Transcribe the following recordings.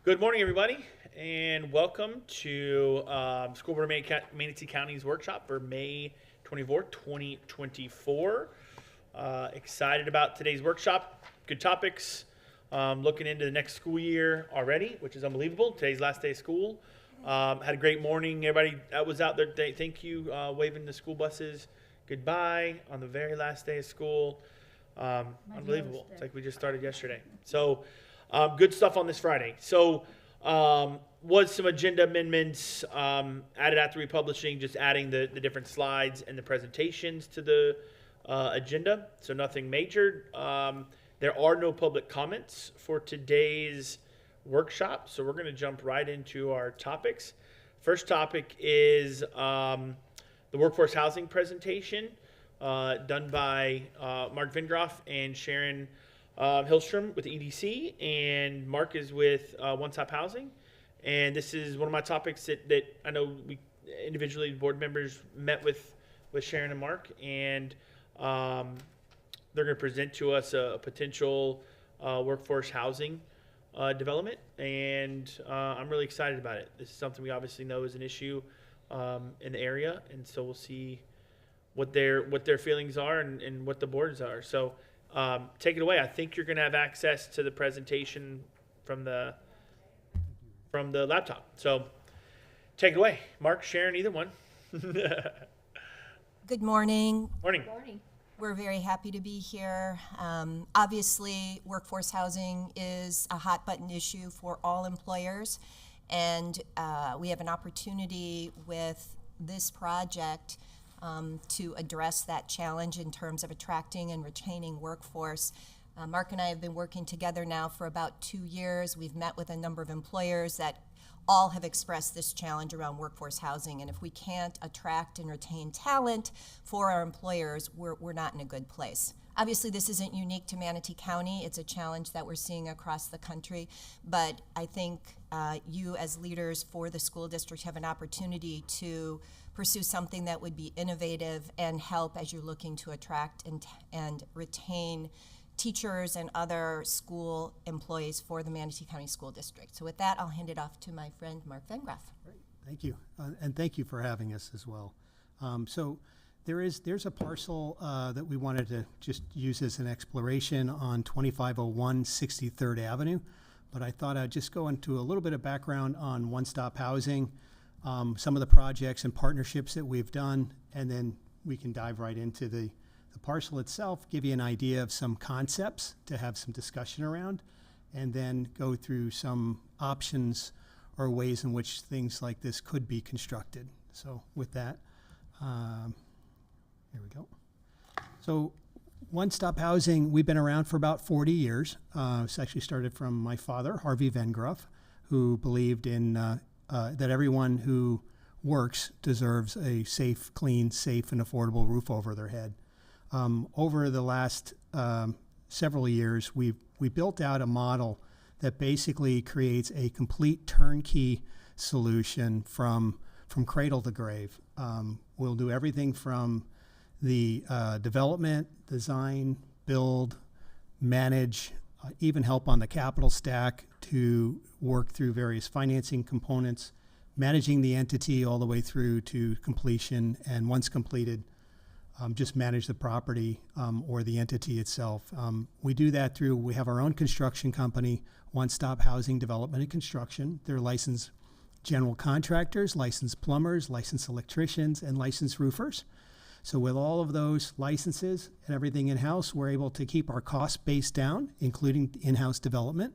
Good morning, everybody, and welcome to School Board of Manatee County's workshop for May 24th, 2024. Excited about today's workshop. Good topics. Looking into the next school year already, which is unbelievable. Today's last day of school. Had a great morning. Everybody that was out there today, thank you, waving the school buses goodbye on the very last day of school. Unbelievable. It's like we just started yesterday. So, good stuff on this Friday. So, was some agenda amendments added after republishing, just adding the different slides and the presentations to the agenda. So nothing major. There are no public comments for today's workshop. So we're going to jump right into our topics. First topic is the workforce housing presentation done by Mark Vengroff and Sharon Hillstrom with EDC, and Mark is with One Stop Housing. And this is one of my topics that I know we individually board members met with Sharon and Mark, and they're going to present to us a potential workforce housing development, and I'm really excited about it. This is something we obviously know is an issue in the area, and so we'll see what their feelings are and what the boards are. So take it away. I think you're going to have access to the presentation from the laptop. So take it away. Mark, Sharon, either one. Good morning. Morning. Morning. We're very happy to be here. Obviously, workforce housing is a hot button issue for all employers, and we have an opportunity with this project to address that challenge in terms of attracting and retaining workforce. Mark and I have been working together now for about 2 years. We've met with a number of employers that all have expressed this challenge around workforce housing, and if we can't attract and retain talent for our employers, we're not in a good place. Obviously, this isn't unique to Manatee County. It's a challenge that we're seeing across the country, but I think you as leaders for the school district have an opportunity to pursue something that would be innovative and help as you're looking to attract and retain teachers and other school employees for the Manatee County School District. So with that, I'll hand it off to my friend Mark Vengroff. Great. Thank you, and thank you for having us as well. So there's a parcel that we wanted to just use as an exploration on 2501 63rd Avenue, but I thought I'd just go into a little bit of background on One Stop Housing, some of the projects and partnerships that we've done, and then we can dive right into the parcel itself, give you an idea of some concepts to have some discussion around, and then go through some options or ways in which things like this could be constructed. So with that, here we go. So One Stop Housing, we've been around for about 40 years. It's actually started from my father, Harvey Vengroff, who believed in that everyone who works deserves a safe, clean, safe, and affordable roof over their head. Over the last several years, we built out a model that basically creates a complete turnkey solution from cradle to grave. We'll do everything from the development, design, build, manage, even help on the capital stack to work through various financing components, managing the entity all the way through to completion, and once completed, just manage the property or the entity itself. We do that through, we have our own construction company, One Stop Housing Development and Construction. They're licensed general contractors, licensed plumbers, licensed electricians, and licensed roofers. So with all of those licenses and everything in-house, we're able to keep our cost base down, including in-house development.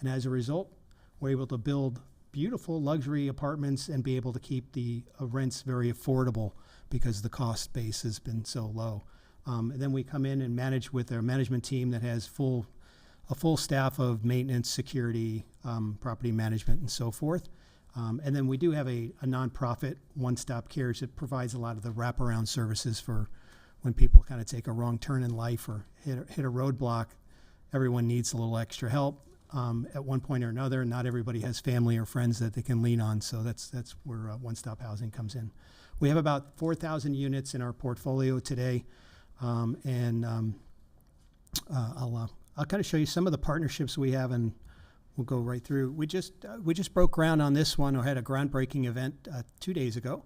And as a result, we're able to build beautiful luxury apartments and be able to keep the rents very affordable because the cost base has been so low. And then we come in and manage with our management team that has a full staff of maintenance, security, property management, and so forth. And then we do have a nonprofit, One Stop Cares, that provides a lot of the wraparound services for when people kind of take a wrong turn in life or hit a roadblock. Everyone needs a little extra help at one point or another. Not everybody has family or friends that they can lean on, so that's where One Stop Housing comes in. We have about 4,000 units in our portfolio today, and I'll kind of show you some of the partnerships we have and we'll go right through. We just broke ground on this one, or had a groundbreaking event 2 days ago.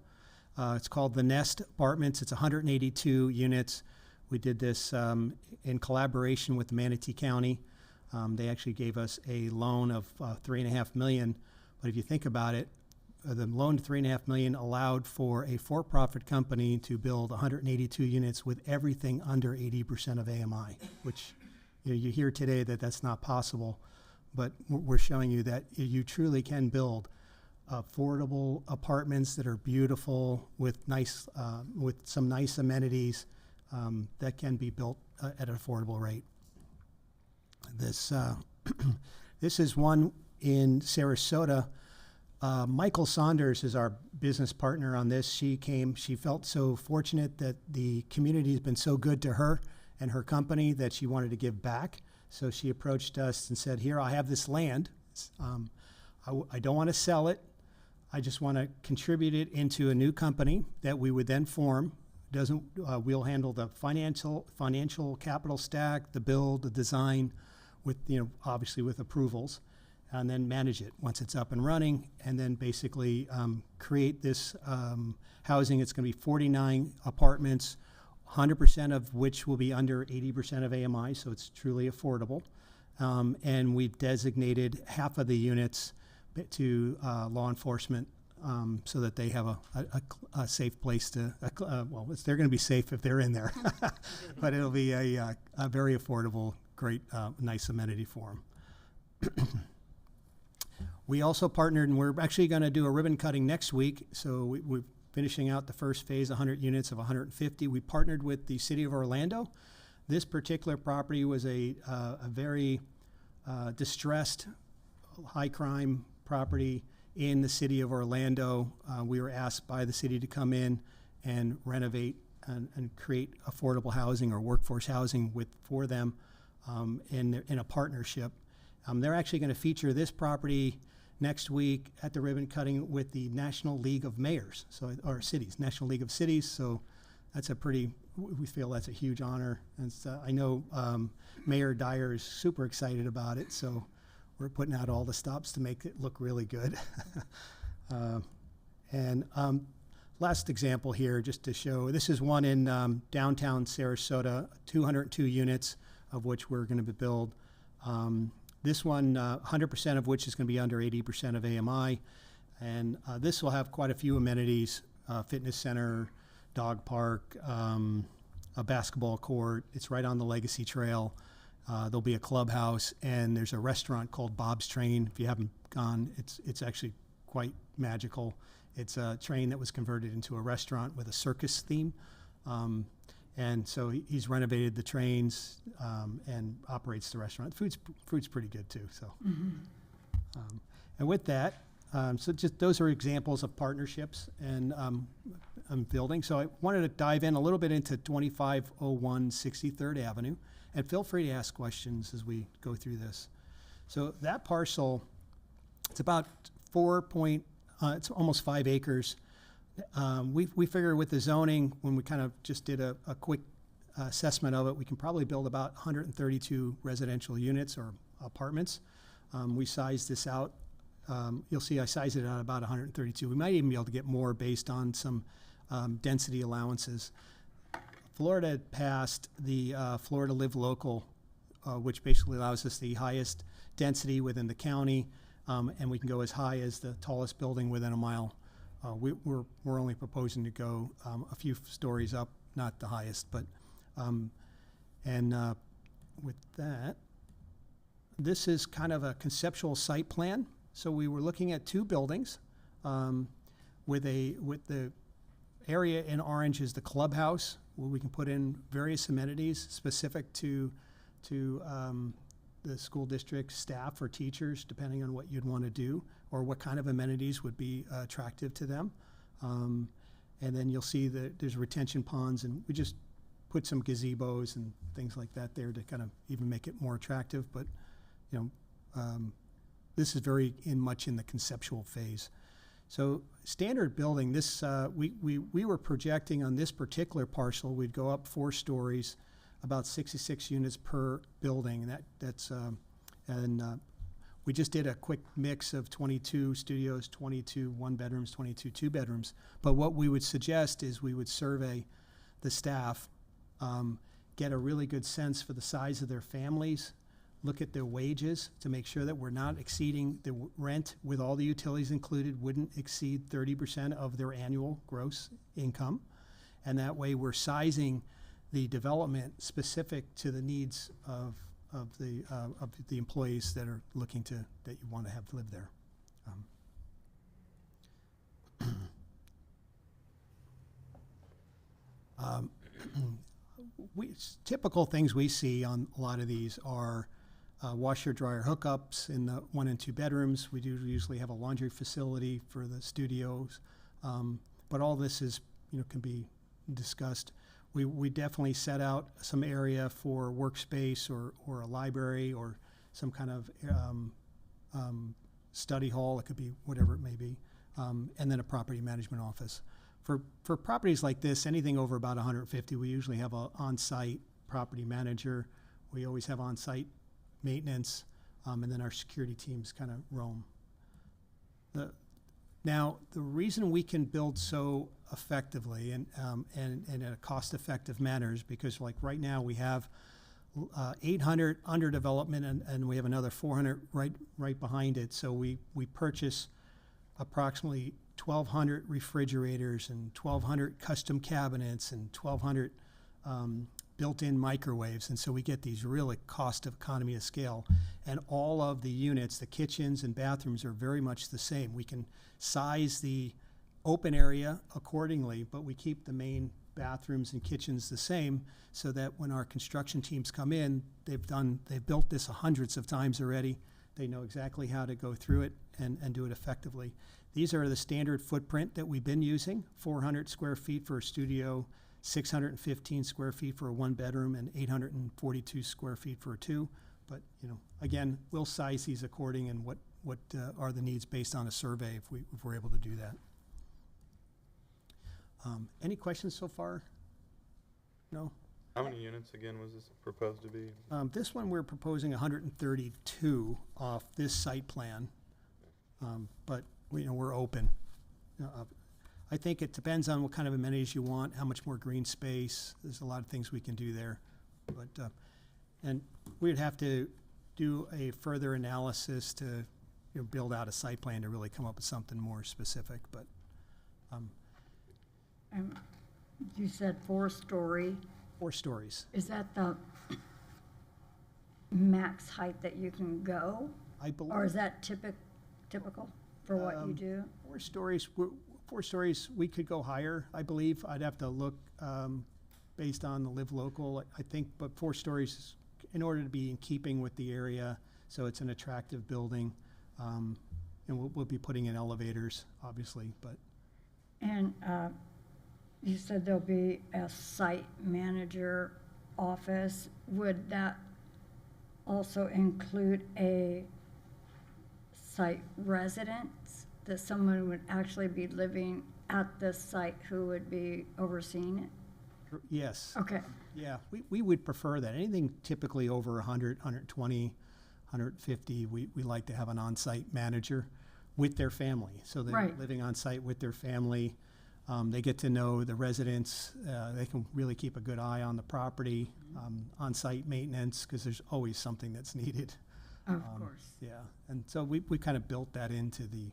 It's called the Nest Apartments. It's 182 units. We did this in collaboration with Manatee County. They actually gave us a loan of $3.5 million. But if you think about it, the loan to $3.5 million allowed for a for-profit company to build 182 units with everything under 80% of AMI, which you hear today that that's not possible. But we're showing you that you truly can build affordable apartments that are beautiful with some nice amenities that can be built at an affordable rate. This this is one in Sarasota. Michael Saunders is our business partner on this. She felt so fortunate that the community has been so good to her and her company that she wanted to give back. So she approached us and said, here, I have this land. I don't want to sell it. I just want to contribute it into a new company that we would then form. We'll handle the financial capital stack, the build, the design, with obviously with approvals, and then manage it once it's up and running, and then basically create this housing. It's going to be 49 apartments, 100% of which will be under 80% of AMI, so it's truly affordable. And we've designated half of the units to law enforcement so that they have a safe place to, they're going to be safe if they're in there, but it'll be a very affordable, great, nice amenity for them. We also partnered, and we're actually going to do a ribbon cutting next week. So we're finishing out the first phase, 100 units of 150. We partnered with the city of Orlando. This particular property was a very distressed, high crime property in the city of Orlando. We were asked by the city to come in and renovate and create affordable housing or workforce housing for them in a partnership. They're actually going to feature this property next week at the ribbon cutting with the National League of Mayors, or cities, National League of Cities. So that's we feel that's a huge honor. And I know Mayor Dyer is super excited about it, so we're putting out all the stops to make it look really good. Last example here, just to show, this is one in downtown Sarasota, 202 units of which we're going to build. This one, 100% of which is going to be under 80% of AMI. And this will have quite a few amenities, fitness center, dog park, a basketball court. It's right on the Legacy Trail. There'll be a clubhouse, and there's a restaurant called Bob's Train. If you haven't gone, it's actually quite magical. It's a train that was converted into a restaurant with a circus theme. And so he's renovated the trains and operates the restaurant. Food's pretty good too. So, and with that, so just those are examples of partnerships and building. So I wanted to dive in a little bit into 2501 63rd Avenue, and feel free to ask questions as we go through this. So that parcel, it's about it's almost 5 acres. We figure with the zoning, when we kind of just did a quick assessment of it, we can probably build about 132 residential units or apartments. We sized this out. You'll see I sized it out about 132. We might even be able to get more based on some density allowances. Florida had passed the Florida Live Local, which basically allows us the highest density within the county, and we can go as high as the tallest building within a mile. We're only proposing to go a few stories up, not the highest, but with that, this is kind of a conceptual site plan. So we were looking at 2 buildings. With the area in orange is the clubhouse, where we can put in various amenities specific to the school district staff or teachers, depending on what you'd want to do, or what kind of amenities would be attractive to them. And then you'll see that there's retention ponds, and we just put some gazebos and things like that there to kind of even make it more attractive. But, this is very much in the conceptual phase. So standard building, this we were projecting on this particular parcel, we'd go up 4 stories, about 66 units per building. And We just did a quick mix of 22 studios, 22 one-bedrooms, 22 two-bedrooms. But what we would suggest is we would survey the staff, get a really good sense for the size of their families, look at their wages to make sure that we're not exceeding the rent with all the utilities included wouldn't exceed 30% of their annual gross income. And that way we're sizing the development specific to the needs of the employees that are looking to, that you want to have live there. Typical things we see on a lot of these are washer dryer hookups in the 1 and 2 bedrooms. We do usually have a laundry facility for the studios, but all this is, can be discussed. We definitely set out some area for workspace or a library or some kind of study hall. It could be whatever it may be, and then a property management office. For properties like this, anything over about 150, we usually have an on-site property manager. We always have on-site maintenance, and then our security teams kind of roam. Now, the reason we can build so effectively and in a cost-effective manner is because, like right now, we have 800 under development, and we have another 400 right behind it. So we purchase approximately 1,200 refrigerators and 1,200 custom cabinets and 1,200 built-in microwaves, and so we get these really cost of economy of scale. And all of the units, the kitchens and bathrooms, are very much the same. We can size the open area accordingly, but we keep the main bathrooms and kitchens the same, so that when our construction teams come in, they've built this hundreds of times already. They know exactly how to go through it and do it effectively. These are the standard footprint that we've been using: 400 square feet for a studio, 615 square feet for a 1-bedroom, and 842 square feet for a 2. But again, we'll size these according and what are the needs based on a survey if we're able to do that. Any questions so far? No? How many units again was this proposed to be? This one we're proposing 132 off this site plan, but we're open. I think it depends on what kind of amenities you want, how much more green space. There's a lot of things we can do there, but and we'd have to do a further analysis to build out a site plan to really come up with something more specific. But you said 4-story. 4 stories. Is that the max height that you can go? I believe. Or is that typical for what you do? 4 stories. 4 stories. We could go higher, I believe. I'd have to look based on the live local, I think. But 4 stories, in order to be in keeping with the area, so it's an attractive building, and we'll be putting in elevators, obviously. But And you said there'll be a site manager office. Would that also include a site residence, that someone would actually be living at this site who would be overseeing it? yes. Okay. Yeah, we would prefer that. Anything typically over 100, 120, 150, we like to have an on-site manager with their family. So they're Right. living on site with their family. They get to know the residents. They can really keep a good eye on the property, on-site maintenance, because there's always something that's needed. Of course. Yeah, and so we kind of built that into the,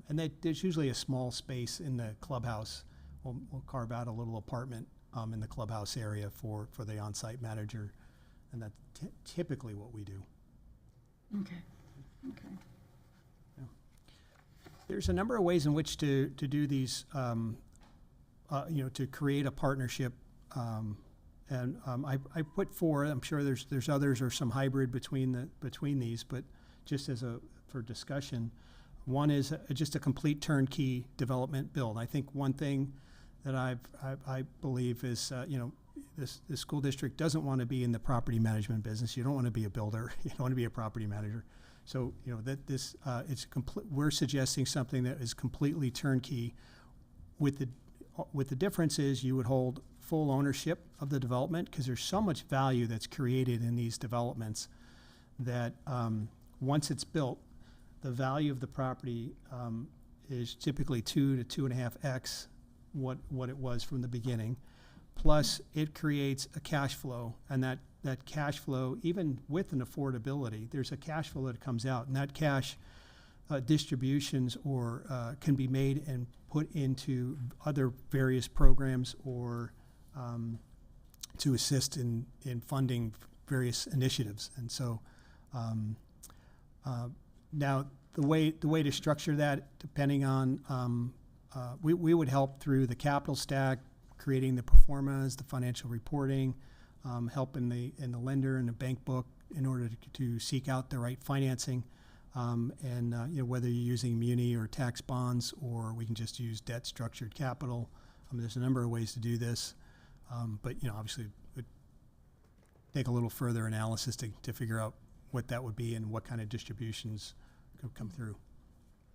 and there's usually a small space in the clubhouse. We'll carve out a little apartment in the clubhouse area for the on-site manager, and that's typically what we do. Okay. Okay. There's a number of ways in which to do these, to create a partnership. I put 4. I'm sure there's others or some hybrid between these, but just for discussion, one is just a complete turnkey development build. I think one thing that I believe is this school district doesn't want to be in the property management business. You don't want to be a builder. You don't want to be a property manager. So that this it's complete. We're suggesting something that is completely turnkey. With the difference is you would hold full ownership of the development, because there's so much value that's created in these developments that once it's built, the value of the property is typically 2 to 2.5x what it was from the beginning. Plus, it creates a cash flow, and that cash flow, even with an affordability, there's a cash flow that comes out, and that cash distributions can be made and put into other various programs or to assist in funding various initiatives. And so now the way to structure that, depending on, we would help through the capital stack, creating the pro formas, the financial reporting, help in the lender and the bank book in order to seek out the right financing. Whether you're using muni or tax bonds, or we can just use debt structured capital. There's a number of ways to do this, but obviously it would take a little further analysis to figure out what that would be and what kind of distributions could come through.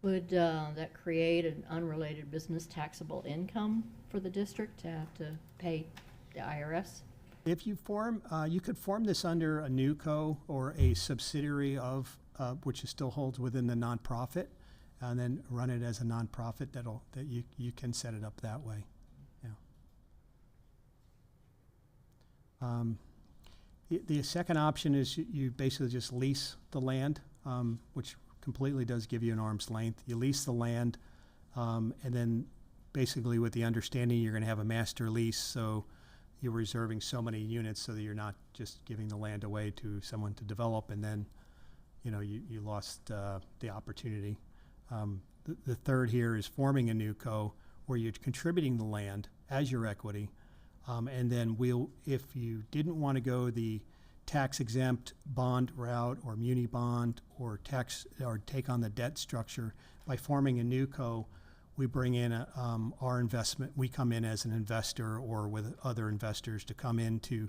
Would that create an unrelated business taxable income for the district to have to pay the IRS? If you you could form this under a NewCo or a subsidiary of, which still holds within the nonprofit, and then run it as a nonprofit that you can set it up that way. Yeah. The second option is you basically just lease the land, which completely does give you an arm's length. You lease the land, and then basically with the understanding you're going to have a master lease, so you're reserving so many units so that you're not just giving the land away to someone to develop and then you lost the opportunity. The third here is forming a NewCo where you're contributing the land as your equity, and then if you didn't want to go the tax exempt bond route or muni bond or take on the debt structure, by forming a NewCo, we bring in our investment. We come in as an investor or with other investors to come in to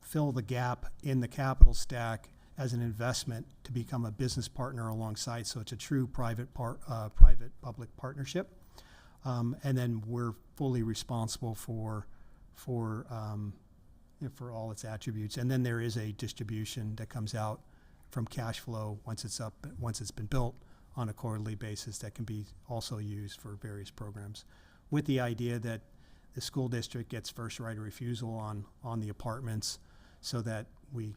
fill the gap in the capital stack as an investment to become a business partner alongside. So it's a true private-public partnership. And then we're fully responsible for all its attributes. And then there is a distribution that comes out from cash flow once it's been built on a quarterly basis that can be also used for various programs, with the idea that the school district gets first right of refusal on the apartments, so that we're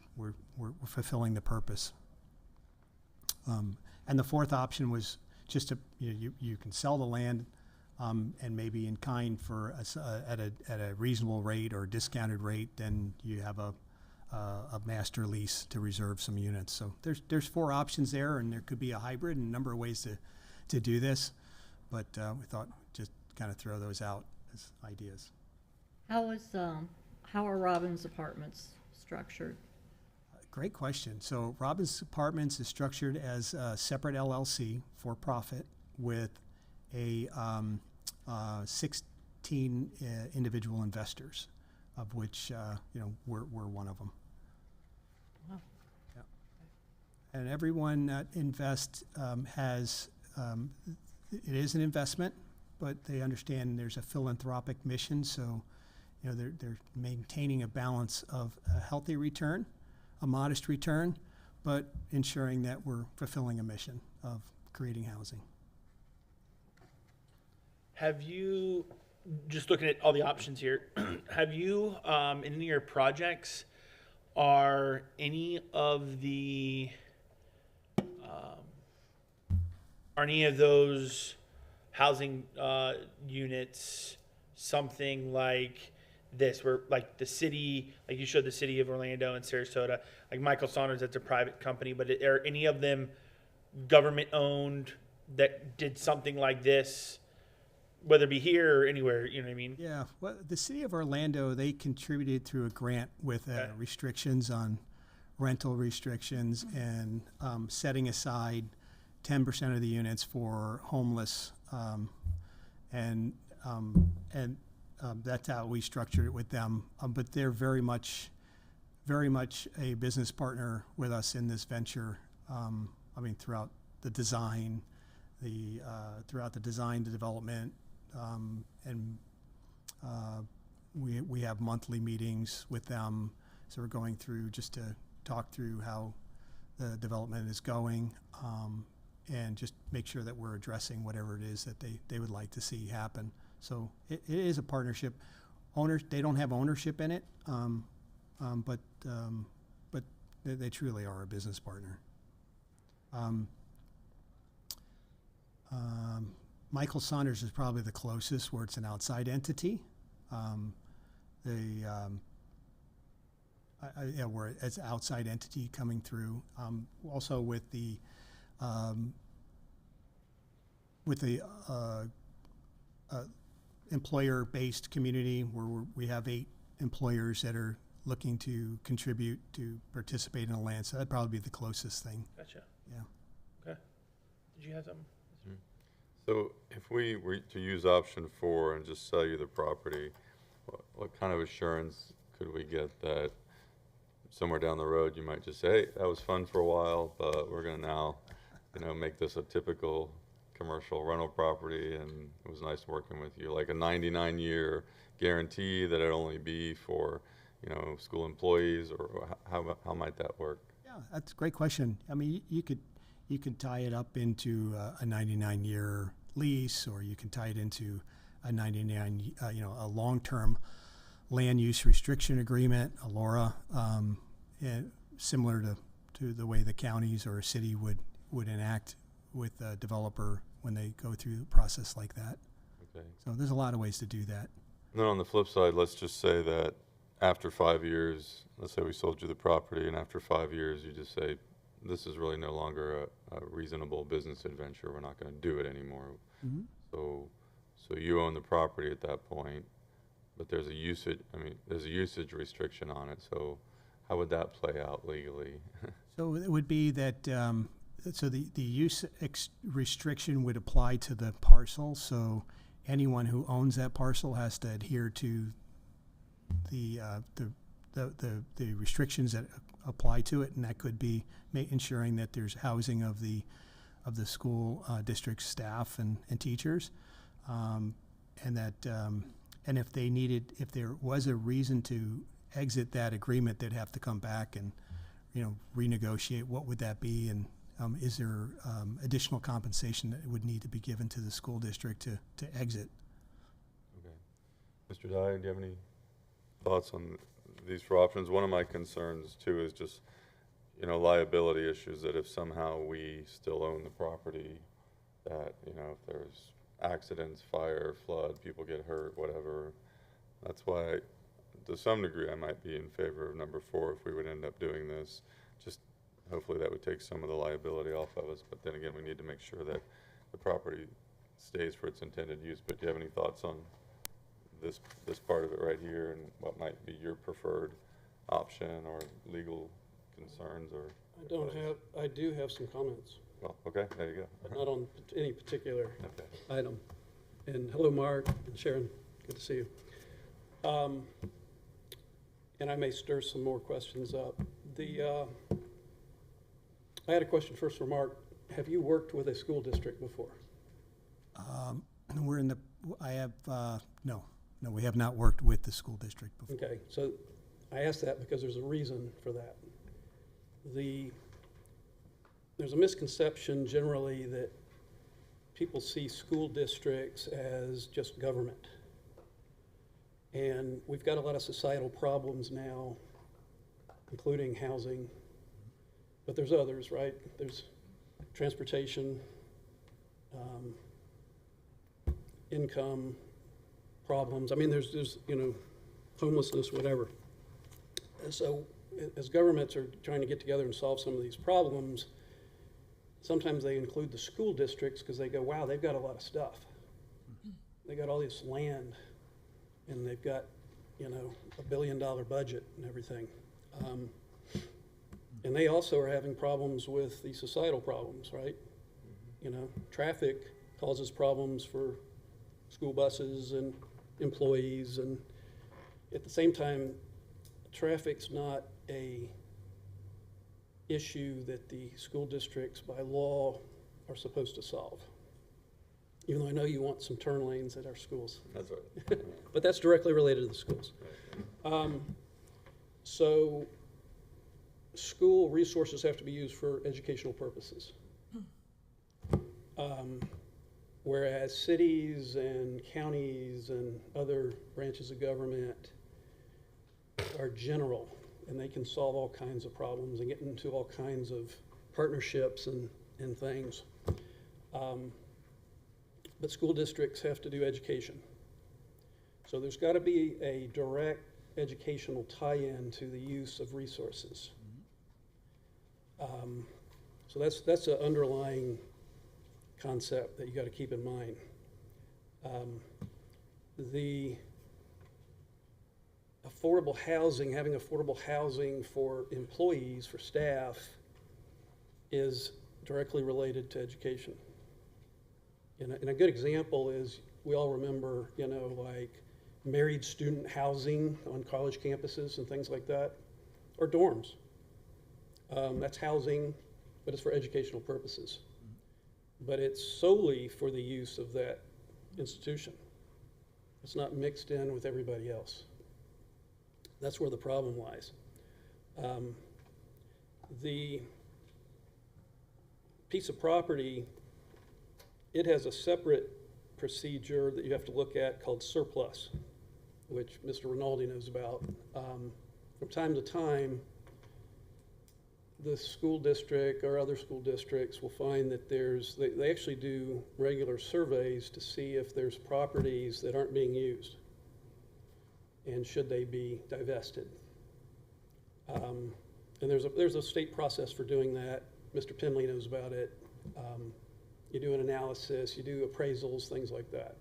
fulfilling the purpose. And the fourth option was just you can sell the land and maybe in kind for at a reasonable rate or discounted rate. Then you have a master lease to reserve some units. So there's 4 options there, and there could be a hybrid and a number of ways to do this. But we thought just kind of throw those out as ideas. How are Robbins Apartments structured? Great question. So Robbins Apartments is structured as a separate LLC for profit with a 16 individual investors, of which we're one of them. Wow. Yeah. And everyone that invests has it is an investment, but they understand there's a philanthropic mission. So they're maintaining a balance of a healthy return, a modest return, but ensuring that we're fulfilling a mission of creating housing. Have you, just looking at all the options here, have you, in any of your projects, are any of those housing units something like this, where like the city, like you showed the city of Orlando and Sarasota, like Michael Saunders, that's a private company, but are any of them government owned that did something like this, whether it be here or anywhere, you know what I mean? Yeah, well, the city of Orlando, they contributed through a grant with restrictions on rental restrictions and setting aside 10% of the units for homeless, and that's how we structured it with them. But they're very much a business partner with us in this venture. Throughout the design, the development, and we have monthly meetings with them. So we're going through just to talk through how the development is going, and just make sure that we're addressing whatever it is that they would like to see happen. So it is a partnership. Owners, they don't have ownership in it, but they truly are a business partner. Michael Saunders is probably the closest, where it's an outside entity. Where it's an outside entity coming through. Also with the employer-based community, where we have 8 employers that are looking to contribute to participate in a land. So that'd probably be the closest thing. Gotcha. Yeah. Okay. Did you have something? So if we were to use option 4 and just sell you the property, what kind of assurance could we get that somewhere down the road you might just say, hey, that was fun for a while, but we're going to now, make this a typical commercial rental property, and it was nice working with you, like a 99-year guarantee that it'll only be for, school employees, or how might that work? Yeah, that's a great question. I mean, you could tie it up into a 99-year lease, or you can tie it into a a long-term land use restriction agreement, a LORA, and similar to the way the counties or a city would enact with a developer when they go through a process like that. Okay. So there's a lot of ways to do that. And then on the flip side, let's just say that after 5 years, let's say we sold you the property, and after 5 years, you just say, this is really no longer a reasonable business adventure. We're not going to do it anymore. Mm-hmm. So you own the property at that point, but there's a usage restriction on it. So how would that play out legally? So it would be that, so the use restriction would apply to the parcel. So anyone who owns that parcel has to adhere to the restrictions that apply to it, and that could be ensuring that there's housing of the school district staff and teachers, and that and if there was a reason to exit that agreement, they'd have to come back and renegotiate. What would that be, and is there additional compensation that would need to be given to the school district to exit? Okay, Mr. Dye, do you have any thoughts on these 4 options? One of my concerns too is just liability issues, that if somehow we still own the property, that if there's accidents, fire, flood, people get hurt, whatever. That's why to some degree I might be in favor of number 4 if we would end up doing this. Just hopefully that would take some of the liability off of us, but then again we need to make sure that the property stays for its intended use. But do you have any thoughts on this part of it right here, and what might be your preferred option or legal concerns? Or I do have some comments, well, okay, there you go. but not on any particular Okay. item. And hello, Mark and Sharon, good to see you. And I may stir some more questions up. I had a question first for Mark. Have you worked with a school district before? No, we have not worked with the school district before. Mm-hmm. Okay, so I asked that because there's a reason for that. There's a misconception generally that people see school districts as just government. And we've got a lot of societal problems now, including housing, but there's others, right? There's transportation, income problems. I mean, there's homelessness, whatever. And so as governments are trying to get together and solve some of these problems, sometimes they include the school districts because they go, wow, they've got a lot of stuff. They got all this land, and they've got, $1 billion budget and everything. And they also are having problems with the societal problems, right? Traffic causes problems for school buses and employees, and at the same time, traffic's not a issue that the school districts by law are supposed to solve. Even though I know you want some turn lanes at our schools. That's right. But that's directly related to the schools. So school resources have to be used for educational purposes. Whereas cities and counties and other branches of government are general, and they can solve all kinds of problems and get into all kinds of partnerships and things. But school districts have to do education. So there's got to be a direct educational tie-in to the use of resources. So that's an underlying concept that you got to keep in mind. The affordable housing, having affordable housing for employees, for staff, is directly related to education. And a good example is, we all remember, like married student housing on college campuses and things like that, or dorms. That's housing, but it's for educational purposes. But it's solely for the use of that institution. It's not mixed in with everybody else. That's where the problem lies. The piece of property, it has a separate procedure that you have to look at called surplus, which Mr. Rinaldi knows about. From time to time, the school district or other school districts will find that they actually do regular surveys to see if there's properties that aren't being used and should they be divested. And there's a state process for doing that. Mr. Penley knows about it. You do an analysis, you do appraisals, things like that.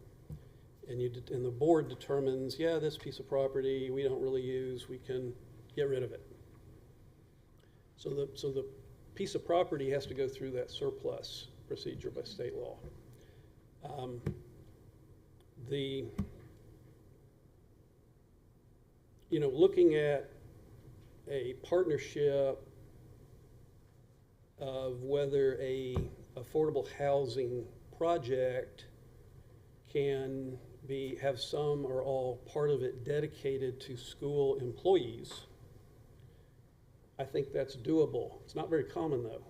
And the board determines, yeah, this piece of property we don't really use, we can get rid of it. So the piece of property has to go through that surplus procedure by state law. Looking at a partnership of whether a affordable housing project can have some or all part of it dedicated to school employees, I think that's doable. It's not very common, though.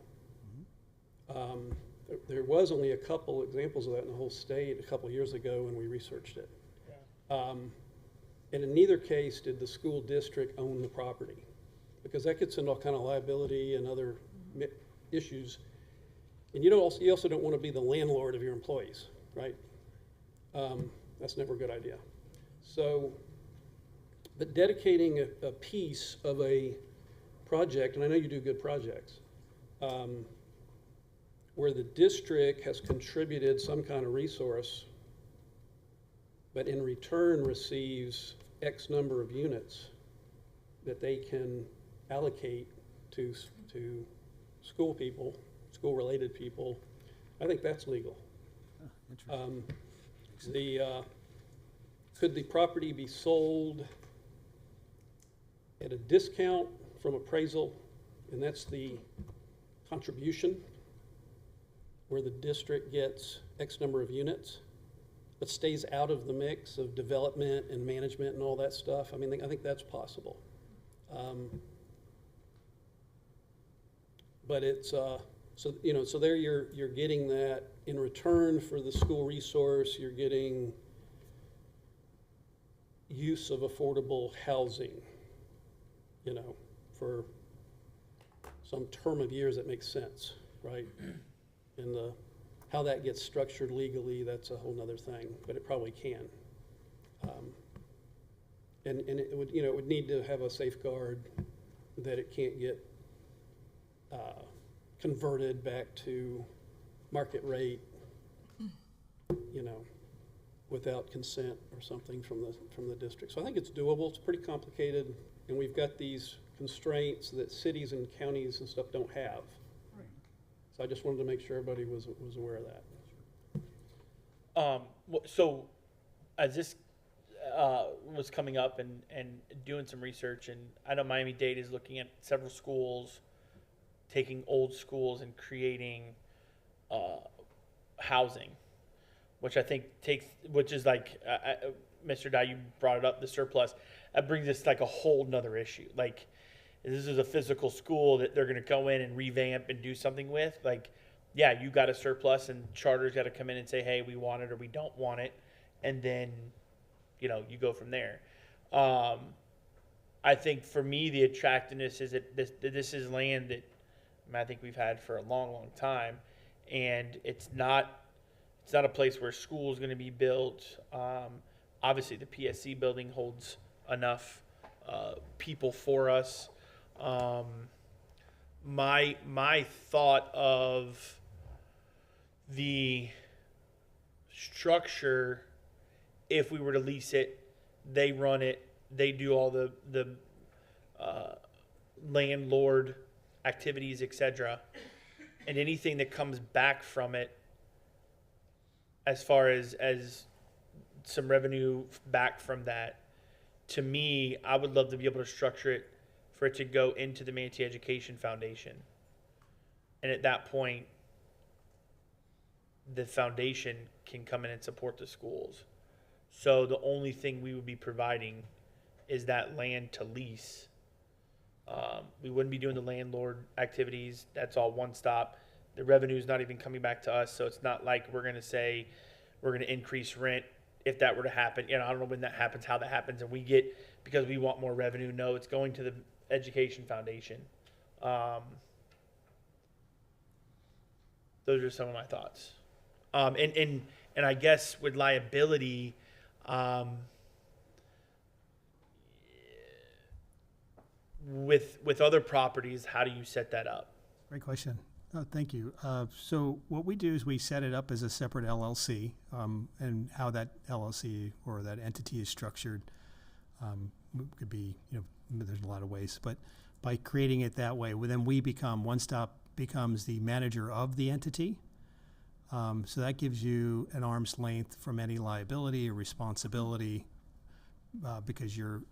There was only a couple examples of that in the whole state a couple years ago when we researched it. Yeah. And in neither case did the school district own the property, because that gets into all kind of liability and other issues. And you also don't want to be the landlord of your employees, right? That's never a good idea. So, but dedicating a piece of a project, and I know you do good projects, where the district has contributed some kind of resource, but in return receives X number of units that they can allocate to school people, school-related people, I think that's legal. Could the property be sold at a discount from appraisal? And that's the contribution, where the district gets X number of units, but stays out of the mix of development and management and all that stuff. I mean, I think that's possible. But it's, so there you're getting that in return for the school resource, you're getting use of affordable housing, for some term of years that makes sense, right? And how that gets structured legally, that's a whole nother thing, but it probably can. And it would, it would need to have a safeguard that it can't get converted back to market rate, without consent or something from the district. So I think it's doable. It's pretty complicated, and we've got these constraints that cities and counties and stuff don't have. Right. So I just wanted to make sure everybody was aware of that. So as this was coming up and doing some research, and I know Miami-Dade is looking at several schools, taking old schools and creating housing, which I think which is like, Mr. Dye, you brought it up, the surplus. That brings us like a whole nother issue. Like, this is a physical school that they're going to go in and revamp and do something with, like, yeah, you got a surplus and charter's got to come in and say, hey, we want it or we don't want it. And then, you know, you go from there. I think for me, the attractiveness is that this is land that I think we've had for a long, long time. And it's not a place where a school is going to be built. Obviously, the PSC building holds enough people for us. My thought of the structure, if we were to lease it, they run it, they do all the landlord activities, etc., and anything that comes back from it, as far as some revenue back from that, to me, I would love to be able to structure it for it to go into the Manatee Education Foundation. And at that point, the foundation can come in and support the schools. So the only thing we would be providing is that land to lease. We wouldn't be doing the landlord activities. That's all one stop. The revenue is not even coming back to us, so it's not like we're going to say we're going to increase rent if that were to happen. You know, I don't know when that happens, how that happens, and we get, because we want more revenue. No, it's going to the Education Foundation. Those are some of my thoughts. And I guess with liability, with other properties, how do you set that up? Great question. Thank you. So what we do is we set it up as a separate LLC, and how that LLC or that entity is structured could be, you know, there's a lot of ways, but by creating it that way, well, then we become, One Stop becomes the manager of the entity. So that gives you an arm's length from any liability or responsibility, because you're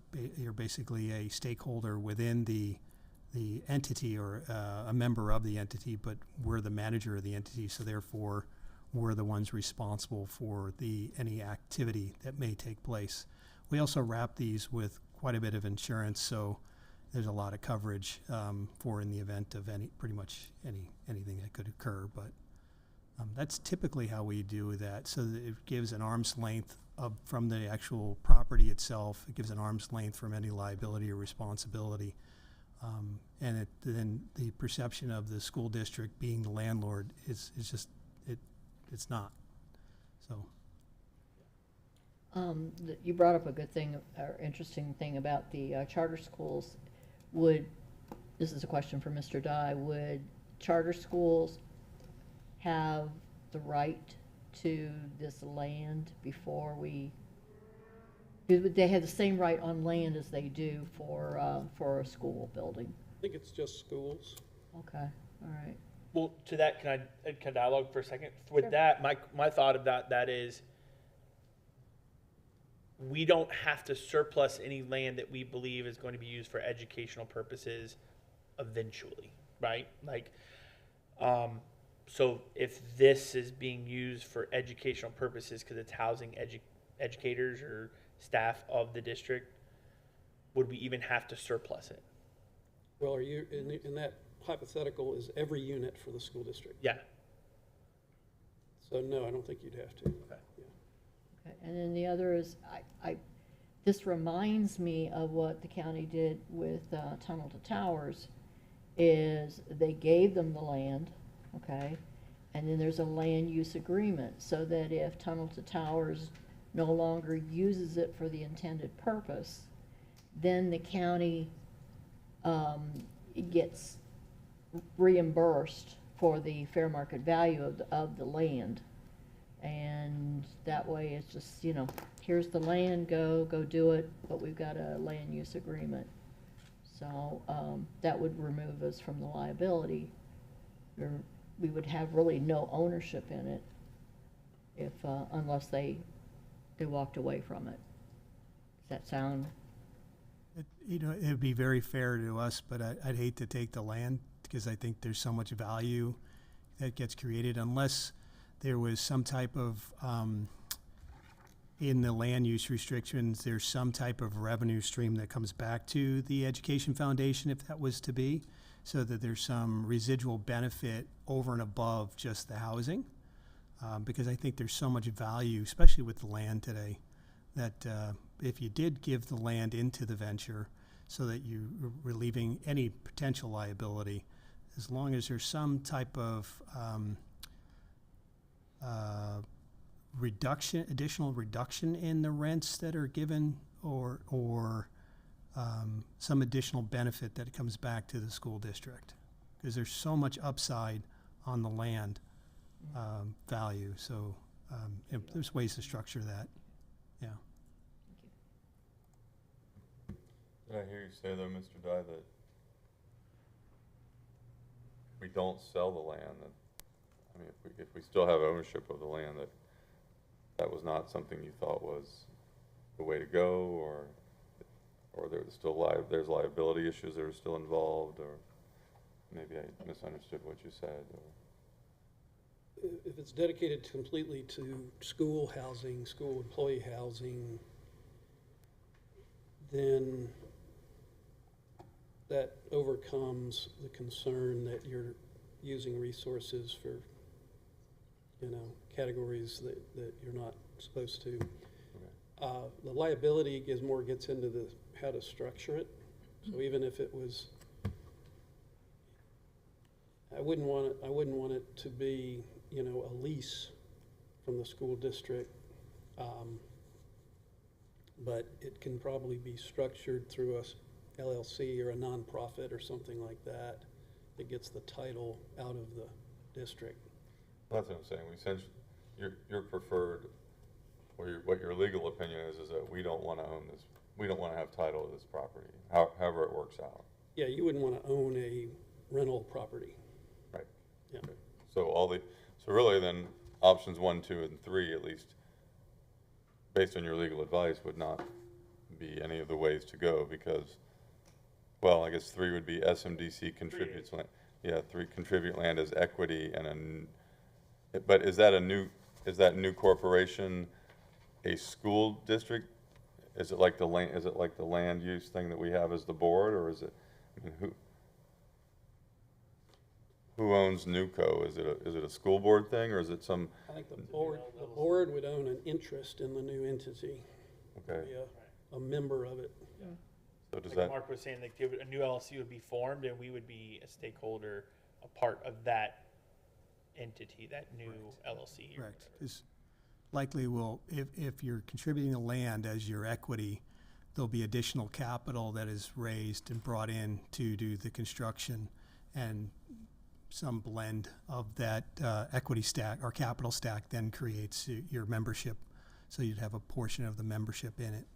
basically a stakeholder within the entity, or a member of the entity, but we're the manager of the entity, so therefore we're the ones responsible for any activity that may take place. We also wrap these with quite a bit of insurance, so there's a lot of coverage for in the event of pretty much anything that could occur. But that's typically how we do that. So that it gives an arm's length from the actual property itself. It gives an arm's length from any liability or responsibility. And then the perception of the school district being the landlord is just, it's not. So. You brought up a good thing, or interesting thing about the charter schools. This is a question for Mr. Dye, would charter schools have the right to this land before would they have the same right on land as they do for a school building? I think it's just schools. Okay, all right. Well, to that, can I dialogue for a second? With Sure. that, my thought of that is, we don't have to surplus any land that we believe is going to be used for educational purposes eventually, right? Like, so if this is being used for educational purposes because it's housing educators or staff of the district, would we even have to surplus it? Well, are you, in that hypothetical, is every unit for the school district? Yeah. So no, I don't think you'd have to. Okay. Yeah. Okay, and then the other is, this reminds me of what the county did with Tunnel to Towers, is they gave them the land, okay? And then there's a land use agreement, so that if Tunnel to Towers no longer uses it for the intended purpose, then the county gets reimbursed for the fair market value of the land. And that way it's just, you know, here's the land, go do it, but we've got a land use agreement. So that would remove us from the liability. We would have really no ownership in it if unless they walked away from it. Does that sound? It would be very fair to us, but I'd hate to take the land, because I think there's so much value that gets created unless there was some type of in the land use restrictions, there's some type of revenue stream that comes back to the Education Foundation, if that was to be, so that there's some residual benefit over and above just the housing. Because I think there's so much value, especially with the land today, that if you did give the land into the venture so that you're relieving any potential liability, as long as there's some type of additional reduction in the rents that are given, or some additional benefit that comes back to the school district, because there's so much upside on the land value. So there's ways to structure that. Yeah. Did I hear you say though, Mr. Dye, that we don't sell the land, that, I mean, if we still have ownership of the land, that was not something you thought was the way to go, or there's still there's liability issues that are still involved, or maybe I misunderstood what you said, or. If it's dedicated completely to school housing, school employee housing, then that overcomes the concern that you're using resources for, categories that you're not supposed to. The liability gets into how to structure it. So even if it was, I wouldn't want it to be, a lease from the school district, but it can probably be structured through a LLC or a nonprofit or something like that that gets the title out of the district. That's what I'm saying. We essentially, your preferred, or what your legal opinion is that we don't want to own this. We don't want to have title of this property, however it works out. Yeah, you wouldn't want to own a rental property. Right. Yeah. Okay. So really then options 1, 2, and 3, at least based on your legal advice, would not be any of the ways to go, because, well, I guess 3 would be SMDC contributes land. Yeah, 3 contribute land as equity, but is that new corporation a school district? Is it like the land use thing that we have as the board, or is it, I mean, who owns NewCo? Is it a school board thing, or is it some? I think the board would own an interest in the new entity. Okay. Be a member of it. So does Like that? Mark was saying, like a new LLC would be formed, and we would be a stakeholder, a part of that entity, that new LLC. or Correct. whatever. Because likely if you're contributing the land as your equity, there'll be additional capital that is raised and brought in to do the construction, and some blend of that equity stack or capital stack then creates your membership. So you'd have a portion of the membership in it.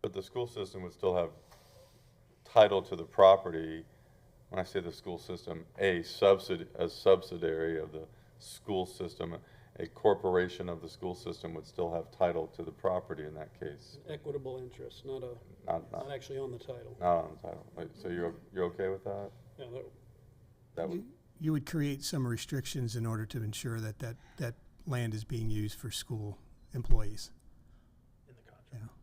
But the school system would still have title to the property. When I say the school system, a subsidiary of the school system, a corporation of the school system would still have title to the property in that case. Equitable interest, not actually on the title. Not on the title. Wait, so you're okay with that? Yeah, That would, You would create some restrictions in order to ensure that land is being used for school employees. In the contract.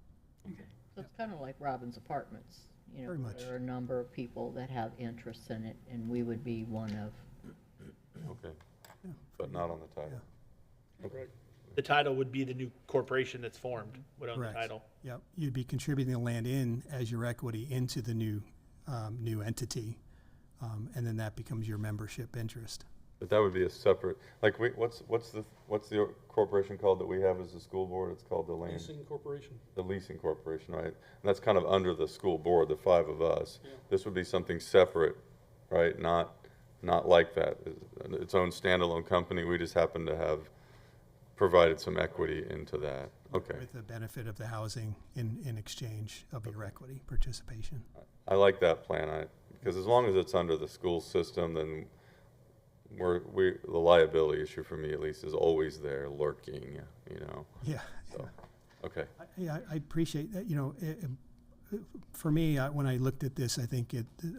Yeah. So it's kind of like Robin's Apartments, Very much. there are a number of people that have interests in it, and we would be one of. okay. But not on the title. correct. The title would be the new corporation that's formed, would own Correct. the title. Yep. You'd be contributing the land in as your equity into the new entity, and then that becomes your membership interest. But that would be a separate, like, what's the corporation called that we have as the school board? It's called the land. Leasing corporation. The leasing corporation, right? And that's kind of under the school board, the 5 of us. Yeah. This would be something separate, right? Not like that. Its own standalone company. We just happen to have provided some equity into that. Okay. With the benefit of the housing in exchange of your equity participation. I like that plan. Because as long as it's under the school system, then the liability issue for me at least is always there, lurking, Yeah. So, okay. I appreciate that. For me, when I looked at this, I think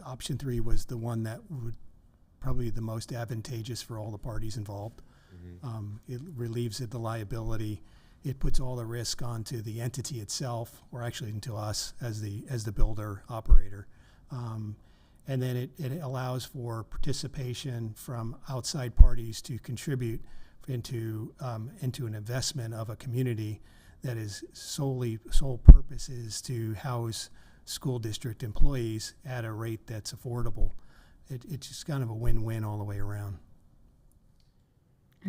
option 3 was the one that would probably the most advantageous for all the parties involved. It relieves the liability. it puts all the risk onto the entity itself, or actually into us as the builder operator. And then it allows for participation from outside parties to contribute into an investment of a community that is sole purpose is to house school district employees at a rate that's affordable. It's just kind of a win-win all the way around.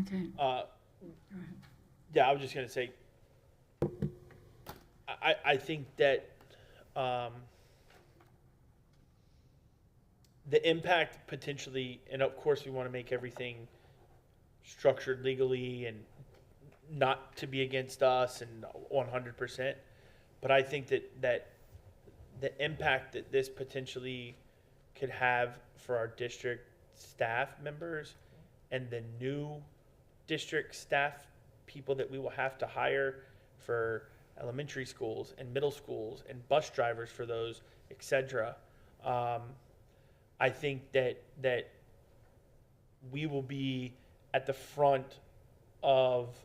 Okay. Yeah, I was just gonna say, I think that the impact potentially, and of course we want to make everything structured legally and not to be against us and 100%, but I think that the impact that this potentially could have for our district staff members and the new district staff people that we will have to hire for elementary schools and middle schools and bus drivers for those, etc. I think that we will be at the front of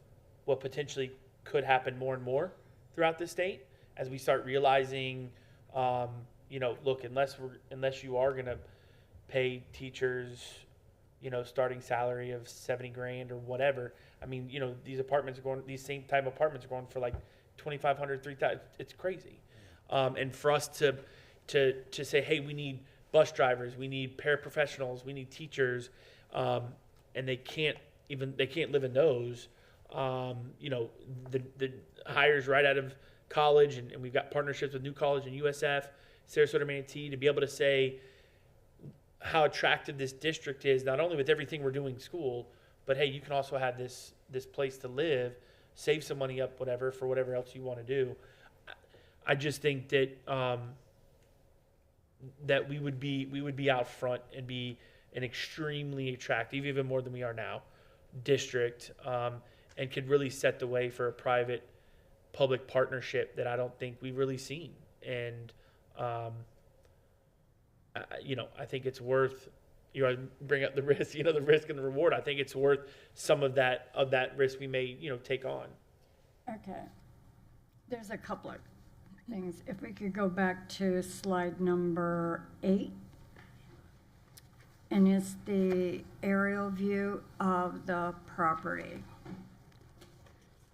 what potentially could happen more and more throughout the state as we start realizing, look, unless you are going to pay teachers, starting salary of 70 grand or whatever. I mean, these same type of apartments are going for like 2,500, 3,000. It's crazy. And for us to say, hey, we need bus drivers, we need paraprofessionals, we need teachers, and they can't live in those. The hires right out of college, and we've got partnerships with New College and USF, Sarasota, Manatee, to be able to say how attractive this district is, not only with everything we're doing school, but hey, you can also have this place to live, save some money up, whatever, for whatever else you want to do. I just think that that we would be out front and be an extremely attractive, even more than we are now, district, and could really set the way for a private public partnership that I don't think we've really seen. And I think it's worth, bring up the risk, the risk and the reward. I think it's worth some of that risk we may, take on. Okay. There's a couple of things. If we could go back to slide number 8. And it's the aerial view of the property.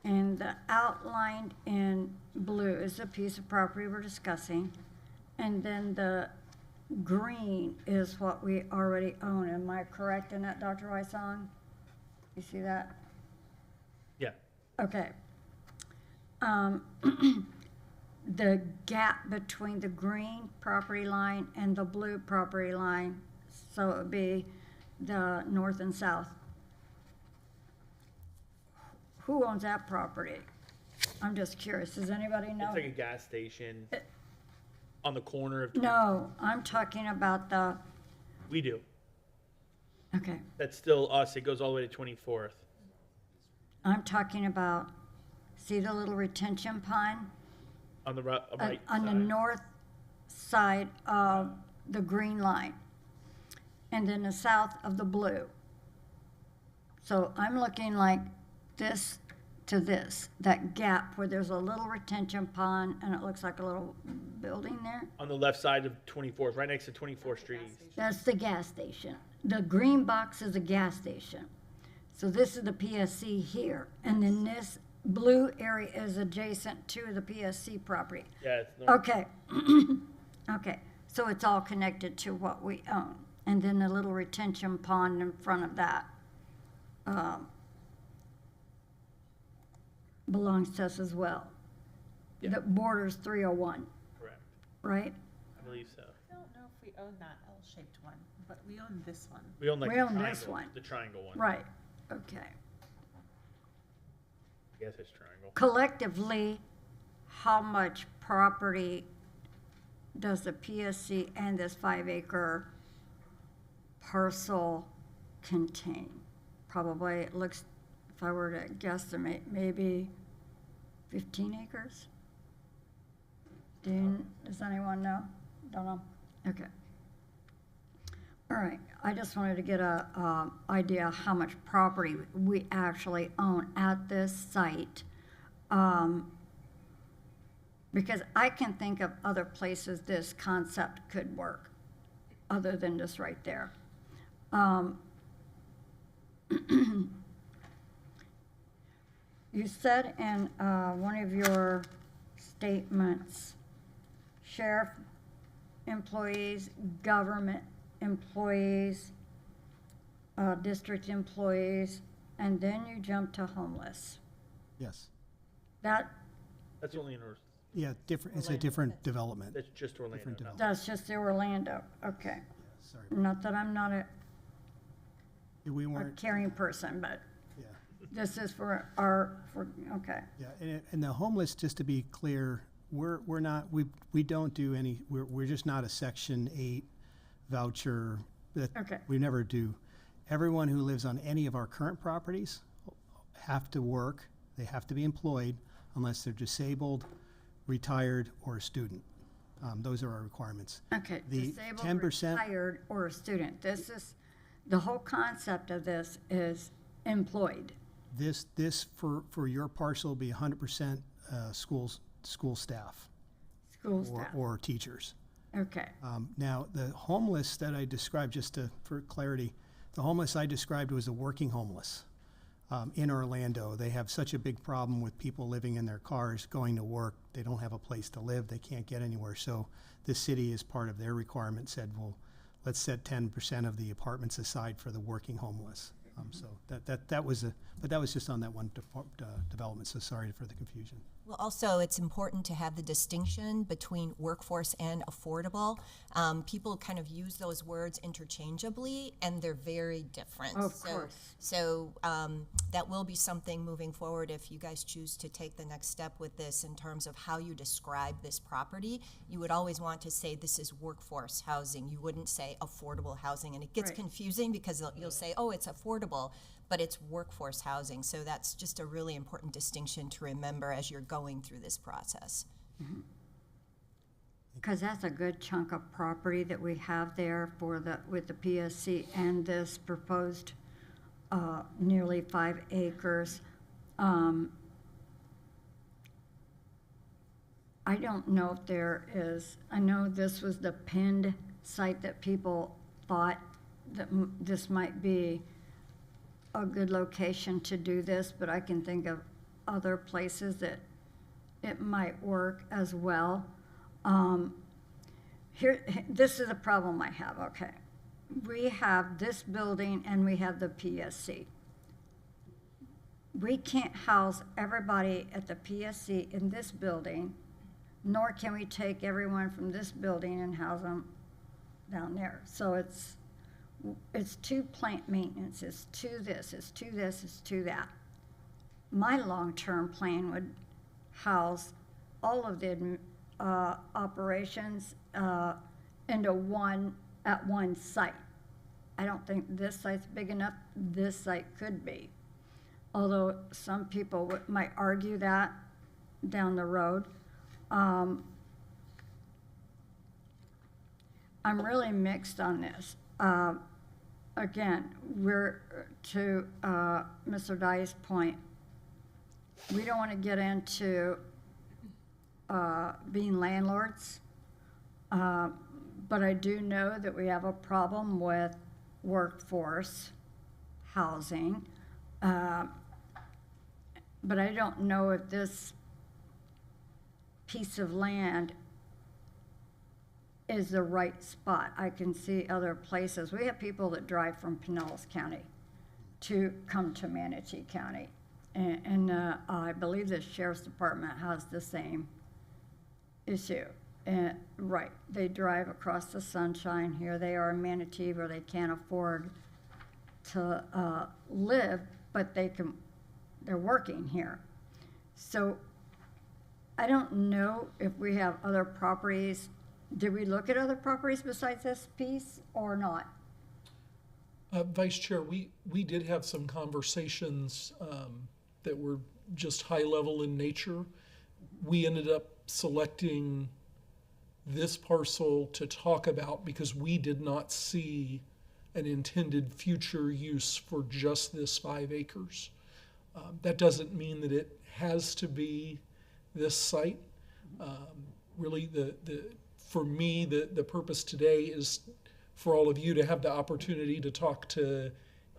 And the outlined in blue is the piece of property we're discussing. And then the green is what we already own. Am I correct in that, Dr. Wysong? You see that? Yeah. Okay. The gap between the green property line and the blue property line, so it would be the north and south. Who owns that property? I'm just curious. Does anybody know? It's like a gas station on the corner of. No, I'm talking about the, We do. okay. That's still us. It goes all the way to 24th. I'm talking about, see the little retention pond? On the right On the side. north side of the green line, and then the south of the blue. So I'm looking like this to this, that gap where there's a little retention pond and it looks like a little building there. On the left side of 24th, right next to 24th Street East. That's the gas station. The green box is a gas station. So this is the PSC here, and then this blue area is adjacent to the PSC property. Yeah, it's north. Okay. Okay, so it's all connected to what we own. And then the little retention pond in front of that belongs to us as well. Yeah. That borders 301, Correct. right? I believe so. I don't know if we own that L-shaped one, but we own this one. We own like We the own triangle, this one. the triangle one. Right, okay. I guess it's triangle. Collectively, how much property does the PSC and this 5-acre parcel contain? Probably, it looks, if I were to guesstimate, maybe 15 acres? Does anyone know? Don't know? Okay. All right, I just wanted to get a idea how much property we actually own at this site Because I can think of other places this concept could work, other than just right there. You said in one of your statements, sheriff employees, government employees, district employees, and then you jump to homeless. Yes. That, That's only in Yeah, different, it's a different development. that's just Orlando. Different not- that's just the Orlando, okay. Sorry. Not that I'm not a We weren't, caring person, but yeah. this is for okay. Yeah, and the homeless, just to be clear, we're not, we don't do any, we're just not a Section 8 voucher. Okay. We never do. Everyone who lives on any of our current properties have to work, they have to be employed unless they're disabled, retired, or a student. Those are our requirements. Okay, The disabled, 10%. retired, or a student. This is, the whole concept of this is employed. This for your parcel will be 100% school staff School staff. or teachers. Okay, Now, the homeless that I described, for clarity, the homeless I described was the working homeless in Orlando. They have such a big problem with people living in their cars, going to work. They don't have a place to live. They can't get anywhere. So the city, as part of their requirement, said, well, let's set 10% of the apartments aside for the working homeless. So that was but that was just on that one development. So sorry for the confusion. Well, also, it's important to have the distinction between workforce and affordable. People kind of use those words interchangeably, and they're very different. Of course. So that will be something moving forward if you guys choose to take the next step with this in terms of how you describe this property. You would always want to say this is workforce housing. You wouldn't say affordable housing, and it gets Right. confusing because you'll say, oh, it's affordable, but it's workforce housing. So that's just a really important distinction to remember as you're going through this process. because that's a good chunk of property that we have there with the PSC and this proposed nearly 5 acres. I don't know if there is, I know this was the pinned site that people thought that this might be a good location to do this, but I can think of other places that it might work as well. This is a problem I have, okay. We have this building and we have the PSC. We can't house everybody at the PSC in this building, nor can we take everyone from this building and house them down there. So it's to plant maintenance, it's to this, it's to this, it's to that. My long-term plan would house all of the operations into at one site. I don't think this site's big enough. This site could be. Although some people might argue that down the road. I'm really mixed on this. Again, we're to Mr. Dye's point, we don't want to get into being landlords, but I do know that we have a problem with workforce housing. But I don't know if this piece of land is the right spot. I can see other places. We have people that drive from Pinellas County to come to Manatee County. And I believe the Sheriff's Department has the same issue. And right, they drive across the sunshine. Here they are in Manatee where they can't afford to live, but they're working here. So I don't know if we have other properties. Did we look at other properties besides this piece or not? Vice Chair, we did have some conversations that were just high level in nature. We ended up selecting this parcel to talk about because we did not see an intended future use for just this 5 acres. That doesn't mean that it has to be this site. Really, for me, the purpose today is for all of you to have the opportunity to talk to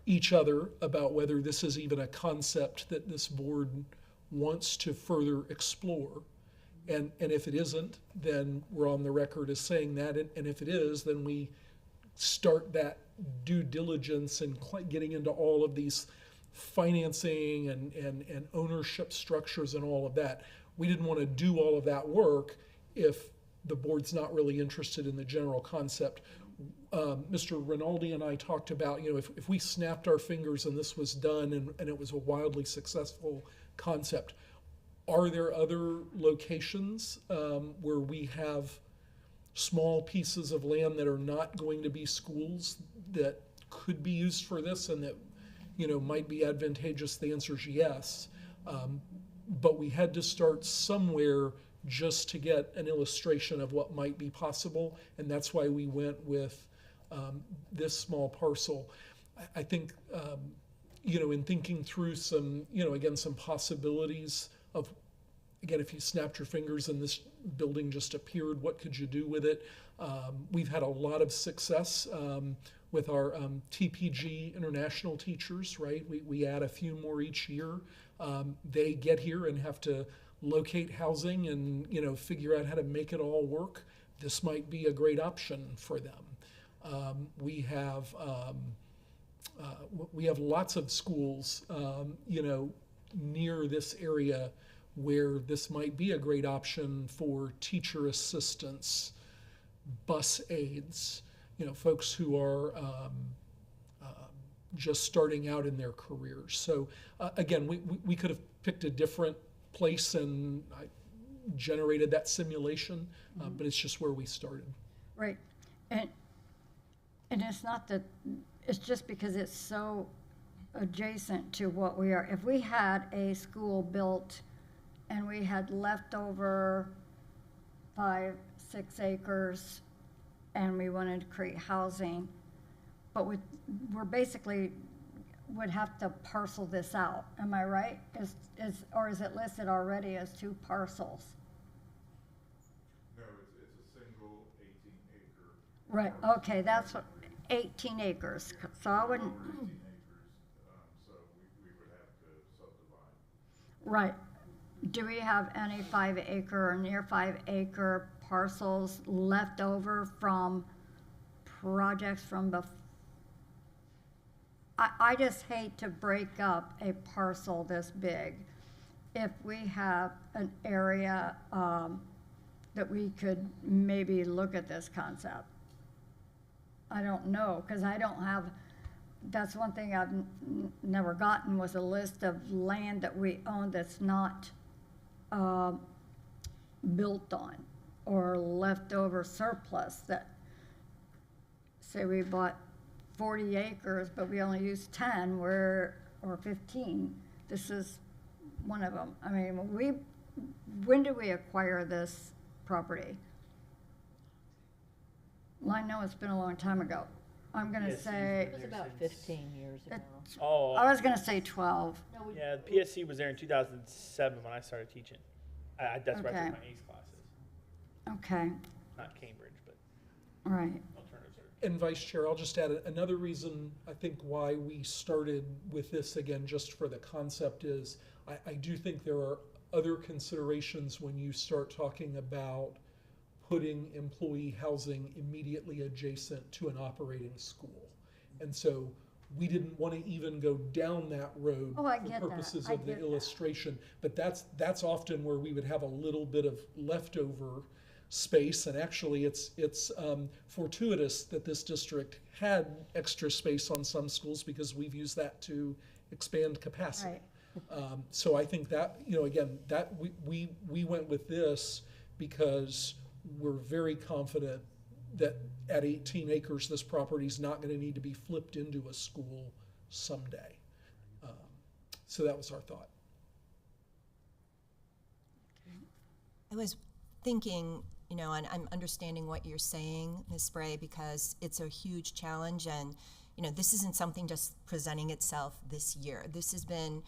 each other about whether this is even a concept that this board wants to further explore. And if it isn't, then we're on the record as saying that. And if it is, then we start that due diligence and getting into all of these financing and ownership structures and all of that. We didn't want to do all of that work if the board's not really interested in the general concept. Mr. Rinaldi and I talked about, if we snapped our fingers and this was done and it was a wildly successful concept, are there other locations where we have small pieces of land that are not going to be schools that could be used for this and that might be advantageous? The answer is yes. But we had to start somewhere just to get an illustration of what might be possible, and that's why we went with this small parcel. I think, in thinking through some, again, some possibilities of, again, if you snapped your fingers and this building just appeared, what could you do with it? We've had a lot of success with our TPG international teachers, right? We add a few more each year. They get here and have to locate housing and figure out how to make it all work. This might be a great option for them. We have lots of schools near this area where this might be a great option for teacher assistants, bus aides, folks who are just starting out in their careers. So again, we could have picked a different place and I generated that simulation, but it's just where we started. Right, and it's not that, it's just because it's so adjacent to what we are. If we had a school built and we had leftover 5-6 acres and we wanted to create housing, but we're basically would have to parcel this out. Am I right? Or is it listed already as 2 parcels? No, it's a single 18-acre. Right, okay, that's what, 18 acres. So I wouldn't, 18 acres, so we would have to subdivide. right. Do we have any 5-acre or near 5-acre parcels left over from projects from before? I just hate to break up a parcel this big. If we have an area that we could maybe look at this concept. I don't know, because I don't have, that's one thing I've never gotten was a list of land that we own that's not built on or leftover surplus that, say we bought 40 acres, but we only used 10, or 15. This is one of them. I mean, when did we acquire this property? Well, I know it's been a long time ago. I'm gonna Yes, say, It was about 15 years ago. Oh, I was gonna say 12. No, yeah, the PSC was there in 2007 when I started teaching. That's where I Okay. took my ACE classes. Okay, Not Cambridge, but all right. alternatives are. And Vice Chair, I'll just add another reason I think why we started with this again, just for the concept is, I do think there are other considerations when you start talking about putting employee housing immediately adjacent to an operating school. And so we didn't want to even go down that road Oh, I for get that. purposes I of the get that. illustration. But that's often where we would have a little bit of leftover space, and actually it's fortuitous that this district had extra space on some schools because we've used that to expand capacity. Right. So I think that, again, that we went with this because we're very confident that at 18 acres, this property is not going to need to be flipped into a school someday. So that was our thought. I was thinking, and I'm understanding what you're saying, Ms. Spray, because it's a huge challenge, and this isn't something just presenting itself this year. This has been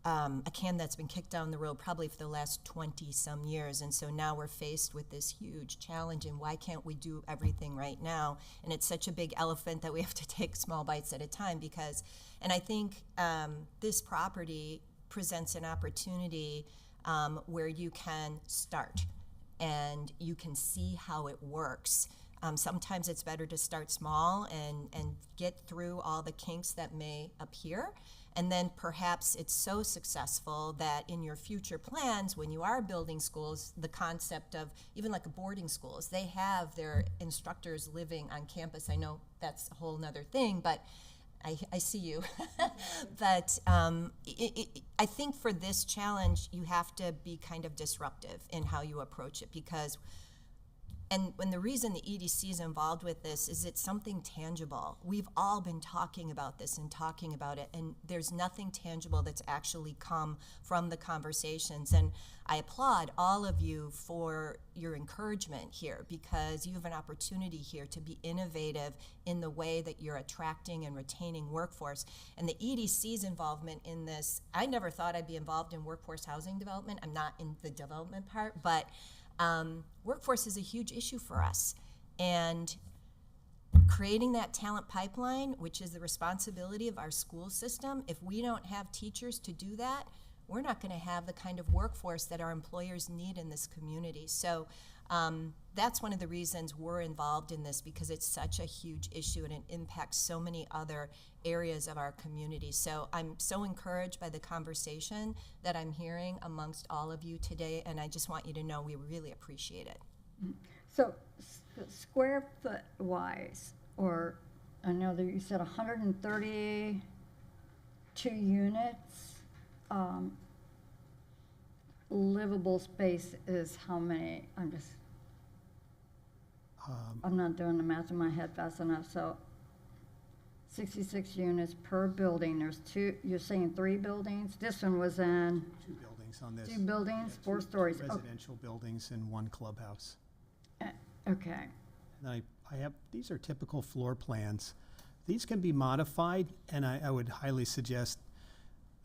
a can that's been kicked down the road probably for the last 20-some years. And so now we're faced with this huge challenge, and why can't we do everything right now? And it's such a big elephant that we have to take small bites at a time because, and I think this property presents an opportunity where you can start and you can see how it works. Sometimes it's better to start small and get through all the kinks that may appear. And then perhaps it's so successful that in your future plans, when you are building schools, the concept of even like a boarding schools, they have their instructors living on campus. I know that's a whole nother thing, but I see you. But I think for this challenge, you have to be kind of disruptive in how you approach it because and when the reason the EDC is involved with this is it's something tangible. We've all been talking about this and talking about it, and there's nothing tangible that's actually come from the conversations. And I applaud all of you for your encouragement here because you have an opportunity here to be innovative in the way that you're attracting and retaining workforce. And the EDC's involvement in this, I never thought I'd be involved in workforce housing development. I'm not in the development part, but workforce is a huge issue for us. And creating that talent pipeline, which is the responsibility of our school system, if we don't have teachers to do that, we're not going to have the kind of workforce that our employers need in this community. So that's one of the reasons we're involved in this because it's such a huge issue and it impacts so many other areas of our community. So I'm so encouraged by the conversation that I'm hearing amongst all of you today, and I just want you to know we really appreciate it. So square foot wise, or I know that you said 132 units, livable space is how many? I'm not doing the math in my head fast enough, so 66 units per building. There's two, you're saying 3 buildings? This one was in 2 buildings on this. 2 buildings, Yeah, 4 2 stories. residential buildings and 1 clubhouse. Okay. And I have, these are typical floor plans. These can be modified, and I would highly suggest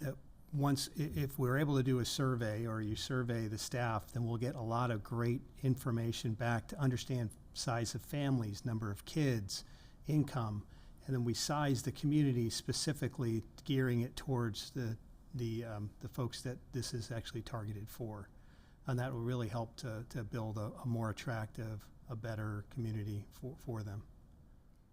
that once, if we're able to do a survey or you survey the staff, then we'll get a lot of great information back to understand size of families, number of kids, income, and then we size the community specifically, gearing it towards the folks that this is actually targeted for. And that will really help to build a more attractive, a better community for them.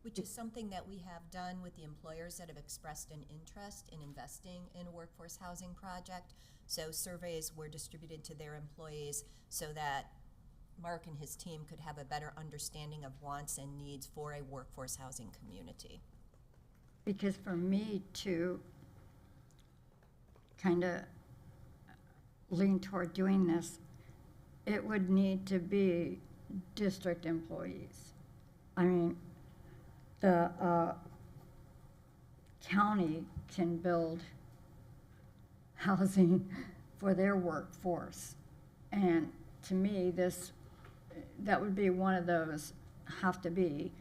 Which is something that we have done with the employers that have expressed an interest in investing in a workforce housing project. So surveys were distributed to their employees so that Mark and his team could have a better understanding of wants and needs for a workforce housing community. Because for me to kind of lean toward doing this, it would need to be district employees. I mean, the county can build housing for their workforce. And to me, that would be one of those, have to be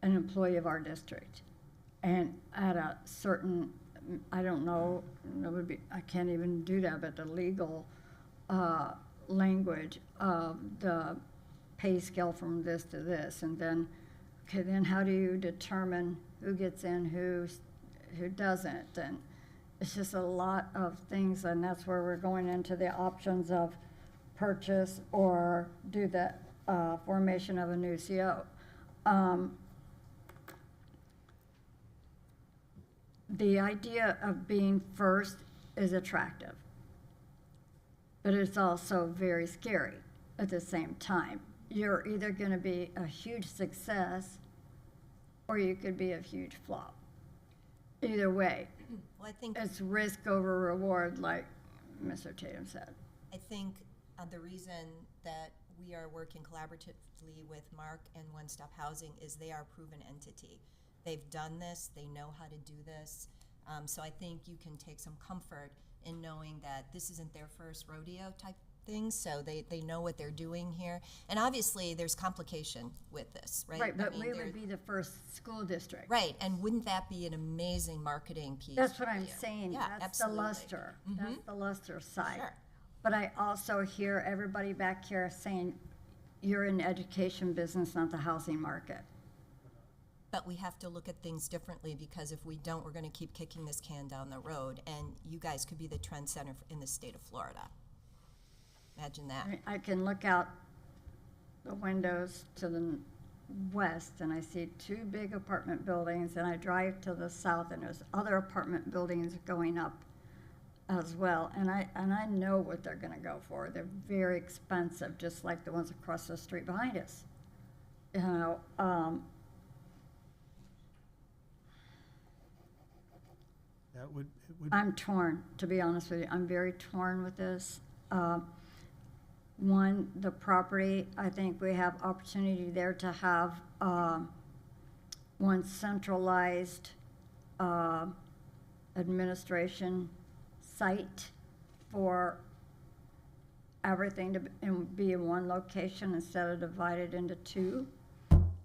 an employee of our district. And at a certain, I don't know, it would be, I can't even do that, but the legal language of the pay scale from this to this, and then, okay, then how do you determine who gets in, who doesn't? And it's just a lot of things, and that's where we're going into the options of purchase or do the formation of a new CO. The idea of being first is attractive, but it's also very scary at the same time. You're either going to be a huge success or you could be a huge flop. Either way, Well, I think it's risk over reward, like Mr. Tatum said. I think the reason that we are working collaboratively with Mark and One Stop Housing is they are a proven entity. They've done this, they know how to do this. So I think you can take some comfort in knowing that this isn't their first rodeo type things, so they know what they're doing here. And obviously, there's complication with this, right? Right, I but mean, we there- would be the first school district. Right, and wouldn't that be an amazing marketing piece? That's what for I'm you? saying, Yeah, that's the absolutely. luster, that's the luster side. Sure. But I also hear everybody back here saying, you're in the education business, not the housing market. But we have to look at things differently, because if we don't, we're gonna keep kicking this can down the road, and you guys could be the trend center in the state of Florida. Imagine that. I mean, I can look out the windows to the west, and I see two big apartment buildings, and I drive to the south, and there's other apartment buildings going up as well, and I know what they're gonna go for. They're very expensive, just like the ones across the street behind us. You know, That would, it would, I'm torn, to be honest with you. I'm very torn with this. One, the property, I think we have opportunity there to have one centralized administration site for everything to be in one location instead of divided into two.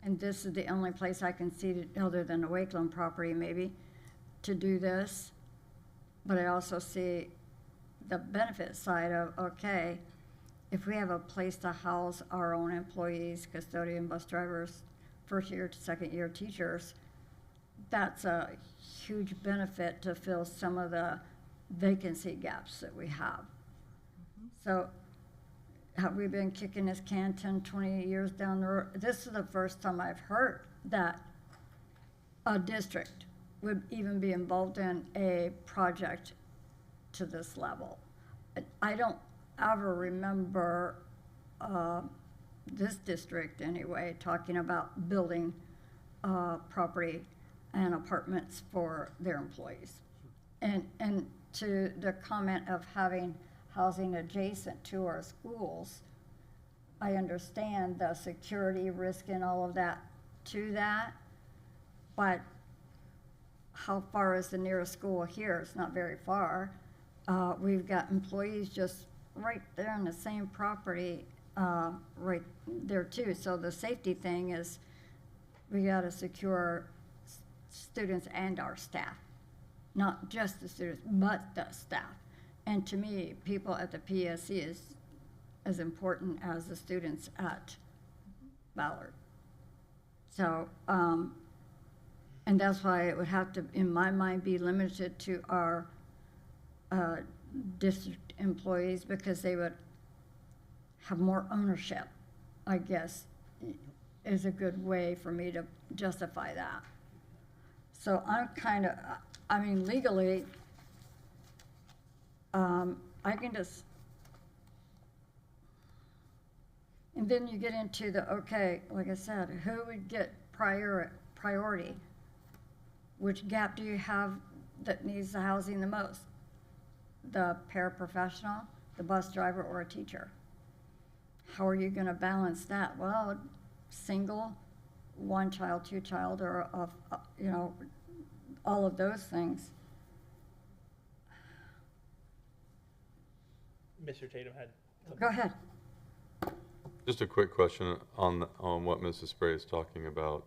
And this is the only place I can see, other than the Wakeland property maybe, to do this. But I also see the benefit side of, okay, if we have a place to house our own employees, custodian, bus drivers, first year to second year teachers, that's a huge benefit to fill some of the vacancy gaps that we have. So have we been kicking this can 10, 20 years down the road? This is the first time I've heard that a district would even be involved in a project to this level. I don't ever remember this district anyway talking about building property and apartments for their employees. And to the comment of having housing adjacent to our schools, I understand the security risk and all of that to that, but how far is the nearest school here? It's not very far. We've got employees just right there on the same property, right there too. So the safety thing is, we gotta secure students and our staff, not just the students, but the staff. And to me, people at the PSC is as important as the students at Ballard. So, and that's why it would have to, in my mind, be limited to our district employees, because they would have more ownership, I guess, is a good way for me to justify that. So I'm kind of, I mean, legally, I can just, and then you get into the, okay, like I said, who would get priority? Which gap do you have that needs the housing the most? The paraprofessional, the bus driver, or a teacher? How are you gonna balance that? Well, single, one child, two child, or of, you know, all of those things. Mr. Tatum had Go ahead. Just a quick question on what Mrs. Spray is talking about.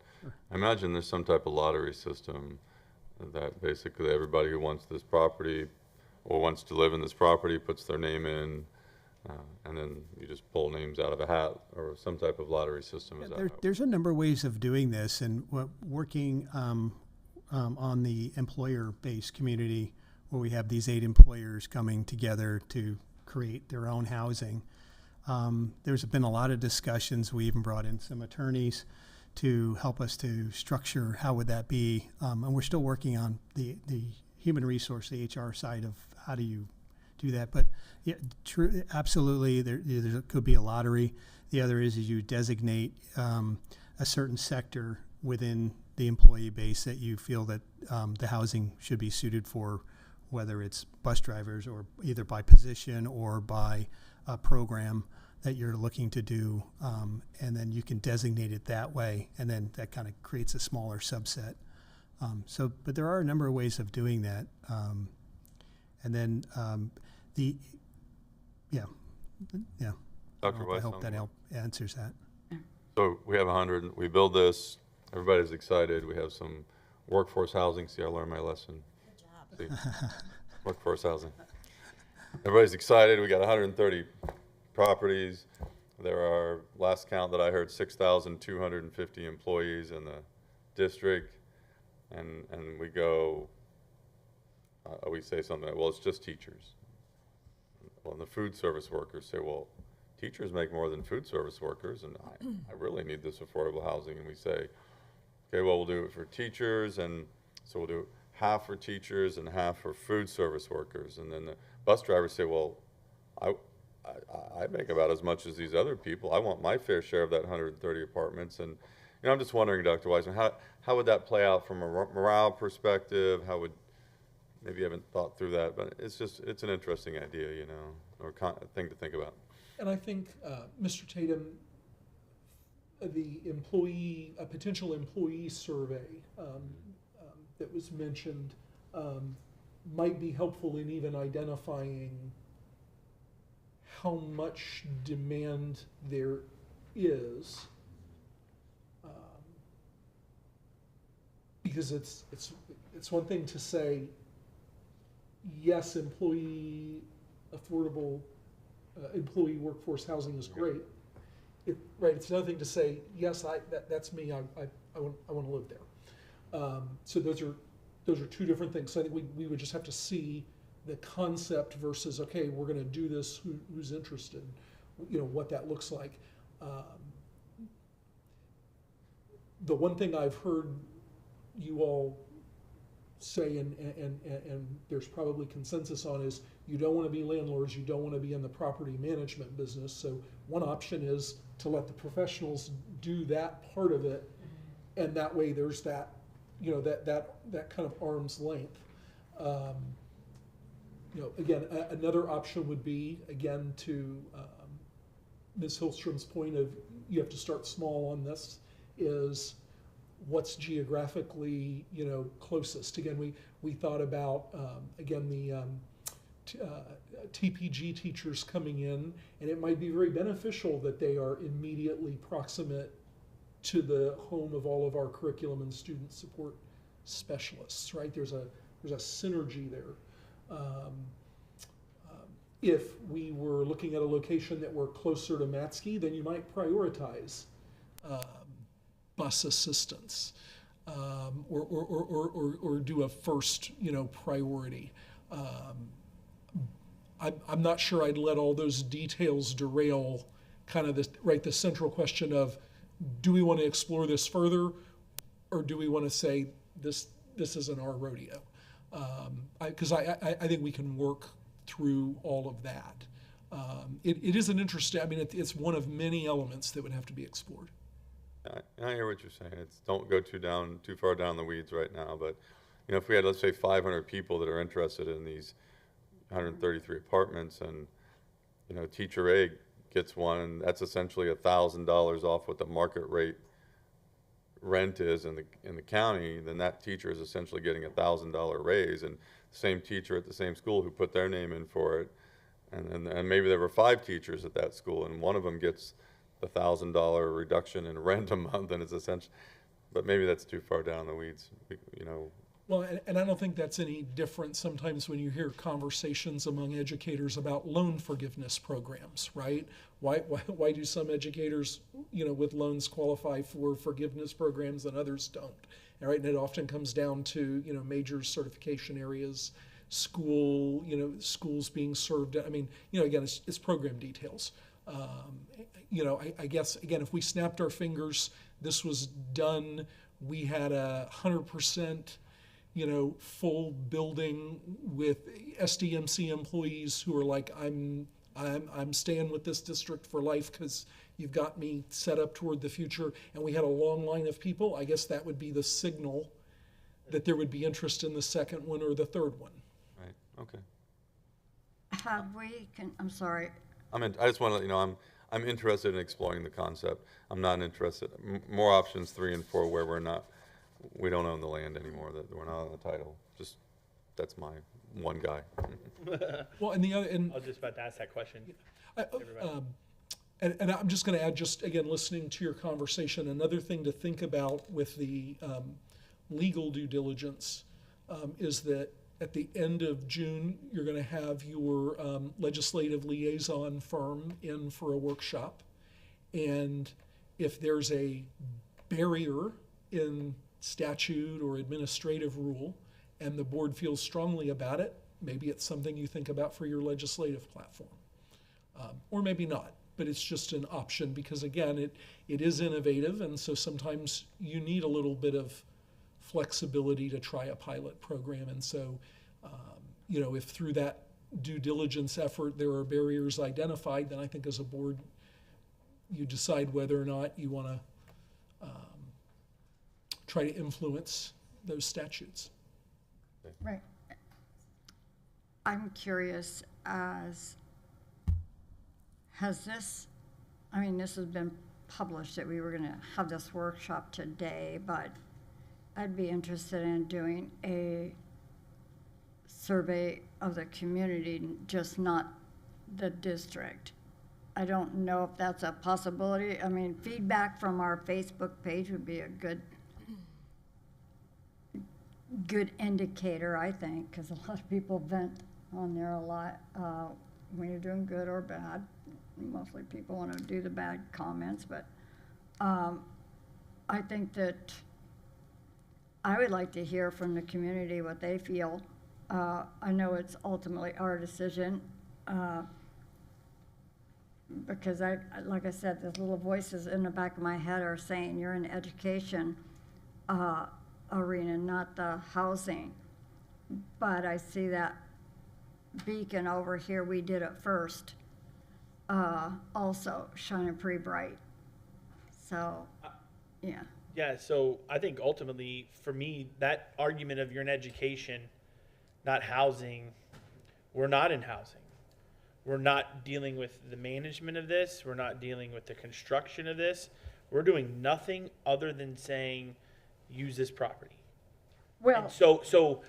I imagine there's some type of lottery system that basically everybody who wants this property or wants to live in this property puts their name in, and then you just pull names out of a hat, or some type of lottery system. Is that how- there's a number of ways of doing this, and working on the employer-based community, where we have these 8 employers coming together to create their own housing. There's been a lot of discussions. We even brought in some attorneys to help us to structure how would that be, and we're still working on the human resource, the HR side of how do you do that. But yeah, true, absolutely, there could be a lottery. The other is you designate a certain sector within the employee base that you feel that the housing should be suited for, whether it's bus drivers or either by position or by a program that you're looking to do, and then you can designate it that way, and then that kind of creates a smaller subset. But there are a number of ways of doing that. And then Yeah. Dr. I Weiss, hope that answers that. So we have 100, we build this, everybody's excited, we have some workforce housing, see, I learned my lesson. Good job. See, workforce housing. Everybody's excited, we got 130 properties. There are, last count that I heard, 6,250 employees in the district. And we go, we say something, well, it's just teachers. Well, and the food service workers say, well, teachers make more than food service workers, and I really need this affordable housing. And we say, okay, well, we'll do it for teachers, and so we'll do half for teachers and half for food service workers. And then the bus drivers say, well, I make about as much as these other people. I want my fair share of that 130 apartments. And I'm just wondering, Dr. Wiseman, how would that play out from a morale perspective? How would, maybe you haven't thought through that, but it's an interesting idea, or thing to think about. And I think, Mr. Tatum, a potential employee survey that was mentioned might be helpful in even identifying how much demand there is. Because it's one thing to say, yes, affordable employee workforce housing is great. Right, it's another thing to say, yes, that's me, I want to live there. So those are two different things. So I think we would just have to see the concept versus, okay, we're going to do this, who's interested, what that looks like. The one thing I've heard you all say, and there's probably consensus on, is you don't want to be landlords, you don't want to be in the property management business. So one option is to let the professionals do that part of it, and that way there's that, that kind of arm's length. Again, another option would be, again, to Ms. Hillstrom's point of you have to start small on this, is what's geographically, closest. Again, we thought about, again, the TPG teachers coming in, and it might be very beneficial that they are immediately proximate to the home of all of our curriculum and student support specialists, right? There's a synergy there. If we were looking at a location that were closer to Matsky, then you might prioritize bus assistance, or do a first, priority. I'm not sure I'd let all those details derail kind of the central question of, do we want to explore this further, or do we want to say this isn't our rodeo? Because I think we can work through all of that. It is an interesting, it's one of many elements that would have to be explored. I hear what you're saying. Don't go too far down the weeds right now. But if we had, let's say, 500 people that are interested in these 133 apartments, and teacher A gets one, and that's essentially $1,000 off what the market rate rent is in the county, then that teacher is essentially getting a $1,000 raise, and the same teacher at the same school who put their name in for it, and maybe there were 5 teachers at that school, and one of them gets the $1,000 reduction in rent a month, and it's essentially, but maybe that's too far down the weeds, Well, and I don't think that's any different sometimes when you hear conversations among educators about loan forgiveness programs, right? Why do some educators, with loans qualify for forgiveness programs and others don't? All right, and it often comes down to, major certification areas, schools being served. Again, it's program details. I guess, again, if we snapped our fingers, this was done, we had 100%, full building with SDMC employees who are like, I'm staying with this district for life because you've got me set up toward the future, and we had a long line of people, I guess that would be the signal that there would be interest in the second one or the third one. Right, okay. I'm sorry. I just want to let you know, I'm interested in exploring the concept. I'm not interested, more options 3 and 4 where we don't own the land anymore, that we're not on the title. Just that's my one guy. Well, and the other, and I was just about to ask that question. I- and I'm just going to add, just again, listening to your conversation, another thing to think about with the legal due diligence is that at the end of June, you're going to have your legislative liaison firm in for a workshop. And if there's a barrier in statute or administrative rule, and the board feels strongly about it, maybe it's something you think about for your legislative platform. Or maybe not, but it's just an option because again, it is innovative, and so sometimes you need a little bit of flexibility to try a pilot program. And so, if through that due diligence effort there are barriers identified, then I think as a board, you decide whether or not you want to try to influence those statutes. Right. I'm curious has this, I mean, this has been published that we were going to have this workshop today, but I'd be interested in doing a survey of the community, just not the district. I don't know if that's a possibility. I mean, feedback from our Facebook page would be a good indicator, I think, because a lot of people vent on there a lot when you're doing good or bad. Mostly people want to do the bad comments, but I think that I would like to hear from the community what they feel. I know it's ultimately our decision because like I said, the little voices in the back of my head are saying you're in the education arena, not the housing. But I see that beacon over here, we did it first, also shining pretty bright. So, yeah. Yeah, so I think ultimately, for me, that argument of you're in education, not housing, we're not in housing. We're not dealing with the management of this. We're not dealing with the construction of this. We're doing nothing other than saying, use this property. Well, And so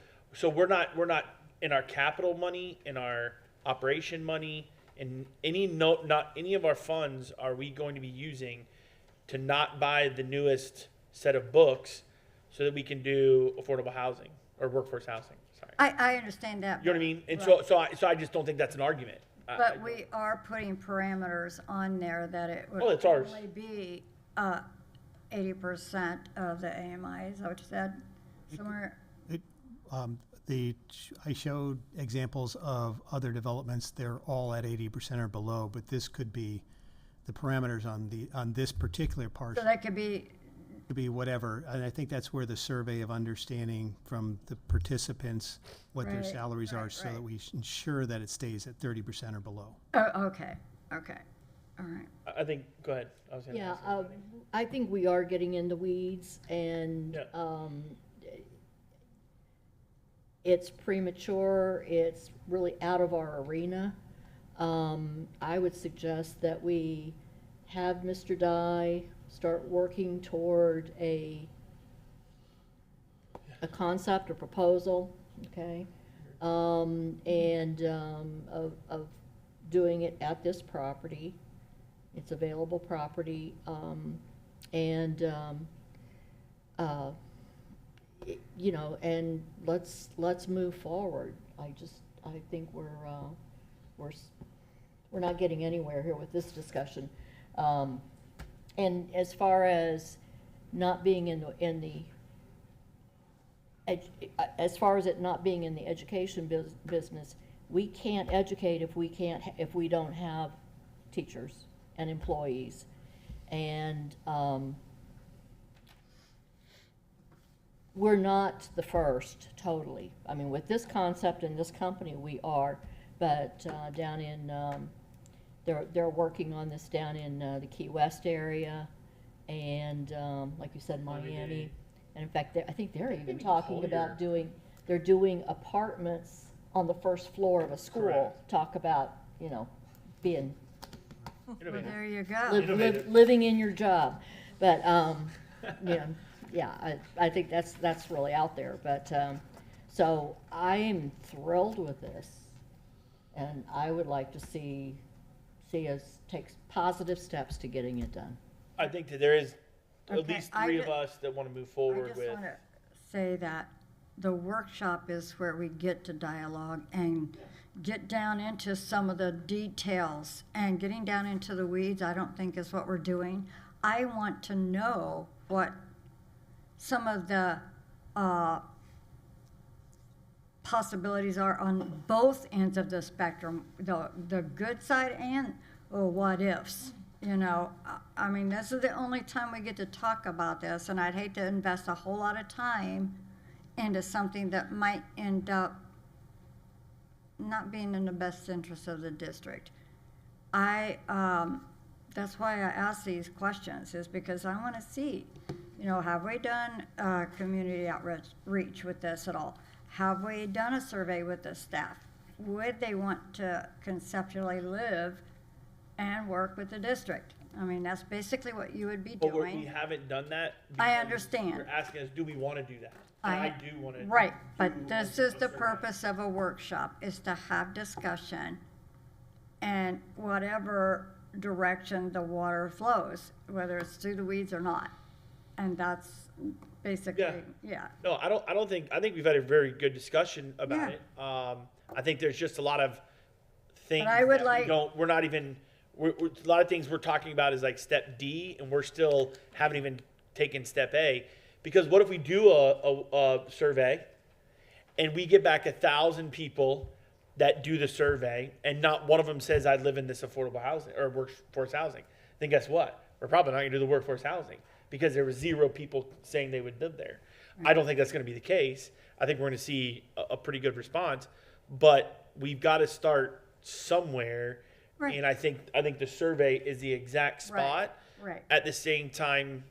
we're not in our capital money, in our operation money, in not any of our funds are we going to be using to not buy the newest set of books so that we can do affordable housing or workforce housing. Sorry. I understand that. You know what I mean? And right. so I just don't think that's an argument. But we are putting parameters on there that it would Oh, it's ours. only be 80% of the AMI, is that what you said? Somewhere, I showed examples of other developments. They're all at 80% or below, but this could be the parameters on this particular so parcel that could be, could be whatever. And I think that's where the survey of understanding from the participants what their Right, salaries are, right, so that right. we ensure that it stays at 30% or below. okay, all right. I think, go ahead. I was gonna Yeah, ask something. I think we are getting into weeds, and Yeah. it's premature, it's really out of our arena. I would suggest that we have Mr. Dye start working toward a concept, a proposal, okay? Of doing it at this property. It's available property, and let's move forward. I think we're not getting anywhere here with this discussion. And as far as not being as far as it not being in the education business, we can't educate if we don't have teachers and employees. And we're not the first, totally. I mean, with this concept and this company, we are, but down in, they're working on this down in the Key West area, and like you said, Miami. And in fact, I think they're even talking about they're doing apartments on the first floor of a school. Correct. Talk about, being Well, there you go. living in your job. But, yeah, I think that's really out there. But So I'm thrilled with this, and I would like to see us take positive steps to getting it done. I think that there is at Okay, least I three ju- of us that want to move I forward just with. want to say that the workshop is where we get to dialogue and get down into some of the details. And getting down into the weeds, I don't think is what we're doing. I want to know what some of the possibilities are on both ends of the spectrum, the good side and what ifs. You know, I mean, this is the only time we get to talk about this, and I'd hate to invest a whole lot of time into something that might end up not being in the best interest of the district. That's why I ask these questions, is because I want to see, you know, have we done community outreach with this at all? Have we done a survey with the staff? Would they want to conceptually live and work with the district? I mean, that's basically what you would be But we doing. haven't done that. I because understand. You're asking us, do we want to do that? And I do want to. Right, but this is the purpose of a workshop, is to have discussion and whatever direction the water flows, whether it's through the weeds or not. And that's basically, yeah. No, I think we've had a very good discussion about Yeah. it. I think there's just a lot of things But I would that like- we're not even, a lot of things we're talking about is like step D, and we're still haven't even taken step A. Because what if we do a survey and we get back 1,000 people that do the survey and not one of them says I live in this affordable housing or workforce housing? Then guess what? We're probably not going to do the workforce housing because there were 0 people saying they would live there. I don't think that's going to be the case. I think we're going to see a pretty good response, but we've got to start somewhere. Right. And I think the survey is the exact spot. Right. At the same time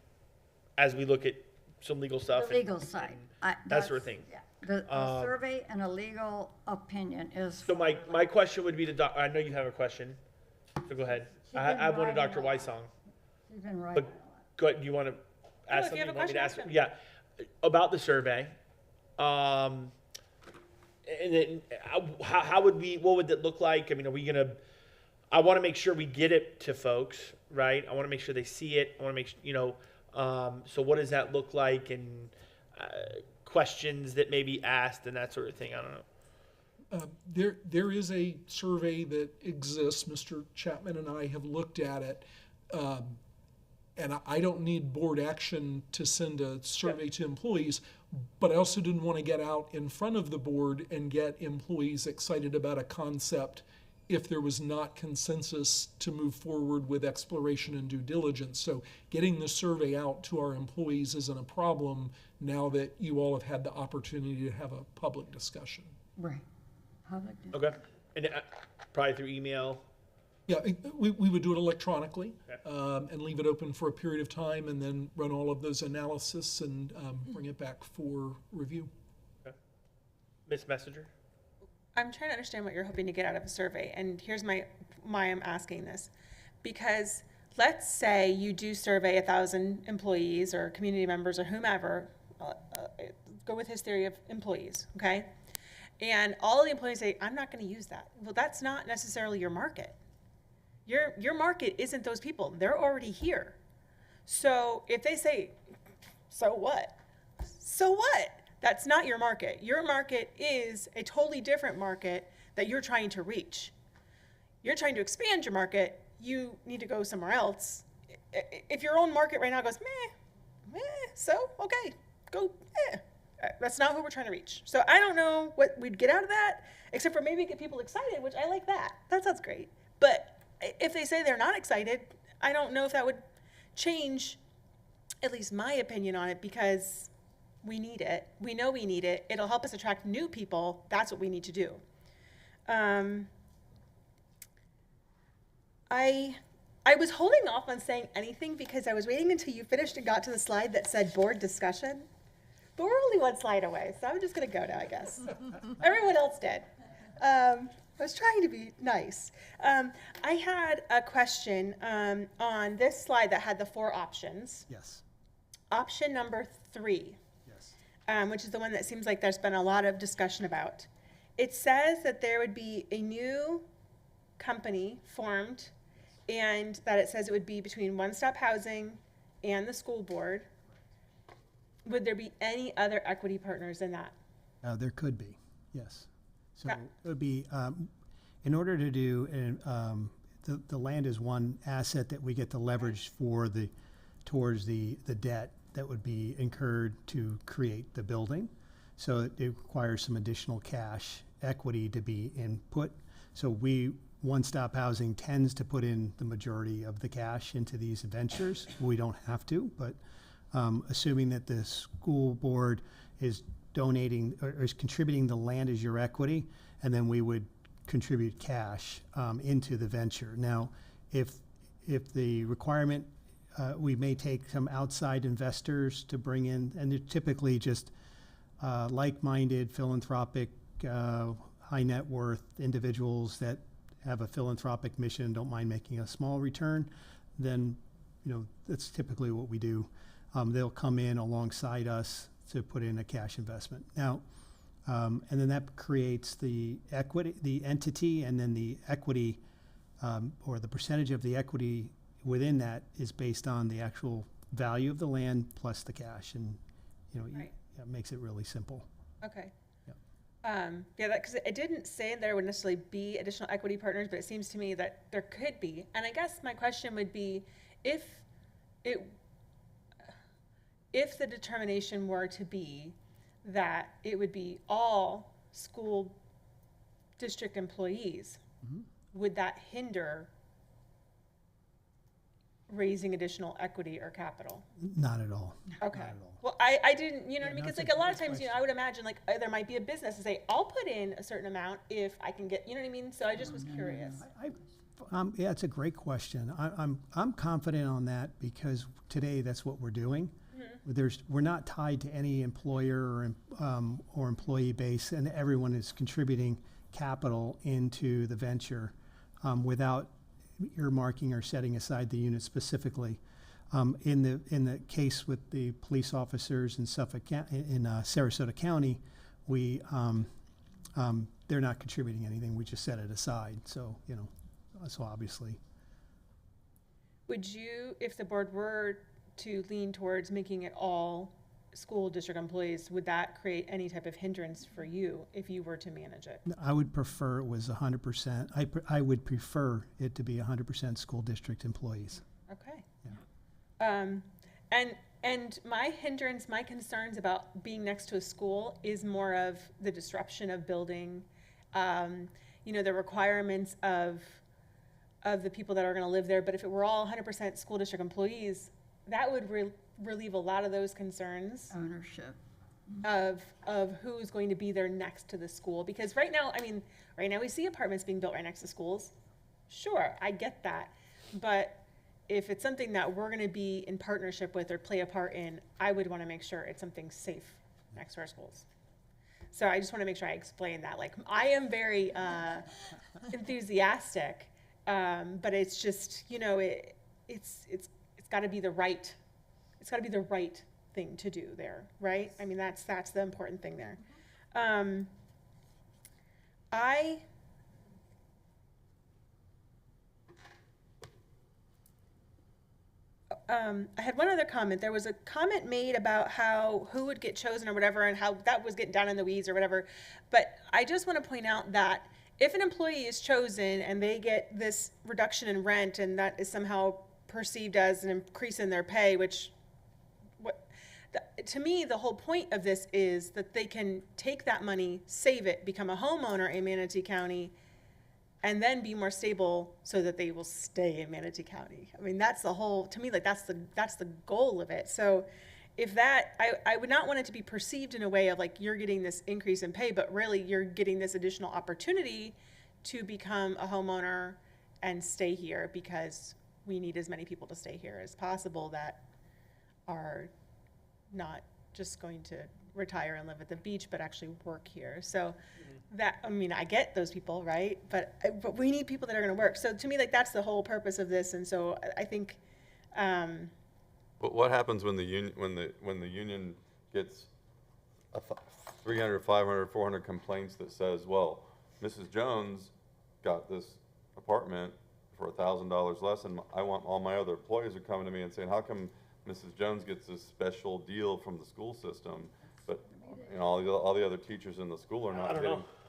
as we look at some legal stuff. The legal side. That sort of thing. Yeah. The survey and a legal opinion is. So my question would be to Doc, I know you have a question, so go ahead. I have one to Dr. Weissong. You've been right. But go ahead, do you want to ask if you something? have a Want me to question, ask? Yeah, about the survey. And then how would what would it look like? I mean, are we gonna, I want to make sure we get it to folks, right? I want to make sure they see it. I want to make sure, so what does that look like, and questions that may be asked and that sort of thing. I don't know. There is a survey that exists. Mr. Chapman and I have looked at it. And I don't need board action to send a survey to employees, but I also didn't want to get out in front of the board and get employees excited about a concept if there was not consensus to move forward with exploration and due diligence. So getting the survey out to our employees isn't a problem now that you all have had the opportunity to have a public discussion. Right. Public. Okay. And probably through email. Yeah, we would do it electronically, Okay. and leave it open for a period of time, and then run all of those analysis and bring it back for review. Okay. Miss Messenger. I'm trying to understand what you're hoping to get out of a survey, and here's why I'm asking this. Because let's say you do survey 1,000 employees or community members or whomever, go with his theory of employees, okay? And all of the employees say, I'm not gonna use that. Well, that's not necessarily your market. Your market isn't those people. They're already here. So if they say, so what? So what? That's not your market. Your market is a totally different market that you're trying to reach. You're trying to expand your market. You need to go somewhere else. If your own market right now goes, meh, so, okay, go, that's not who we're trying to reach. So I don't know what we'd get out of that, except for maybe get people excited, which I like that. That sounds great. But if they say they're not excited, I don't know if that would change at least my opinion on it, because we need it. We know we need it. It'll help us attract new people. That's what we need to do. I was holding off on saying anything because I was waiting until you finished and got to the slide that said board discussion. But we're only one slide away, so I'm just going to go now, I guess. Everyone else did. I was trying to be nice. I had a question on this slide that had the 4 options. Yes, Option number 3. yes. which is the one that seems like there's been a lot of discussion about. It says that there would be a new company formed, and that it says it would be between One Stop Housing and the school board. Would there be any other equity partners in that? There could be, yes. So Yeah. it would be, in order to do, the land is one asset that we get to leverage for towards the debt that would be incurred to create the building. So it requires some additional cash equity to be input. So One Stop Housing tends to put in the majority of the cash into these ventures. We don't have to, but assuming that the school board is donating or is contributing the land as your equity, and then we would contribute cash into the venture. Now, if the requirement, we may take some outside investors to bring in, and they're typically just like-minded, philanthropic, high net worth individuals that have a philanthropic mission and don't mind making a small return, then that's typically what we do. They'll come in alongside us to put in a cash investment. Now, and then that creates the equity, the entity, and then the equity, or the percentage of the equity within that is based on the actual value of the land plus the cash, and Right. it makes it really simple. Okay. Yeah. Yeah, because it didn't say there would necessarily be additional equity partners, but it seems to me that there could be. And I guess my question would be, if the determination were to be that it would be all school district employees, would that hinder raising additional equity or capital? Not at all. Okay. Not at all. Well, I didn't, Yeah, what I mean? no, Because it's like a a lot of great times, question. I would imagine like there might be a business and say, I'll put in a certain amount if I can get, you know what I mean? So I just was curious. Yeah, it's a great question. I'm confident on that because today that's what we're doing. We're not tied to any employer or employee base, and everyone is contributing capital into the venture without earmarking or setting aside the unit specifically. In the case with the police officers in Sarasota County, they're not contributing anything. We just set it aside. So so obviously. Would you, if the board were to lean towards making it all school district employees, would that create any type of hindrance for you if you were to manage it? I would prefer it was 100%. I would prefer it to be 100% school district employees. Okay. Yeah. And my hindrance, my concerns about being next to a school is more of the disruption of building, the requirements of the people that are going to live there. But if it were all 100% school district employees, that would relieve a lot of those concerns Ownership. of who's going to be there next to the school. Because right now we see apartments being built right next to schools. Sure, I get that. But if it's something that we're going to be in partnership with or play a part in, I would want to make sure it's something safe next to our schools. So I just want to make sure I explain that. Like, I am very enthusiastic, but it's just, it's got to be the right, thing to do there, right? I mean, that's the important thing there. I had one other comment. There was a comment made about who would get chosen or whatever, and how that was getting down in the weeds or whatever. But I just want to point out that if an employee is chosen and they get this reduction in rent, and that is somehow perceived as an increase in their pay, to me, the whole point of this is that they can take that money, save it, become a homeowner in Manatee County, and then be more stable so that they will stay in Manatee County. I mean, that's the whole, to me, like that's the goal of it. So if that, I would not want it to be perceived in a way of like, you're getting this increase in pay, but really you're getting this additional opportunity to become a homeowner and stay here, because we need as many people to stay here as possible that are not just going to retire and live at the beach, but actually work here. So I get those people, right? But we need people that are going to work. So to me, like, that's the whole purpose of this. And so I think. But what happens when the union gets 300, 500, 400 complaints that says, well, Mrs. Jones got this apartment for $1,000 less, and I want all my other employees are coming to me and saying, how come Mrs. Jones gets this special deal from the school system, but you know all the other teachers in the school are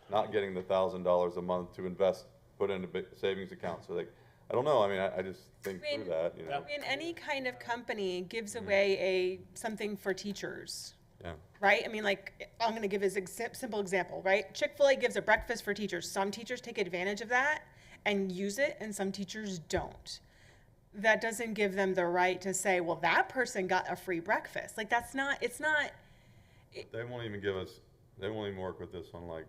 not getting the $1,000 a month to invest, put in a big savings account. So I don't know. I mean, I just think through that. You know. I mean, any kind of company gives away something for teachers. Yeah. Right? I mean, like, I'm going to give a simple example, right? Chick-fil-A gives a breakfast for teachers. Some teachers take advantage of that and use it, and some teachers don't. That doesn't give them the right to say, well, that person got a free breakfast. Like, it's not. They won't even work with this on like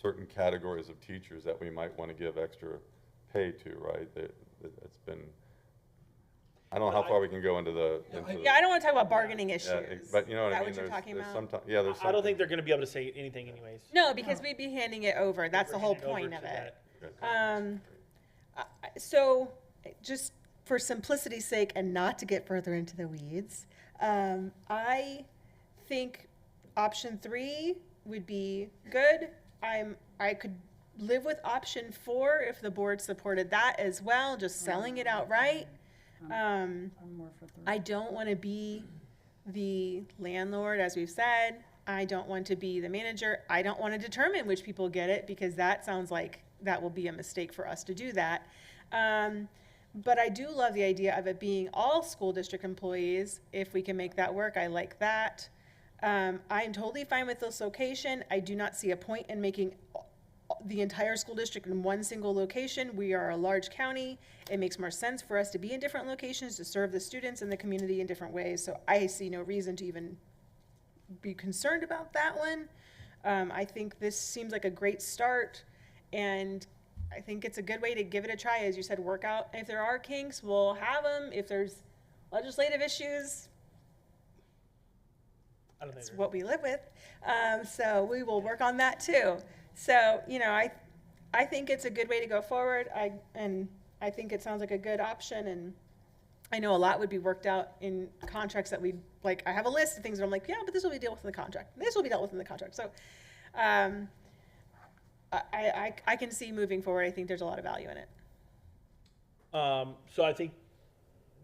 certain categories of teachers that we might want to give extra pay to, right? It's been, I don't know how far we can go into the. I don't want to talk about bargaining issues. Yeah, but you know what I mean? Is that what you're talking about? Sometimes, yeah, there's I don't think they're going to be able to say anything anyways. No, because we'd be handing it over. That's the whole point of it. So, just for simplicity's sake and not to get further into the weeds, I think option 3 would be good. I could live with option 4 if the board supported that as well, just selling it outright. I'm more for 3. I don't want to be the landlord, as we've said. I don't want to be the manager. I don't want to determine which people get it, because that sounds like that will be a mistake for us to do that. But I do love the idea of it being all school district employees. If we can make that work, I like that. I'm totally fine with this location. I do not see a point in making the entire school district in one single location. We are a large county. It makes more sense for us to be in different locations to serve the students and the community in different ways. So I see no reason to even be concerned about that one. I think this seems like a great start, and I think it's a good way to give it a try. As you said, work out. If there are kinks, we'll have them. If there's legislative issues, that's what we live with. So we will work on that too. So, you know, I think it's a good way to go forward. I think it sounds like a good option, and I know a lot would be worked out in contracts that we like. I have a list of things that I'm like, yeah, but this will be dealt with in the contract. This will be dealt with in the contract. So, I can see moving forward. I think there's a lot of value in it. So I think,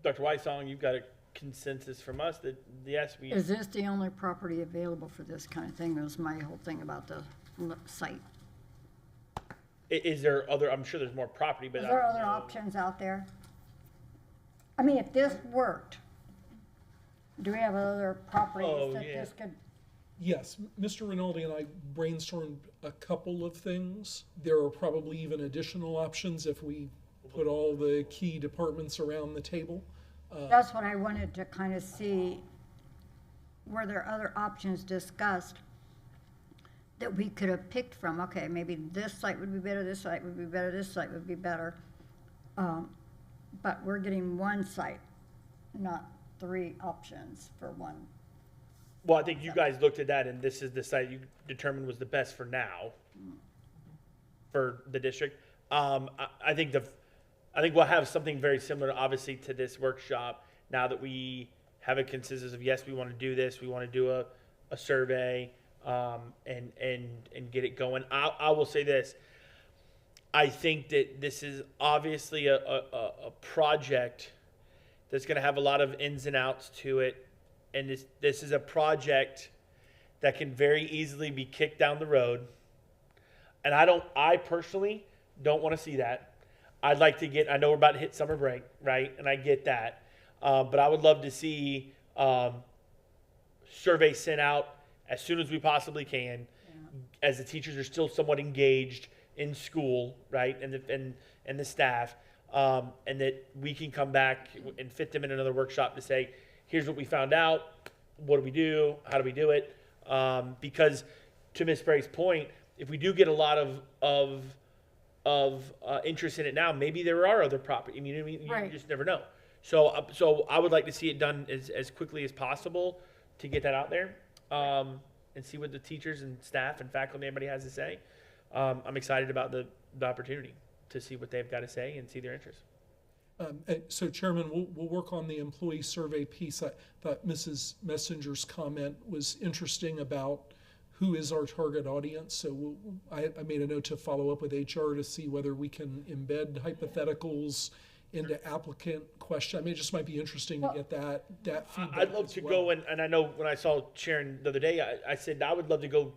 Dr. Weissong, you've got a consensus from us that yes, we. Is this the only property available for this kind of thing? That was my whole thing about the site. Is there other? I'm sure there's more property, but Is there other options out there? I mean, if this worked, do we have other properties that this could? Yes, Mr. Rinaldi and I brainstormed a couple of things. There are probably even additional options if we put all the key departments around the table. That's what I wanted to kind of see. Were there other options discussed that we could have picked from? Okay, maybe this site would be better, this site would be better, this site would be better. But we're getting one site, not 3 options for one. Well, I think you guys looked at that, and this is the site you determined was the best for now for the district. I think we'll have something very similar, obviously, to this workshop. Now that we have a consensus of yes, we want to do this, we want to do a survey, and get it going. I will say this: I think that this is obviously a project that's going to have a lot of ins and outs to it. And this is a project that can very easily be kicked down the road. And I personally don't want to see that. I'd like to I know we're about to hit summer break, right? And I get that. But I would love to see surveys sent out as soon as we possibly can, as the teachers are still somewhat engaged in school, right? And the staff. And that we can come back and fit them in another workshop to say, here's what we found out. What do we do? How do we do it? Because to Ms. Spray's point, if we do get a lot of interest in it now, maybe there are other property. I mean, you just never know. So I would like to see it done as quickly as possible to get that out there, and see what the teachers and staff and faculty, everybody has to say. I'm excited about the opportunity to see what they've got to say and see their interest. So Chairman, we'll work on the employee survey piece. I thought Mrs. Messenger's comment was interesting about who is our target audience. So I made a note to follow up with HR to see whether we can embed hypotheticals into applicant question. I mean, it just might be interesting to get that feedback. I'd love as to well. go and I know when I saw Sharon the other day, I said I would love to go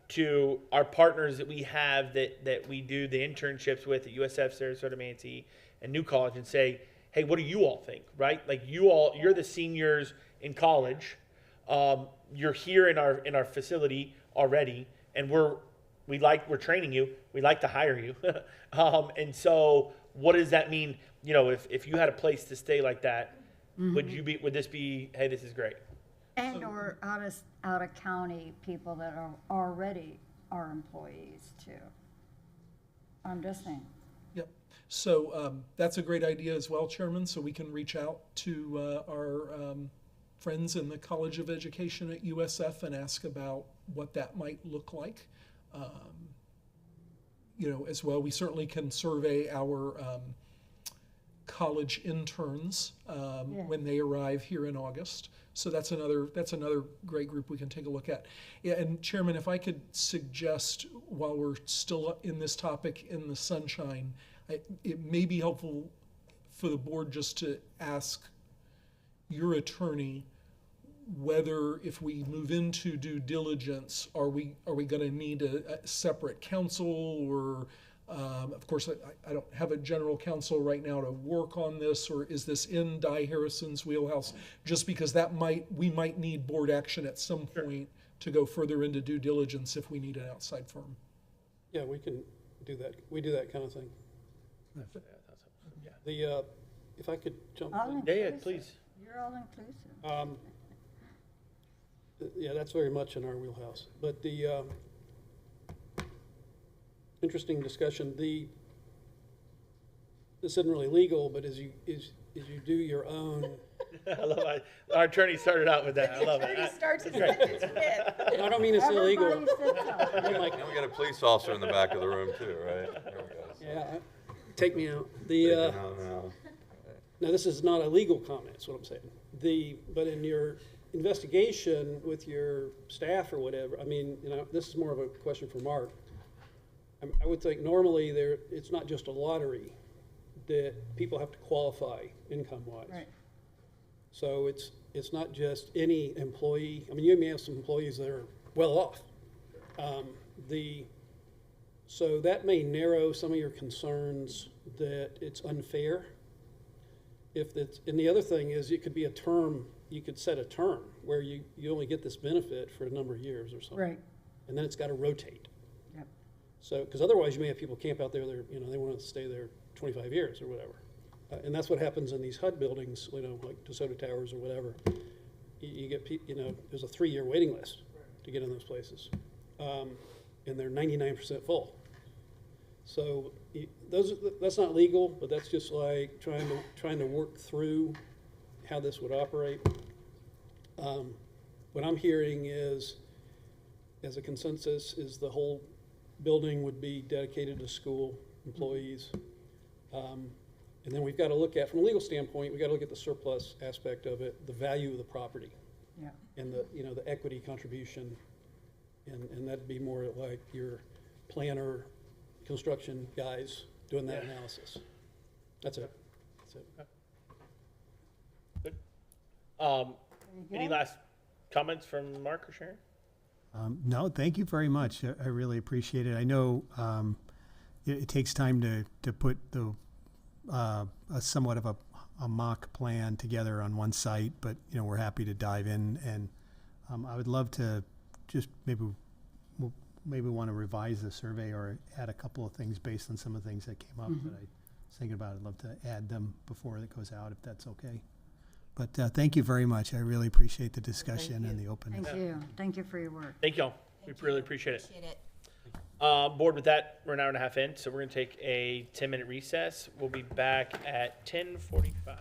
to our partners that we have that we do the internships with at USF, Sarasota, Manatee, and New College, and say, hey, what do you all think? Right? Like you're the seniors in college. You're here in our facility already, and we're training you. We like to hire you. And so what does that mean? You know, if you had a place to stay like that, would this be, hey, this is great? And or out of county people that are already our employees too. I'm just saying. Yep. So that's a great idea as well, Chairman. So we can reach out to our friends in the College of Education at USF and ask about what that might look like. You know, as well, we certainly can survey our college interns when they arrive here in August. So that's another great group we can take a look at. Yeah, and Chairman, if I could suggest, while we're still in this topic in the sunshine, it may be helpful for the board just to ask your attorney whether, if we move into due diligence, are we going to need a separate counsel, or of course I don't have a general counsel right now to work on this, or is this in Di Harrison's wheelhouse? Just because we might need board action at some point to go further into due diligence if we need an outside firm. Yeah, we can do that. We do that kind of thing. The, if I could jump All in. Yeah, inclusive. please. You're all inclusive. Yeah, that's very much in our wheelhouse. But the interesting discussion. This isn't really legal, but as you do your own. I love it. Our attorney started out with that. I love Attorney it. starts his That's great. sentence with. I don't mean it's illegal. Everybody sits up. I'm like, And we got a police officer in the back of the room too, right? There we go. yeah, take me out. No. Now, this is not a legal comment, is what I'm saying. But in your investigation with your staff or whatever, I mean, this is more of a question for Mark. I would think normally it's not just a lottery, that people have to qualify income-wise. Right. So it's not just any employee. I mean, you may have some employees that are well off. So that may narrow some of your concerns that it's unfair. And the other thing is, it could be a term, you could set a term where you only get this benefit for a number of years or something. Right. And then it's got to rotate. Yep. So, because otherwise you may have people camp out there, they want to stay there 25 years or whatever. And that's what happens in these HUD buildings, like DeSoto Towers or whatever. You get people, there's a 3-year waiting list to get in those places. And they're 99% full. So that's not legal, but that's just like trying to work through how this would operate. What I'm hearing is, as a consensus, is the whole building would be dedicated to school employees. And then we've got to look at, from a legal standpoint, we've got to look at the surplus aspect of it, the value of the property, Yeah. and the equity contribution, and that'd be more like your planner, construction guys doing that analysis. That's it. Good. Any last comments from Mark or Sharon? No, thank you very much. I really appreciate it. I know it takes time to put a somewhat of a mock plan together on one site, but we're happy to dive in, and I would love to just maybe want to revise the survey or add a couple of things based on some of the things that came up that I was thinking about. I'd love to add them before it goes out, if that's okay. But thank you very much. I really appreciate the discussion and the openness. Thank you. Thank you for your work. Thank y'all. We really appreciate it. Appreciate it. Board, with that, we're an hour and a half in, so we're going to take a 10-minute recess. We'll be back at 10:45.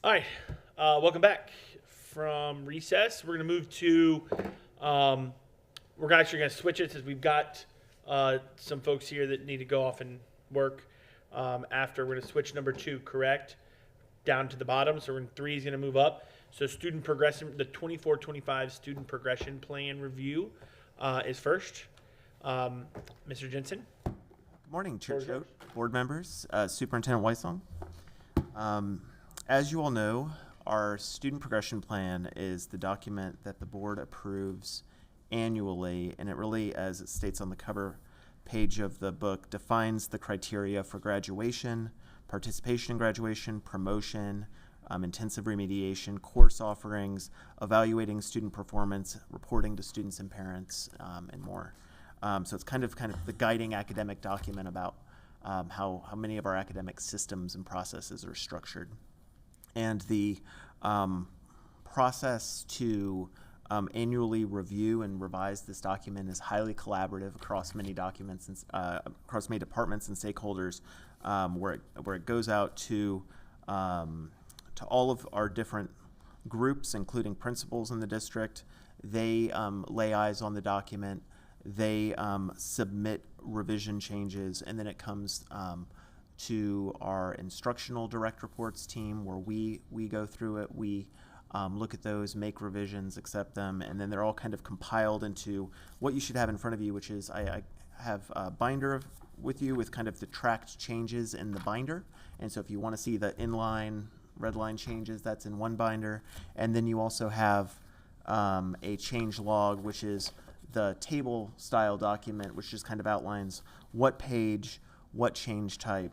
All right, welcome back from recess. We're going to move to, we're actually going to switch it since we've got some folks here that need to go off and work after. We're going to switch number 2, correct? Down to the bottom. So 3 is going to move up. So student progression, the 24-25 student progression plan review is first. Mr. Jensen. Good morning, Floor is Chair yours. Choate, board members, Superintendent Weissong. As you all know, our student progression plan is the document that the board approves annually, and it really, as it states on the cover page of the book, defines the criteria for graduation, participation in graduation, promotion, intensive remediation, course offerings, evaluating student performance, reporting to students and parents, and more. So it's kind of the guiding academic document about how many of our academic systems and processes are structured. And the process to annually review and revise this document is highly collaborative across many documents and across many departments and stakeholders, where it goes out to all of our different groups, including principals in the district. They lay eyes on the document. They submit revision changes, and then it comes to our instructional direct reports team, where we go through it. We look at those, make revisions, accept them, and then they're all kind of compiled into what you should have in front of you, which is I have a binder with you with kind of the tracked changes in the binder. And so if you want to see the inline red line changes, that's in one binder. And then you also have a change log, which is the table style document, which just kind of outlines what page, what change type,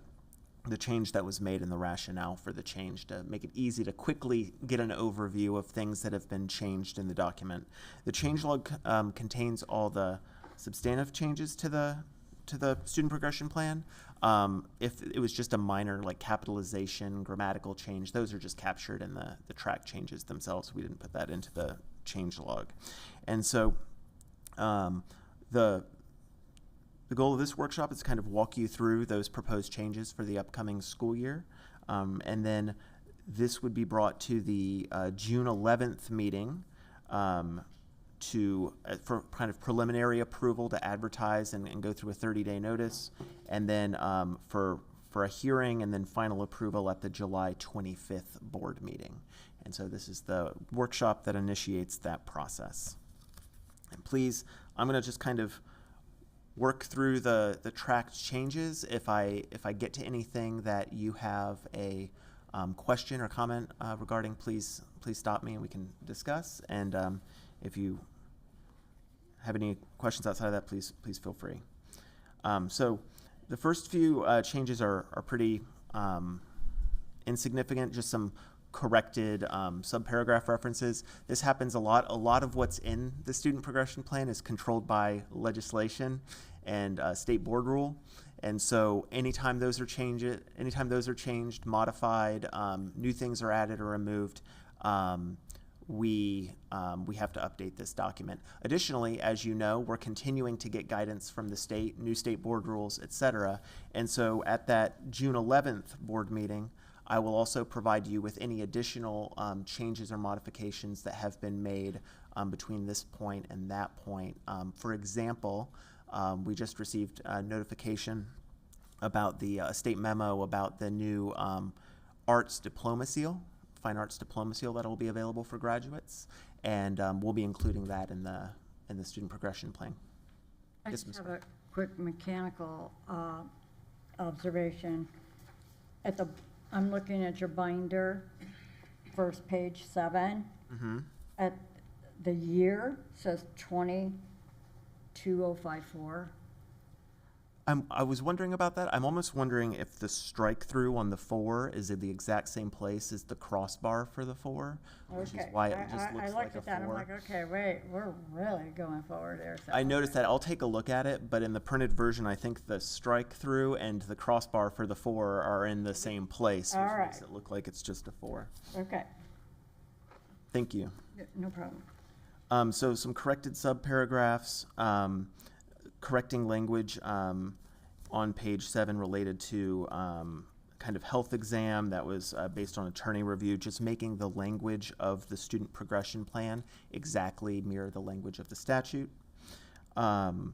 the change that was made, and the rationale for the change, to make it easy to quickly get an overview of things that have been changed in the document. The change log contains all the substantive changes to the student progression plan. If it was just a minor, like capitalization, grammatical change, those are just captured in the track changes themselves. We didn't put that into the change log. And so the goal of this workshop is to kind of walk you through those proposed changes for the upcoming school year. And then this would be brought to the June 11th meeting for kind of preliminary approval to advertise and go through a 30-day notice, and then for a hearing and then final approval at the July 25th board meeting. And so this is the workshop that initiates that process. And please, I'm going to just kind of work through the tracked changes. If I get to anything that you have a question or comment regarding, please stop me and we can discuss. And if you have any questions outside of that, please feel free. So the first few changes are pretty insignificant, just some corrected subparagraph references. This happens a lot. A lot of what's in the student progression plan is controlled by legislation and state board rule. And so anytime those are changed, modified, new things are added or removed, we have to update this document. Additionally, as you know, we're continuing to get guidance from the state, new state board rules, et cetera. And so at that June 11th board meeting, I will also provide you with any additional changes or modifications that have been made between this point and that point. For example, we just received a notification about the state memo about the new arts diploma seal, fine arts diploma seal that will be available for graduates, and we'll be including that in the student progression plan. I Yes, just Ms. have a quick mechanical observation. I'm looking at your binder, first page 7. At the year says 202054. I was wondering about that. I'm almost wondering if the strike through on the 4 is in the exact same place as the crossbar for the 4, which is why it just looks I like looked a at that, 4. I'm like, okay, wait, we're really going forward there. So, I noticed that. I'll take a look at it, but in the printed version, I think the strike through and the crossbar for the 4 are in the same place, which All makes right. it look like it's just a 4. Okay, Thank you. no problem. So some corrected subparagraphs, correcting language on page 7 related to kind kind of health exam that was based on attorney review, just making the language of the student progression plan exactly mirror the language of the statute. On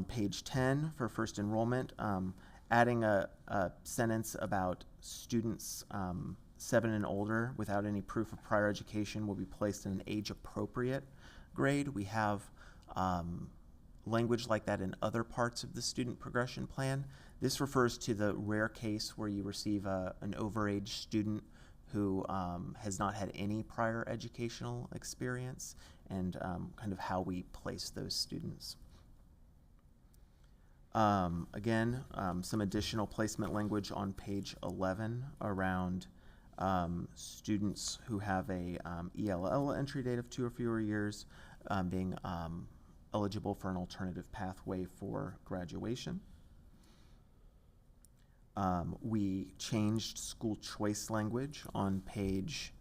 page 10 for first enrollment, adding a sentence about students 7 and older without any proof of prior education will be placed in an age-appropriate grade. We have language like that in other parts of the student progression plan. This refers to the rare case where you receive an overage student who has not had any prior educational experience, and kind of how we place those students. Again, some additional placement language on page 11 around students who have a ELL entry date of 2 or fewer years being eligible for an alternative pathway for graduation. We changed school choice language on page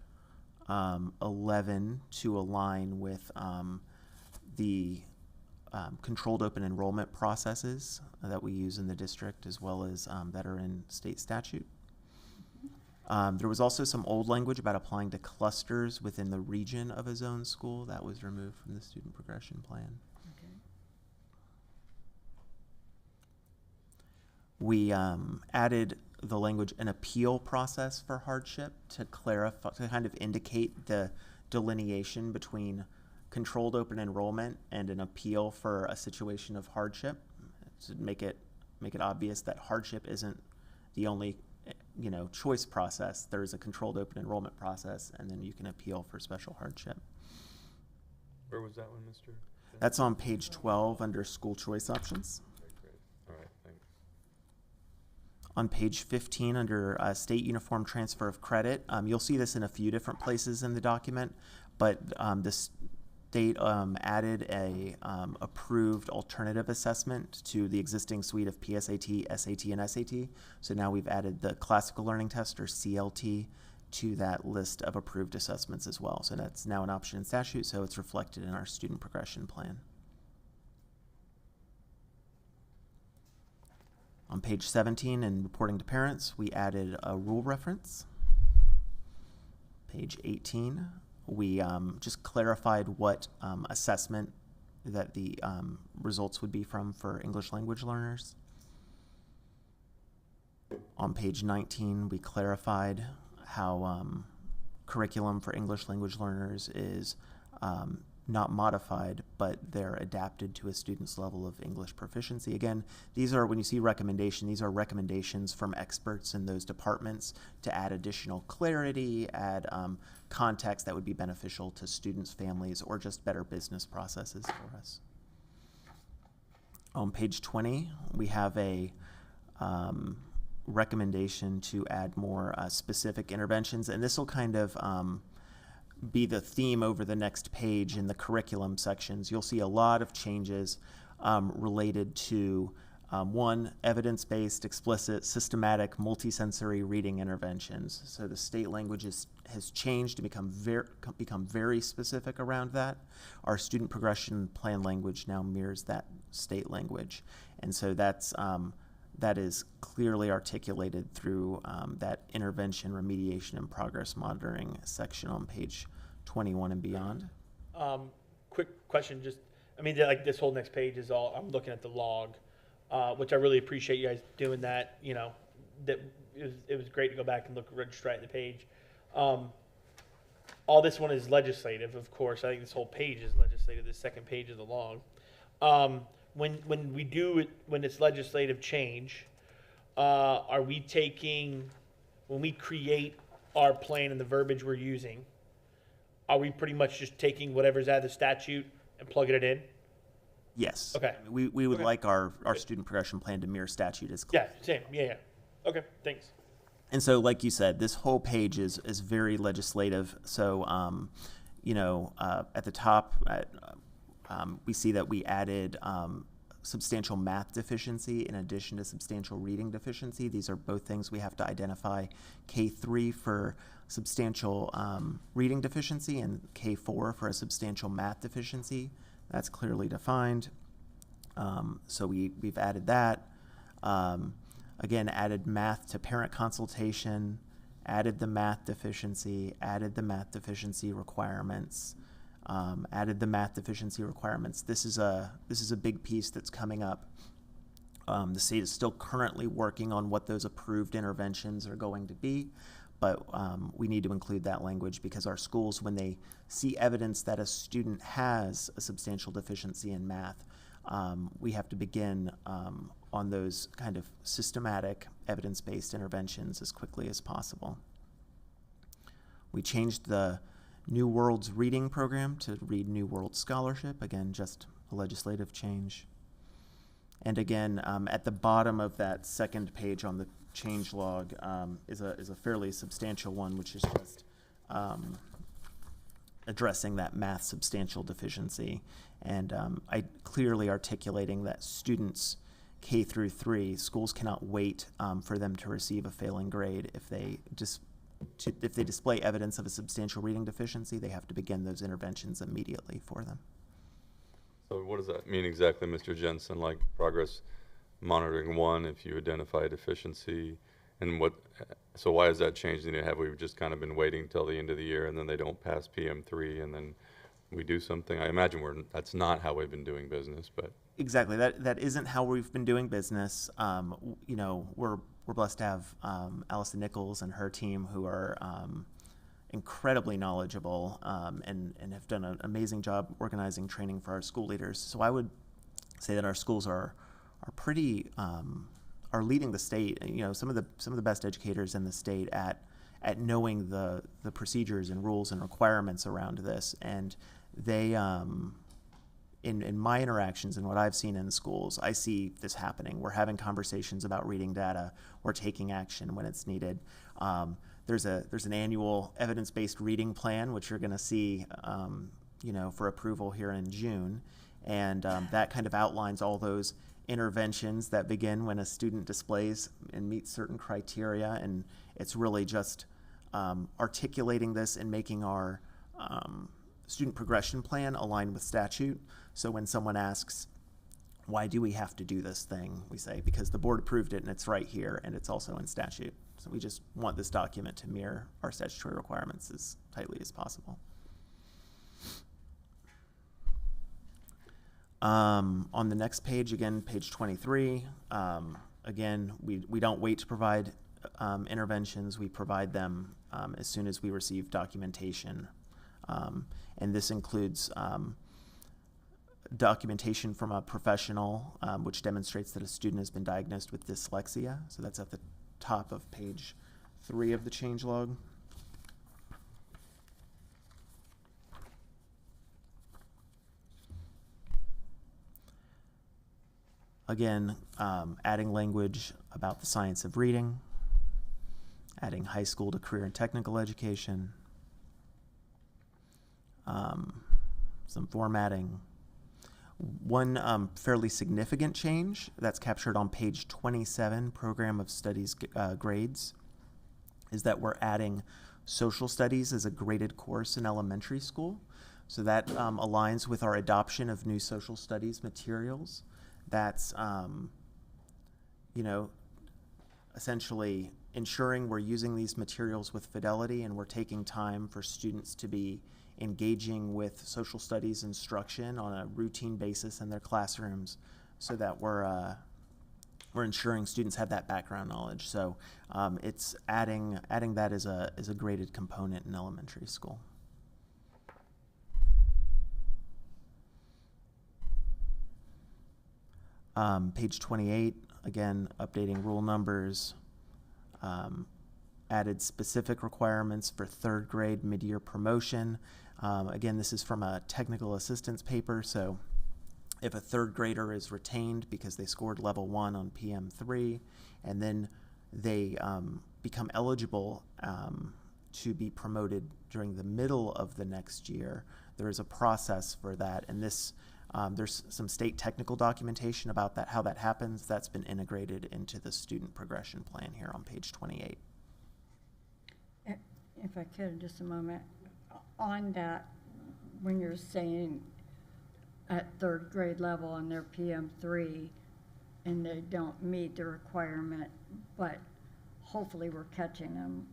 11 to align with the controlled open enrollment processes that we use in the district, as well as that are in state statute. There was also some old language about applying to clusters within the region of a zone school. That was removed from the student progression plan. We added the language an appeal process for hardship to clarify, to kind of indicate the delineation between controlled open enrollment and an appeal for a situation of hardship, to make it obvious that hardship isn't the only choice process. There is a controlled open enrollment process, and then you can appeal for special hardship. Where was that one, Mr.? That's on page 12 under school choice options. Okay, great. All right, thanks. On page 15 under state uniform transfer of credit, you'll see this in a few different places in the document, but the state added a approved alternative assessment to the existing suite of PSAT, SAT, and SAT. So now we've added the classical learning test, or CLT, to that list of approved assessments as well. So that's now an option in statute, so it's reflected in our student progression plan. On page 17 in reporting to parents, we added a rule reference. Page 18, we just clarified what assessment that the results would be from for English language learners. On page 19, we clarified how curriculum for English language learners is not modified, but they're adapted to a student's level of English proficiency. Again, these are, when you see recommendation, these are recommendations from experts in those departments to add additional clarity, add context that would be beneficial to students, families, or just better business processes for us. On page 20, we have a recommendation to add more specific interventions, and this will kind of be the theme over the next page in the curriculum sections. You'll see a lot of changes related to one, evidence-based, explicit, systematic, multisensory reading interventions. So the state language has changed to become very specific around that. Our student progression plan language now mirrors that state language, and so that is clearly articulated through that intervention, remediation, and progress monitoring section on page 21 and beyond. Quick question, like this whole next page is all, I'm looking at the log, which I really appreciate you guys doing that. That it was great to go back and look right at the page. All this one is legislative, of course. I think this whole page is legislative, this second page of the log. When we do it, when it's legislative change, are we taking, when we create our plan and the verbiage we're using, are we pretty much just taking whatever's out of the statute and plugging it in? Yes. Okay. We would Okay. like our student progression plan to mirror statute as Yeah, same. Yeah. Okay, thanks. And so, like you said, this whole page is very legislative. So, at the top, we see that we added substantial math deficiency in addition to substantial reading deficiency. These are both things we have to identify. K3 for substantial reading deficiency and K4 for a substantial math deficiency. That's clearly defined. So we've added that. again, added math to parent consultation, added the math deficiency, added the math deficiency requirements, added the math deficiency requirements. This is a big piece that's coming up. The state is still currently working on what those approved interventions are going to be, but we need to include that language because our schools, when they see evidence that a student has a substantial deficiency in math, we have to begin on those kind of systematic evidence-based interventions as quickly as possible. We changed the New Worlds reading program to Read New World Scholarship, again, just a legislative change. And again, at the bottom of that second page on the change log is a fairly substantial one, which is just addressing that math substantial deficiency. And I clearly articulating that students K through 3, schools cannot wait for them to receive a failing grade. If they display evidence of a substantial reading deficiency, they have to begin those interventions immediately for them. So what does that mean exactly, Mr. Jensen? Like progress monitoring 1 if you identify a deficiency, and so why has that changed? And have we just kind of been waiting till the end of the year and then they don't pass PM3 and then we do something? I imagine that's not how we've been doing business, but. Exactly, that isn't how we've been doing business. You know, we're blessed to have Allison Nichols and her team who are incredibly knowledgeable and have done an amazing job organizing training for our school leaders. So I would say that our schools are pretty are leading the state. You know, some of the best educators in the state at knowing the procedures and rules and requirements around this, and they. In my interactions and what I've seen in schools, I see this happening. We're having conversations about reading data. We're taking action when it's needed. There's an annual evidence-based reading plan, which you're going to see, you know, for approval here in June, and that kind of outlines all those interventions that begin when a student displays and meets certain criteria. And it's really just articulating this and making our student progression plan align with statute. So when someone asks, why do we have to do this thing? We say, because the board approved it and it's right here and it's also in statute. So we just want this document to mirror our statutory requirements as tightly as possible. On the next page, again, page 23, again, we don't wait to provide interventions. We provide them as soon as we receive documentation. And this includes documentation from a professional which demonstrates that a student has been diagnosed with dyslexia. So that's at the top of page 3 of the changelog. Again, adding language about the science of reading, adding high school to career and technical education, some formatting. One fairly significant change that's captured on page 27, Program of Studies grades, is that we're adding social studies as a graded course in elementary school. So that aligns with our adoption of new social studies materials. That's, you know, essentially ensuring we're using these materials with fidelity and we're taking time for students to be engaging with social studies instruction on a routine basis in their classrooms, so that we're ensuring students have that background knowledge. So it's adding that as a graded component in elementary school. Page 28, again, updating rule numbers, added specific requirements for 3rd grade mid-year promotion. Again, this is from a technical assistance paper, so if a 3rd grader is retained because they scored level 1 on PM3, and then they become eligible to be promoted during the middle of the next year, there is a process for that, and this there's some state technical documentation about that, how that happens. That's been integrated into the student progression plan here on page 28. If I could, just a moment. On that, when you're saying at 3rd grade level on their PM3, and they don't meet the requirement, but hopefully we're catching them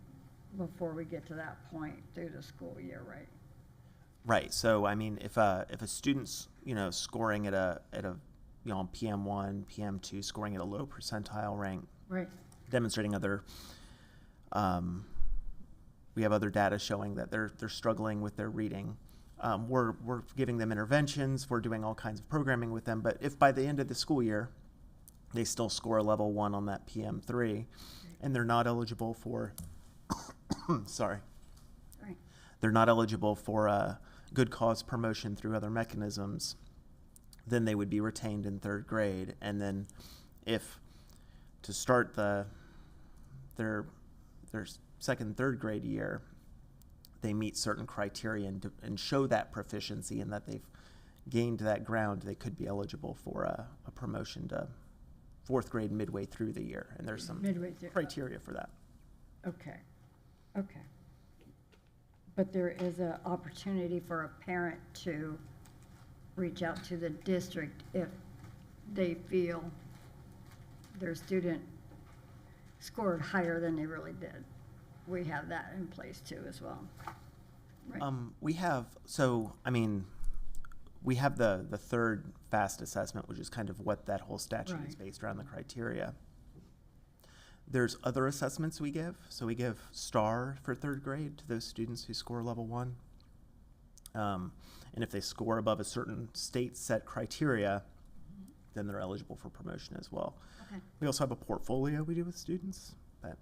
before we get to that point through the school year, right? Right. So I mean, if a student's scoring at a on PM1, PM2, scoring at a low percentile rank, Right. demonstrating other, we have other data showing that they're struggling with their reading. We're giving them interventions. We're doing all kinds of programming with them. But if by the end of the school year they still score a level 1 on that PM3, and they're not eligible for, sorry, Right. they're not eligible for a good cause promotion through other mechanisms, then they would be retained in 3rd grade. And then if to start their 2nd, 3rd grade year, they meet certain criteria and show that proficiency and that they've gained that ground, they could be eligible for a promotion to 4th grade midway through the year. And there's some Midway through. criteria for that. Okay, okay. But there is an opportunity for a parent to reach out to the district if they feel their student scored higher than they really did. We have that in place too as well. Right. We have, we have the 3rd FAST assessment, which is kind of what that whole statute is Right. based around, the criteria. There's other assessments we give. So we give STAR for 3rd grade to those students who score level 1. And if they score above a certain state set criteria, then they're eligible for promotion as well. Okay. We also have a portfolio we do with students that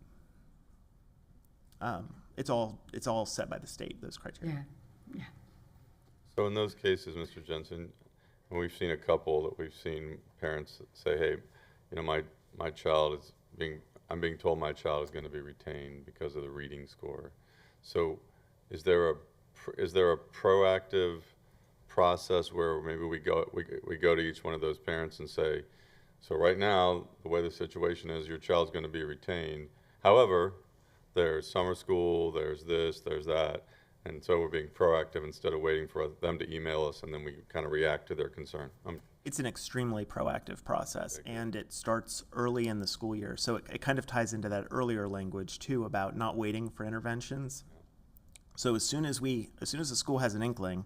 it's all set by the state, those criteria. Yeah, yeah. So in those cases, Mr. Jensen, and we've seen a couple that we've seen parents say, hey, my child is I'm being told my child is going to be retained because of the reading score. So is there a proactive process where maybe we go to each one of those parents and say, so right now, the way the situation is, your child's going to be retained. However, there's summer school, there's this, there's that. And so we're being proactive instead of waiting for them to email us and then we kind of react to their concern. It's an extremely proactive process, and it starts early in the school year. So it kind of ties into that earlier language too about not waiting for interventions. So as soon as the school has an inkling,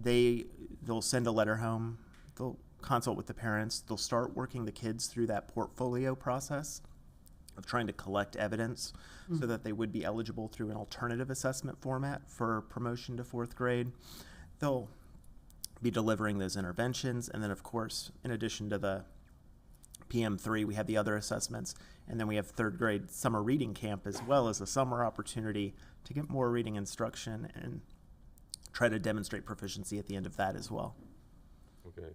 they'll send a letter home. They'll consult with the parents. They'll start working the kids through that portfolio process of trying to collect evidence so that they would be eligible through an alternative assessment format for promotion to 4th grade. They'll be delivering those interventions, and then of course, in addition to the PM3, we have the other assessments, and then we have 3rd grade summer reading camp as well as a summer opportunity to get more reading instruction and try to demonstrate proficiency at the end of that as well. Okay.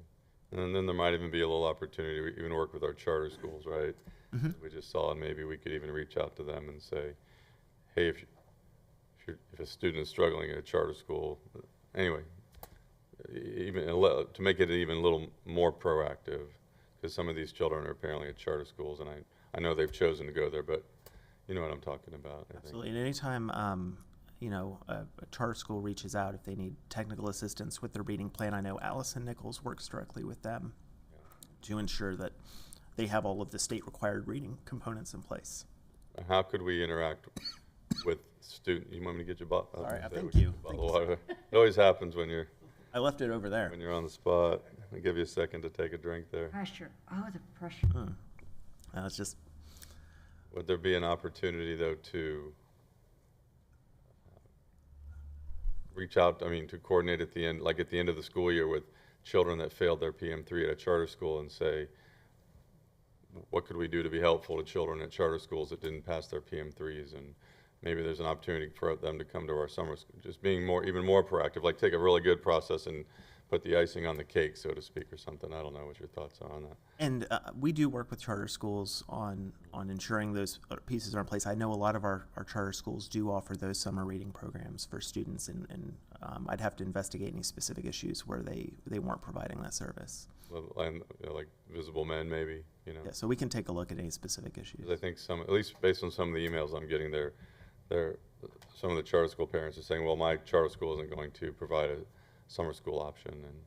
And then there might even be a little opportunity to even work with our charter schools, right? Mm-hmm. We just saw, and maybe we could even reach out to them and say, hey, if a student is struggling at a charter school, anyway, even to make it even a little more proactive, because some of these children are apparently at charter schools, and I know they've chosen to go there, but you know what I'm talking about. I Absolutely. And anytime a charter school reaches out if they need technical assistance with their reading plan, I know Allison Nichols works directly with them to ensure that they have all of the state required reading components in place. How could we interact with students? You want me to get your bottle? Sorry, thank you. Bottle of water. It always happens when you're I left it over there. on the spot. I'll give you a second to take a drink there. Pressure, oh, the pressure. It's just, Would there be an opportunity, though, to reach out, to coordinate at the end, like at the end of the school year with children that failed their PM3 at a charter school and say, what could we do to be helpful to children at charter schools that didn't pass their PM3s? And maybe there's an opportunity for them to come to our summer school, just being even more proactive, like take a really good process and put the icing on the cake, so to speak, or something. I don't know what your thoughts are on that. and we do work with charter schools on ensuring those pieces are in place. I know a lot of our charter schools do offer those summer reading programs for students, and I'd have to investigate any specific issues where they weren't providing that service. And, like Visible Men, maybe, Yeah, so we can take a look at any specific issues. 'Cause I think at least based on some of the emails I'm getting some of the charter school parents are saying, well, my charter school isn't going to provide a summer school option, and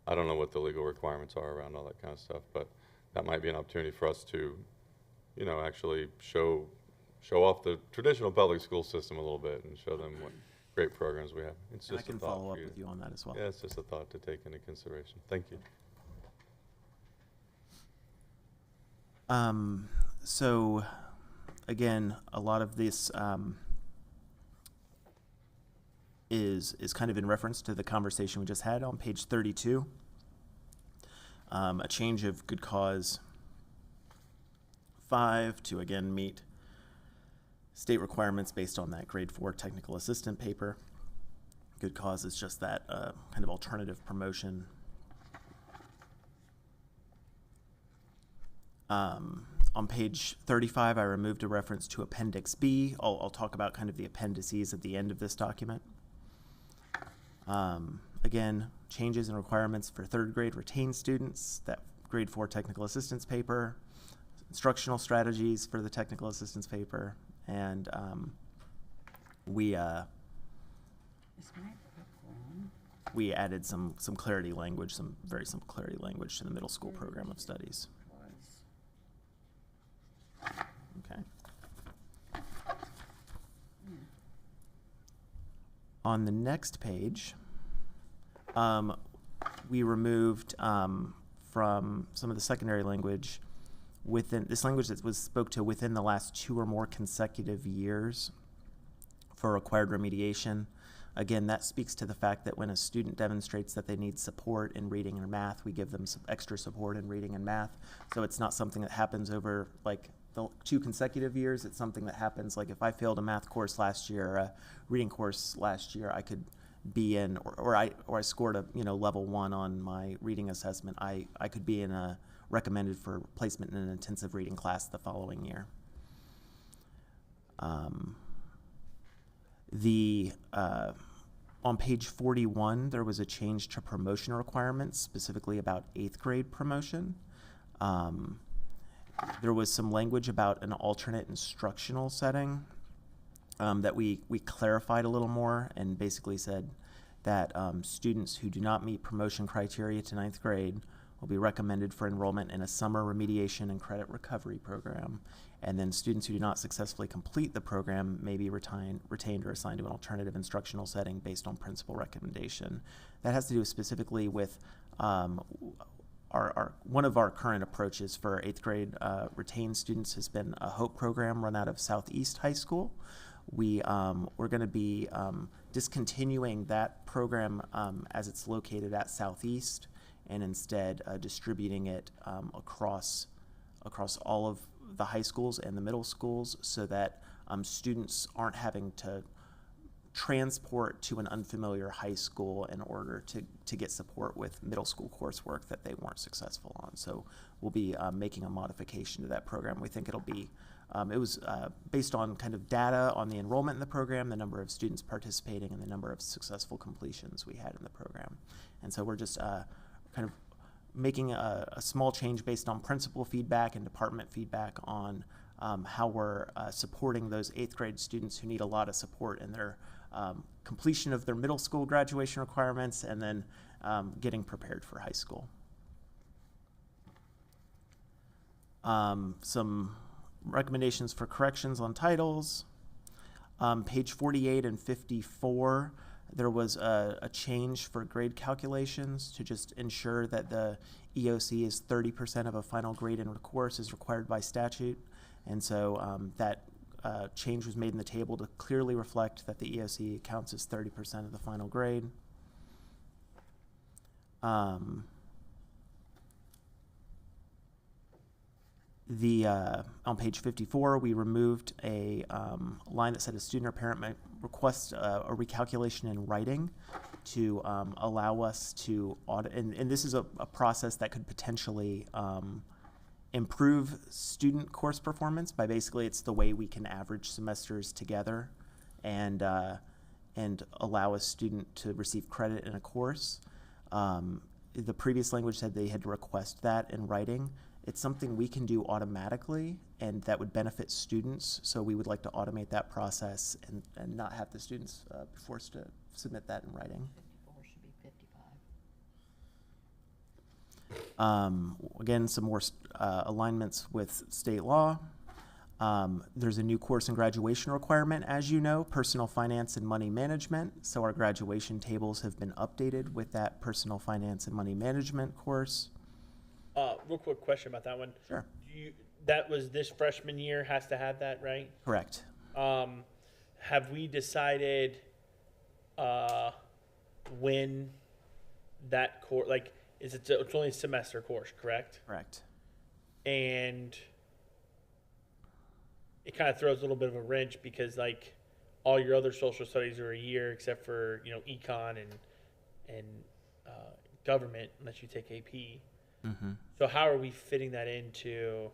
I don't know what the legal requirements are around all that kind of stuff, but that might be an opportunity for us to, you know, actually show off the traditional public school system a little bit and show them what great programs we have. It's And I just a can thought follow for up with you on that as well. Yeah, it's just a thought to take into consideration. Thank you. So, again, a lot of this is kind of in reference to the conversation we just had on page 32. A change of good cause 5 to again meet state requirements based on that grade 4 technical assistant paper. Good cause is just that kind of alternative promotion. On page 35, I removed a reference to Appendix B. I'll talk about kind of the appendices at the end of this document. Again, changes and requirements for 3rd grade retained students, that grade 4 technical assistance paper, instructional strategies for the technical assistance paper, and we added some clarity language, some very simple clarity language to the middle school program of studies. Okay. On the next page, we removed from some of the secondary language within this language that was spoke to within the last 2 or more consecutive years for required remediation. Again, that speaks to the fact that when a student demonstrates that they need support in reading or math, we give them some extra support in reading and math. So it's not something that happens over like the 2 consecutive years. It's something that happens like if I failed a math course last year, or a reading course last year, I could be in, or I scored a level 1 on my reading assessment. I could be in a recommended for placement in an intensive reading class the following year. On page 41, there was a change to promotion requirements, specifically about 8th grade promotion. There was some language about an alternate instructional setting that we clarified a little more and basically said that students who do not meet promotion criteria to 9th grade will be recommended for enrollment in a summer remediation and credit recovery program. And then students who do not successfully complete the program may be retained or assigned to an alternative instructional setting based on principal recommendation. That has to do specifically with one of our current approaches for 8th grade retained students has been a HOPE program run out of Southeast High School. We're going to be discontinuing that program as it's located at Southeast, and instead distributing it across all of the high schools and the middle schools, so that students aren't having to transport to an unfamiliar high school in order to get support with middle school coursework that they weren't successful on. So we'll be making a modification to that program. We think it'll be, it was based on kind of data on the enrollment in the program, the number of students participating, and the number of successful completions we had in the program. And so we're just kind of making a small change based on principal feedback and department feedback on how we're supporting those 8th grade students who need a lot of support in their completion of their middle school graduation requirements, and then getting prepared for high school. Some recommendations for corrections on titles. Page 48 and 54, there was a change for grade calculations to just ensure that the EOC is 30% of a final grade in a course as required by statute. And so that change was made in the table to clearly reflect that the EOC counts as 30% of the final grade. On page 54, we removed a line that said a student or parent might request a recalculation in writing to allow us to audit, and this is a process that could potentially improve student course performance by basically it's the way we can average semesters together and allow a student to receive credit in a course. The previous language said they had to request that in writing. It's something we can do automatically, and that would benefit students, so we would like to automate that process and not have the students be forced to submit that in writing. 54 should be 55. Again, some more alignments with state law. There's a new course and graduation requirement, as you know, personal finance and money management. So our graduation tables have been updated with that personal finance and money management course. Real quick question about that one. Sure. That was this freshman year has to have that, right? Correct. Have we decided when that course, like, it's only a semester course, correct? Correct. And it kind of throws a little bit of a wrench because, like, all your other social studies are a year except for, econ and government, unless you take AP. Mm-hmm. So how are we fitting that into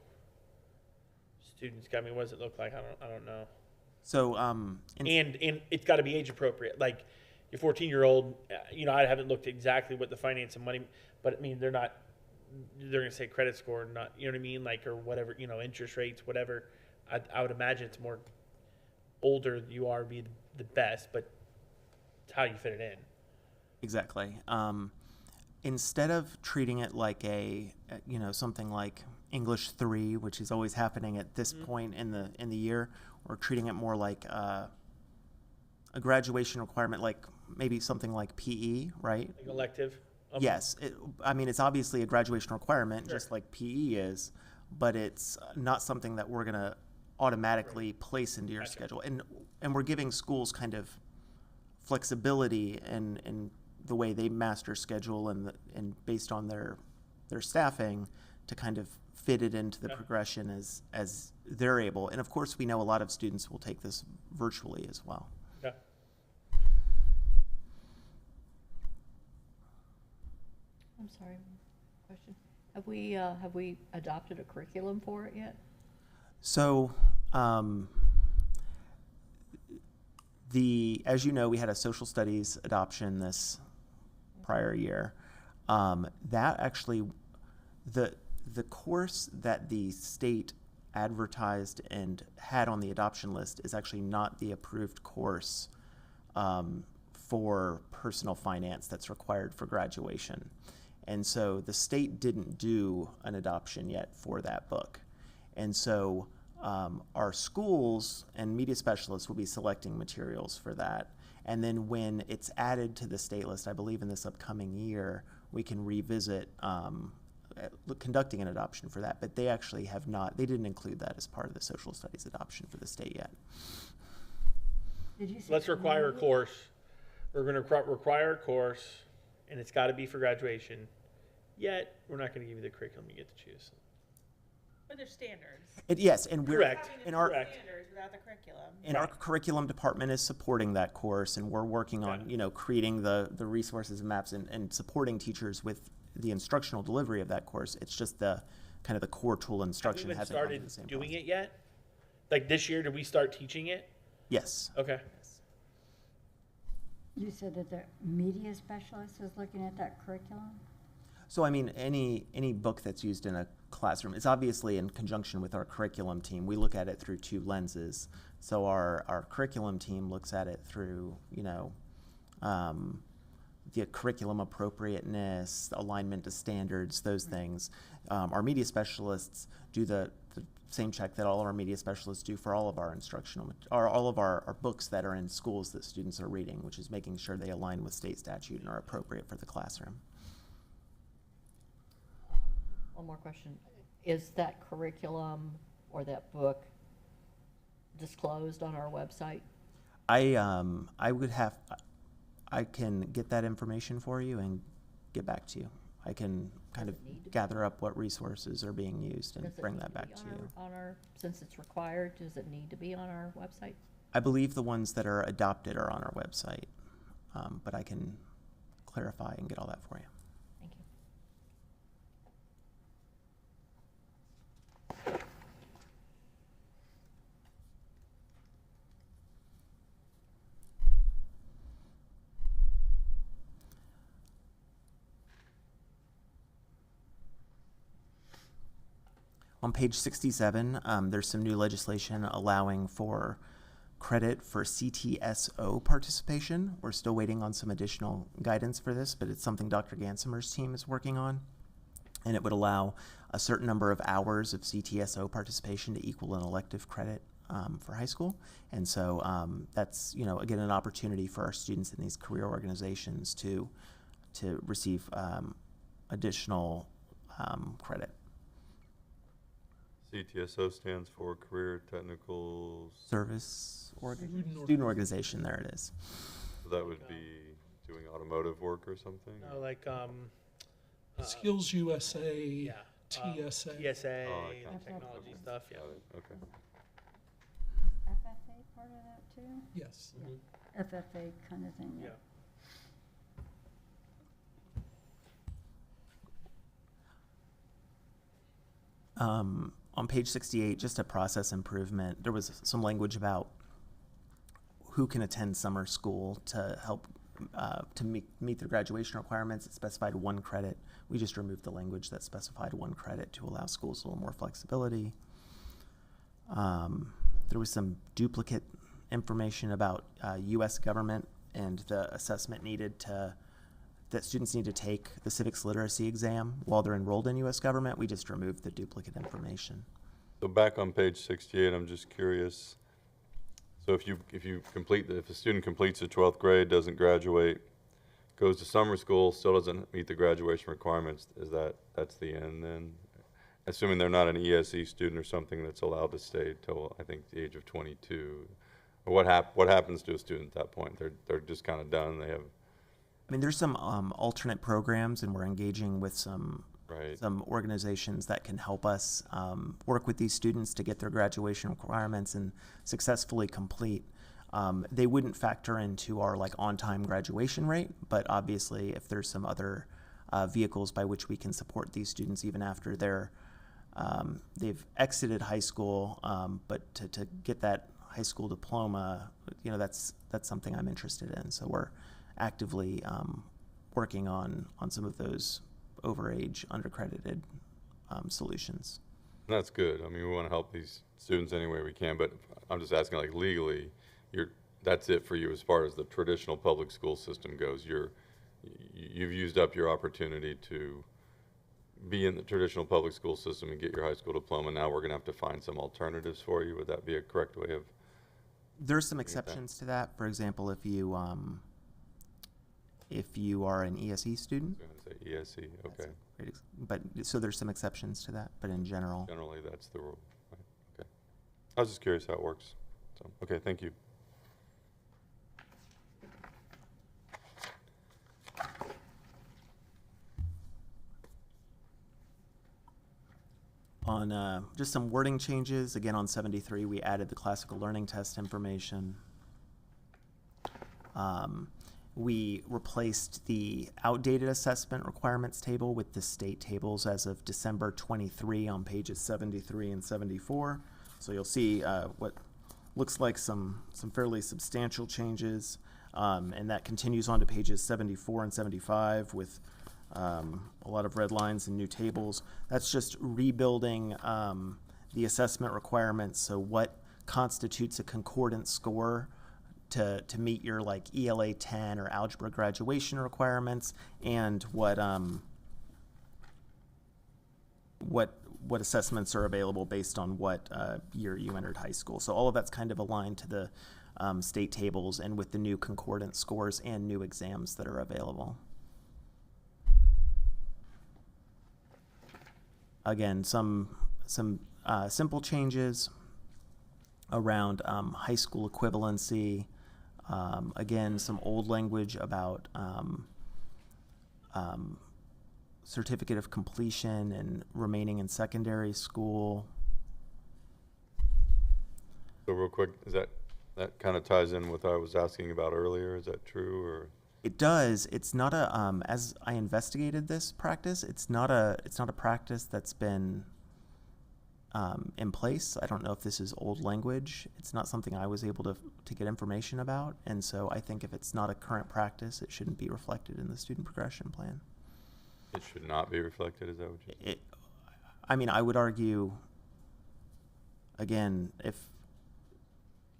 students? I mean, what does it look like? I don't know. So, And it's got to be age appropriate. Like your 14-year-old, I haven't looked exactly what the finance and money, but I mean, they're going to say credit score, not, you know what I mean? Like, or whatever, interest rates, whatever. I would imagine it's more older you are be the best, but it's how you fit it in. Exactly. Instead of treating it like something like English 3, which is always happening at this point in the year, we're treating it more like a graduation requirement, like maybe something like PE, right? Like elective. Yes. It's obviously a graduation requirement, Sure. just like PE is, but it's not something that we're going to automatically place into your Gotcha. schedule. And we're giving schools kind of flexibility in the way they master schedule and based on their staffing to kind of fit it into the progression as they're able. And of course, we know a lot of students will take this virtually as well. Okay. I'm sorry, question. Have we adopted a curriculum for it yet? So, as you know, we had a social studies adoption this prior year. That actually, the course that the state advertised and had on the adoption list is actually not the approved course for personal finance that's required for graduation. And so the state didn't do an adoption yet for that book. And so our schools and media specialists will be selecting materials for that. And then when it's added to the state list, I believe in this upcoming year, we can revisit conducting an adoption for that. But they actually have not, they didn't include that as part of the social studies adoption for the state yet. Did you say Let's require a no? course. We're going to require a course, and it's got to be for graduation. Yet, we're not going to give you the curriculum. You get to choose. But there's standards. Yes, and we're Correct. Having in the our Correct. standards without the curriculum. and our curriculum department is supporting that course, and we're working on creating the resources and maps and supporting teachers with the instructional delivery of that course. It's just the kind of the core tool Have we instruction even hasn't come to started the same doing process. it yet? Like this year, did we start teaching it? Yes. Okay. You said that the media specialist is looking at that curriculum? So I mean, any book that's used in a classroom, it's obviously in conjunction with our curriculum team. We look at it through two lenses. So our curriculum team looks at it through, the curriculum appropriateness, alignment to standards, those things. Our media specialists do the same check that all of our media specialists do for all of our all of our books that are in schools that students are reading, which is making sure they align with state statute and are appropriate for the classroom. One more question. Is that curriculum or that book disclosed on our website? I can get that information for you and get back to you. I can kind of Does it need to be gather up what resources are being used and Does it bring need that be back to on you. On our, since it's required, does it need to be on our website? I believe the ones that are adopted are on our website, but I can clarify and get all that for you. Thank you. On page 67, there's some new legislation allowing for credit for CTSO participation. We're still waiting on some additional guidance for this, but it's something Dr. Gansimer's team is working on. and it would allow a certain number of hours of CTSO participation to equal an elective credit for high school. And so that's, again, an opportunity for our students in these career organizations to receive additional credit. CTSO stands for Career Technical. Student organization, there it is. So that would be doing automotive work or something? No, like Skills USA, yeah, TSA. TSA, Oh, okay. the technology stuff. Yeah. Got it, okay. FFA part of that too? Yes. FFA kind of thing, Yeah. On page 68, just a process improvement, there was some language about who can attend summer school to help to meet their graduation requirements. It specified 1 credit. We just removed the language that specified 1 credit to allow schools a little more flexibility. There was some duplicate information about U.S. government and the assessment that students need to take the civics literacy exam while they're enrolled in U.S. government. We just removed the duplicate information. So back on page 68, I'm just curious. So if a student completes the 12th grade, doesn't graduate, goes to summer school, still doesn't meet the graduation requirements, that's the end then? Assuming they're not an ESE student or something that's allowed to stay till, I think, the age of 22. Or what happens to a student at that point? They're just kind of done. They have. I mean, there's some alternate programs, and we're engaging with some organizations that can help us work with these students to get their graduation requirements and successfully complete. They wouldn't factor into our on-time graduation rate, but obviously if there's some other vehicles by which we can support these students even after they've exited high school, but to get that high school diploma, that's something I'm interested in. So we're actively working on some of those overage, undercredited solutions. That's good. I mean, we want to help these students any way we can, but I'm just asking, legally, that's it for you as far as the traditional public school system goes. You've used up your opportunity to be in the traditional public school system and get your high school diploma. Now we're going to have to find some alternatives for you. Would that be a correct way of? There's some exceptions to that. For example, if you are an ESE student. I was going to say ESE, okay. But so there's some exceptions to that, but in general. Generally, that's the rule. Right. Okay. I was just curious how it works. So, okay, thank you. On just some wording changes, again on 73, we added the classical learning test information. We replaced the outdated assessment requirements table with the state tables as of December 23 on pages 73 and 74. So you'll see what looks like some fairly substantial changes, and that continues on to pages 74 and 75 with a lot of red lines and new tables. That's just rebuilding the assessment requirements. So what constitutes a concordant score to meet your ELA 10 or algebra graduation requirements, and what assessments are available based on what year you entered high school. So all of that's kind of aligned to the state tables and with the new concordant scores and new exams that are available. Again, some simple changes around high school equivalency. Again, some old language about certificate of completion and remaining in secondary school. So real quick, is that kind of ties in with what I was asking about earlier? Is that true, or? It does. It's not a as I investigated this practice, it's not a practice that's been in place. I don't know if this is old language. It's not something I was able to get information about, and so I think if it's not a current practice, it shouldn't be reflected in the student progression plan. It should not be reflected, is that what you? I mean, I would argue, again,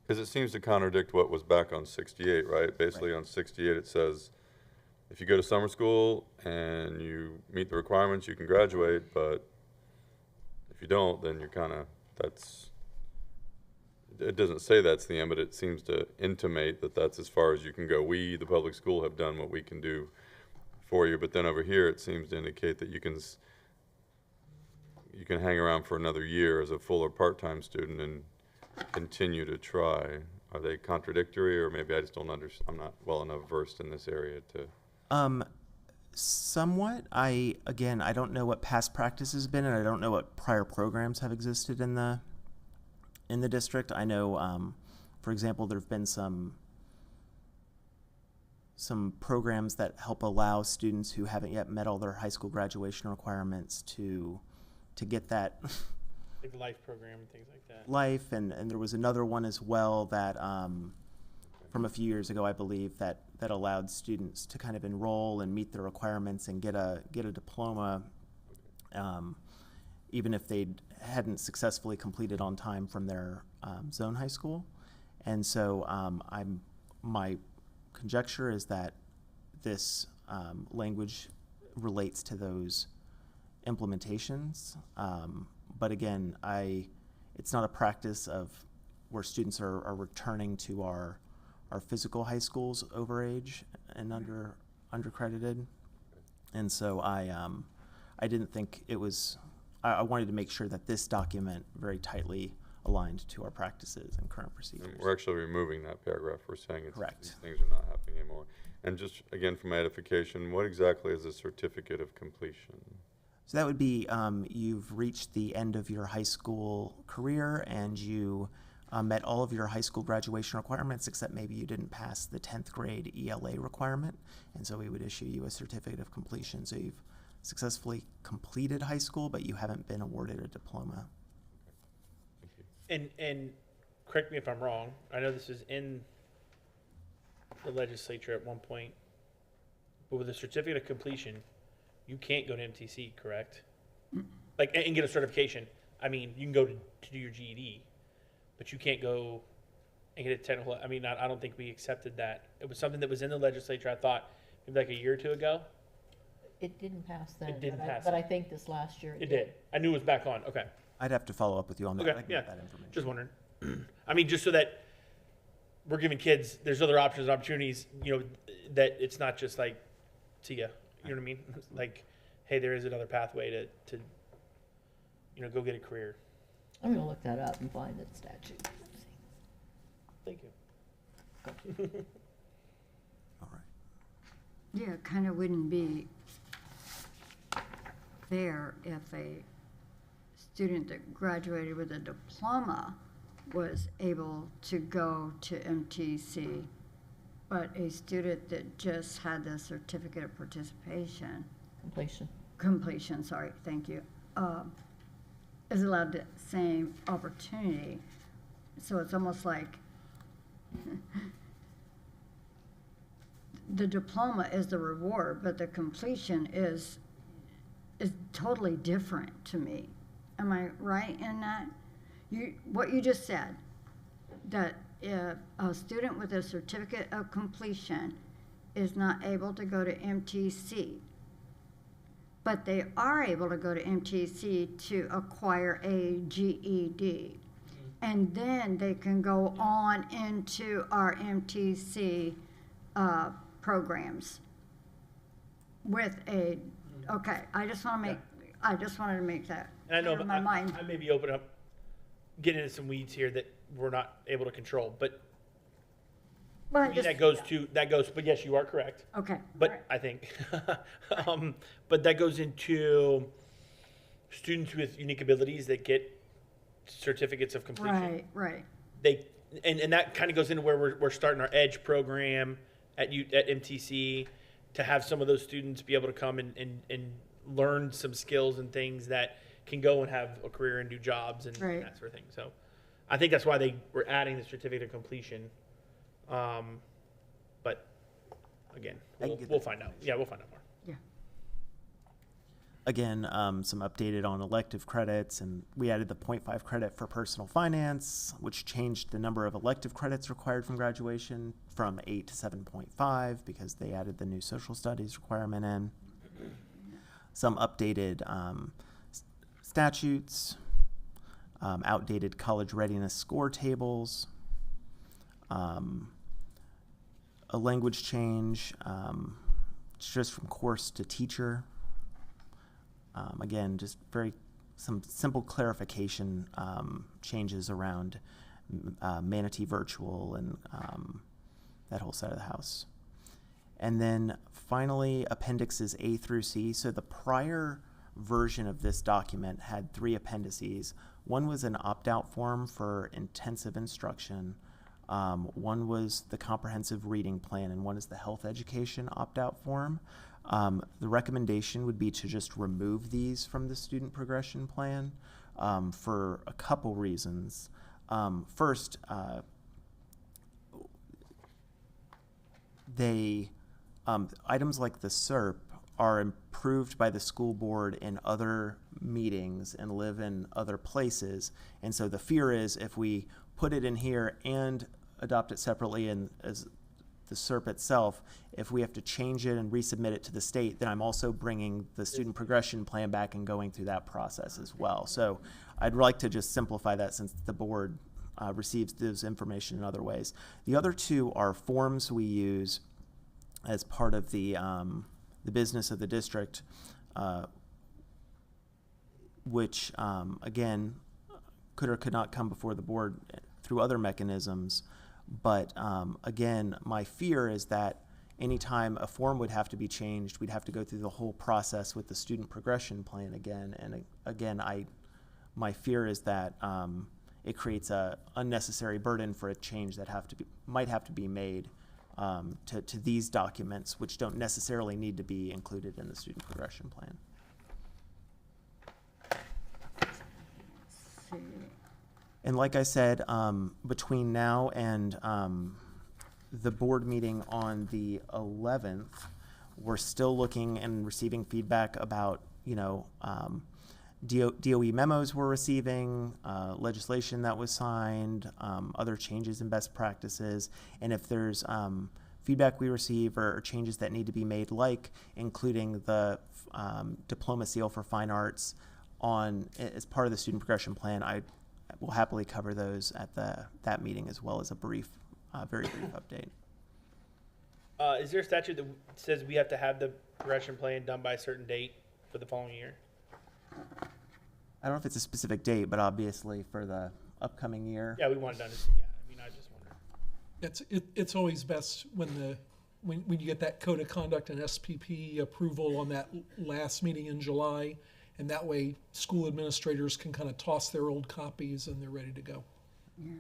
Because it seems to contradict what was back on 68, right? Basically, on 68, it says if you go to summer school and you meet the requirements, you can graduate, but if you don't, then you're kind of, it doesn't say that's the end, but it seems to intimate that that's as far as you can go. We, the public school, have done what we can do for you, but then over here it seems to indicate that you can hang around for another year as a full or part-time student and continue to try. Are they contradictory, or maybe I just don't understand? I'm not well enough versed in this area to. Somewhat. I don't know what past practice has been, and I don't know what prior programs have existed in the district. I know, for example, there have been some programs that help allow students who haven't yet met all their high school graduation requirements to get that Like the life program and things like that. life, and there was another one as well that from a few years ago, I believe, that allowed students to kind of enroll and meet the requirements and get a diploma, even if they hadn't successfully completed on time from their zone high school. And so my conjecture is that this language relates to those implementations. But again, it's not a practice of where students are returning to our physical high schools overage and undercredited. And so I didn't think it was, I wanted to make sure that this document very tightly aligned to our practices and current procedures. We're actually removing that paragraph. We're saying Correct. these things are not happening anymore. And just, again, for my edification, what exactly is a certificate of completion? So that would be you've reached the end of your high school career and you met all of your high school graduation requirements, except maybe you didn't pass the 10th grade ELA requirement. And so we would issue you a certificate of completion. So you've successfully completed high school, but you haven't been awarded a diploma. And correct me if I'm wrong, I know this is in the legislature at one point, but with a certificate of completion, you can't go to MTC, correct? Like, and get a certification. I mean, you can go to do your GED, but you can't go and get a technical. I mean, I don't think we accepted that. It was something that was in the legislature, I thought, maybe like a year or two ago. It didn't pass then. It didn't pass But then. I think this last year It did. I knew it was back on. Okay. I'd have to follow up with you on that. Okay, I can yeah. get that information. Just wondering. I mean, just so that we're giving kids, there's other options, opportunities, that it's not just like, see ya. You know what I mean? Like, hey, there is another pathway to go get a career. I'm gonna look that up and find that statute. Thank you. All right. Yeah, it kind of wouldn't be fair if a student that graduated with a diploma was able to go to MTC, but a student that just had the certificate of participation, completion, sorry, thank you, is allowed the same opportunity. So it's almost like the diploma is the reward, but the completion is totally different to me. Am I right in that? What you just said, that if a student with a certificate of completion is not able to go to MTC, but they are able to go to MTC to acquire a GED. And then they can go on into our MTC programs with a, okay, I just wanted to make that And I know, clear in but my mind. I may be open up, getting into some weeds here that we're not able to control, but Well, to me, that goes, but yes, you are correct. Okay. But all right. I think, but that goes into students with unique abilities that get certificates of completion. Right. And that kind of goes into where we're starting our EDGE program at MTC, to have some of those students be able to come and learn some skills and things that can go and have a career and do jobs and Right. that sort of thing. So I think that's why they were adding the certificate of completion. But again, I can get we'll that find out. Yeah, we'll find out more. Yeah. Again, some updated on elective credits, and we added the 0.5 credit for personal finance, which changed the number of elective credits required from graduation from 8 to 7.5 because they added the new social studies requirement in. Some updated statutes, outdated college readiness score tables, a language change, just from course to teacher. Again, just some simple clarification changes around Manatee Virtual and that whole side of the house. And then finally, appendixes A through C. So the prior version of this document had 3 appendices. One was an opt-out form for intensive instruction. One was the comprehensive reading plan, and one is the health education opt-out form. The recommendation would be to just remove these from the student progression plan for a couple reasons. First, items like the SERP are approved by the school board in other meetings and live in other places. And so the fear is if we put it in here and adopt it separately and as the SERP itself, if we have to change it and resubmit it to the state, then I'm also bringing the student progression plan back and going through that process as well. So I'd like to just simplify that since the board receives this information in other ways. The other 2 are forms we use as part of the business of the district, which again could or could not come before the board through other mechanisms. But again, my fear is that anytime a form would have to be changed, we'd have to go through the whole process with the student progression plan again. And again, my fear is that it creates a unnecessary burden for a change that might have to be made to these documents, which don't necessarily need to be included in the student progression plan. Let's see. And like I said, between now and the board meeting on the 11th, we're still looking and receiving feedback about, DOE memos we're receiving, legislation that was signed, other changes in best practices. And if there's feedback we receive or changes that need to be made, like including the diploma seal for fine arts as part of the student progression plan, I will happily cover those at that meeting as well as a very brief update. Is there a statute that says we have to have the progression plan done by a certain date for the following year? I don't know if it's a specific date, but obviously for the upcoming year. Yeah, we want it done. I just wonder. It's always best when you get that code of conduct and SPP approval on that last meeting in July, and that way school administrators can kind of toss their old copies and they're ready to go. Yeah.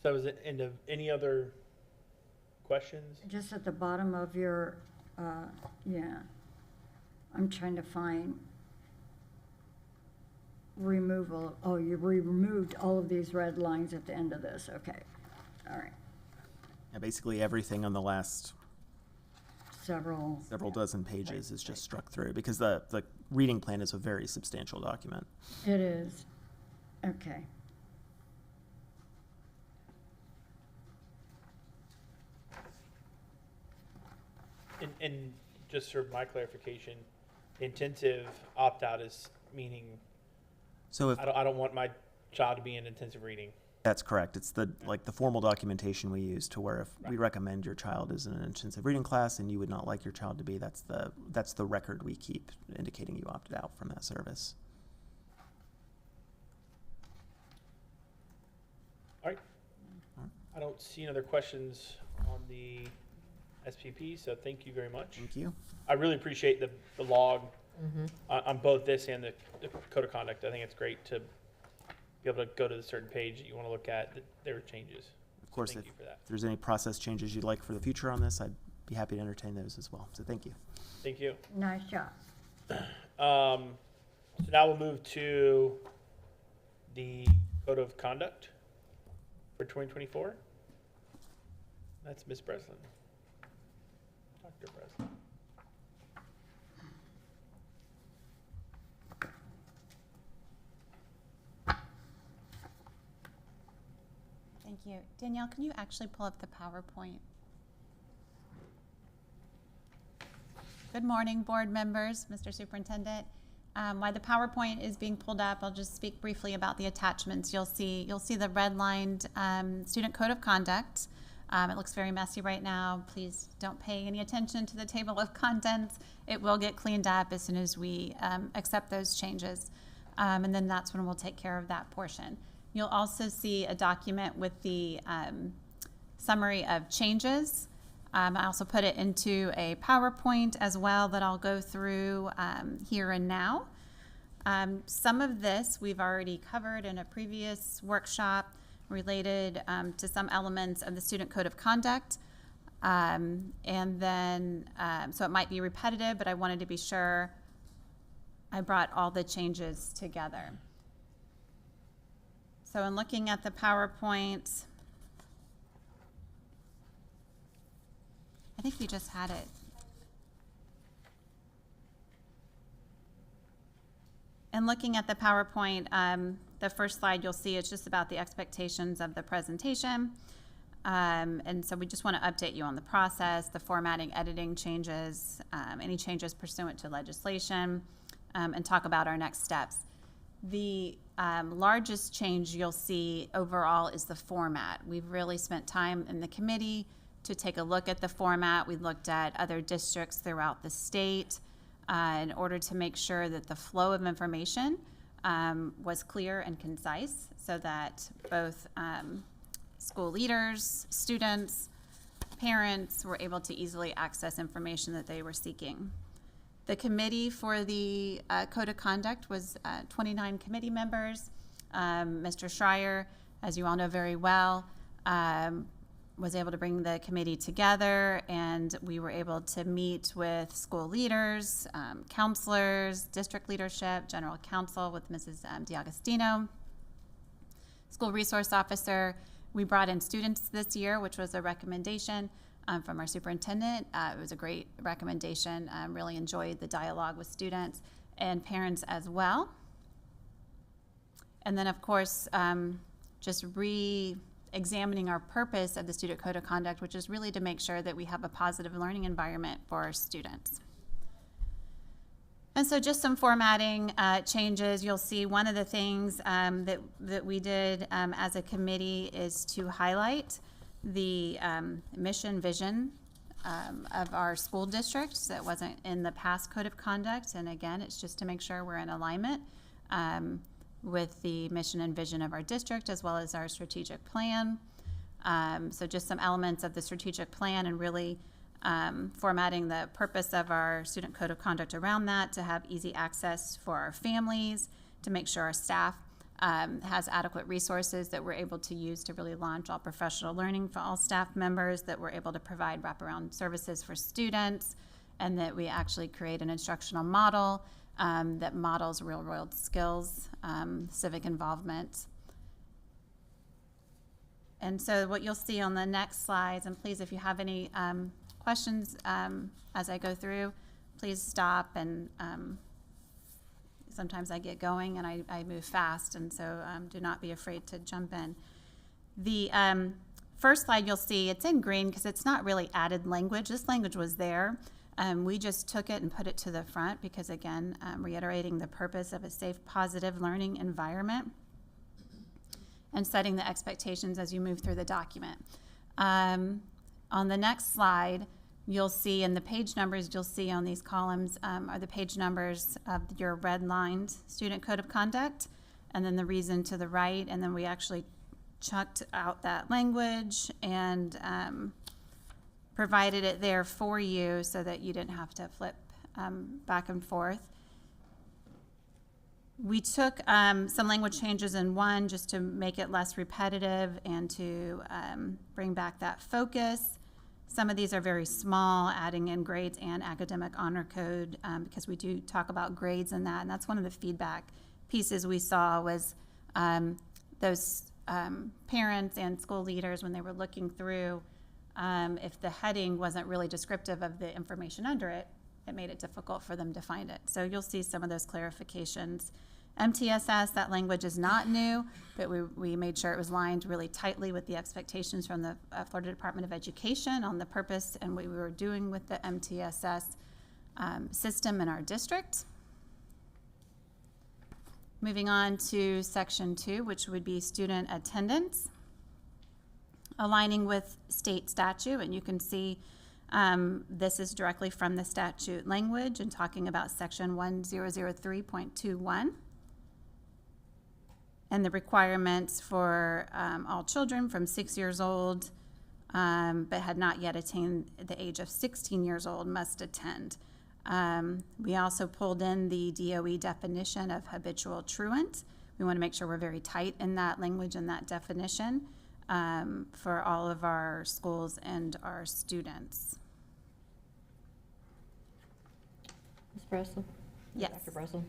So is it end of any other questions? Just at the bottom of your, I'm trying to find removal. Oh, you removed all of these red lines at the end of this. Okay. All right. Yeah, basically everything on the last Several dozen pages is just struck through because the reading plan is a very substantial document. It is. Okay. And just for my clarification, intensive opt-out is meaning So if I don't want my child to be in intensive reading. that's correct, it's the formal documentation we use to where if we recommend your child is in an intensive reading class and you would not like your child to be, that's the record we keep indicating you opted out from that service. All right. I don't see any other questions on the SPP, so thank you very much. Thank you. I really appreciate the log on both this and the code of conduct. I think it's great to be able to go to the certain page that you want to look at, that there are changes. Of course, Thank if you for that. there's any process changes you'd like for the future on this, I'd be happy to entertain those as well. So thank you. Thank you. Nice job. So now we'll move to the code of conduct for 2024. That's Ms. Breslin. Dr. President. Thank you. Danielle, can you actually pull up the PowerPoint? Good morning, board members, Mr. Superintendent. While the PowerPoint is being pulled up, I'll just speak briefly about the attachments. You'll see the redlined student code of conduct. It looks very messy right now. Please don't pay any attention to the table of contents. It will get cleaned up as soon as we accept those changes. And then that's when we'll take care of that portion. You'll also see a document with the summary of changes. I also put it into a PowerPoint as well that I'll go through here and now. Some of this we've already covered in a previous workshop related to some elements of the student code of conduct. And then, so it might be repetitive, but I wanted to be sure I brought all the changes together. So in looking at the PowerPoint, I think you just had it. And looking at the PowerPoint, the first slide you'll see it's just about the expectations of the presentation. And so we just want to update you on the process, the formatting, editing changes, any changes pursuant to legislation, and talk about our next steps. The largest change you'll see overall is the format. We've really spent time in the committee to take a look at the format. We looked at other districts throughout the state in order to make sure that the flow of information was clear and concise so that both school leaders, students, parents were able to easily access information that they were seeking. The committee for the Code of Conduct was 29 committee members. Mr. Schreier, as you all know very well, was able to bring the committee together, and we were able to meet with school leaders, counselors, district leadership, general counsel with Mrs. DiAgostino, school resource officer. We brought in students this year, which was a recommendation from our superintendent. It was a great recommendation. Really enjoyed the dialogue with students and parents as well. And then, of course, just re-examining our purpose of the Student Code of Conduct, which is really to make sure that we have a positive learning environment for our students. And so just some formatting changes. You'll see one of the things that we did as a committee is to highlight the mission vision of our school district that wasn't in the past Code of Conduct. And again, it's just to make sure we're in alignment with the mission and vision of our district as well as our strategic plan. So just some elements of the strategic plan and really formatting the purpose of our student code of conduct around that to have easy access for our families, to make sure our staff has adequate resources that we're able to use to really launch all professional learning for all staff members, that we're able to provide wraparound services for students, and that we actually create an instructional model that models real-world skills, civic involvement. And so what you'll see on the next slides, and please, if you have any questions as I go through, please stop. And sometimes I get going and I move fast, and so do not be afraid to jump in. The first slide you'll see, it's in green because it's not really added language. This language was there. We just took it and put it to the front because, again, reiterating the purpose of a safe, positive learning environment and setting the expectations as you move through the document. On the next slide, you'll see in the page numbers, you'll see on these columns are the page numbers of your red-lined student code of conduct, and then the reason to the right, and then we actually chucked out that language and provided it there for you so that you didn't have to flip back and forth. We took some language changes in one just to make it less repetitive and to bring back that focus. Some of these are very small, adding in grades and academic honor code because we do talk about grades in that, and that's one of the feedback pieces we saw was those parents and school leaders when they were looking through if the heading wasn't really descriptive of the information under it, it made it difficult for them to find it. So you'll see some of those clarifications. MTSS, that language is not new, but we made sure it was lined really tightly with the expectations from the Florida Department of Education on the purpose and what we were doing with the MTSS system in our district. Moving on to section 2, which would be student attendance. Aligning with state statute, and you can see this is directly from the statute language and talking about section 1003.21 and the requirements for all children from 6 years old but had not yet attained the age of 16 years old must attend. We also pulled in the DOE definition of habitual truant. We want to make sure we're very tight in that language and that definition for all of our schools and our students. Ms. Breslin? Yes. Dr. Breslin?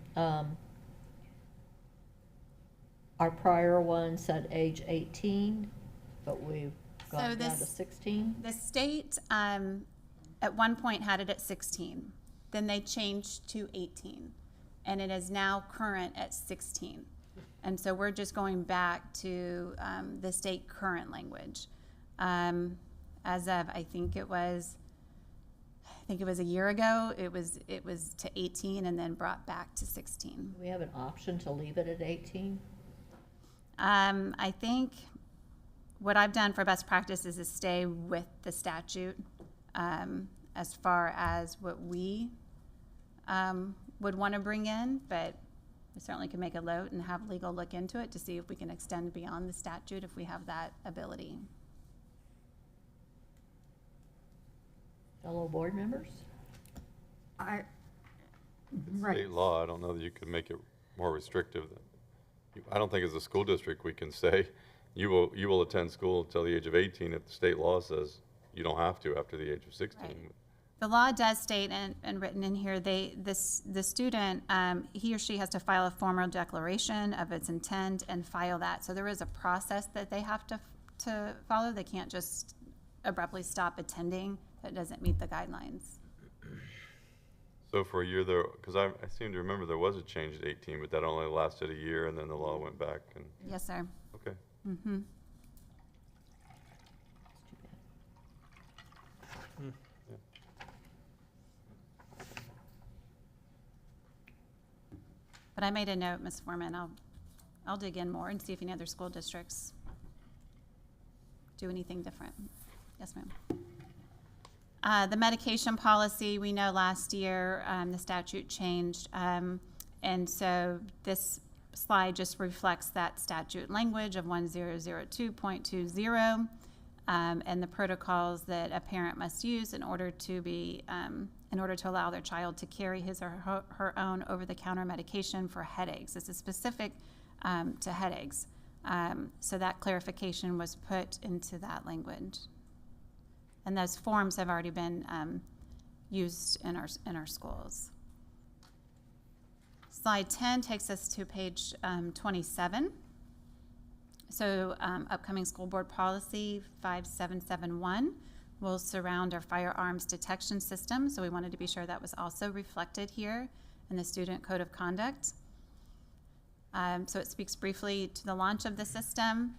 Our prior one said age 18, but we've gone down to 16. The state at one point had it at 16. Then they changed to 18. And it is now current at 16. And so we're just going back to the state current language. As of, I think it was a year ago, it was to 18 and then brought back to 16. Do we have an option to leave it at 18? I think what I've done for best practice is to stay with the statute as far as what we would want to bring in, but we certainly can make a note and have legal look into it to see if we can extend beyond the statute if we have that ability. Fellow board members? Right. State law, I don't know that you could make it more restrictive. I don't think as a school district we can say you will attend school until the age of 18 if the state law says you don't have to after the age of 16. Right. The law does state, and written in here, the student, he or she has to file a formal declaration of its intent and file that. So there is a process that they have to follow. They can't just abruptly stop attending if it doesn't meet the guidelines. So for a year there, because I seem to remember there was a change at 18, but that only lasted a year and then the law went back. And Yes, sir. okay. Mm-hmm. But I made a note, Ms. Foreman. I'll dig in more and see if any other school districts do anything different. Yes, ma'am. The medication policy, we know last year the statute changed, and so this slide just reflects that statute language of 1002.20 and the protocols that a parent must use in order to allow their child to carry his or her own over-the-counter medication for headaches. This is specific to headaches. So that clarification was put into that language. And those forms have already been used in our schools. Slide 10 takes us to page 27. So upcoming school board policy 5771 will surround our firearms detection system. So we wanted to be sure that was also reflected here in the student code of conduct. So it speaks briefly to the launch of the system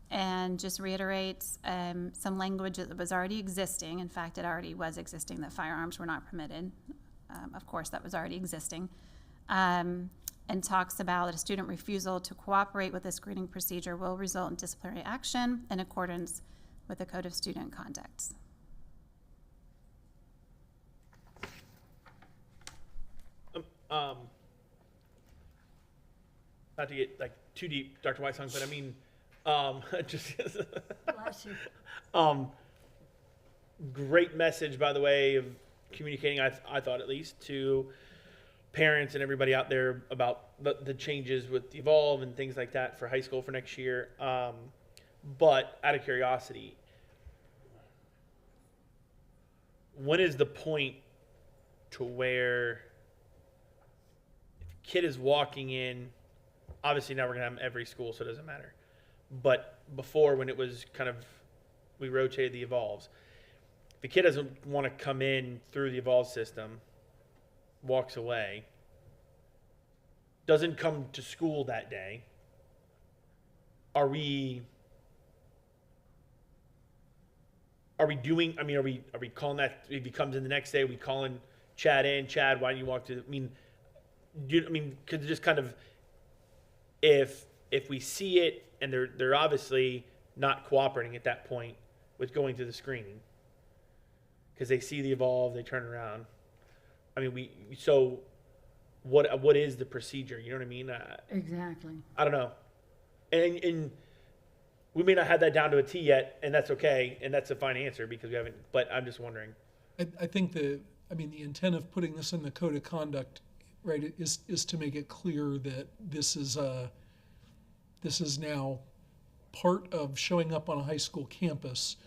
and just reiterates some language that was already existing. In fact, it already was existing, that firearms were not permitted. Of course, that was already existing. And talks about a student refusal to cooperate with the screening procedure will result in disciplinary action in accordance with the Code of Student Conduct. Not to get like too deep, Dr. Whitesong, but I mean, just Bless you. great message, by the way, of communicating, I thought at least, to parents and everybody out there about the changes with Evolve and things like that for high school for next year. But out of curiosity, when is the point to where if a kid is walking in, obviously now we're going to have them every school, so it doesn't matter. But before, when it was kind of, we rotated the Evolves, the kid doesn't want to come in through the Evolve system, walks away, doesn't come to school that day, are we doing, I mean, are we calling that, if he comes in the next day, are we calling Chad in, Chad, why didn't you walk to, could just kind of, if we see it and they're obviously not cooperating at that point with going through the screening, because they see the Evolve, they turn around. I mean, so what is the procedure? You know what I mean? Exactly. I don't know. And we may not have that down to a T yet, and that's okay, and that's a fine answer because we haven't, but I'm just wondering. I think the intent of putting this in the code of conduct, right, is to make it clear that this is now part of showing up on a high school campus.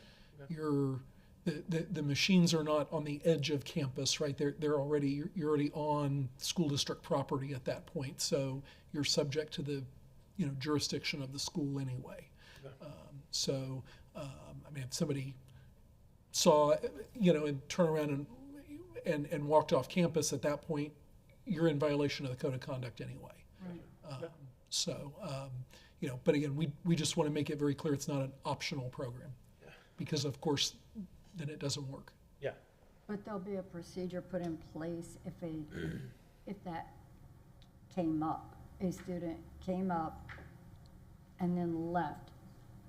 The machines are not on the edge of campus, right? You're already on school district property at that point, so you're subject to the jurisdiction of the school anyway. If somebody saw and turn around and walked off campus at that point, you're in violation of the code of conduct anyway. Right. But again, we just want to make it very clear it's not an optional program, because of course then it doesn't work. Yeah. But there'll be a procedure put in place if that came up, a student came up and then left,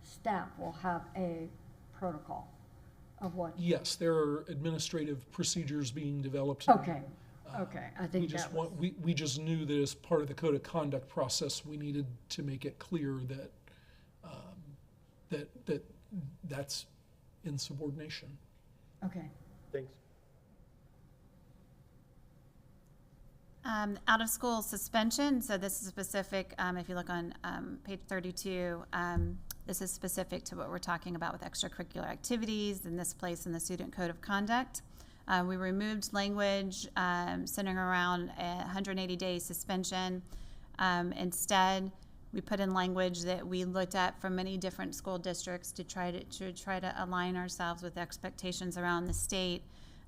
staff will have a protocol of what. Yes, there are administrative procedures being developed. Okay, I think We just knew that as part of the code of conduct process, we needed to make it clear that that's insubordination. Okay. Thanks. Out of school suspension, so this is specific, if you look on page 32, this is specific to what we're talking about with extracurricular activities in this place in the student code of conduct. We removed language centering around a 180-day suspension. Instead, we put in language that we looked at from many different school districts to try to align ourselves with expectations around the state.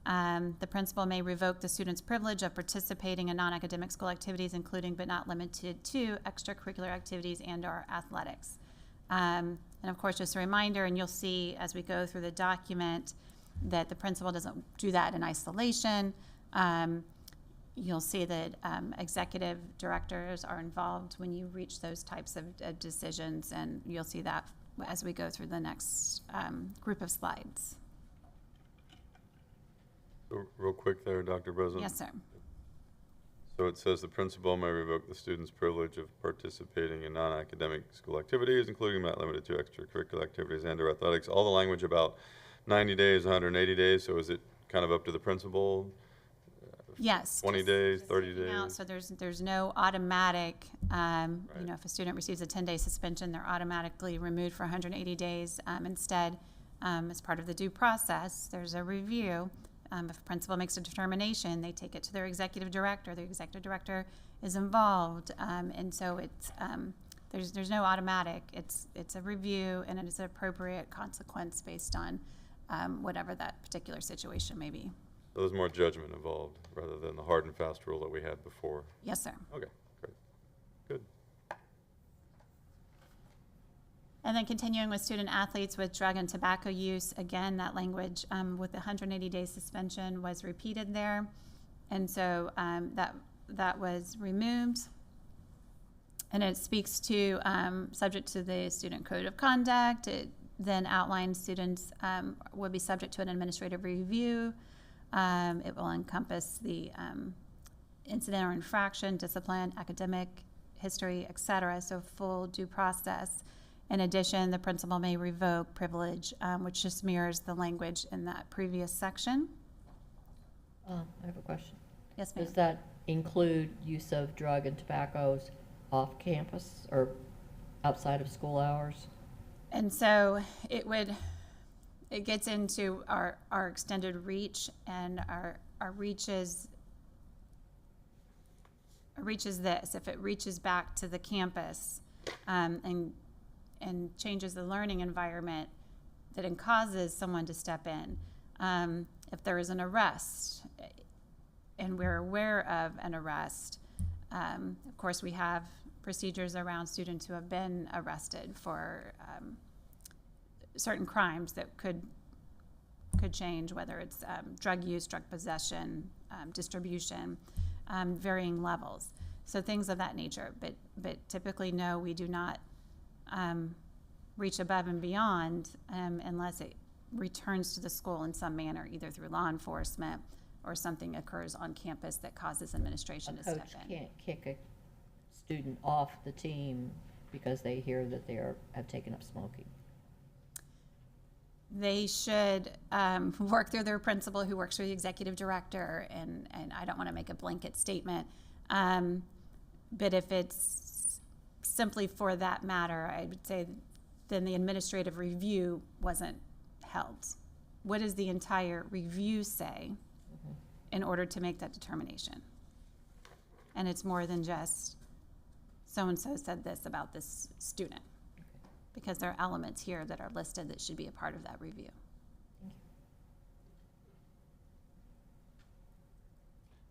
The principal may revoke the student's privilege of participating in non-academic school activities, including but not limited to extracurricular activities and/or athletics. And of course, just a reminder, and you'll see as we go through the document that the principal doesn't do that in isolation. You'll see that executive directors are involved when you reach those types of decisions, and you'll see that as we go through the next group of slides. So real quick there, Dr. Breslin. Yes, sir. So it says the principal may revoke the student's privilege of participating in non-academic school activities, including but not limited to extracurricular activities and/or athletics. All the language about 90 days, 180 days, so is it kind of up to the principal? Yes. 20 days, 30 days? Now, so there's no automatic, if a student receives a 10-day suspension, they're automatically removed for 180 days. Instead, as part of the due process, there's a review. If a principal makes a determination, they take it to their executive director. The executive director is involved, and so it's there's no automatic. It's a review, and it is an appropriate consequence based on whatever that particular situation may be. So there's more judgment involved rather than the hard and fast rule that we had before. Yes, sir. Okay, great, good. And then continuing with student athletes with drug and tobacco use, again, that language with the 180-day suspension was repeated there. And so that was removed. And it speaks to subject to the student code of conduct. It then outlines students will be subject to an administrative review. It will encompass the incident or infraction, discipline, academic history, et cetera, so full due process. In addition, the principal may revoke privilege, which just mirrors the language in that previous section. I have a question. Yes, ma'am. Does that include use of drug and tobaccos off campus or outside of school hours? And so it gets into our extended reach, and our reach is this. If it reaches back to the campus and changes the learning environment, that it causes someone to step in, If there is an arrest, and we're aware of an arrest, of course, we have procedures around students who have been arrested for certain crimes that could change, whether it's drug use, drug possession, distribution, varying levels. So things of that nature. But typically, no, we do not reach above and beyond unless it returns to the school in some manner, either through law enforcement or something occurs on campus that causes administration to A step coach in. can't kick a student off the team because they hear that they have taken up smoking. They should work through their principal, who works for the executive director, and I don't want to make a blanket statement. But if it's simply for that matter, I would say then the administrative review wasn't held. What does the entire review say in order to make that determination? And it's more than just so-and-so said this about this student, because there are elements here that are listed that should be a part of that review.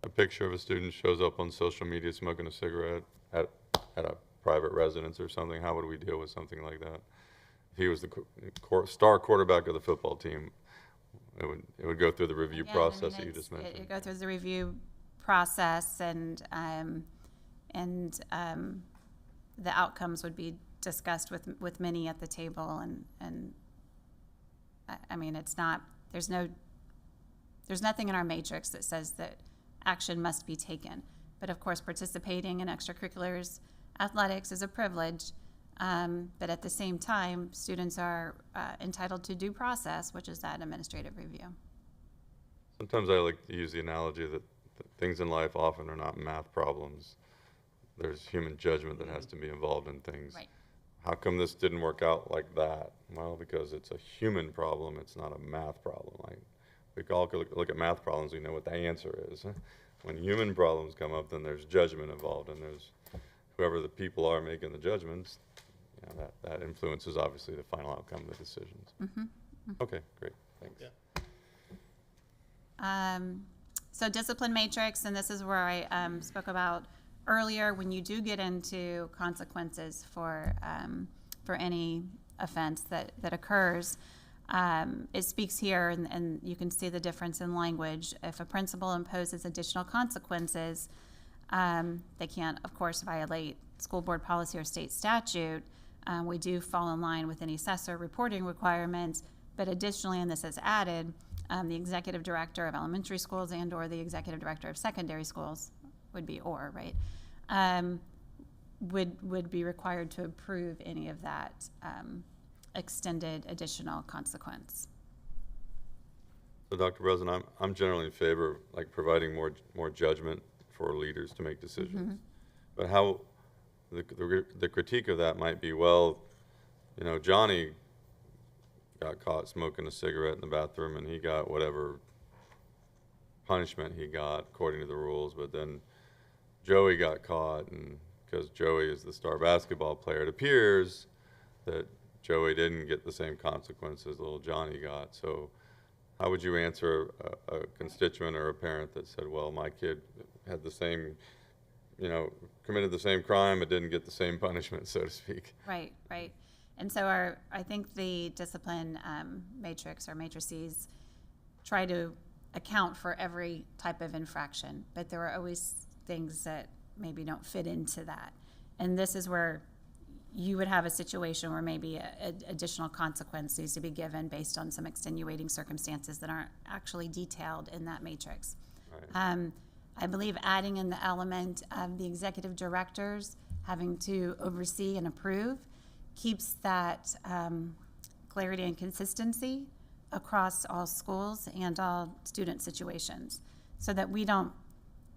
A picture of a student shows up on social media smoking a cigarette at a private residence or something. How would we deal with something like that? If he was the star quarterback of the football team, it would go through the review Again, process that you just mentioned. It go through the review process, and the outcomes would be discussed with many at the table, and I mean, it's not, there's nothing in our matrix that says that action must be taken. But of course, participating in extracurriculars, athletics is a privilege, but at the same time, students are entitled to due process, which is that administrative review. Sometimes I like to use the analogy that things in life often are not math problems. There's human judgment that has to be involved in things. Right. How come this didn't work out like that? Well, because it's a human problem, it's not a math problem. Like, we all could look at math problems, we know what the answer is. When human problems come up, then there's judgment involved, and there's whoever the people are making the judgments, you know, that influences obviously the final outcome of the decisions. Okay, great, thanks. Yeah. So discipline matrix, and this is where I spoke about earlier, when you do get into consequences for any offense that occurs, it speaks here, and you can see the difference in language. If a principal imposes additional consequences, they can't, of course, violate school board policy or state statute. We do fall in line with any assessor reporting requirements, but additionally, and this is added, the executive director of elementary schools and or the executive director of secondary schools would be right? Would be required to approve any of that extended additional consequence. So Dr. Breslin, I'm generally in favor of like providing more judgment for leaders to make decisions. But how the critique of that might be, well, you know, Johnny got caught smoking a cigarette in the bathroom and he got whatever punishment he got according to the rules, but then Joey got caught, and because Joey is the star basketball player, it appears that Joey didn't get the same consequences little Johnny got. So how would you answer a constituent or a parent that said, well, my kid had the same, you know, committed the same crime but didn't get the same punishment, so to speak? Right. And so I think the discipline matrix or matrices try to account for every type of infraction, but there are always things that maybe don't fit into that. And this is where you would have a situation where maybe an additional consequence needs to be given based on some extenuating circumstances that aren't actually detailed in that matrix. Right. I believe adding in the element of the executive directors having to oversee and approve keeps that clarity and consistency across all schools and all student situations, so that we don't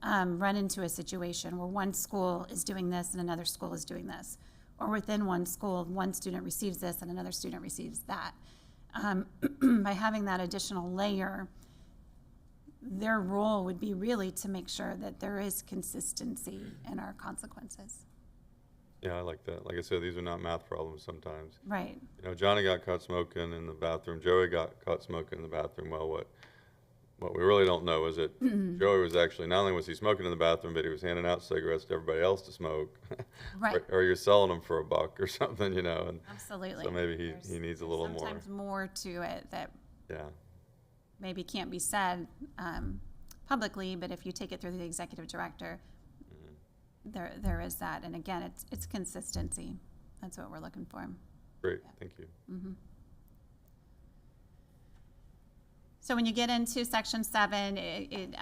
run into a situation where one school is doing this and another school is doing this, or within one school, one student receives this and another student receives that. By having that additional layer, their role would be really to make sure that there is consistency in our consequences. Yeah, I like that. Like I said, these are not math problems sometimes. Right. You know, Johnny got caught smoking in the bathroom. Joey got caught smoking in the bathroom. Well, what we really don't know is that Joey was actually, not only was he smoking in the bathroom, but he was handing out cigarettes to everybody else to smoke. Right. or you're selling them for $1 or something, you know. And Absolutely. so maybe There's- he needs a there's little more. sometimes more to it that Yeah. maybe can't be said publicly, but if you take it through the executive director, there is that. And again, it's consistency. That's what we're looking for. Great. Thank you. So when you get into section 7, it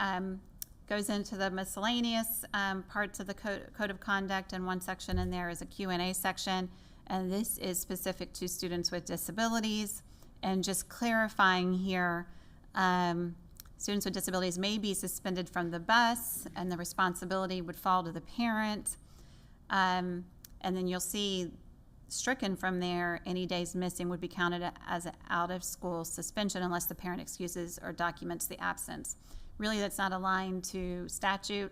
goes into the miscellaneous parts of the code of conduct, and one section in there is a Q&A section, and this is specific to students with disabilities. And just clarifying here, students with disabilities may be suspended from the bus, and the responsibility would fall to the parent. And then you'll see stricken from there, any days missing would be counted as an out-of-school suspension unless the parent excuses or documents the absence. Really, that's not aligned to statute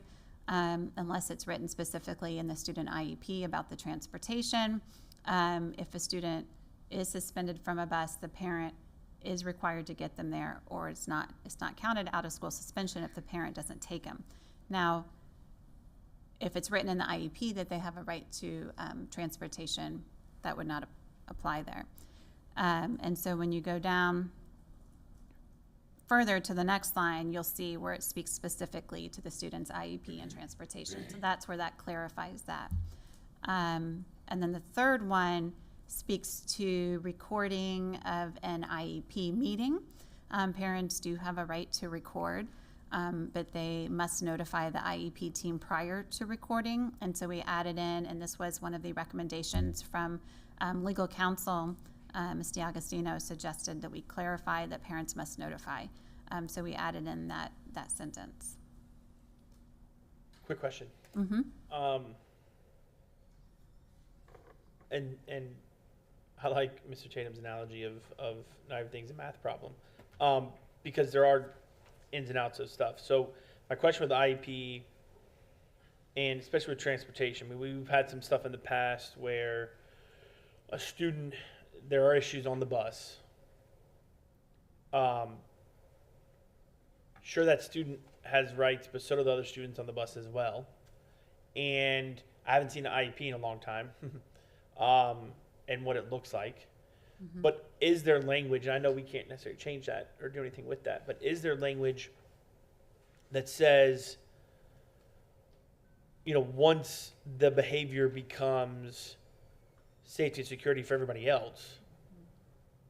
unless it's written specifically in the student IEP about the transportation. If a student is suspended from a bus, the parent is required to get them there, or it's not counted out-of-school suspension if the parent doesn't take them. Now, if it's written in the IEP that they have a right to transportation, that would not apply there. And so when you go down further to the next line, you'll see where it speaks specifically to the student's IEP and transportation. So that's where that clarifies that. And then the third one speaks to recording of an IEP meeting. Parents do have a right to record, but they must notify the IEP team prior to recording. And so we added in, and this was one of the recommendations from legal counsel, Ms. D'Agostino suggested that we clarify that parents must notify. So we added in that sentence. Quick question. And I like Mr. Tatum's analogy of not everything's a math problem, because there are ins and outs of stuff. So my question with the IEP, and especially with transportation, I mean, we've had some stuff in the past where a student, there are issues on the bus. Sure, that student has rights, but so do the other students on the bus as well. And I haven't seen an IEP in a long time, and what it looks like. But is there language, and I know we can't necessarily change that or do anything with that, but is there language that says, you know, once the behavior becomes safety and security for everybody else,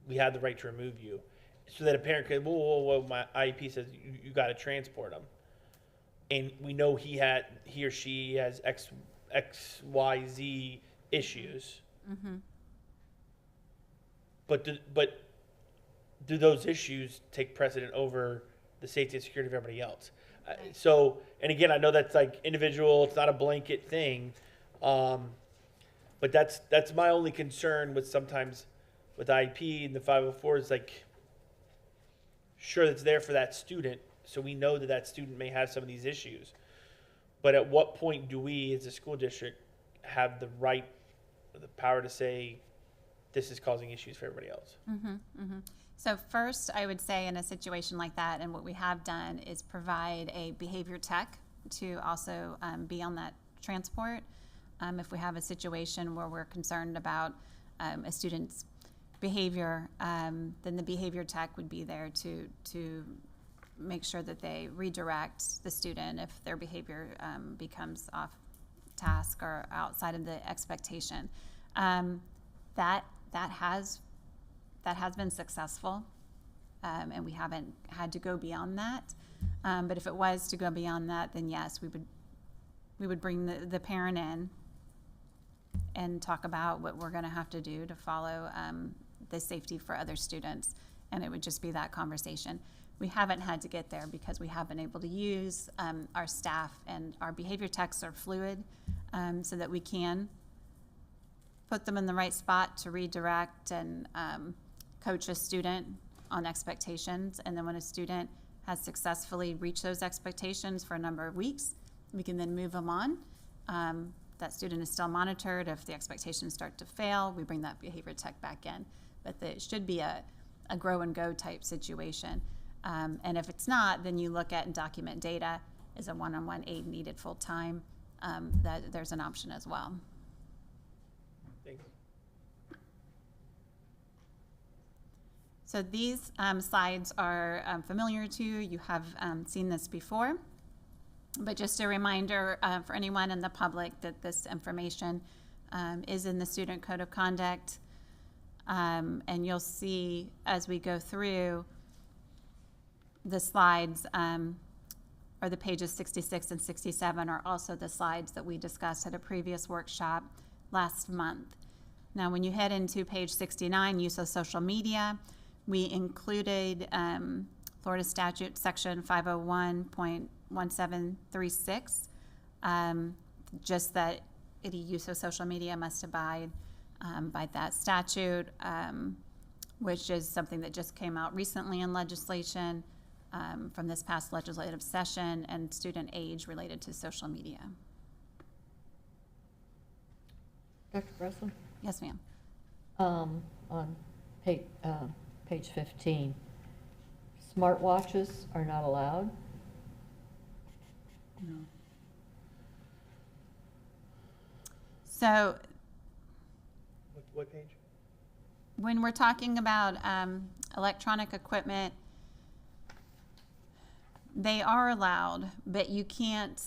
we have the right to remove you? So that a parent could, whoa, my IEP says you got to transport them. And we know he or she has X, Y, Z issues. But do those issues take precedent over the safety and security of everybody else? So, and again, I know that's like individual, it's not a blanket thing. But that's my only concern with sometimes with IEP and the 504 is like, sure, it's there for that student, so we know that student may have some of these issues. But at what point do we, as a school district, have the right, the power to say, this is causing issues for everybody else? So first, I would say in a situation like that, and what we have done is provide a behavior tech to also be on that transport. If we have a situation where we're concerned about a student's behavior, then the behavior tech would be there to make sure that they redirect the student if their behavior becomes off task or outside of the expectation. That has been successful, and we haven't had to go beyond that. But if it was to go beyond that, then yes, we would bring the parent in and talk about what we're going to have to do to follow the safety for other students, and it would just be that conversation. We haven't had to get there because we have been able to use our staff, and our behavior techs are fluid, so that we can put them in the right spot to redirect and coach a student on expectations. And then when a student has successfully reached those expectations for a number of weeks, we can then move them on that student is still monitored. If the expectations start to fail, we bring that behavior tech back in. But it should be a grow and go type situation. And if it's not, then you look at and document data. Is a one-on-one aid needed full time? That there's an option as well. Thanks. So these slides are familiar to you. You have seen this before. But just a reminder for anyone in the public that this information is in the Student Code of Conduct. And you'll see as we go through the slides, or the pages 66 and 67 are also the slides that we discussed at a previous workshop last month. Now, when you head into page 69, use of social media, we included Florida Statute Section 501.1736, just that any use of social media must abide by that statute, which is something that just came out recently in legislation from this past legislative session, and student age related to social media. Dr. Breslin? Yes, ma'am. On page 15, smartwatches are not allowed? So What page? when we're talking about electronic equipment, they are allowed, but you can't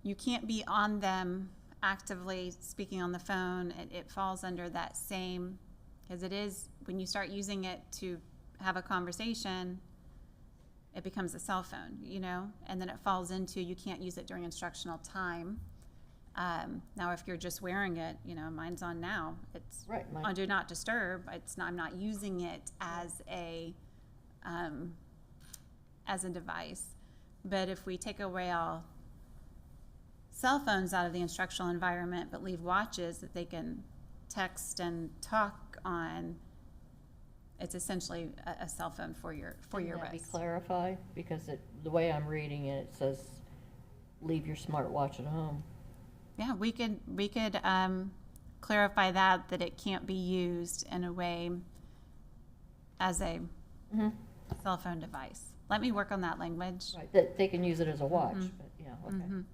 be on them actively speaking on the phone. It falls under that same, because it is, when you start using it to have a conversation, it becomes a cell phone, you know, and then it falls into, you can't use it during instructional time. Now, if you're just wearing it, you know, mine's on now. It's Right, mine- on do not disturb. It's not, I'm not using it as a device. But if we take away all cell phones out of the instructional environment, but leave watches that they can text and talk on, it's essentially a cell phone for your Can that be wrist. clarified? Because the way I'm reading it, it says, leave your smartwatch at home. Yeah, we could clarify that it can't be used in a way as a cell phone device. Let me work on that language. Right, that they can use it as a watch, but, yeah, okay. Thank you.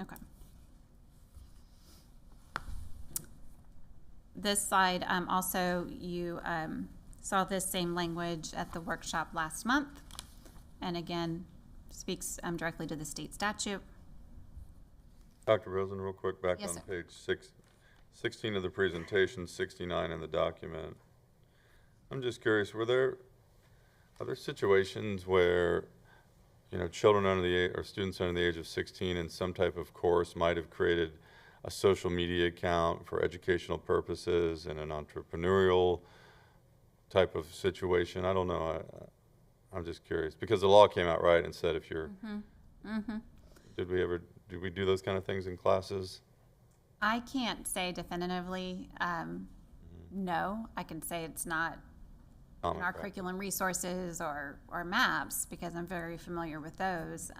Okay. This slide, also you saw this same language at the workshop last month, and again, speaks directly to the state statute. Dr. Rosen, real quick, back Yes, on sir. page 16 of the presentation, 69 in the document. I'm just curious, are there situations where, you know, children under the age, or students under the age of 16 in some type of course might have created a social media account for educational purposes in an entrepreneurial type of situation? I don't know. I'm just curious, because the law came out right and said if you're, did we do those kind of things in classes? I can't say definitively no. I can say it's not in our Practice. curriculum resources or maps, because I'm very familiar with those,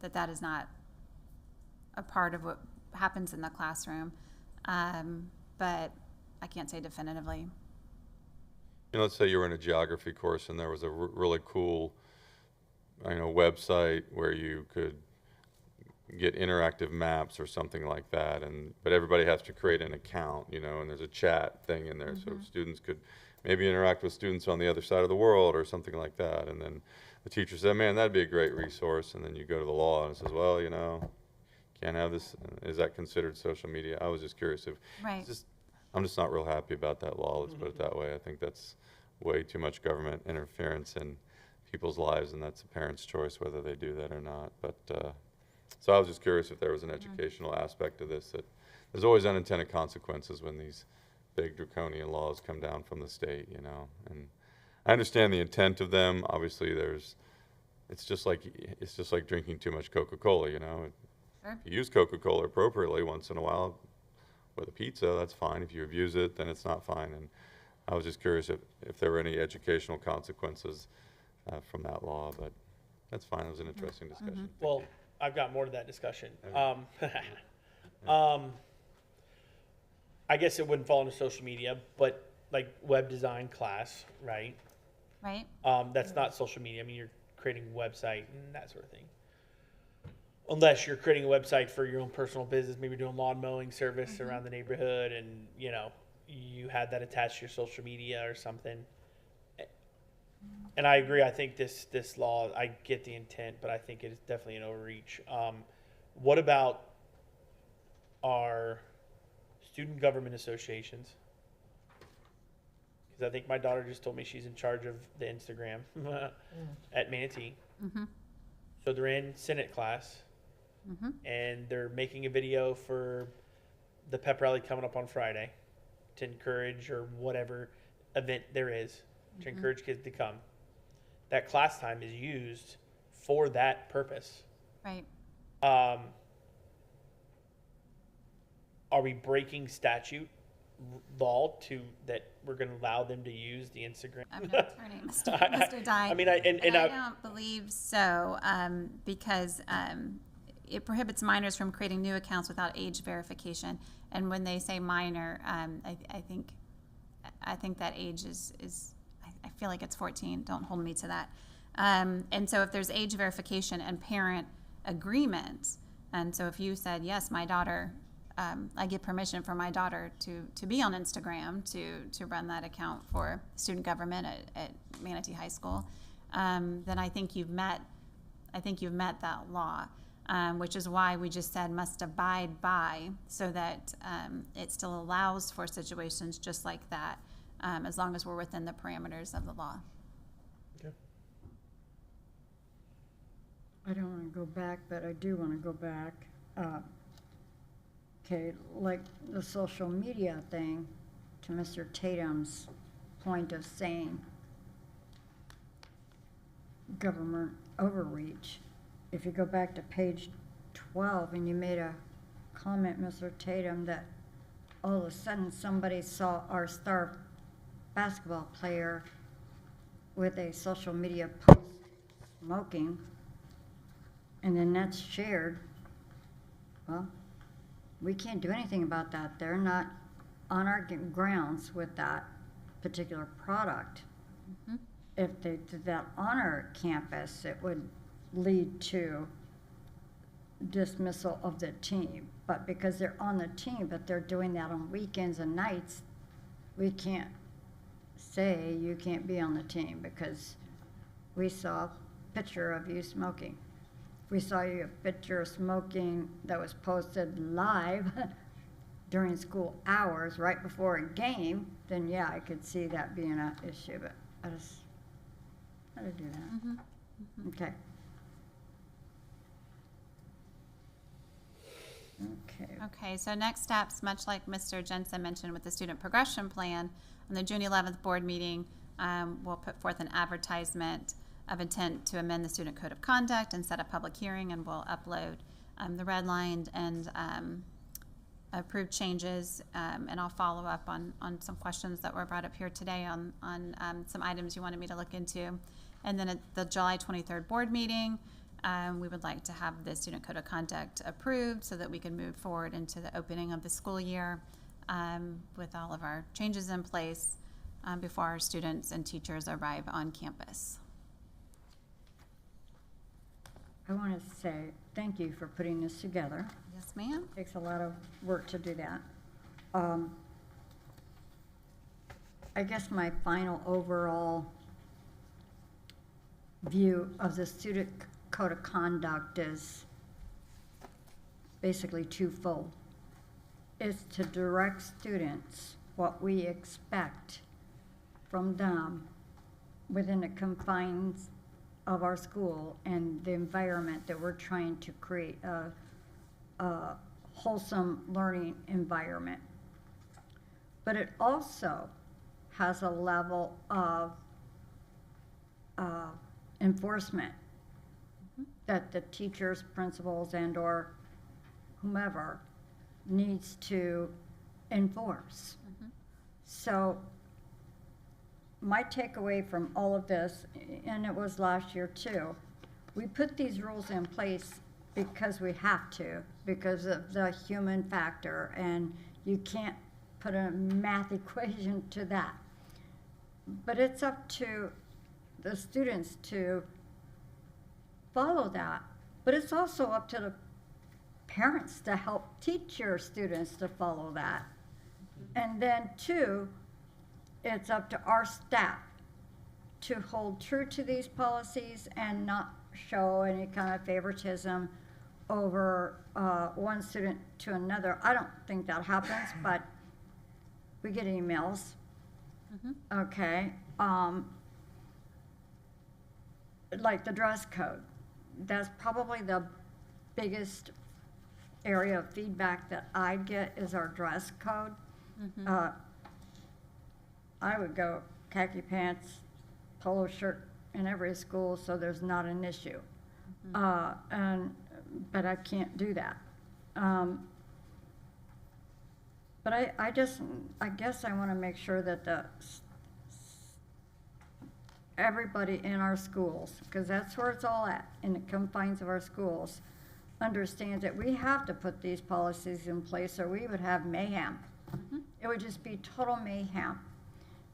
that is not a part of what happens in the classroom. But I can't say definitively. You know, let's say you were in a geography course and there was a really cool, you know, website where you could get interactive maps or something like that, but everybody has to create an account, you know, and there's a chat thing in there, so students could maybe interact with students on the other side of the world or something like that. And then the teacher said, man, that'd be a great resource. And then you go to the law and it says, well, you know, can't have this. Is that considered social media? I was just curious if, Right. I'm just not real happy about that law, let's put it that way. I think that's way too much government interference in people's lives, and that's a parent's choice whether they do that or not. But so I was just curious if there was an educational aspect to this, that there's always unintended consequences when these big draconian laws come down from the state, you know. And I understand the intent of them. Obviously, it's just like drinking too much Coca-Cola, you know. Sure. If you use Coca-Cola appropriately once in a while, with a pizza, that's fine. If you abuse it, then it's not fine. And I was just curious if there were any educational consequences from that law, but that's fine. It was an interesting discussion. Well, I've got more to that discussion. I guess it wouldn't fall into social media, but like web design class, right? Right? That's not social media. I mean, you're creating a website and that sort of thing. Unless you're creating a website for your own personal business, maybe doing lawn mowing service around the neighborhood, and you had that attached to your social media or something. And I agree. I think this law, I get the intent, but I think it is definitely an overreach. What about our student government associations? Because I think my daughter just told me she's in charge of the Instagram at Manatee. So they're in Senate class, and they're making a video for the pep rally coming up on Friday to encourage, or whatever event there is, to encourage kids to come. That class time is used for that purpose. Right. Are we breaking statute law to that we're going to allow them to use the Instagram? I'm going to turn it, Mr. Dye. I mean, I don't believe so, because it prohibits minors from creating new accounts without age verification. And when they say minor, I think that age is I feel like it's 14. Don't hold me to that. And so if there's age verification and parent agreement, and so if you said, yes, my daughter, I give permission for my daughter to be on Instagram, to run that account for student government at Manatee High School, then I think you've met that law, which is why we just said must abide by, so that it still allows for situations just like that, as long as we're within the parameters of the law. Okay. I don't want to go back, but I do want to go back. Okay, like the social media thing, to Mr. Tatum's point of saying government overreach. If you go back to page 12 and you made a comment, Mr. Tatum, that all of a sudden somebody saw our star basketball player with a social media post smoking, and then that's shared. Well, we can't do anything about that. They're not on our grounds with that particular product. If they did that on our campus, it would lead to dismissal of the team. But because they're on the team, but they're doing that on weekends and nights, we can't say you can't be on the team because we saw a picture of you smoking. We saw you a picture of smoking that was posted live during school hours right before a game, then yeah, I could see that being an issue, but I just, how to do that? Okay. Okay, so next steps, much like Mr. Jensen mentioned with the student progression plan, on the June 11th board meeting, we'll put forth an advertisement of intent to amend the student code of conduct and set a public hearing, and we'll upload the redlined and approved changes, and I'll follow up on some questions that were brought up here today on some items you wanted me to look into. And then at the July 23rd board meeting, we would like to have the student code of conduct approved so that we can move forward into the opening of the school year with all of our changes in place before our students and teachers arrive on campus. I want to say thank you for putting this together. Yes, ma'am. Takes a lot of work to do that. I guess my final overall view of the student code of conduct is basically twofold. It's to direct students what we expect from them within the confines of our school and the environment that we're trying to create, a wholesome learning environment. But it also has a level of enforcement that the teachers, principals, and or whomever needs to enforce. So my takeaway from all of this, and it was last year too, we put these rules in place because we have to, because of the human factor, and you can't put a math equation to that. But it's up to the students to follow that, but it's also up to the parents to help teach your students to follow that. And then two, it's up to our staff to hold true to these policies and not show any kind of favoritism over one student to another. I don't think that happens, but we get emails. Okay. Like the dress code. That's probably the biggest area of feedback that I get is our dress code. I would go khaki pants, polo shirt in every school, so there's not an issue. But I can't do that. But I guess I want to make sure that everybody in our schools, because that's where it's all at, in the confines of our schools, understands that we have to put these policies in place or we would have mayhem. It would just be total mayhem.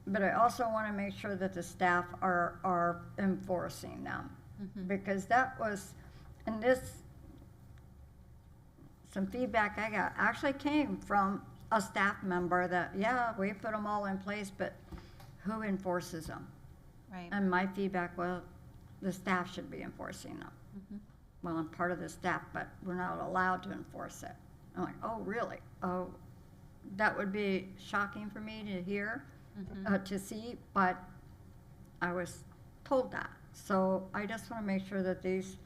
But I also want to make sure that the staff are enforcing them. Because that was, and some feedback I got actually came from a staff member that, yeah, we put them all in place, but who enforces them? Right. And my feedback was, the staff should be enforcing them. Well, I'm part of the staff, but we're not allowed to enforce it. I'm like, oh, really? Oh, that would be shocking for me to hear, to see, but I was told that. So I just want to make sure that these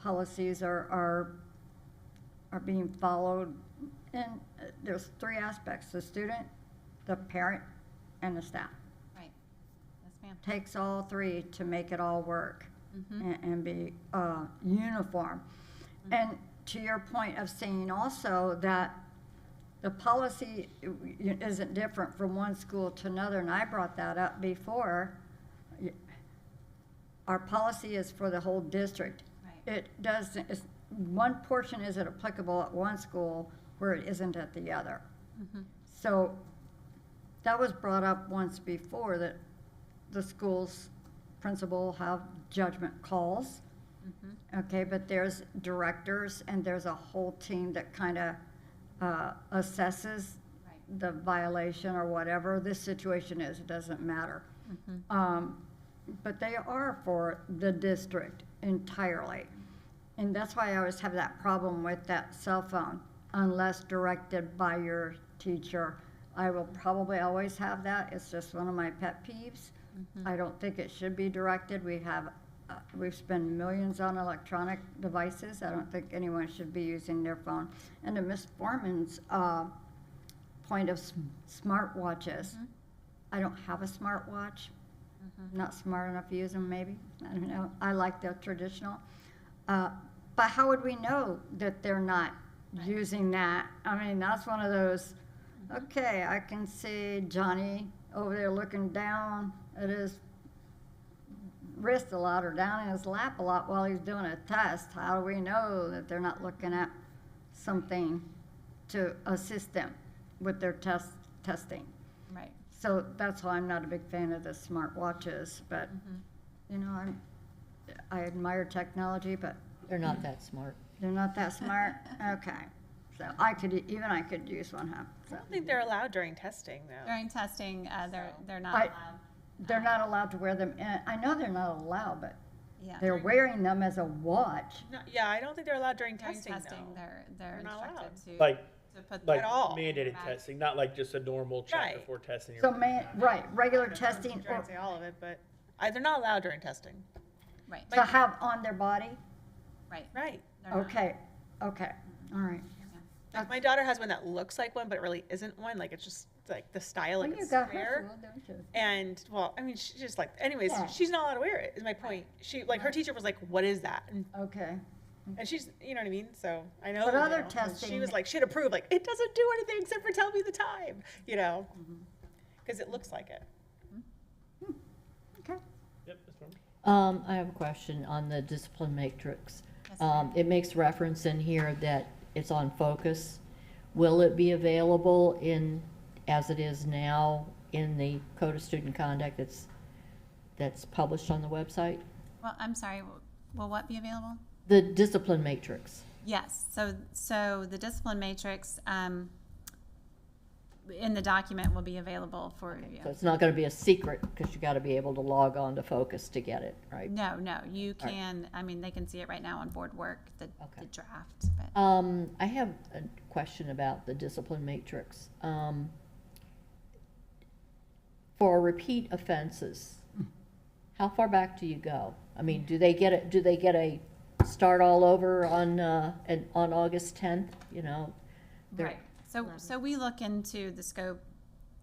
policies are being followed. And there's three aspects: the student, the parent, and the staff. Right. Yes, ma'am. Takes all three to make it all work and be uniform. And to your point of saying also that the policy isn't different from one school to another, and I brought that up before. Our policy is for the whole district. Right. It doesn't, one portion isn't applicable at one school where it isn't at the other. So that was brought up once before, that the school's principal have judgment calls. Okay, but there's directors and there's a whole team that kind of assesses the violation or whatever this situation is. It doesn't matter. But they are for the district entirely. And that's why I always have that problem with that cell phone. Unless directed by your teacher, I will probably always have that. It's just one of my pet peeves. I don't think it should be directed. We've spent millions on electronic devices. I don't think anyone should be using their phone. And to Ms. Foreman's point of smartwatches, I don't have a smartwatch. Not smart enough to use them, maybe. I don't know. I like the traditional. But how would we know that they're not using that? I mean, that's one of those, okay, I can see Johnny over there looking down at his wrist a lot or down in his lap a lot while he's doing a test. How do we know that they're not looking at something to assist them with their testing? Right. So that's why I'm not a big fan of the smart watches, but you know, I admire technology, but They're not that smart. they're not that smart. Okay, so I could use one, huh? So I don't think they're allowed during testing, though. During testing, they're not I- allowed. they're not allowed to wear them. I know they're not allowed, but Yeah. they're wearing them as a watch. Yeah, I don't think they're allowed during During testing, testing, though. they're They're not instructed to Like put like At all. mandated Right. testing, not like just a normal check Right. before testing. So regular testing, I'm trying to say all of it, but they're not allowed during testing. right. to have on their body? Right. Right. They're not. Okay, all right. Like, my daughter has one that looks like one, but it really isn't one. Like, it's just like the style, like Well, it's you got square. her fooled, don't you? And well, I mean, she's just like, anyways, Yeah. she's not allowed to wear it. Is my point. She like her teacher was like, "What is that?" And Okay, And she's, you know what I mean? So I know. But you other know, and she testing- was like, she'd approve, like, it doesn't do anything except for tell me the time, you know? Because it looks like it. Okay. Yep, Ms. Norman. I have a question on the discipline matrix. Yes, ma'am. It makes reference in here that it's on focus. Will it be available as it is now, in the Code of Student Conduct that's published on the website? Well, I'm sorry, will what be available? The discipline matrix. Yes, so the discipline matrix, in the document will be available for review. So it's not gonna be a secret, because you gotta be able to log on to Focus to get it, right? No, you All right. can, I mean, they can see it right now on board work, the Okay. draft, but. I have a question about the discipline matrix. For repeat offenses, how far back do you go? I mean, do they get a start all over on August 10th, you know? They're- Right, so we look into the scope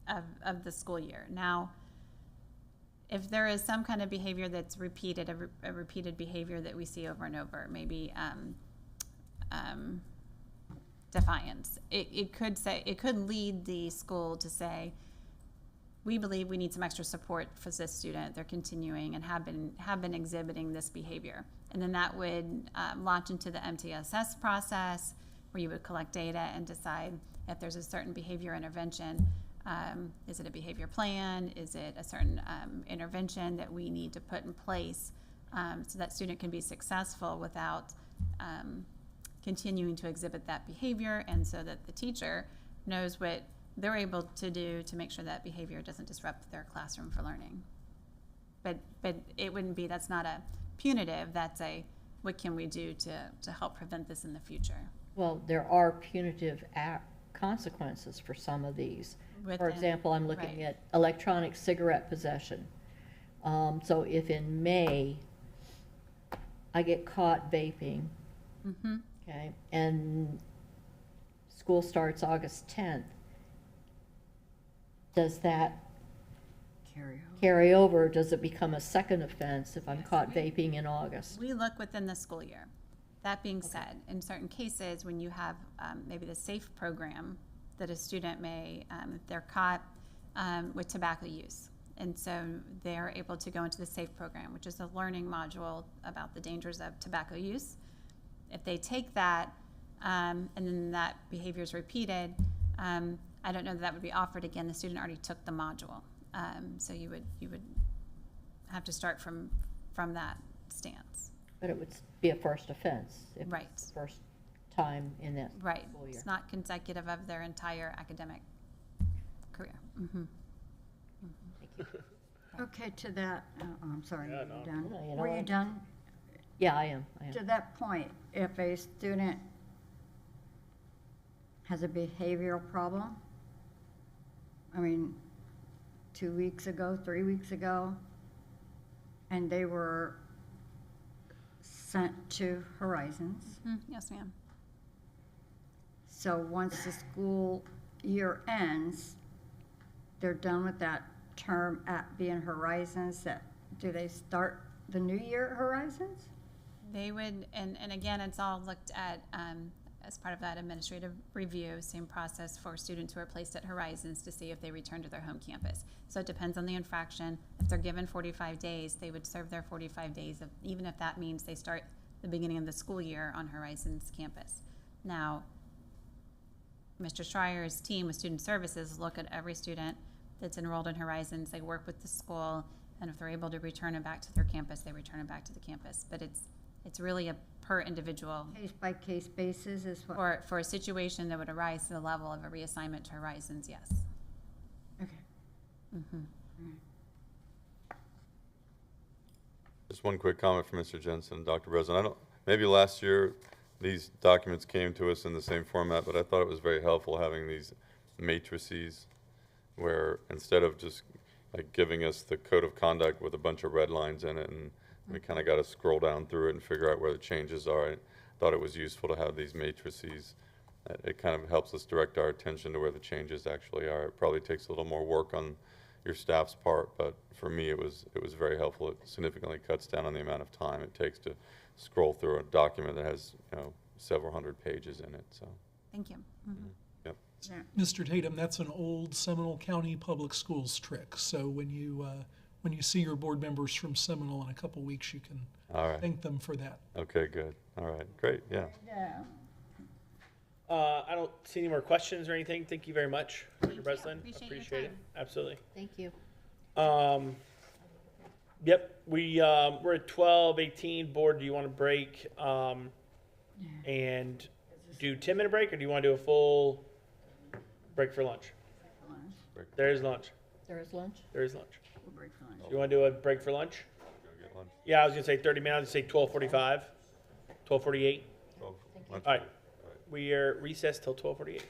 of the school year. Now, if there is some kind of behavior that's repeated, a repeated behavior that we see over and over, maybe, defiance, it could lead the school to say, we believe we need some extra support for this student. They're continuing and have been exhibiting this behavior. And then that would launch into the MTSS process, where you would collect data and decide if there's a certain behavior intervention. Is it a behavior plan? Is it a certain intervention that we need to put in place so that student can be successful without continuing to exhibit that behavior, and so that the teacher knows what they're able to do to make sure that behavior doesn't disrupt their classroom for learning. But it wouldn't be, that's not a punitive, that's a, what can we do to help prevent this in the future? Well, there are punitive consequences for some of these. For Within- example, I'm looking right. at electronic cigarette possession. So if in May, I get caught vaping, Mm-hmm. okay, and school starts August 10th, does that carry over? Does it become a second offense if I'm Yes, caught vaping in August? We look within the school year. That being said, in certain cases, when you have maybe the SAFE program, that a student may, if they're caught with tobacco use, and so they're able to go into the SAFE program, which is a learning module about the dangers of tobacco use. If they take that, and then that behavior is repeated, I don't know that would be offered again. The student already took the module, so you would have to start from that stance. But it would be a first offense if Right. it's the first time in that Right. school year. It's not consecutive of their entire academic career. Mm-hmm. Okay, to that, I'm sorry, Yeah, were no. you done? No, you Were know you what? done? Yeah, I am. To that point, if a student has a behavioral problem, I mean, 2 weeks ago, 3 weeks ago, and they were sent to Horizons, Yes, ma'am. so once the school year ends, they're done with that term at being Horizons, do they start the new year at Horizons? They would, and again, it's all looked at as part of that administrative review, same process for students who are placed at Horizons to see if they return to their home campus. So it depends on the infraction. If they're given 45 days, they would serve their 45 days, even if that means they start the beginning of the school year on Horizons campus. Now, Mr. Schreier's team with Student Services look at every student that's enrolled in Horizons. They work with the school, and if they're able to return them back to their campus, they return them back to the campus. But it's really a per individual, Case-by-case basis is what? for a situation that would arise to the level of a reassignment to Horizons, yes. Okay. Just one quick comment from Mr. Jensen and Dr. Breslin. Maybe last year, these documents came to us in the same format, but I thought it was very helpful having these matrices where instead of just like giving us the code of conduct with a bunch of red lines in it, and we kind of got to scroll down through it and figure out where the changes are. I thought it was useful to have these matrices. It kind of helps us direct our attention to where the changes actually are. It probably takes a little more work on your staff's part, but for me it was very helpful. It significantly cuts down on the amount of time it takes to scroll through a document that has, several hundred pages in it, so, Thank you. yep. Mr. Tatum, that's an old Seminole County Public Schools trick. So when you see your board members from Seminole in a couple weeks, you can All right. thank them for that. Okay, good. All right, great, yeah. Yeah. I don't see any more questions or anything. Thank you very much, Mr. you. Breslin. Appreciate your it. time. Absolutely. Thank you. Yep, we're at 12:18. Board, do you want to break and do 10-minute break, or do you want to do a full break for lunch? There is lunch. There is lunch? There is lunch. We'll break for lunch. You want to do a break for lunch? Go get lunch. Yeah, I was gonna say 30 minutes. I was gonna say 12:45, 12:48. Well, lunch All right, break. we are recessed till 12:48.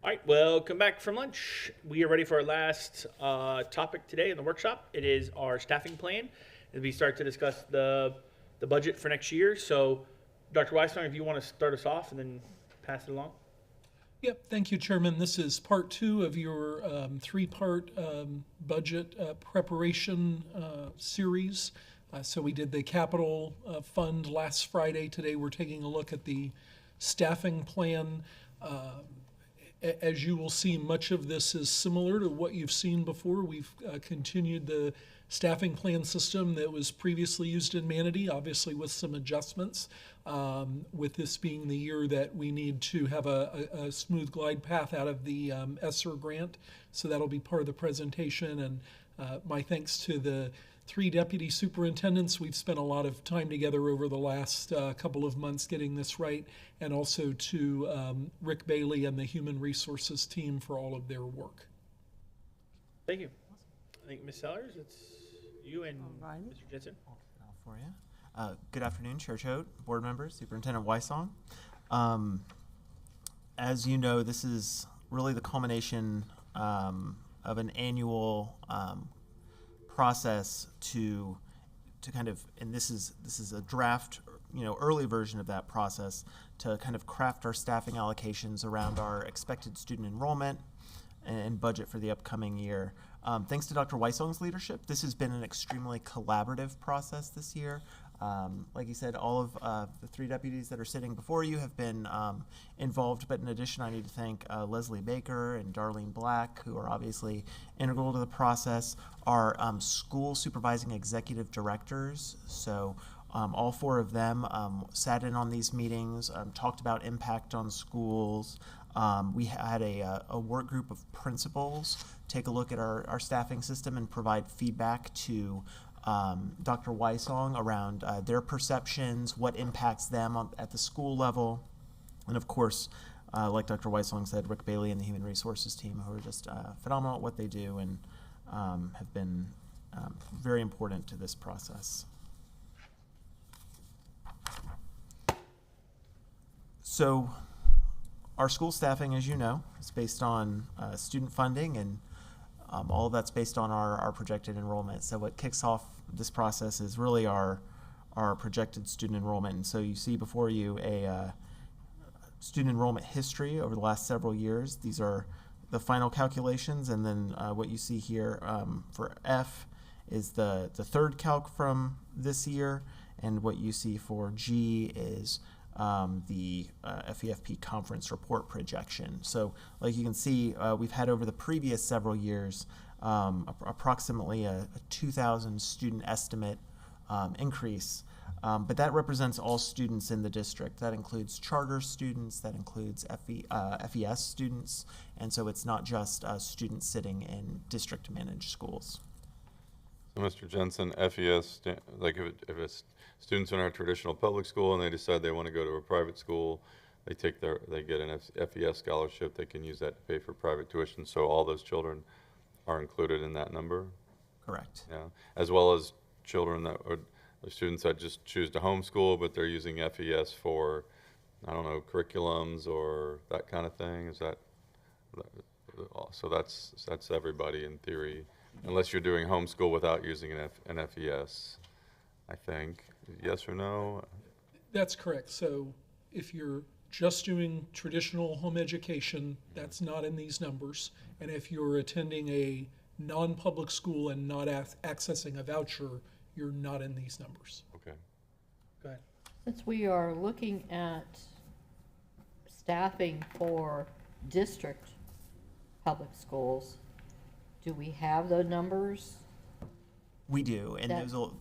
All right, welcome back from lunch. We are ready for our last topic today in the workshop. It is our staffing plan as we start to discuss the budget for next year. So, Dr. Weissong, if you want to start us off and then pass it along. Yep, thank you, Chairman. This is part 2 of your three-part budget preparation series. So we did the capital fund last Friday. Today we're taking a look at the staffing plan. As you will see, much of this is similar to what you've seen before. We've continued the staffing plan system that was previously used in Manatee, obviously with some adjustments. With this being the year that we need to have a smooth glide path out of the ESSER grant. So that'll be part of the presentation. And my thanks to the 3 deputy superintendents. We've spent a lot of time together over the last couple of months getting this right, and also to Rick Bailey and the Human Resources team for all of their work. Thank you. I think Ms. Sellers, it's you and Mr. Jensen. For you. Good afternoon, Chair Choate, board members, Superintendent Weissong. As you know, this is really the culmination of an annual process to kind of, and this is a draft, early version of that process to kind of craft our staffing allocations around our expected student enrollment and budget for the upcoming year. Thanks to Dr. Weissong's leadership, this has been an extremely collaborative process this year. Like you said, all of the 3 deputies that are sitting before you have been involved, but in addition, I need to thank Leslie Baker and Darlene Black, who are obviously integral to the process, our school supervising executive directors. So all 4 of them sat in on these meetings, talked about impact on schools. We had a work group of principals take a look at our staffing system and provide feedback to Dr. Weissong around their perceptions, what impacts them at the school level. And of course, like Dr. Weissong said, Rick Bailey and the Human Resources team, who are just phenomenal at what they do and have been very important to this process. So our school staffing, as you know, is based on student funding, and all of that's based on our projected enrollment. So what kicks off this process is really our projected student enrollment. And so you see before you a student enrollment history over the last several years. These are the final calculations, and then what you see here for F is the third calc from this year, and what you see for G is the FEFP conference report projection. So like you can see, we've had over the previous several years approximately a 2,000 student estimate increase, but that represents all students in the district. That includes charter students, that includes FES students, and so it's not just students sitting in district managed schools. So Mr. Jensen, FES, like if it's students in our traditional public school and they decide they want to go to a private school, they get an FES scholarship, they can use that to pay for private tuition, so all those children are included in that number? Correct. Yeah, as well as children that would, the students that just choose to homeschool, but they're using FES for, I don't know, curriculums or that kind of thing, is that, so that's everybody in theory, unless you're doing homeschool without using an FES, I think. Yes or no? That's correct. So if you're just doing traditional home education, that's not in these numbers. And if you're attending a non-public school and not accessing a voucher, you're not in these numbers. Okay. Go ahead. Since we are looking at staffing for district public schools, do we have the numbers? We do, and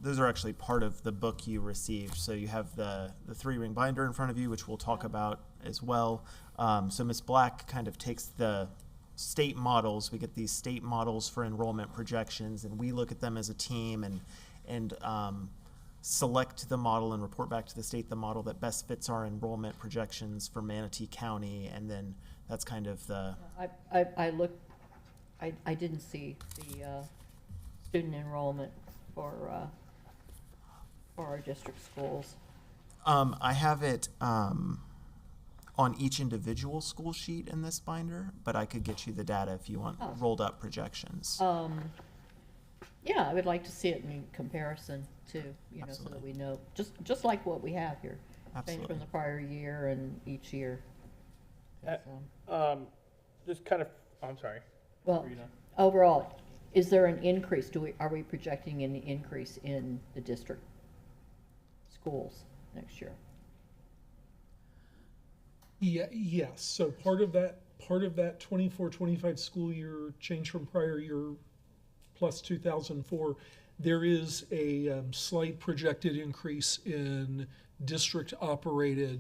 those are actually part of the book you received. So you have the 3-ring binder in front of you, which we'll talk about as well. So Ms. Black kind of takes the state models. We get these state models for enrollment projections, and we look at them as a team and select the model and report back to the state the model that best fits our enrollment projections for Manatee County, and then that's kind of the. I didn't see the student enrollment for our district schools. I have it. on each individual school sheet in this binder, but I could get you the data if you want rolled up projections. Yeah, I would like to see it in comparison too, you know, so that we know, just like what we have here. Change Absolutely. from the prior year and each year. Just kind of, I'm sorry. Well, Were you done? overall, is there an increase? Are we projecting any increase in the district schools next year? Yeah, yes, so part of that 24-25 school year change from prior year plus 2004, there is a slight projected increase in district-operated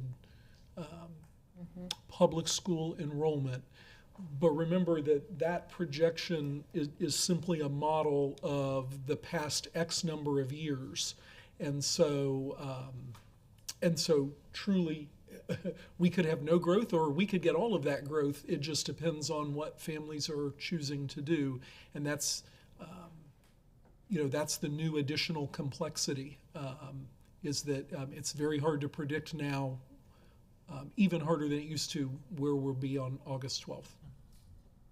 public school enrollment. But remember that projection is simply a model of the past X number of years. And so truly, we could have no growth or we could get all of that growth. It just depends on what families are choosing to do. And that's, that's the new additional complexity, is that it's very hard to predict now, even harder than it used to, where we'll be on August 12th.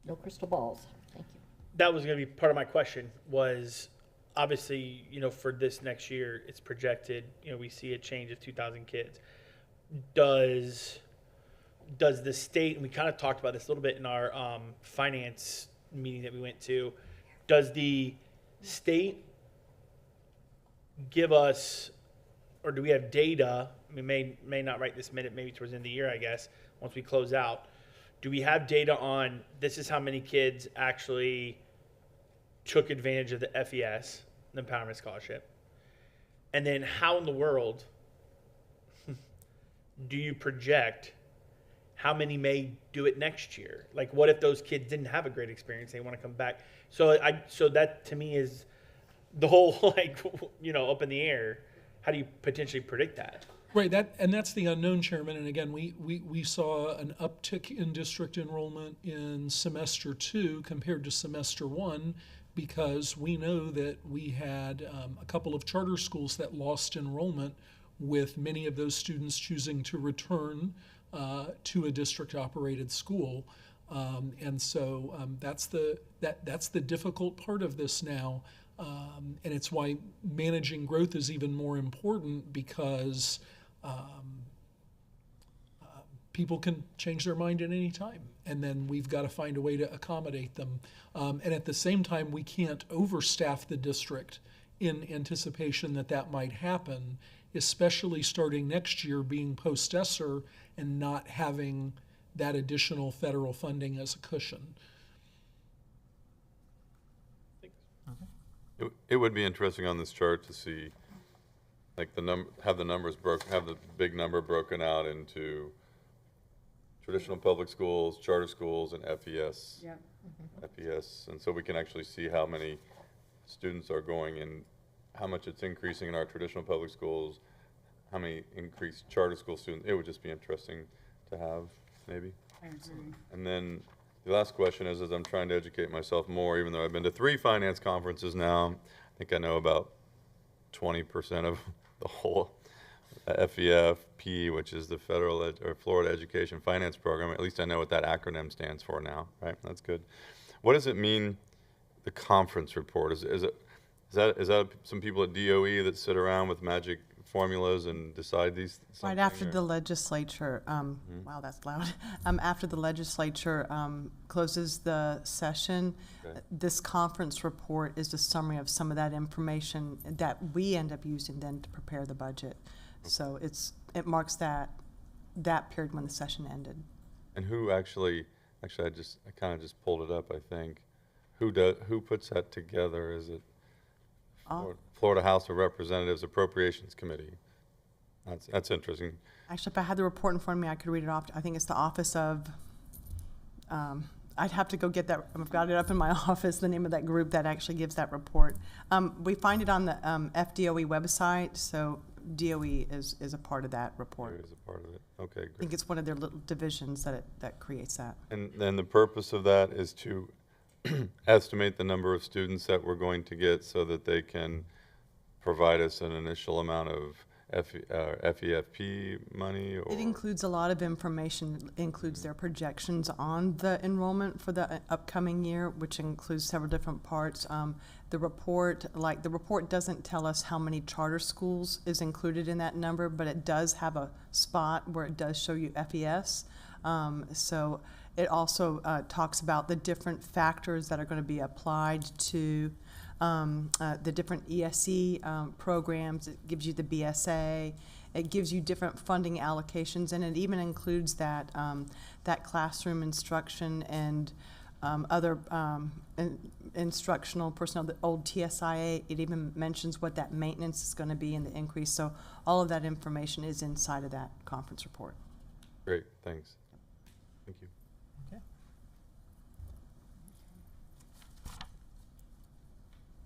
No crystal balls. Thank you. That was going to be part of my question was, obviously, for this next year, it's projected, we see a change of 2,000 kids. Does the state, and we kind of talked about this a little bit in our finance meeting that we went to, does the state give us, or do we have data, we may not right this minute, maybe towards the end of the year, I guess, once we close out, do we have data on this is how many kids actually took advantage of the FES, the Empowerment Scholarship? And then how in the world do you project how many may do it next year? Like, what if those kids didn't have a great experience? They want to come back. So that to me is the whole, up in the air. How do you potentially predict that? Right, that's the unknown, Chairman. And again, we saw an uptick in district enrollment in semester 2 compared to semester 1 because we know that we had a couple of charter schools that lost enrollment, with many of those students choosing to return to a district-operated school. And so that's the difficult part of this now. And it's why managing growth is even more important, because people can change their mind at any time, and then we've got to find a way to accommodate them. And at the same time, we can't overstaff the district in anticipation that might happen, especially starting next year, being post-ESSER and not having that additional federal funding as a cushion. It would be interesting on this chart to see, like, have the big number broken out into traditional public schools, charter schools, and FES. Yeah. FES, and so we can actually see how many students are going in, how much it's increasing in our traditional public schools, how many increased charter school students. It would just be interesting to have, maybe. I agree. And then the last question is, as I'm trying to educate myself more, even though I've been to 3 finance conferences now, I think I know about 20% of the whole FEFP, which is the Florida Education Finance Program. At least I know what that acronym stands for now, right? That's good. What does it mean, the conference report? Is that some people at DOE that sit around with magic formulas and decide these? Right after the legislature, wow, that's loud. After the legislature closes the session, this conference report is a summary of some of that information that we end up using then to prepare the budget. So it marks that period when the session ended. And who actually I kind of just pulled it up, I think. Who puts that together? Is it Florida House of Representatives Appropriations Committee? That's interesting. Actually, if I had the report in front of me, I could read it off. I think it's the Office of, I'd have to go get that. I've got it up in my office, the name of that group that actually gives that report. We find it on the FDOE website, so DOE is a part of that report. There is a part of it. Okay, great. I think it's one of their little divisions that creates that. And then the purpose of that is to estimate the number of students that we're going to get so that they can provide us an initial amount of FEFP money, or? It includes a lot of information. It includes their projections on the enrollment for the upcoming year, which includes several different parts. The report doesn't tell us how many charter schools is included in that number, but it does have a spot where it does show you FES. So it also talks about the different factors that are going to be applied to the different ESE programs. It gives you the BSA. It gives you different funding allocations, and it even includes that that classroom instruction and other instructional personnel, the old TSIA. It even mentions what that maintenance is going to be and the increase. So all of that information is inside of that conference report. Great, thanks. Thank you. Okay.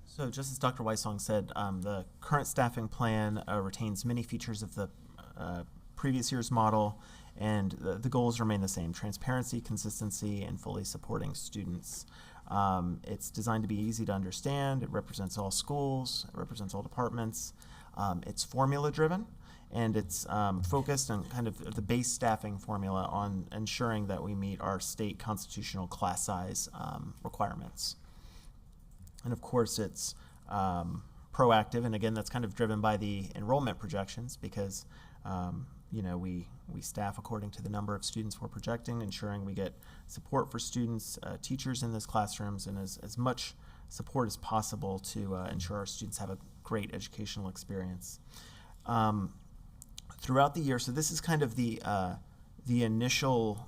So just as Dr. Weissong said, the current staffing plan retains many features of the previous year's model, and the goals remain the same: transparency, consistency, and fully supporting students. It's designed to be easy to understand. It represents all schools. It represents all departments. It's formula-driven, and it's focused on kind of the base staffing formula on ensuring that we meet our state constitutional class size requirements. And of course, it's proactive, and again, that's kind of driven by the enrollment projections, because we staff according to the number of students we're projecting, ensuring we get support for students, teachers in those classrooms, and as much support as possible to ensure our students have a great educational experience. Throughout the year, so this is kind of the initial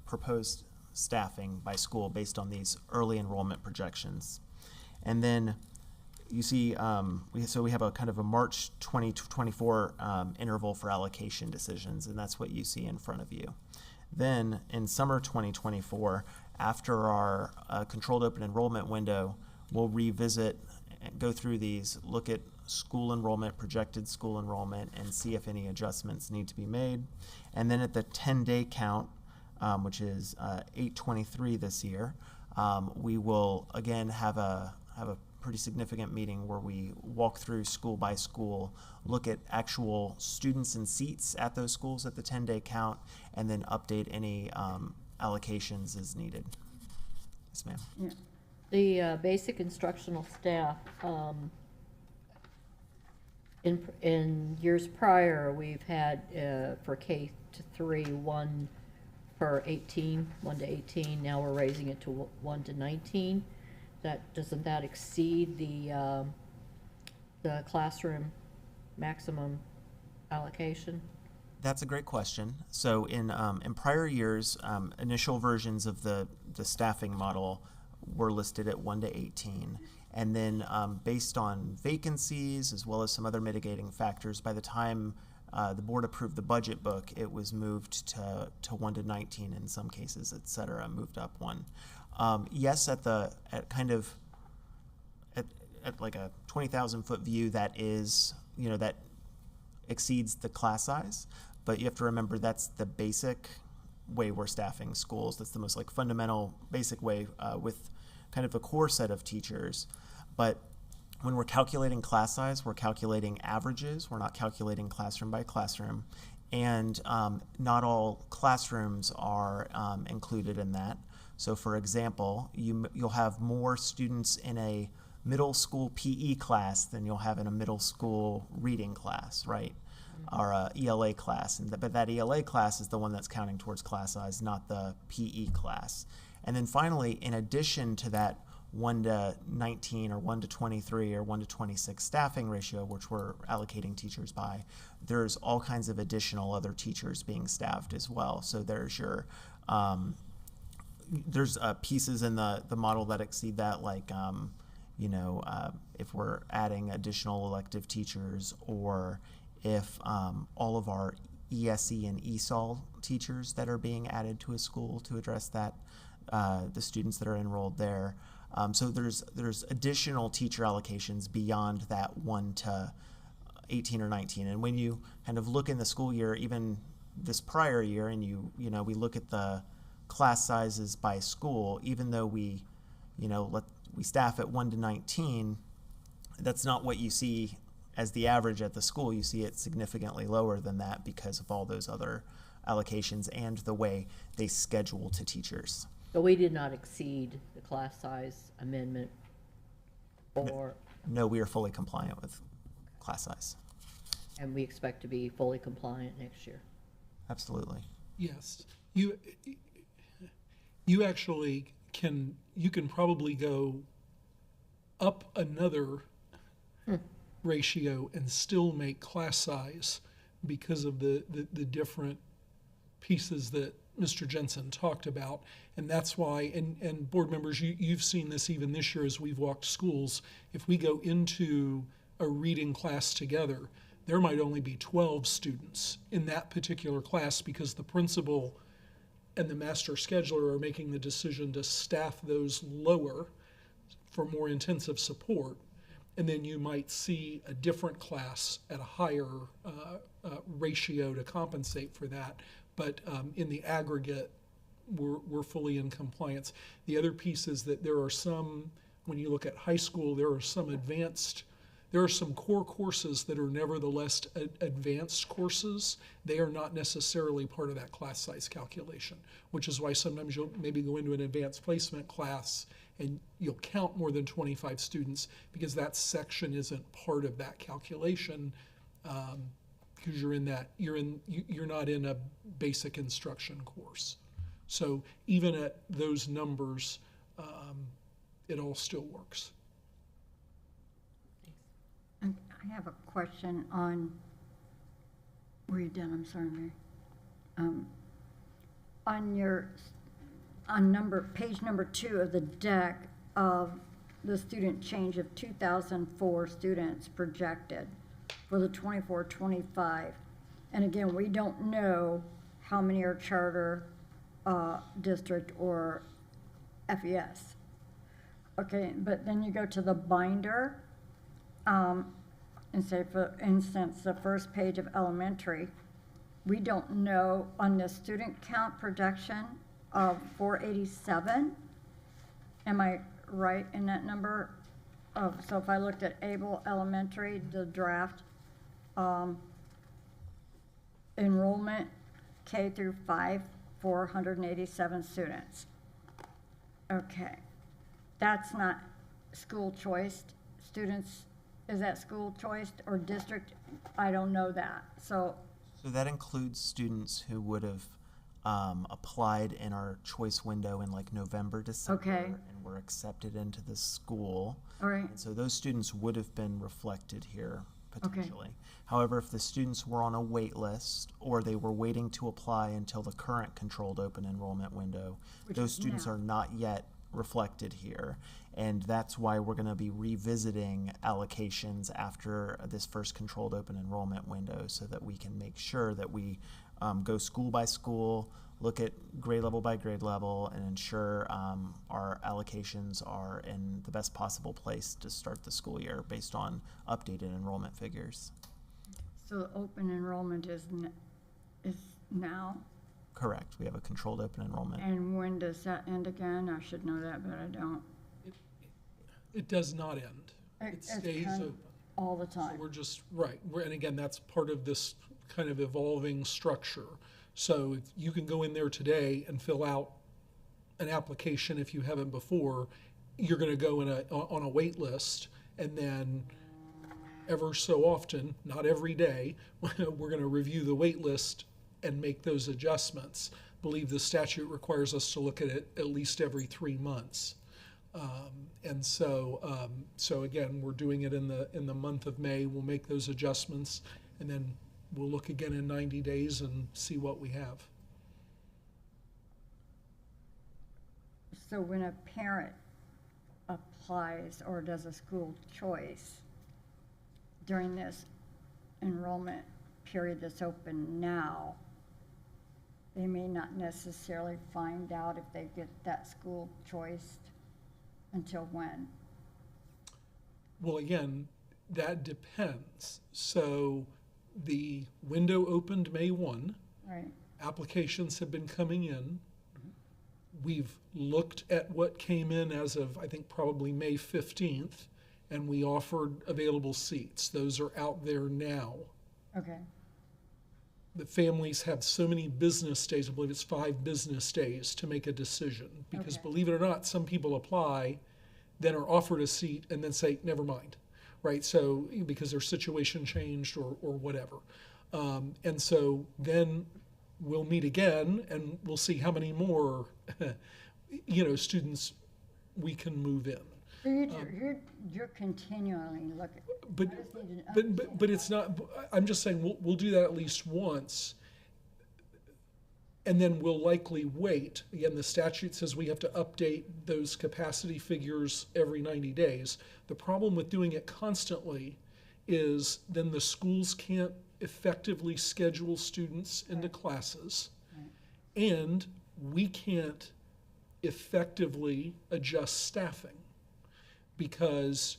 proposed staffing by school based on these early enrollment projections. And then you see, we have a kind of a March 2024 interval for allocation decisions, and that's what you see in front of you. Then in summer 2024, after our controlled open enrollment window, we'll revisit and go through these, look at school enrollment, projected school enrollment, and see if any adjustments need to be made. And then at the 10-day count, which is 8/23 this year, we will again have a pretty significant meeting where we walk through school by school, look at actual students and seats at those schools at the 10-day count, and then update any allocations as needed. Yes, ma'am. Yeah. The basic instructional staff, in years prior, we've had for K-3, 1 per 18, 1 to 18. Now we're raising it to 1 to 19. Doesn't that exceed the classroom maximum allocation? That's a great question. So in prior years, initial versions of the staffing model were listed at 1 to 18. And then based on vacancies as well as some other mitigating factors, by the time the board approved the budget book, it was moved to 1 to 19 in some cases, et cetera, moved up one. Yes, at like a 20,000 foot view, that is, that exceeds the class size, but you have to remember that's the basic way we're staffing schools. That's the most like fundamental basic way with kind of a core set of teachers. But when we're calculating class size, we're calculating averages. We're not calculating classroom by classroom, and not all classrooms are included in that. So for example, you'll have more students in a middle school PE class than you'll have in a middle school reading class, right? Mm-hmm. Or a ELA class. But that ELA class is the one that's counting towards class size, not the PE class. And then finally, in addition to that 1 to 19 or 1 to 23 or 1 to 26 staffing ratio, which we're allocating teachers by, there's all kinds of additional other teachers being staffed as well. So there's your there's pieces in the model that exceed that, like if we're adding additional elective teachers, or if all of our ESE and ESOL teachers that are being added to a school to address that, the students that are enrolled there. So there's additional teacher allocations beyond that 1 to 18 or 19. And when you kind of look in the school year, even this prior year, and we look at the class sizes by school, even though we staff at 1 to 19, that's not what you see as the average at the school, you see it significantly lower than that because of all those other allocations and the way they schedule to teachers. So we did not exceed the class size amendment or, No, we are fully compliant with class size. and we expect to be fully compliant next year. Absolutely. Yes, you actually can, you can probably go up another ratio and still make class size because of the different pieces that Mr. Jensen talked about. And that's why, and board members, you've seen this even this year as we've walked schools, if we go into a reading class together, there might only be 12 students in that particular class because the principal and the master scheduler are making the decision to staff those lower for more intensive support. And then you might see a different class at a higher ratio to compensate for that. But in the aggregate, we're fully in compliance. The other piece is that there are some, when you look at high school, there are some core courses that are nevertheless advanced courses. They are not necessarily part of that class size calculation, which is why sometimes you'll maybe go into an advanced placement class and you'll count more than 25 students because that section isn't part of that calculation, because you're not in a basic instruction course. So even at those numbers, it all still works. And I have a question on, were you done? I'm sorry, Mary. Page number 2 of the deck of the student change of 2,004 students projected for the 24-25. And again, we don't know how many are charter, district, or FES. Okay, but then you go to the binder, and say, for instance, the first page of elementary, we don't know on the student count projection of 487. Am I right in that number? So if I looked at Able Elementary, the draft, enrollment K through 5, 487 students. Okay, that's not school choice students. Is that school choice or district? I don't know that. So that includes students who would have applied in our choice window in like November, December, Okay. and were accepted into the school. all right, And so those students would have been reflected here potentially. However, if the students were on a wait list or they were waiting to apply until the current controlled open enrollment window, Which those is students now. are not yet reflected here. And that's why we're going to be revisiting allocations after this first controlled open enrollment window so that we can make sure that we go school by school, look at grade level by grade level, and ensure our allocations are in the best possible place to start the school year based on updated enrollment figures. so the open enrollment is now, Correct. We have a controlled open enrollment. and when does that end again? I should know that, but I don't. It does not end. It It's stays kind of open. all the So time. we're just, right, and again, that's part of this kind of evolving structure. So if you can go in there today and fill out an application if you haven't before, you're gonna go on a wait list, and then ever so often, not every day, we're gonna review the wait list and make those adjustments. I believe the statute requires us to look at it at least every 3 months. And so again, we're doing it in the month of May. We'll make those adjustments, and then we'll look again in 90 days and see what we have. So when a parent applies or does a school choice during this enrollment period that's open now, they may not necessarily find out if they get that school choice until when? Well, again, that depends. So the window opened May 1. Right, Applications have been coming in. We've looked at what came in as of, I think, probably May 15th, and we offered available seats. Those are out there now. Okay, The families have so many business days, I believe it's 5 business days to make a decision. Because Okay. believe it or not, some people apply, then are offered a seat and then say, never mind, right? So, because their situation changed or whatever. And so then we'll meet again and we'll see how many more, students we can move in. so you're continually looking. But, I just need to but it's not, I'm just saying, we'll do that at least once. And then we'll likely wait. Again, the statute says we have to update those capacity figures every 90 days. The problem with doing it constantly is then the schools can't effectively schedule students into classes. And we can't effectively adjust staffing. Because,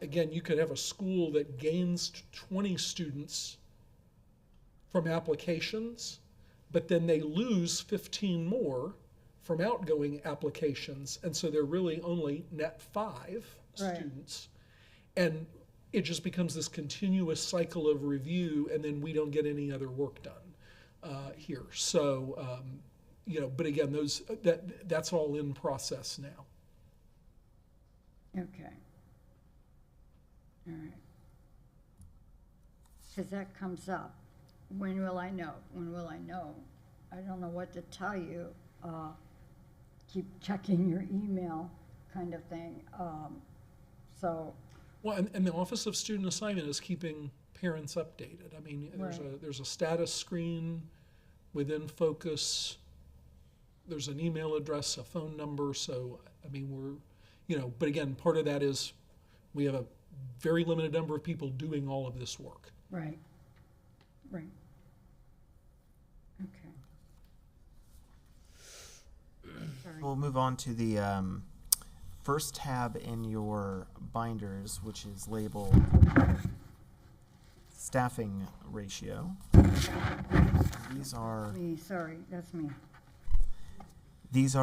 again, you could have a school that gains 20 students from applications, but then they lose 15 more from outgoing applications, and so they're really only net 5 Right. students. And it just becomes this continuous cycle of review, and then we don't get any other work done here. So, but again, that's all in process now. Okay. All right. Because that comes up. When will I know? When will I know? I don't know what to tell you. Keep checking your email kind of thing. So, Well, and the Office of Student Assignment is keeping parents updated. I mean, there's a status screen within Focus. There's an email address, a phone number. So, I mean, but again, part of that is we have a very limited number of people doing all of this work. right. Okay. Sorry. We'll move on to the first tab in your binders, which is labeled staffing ratio. These are Me, sorry, that's me. the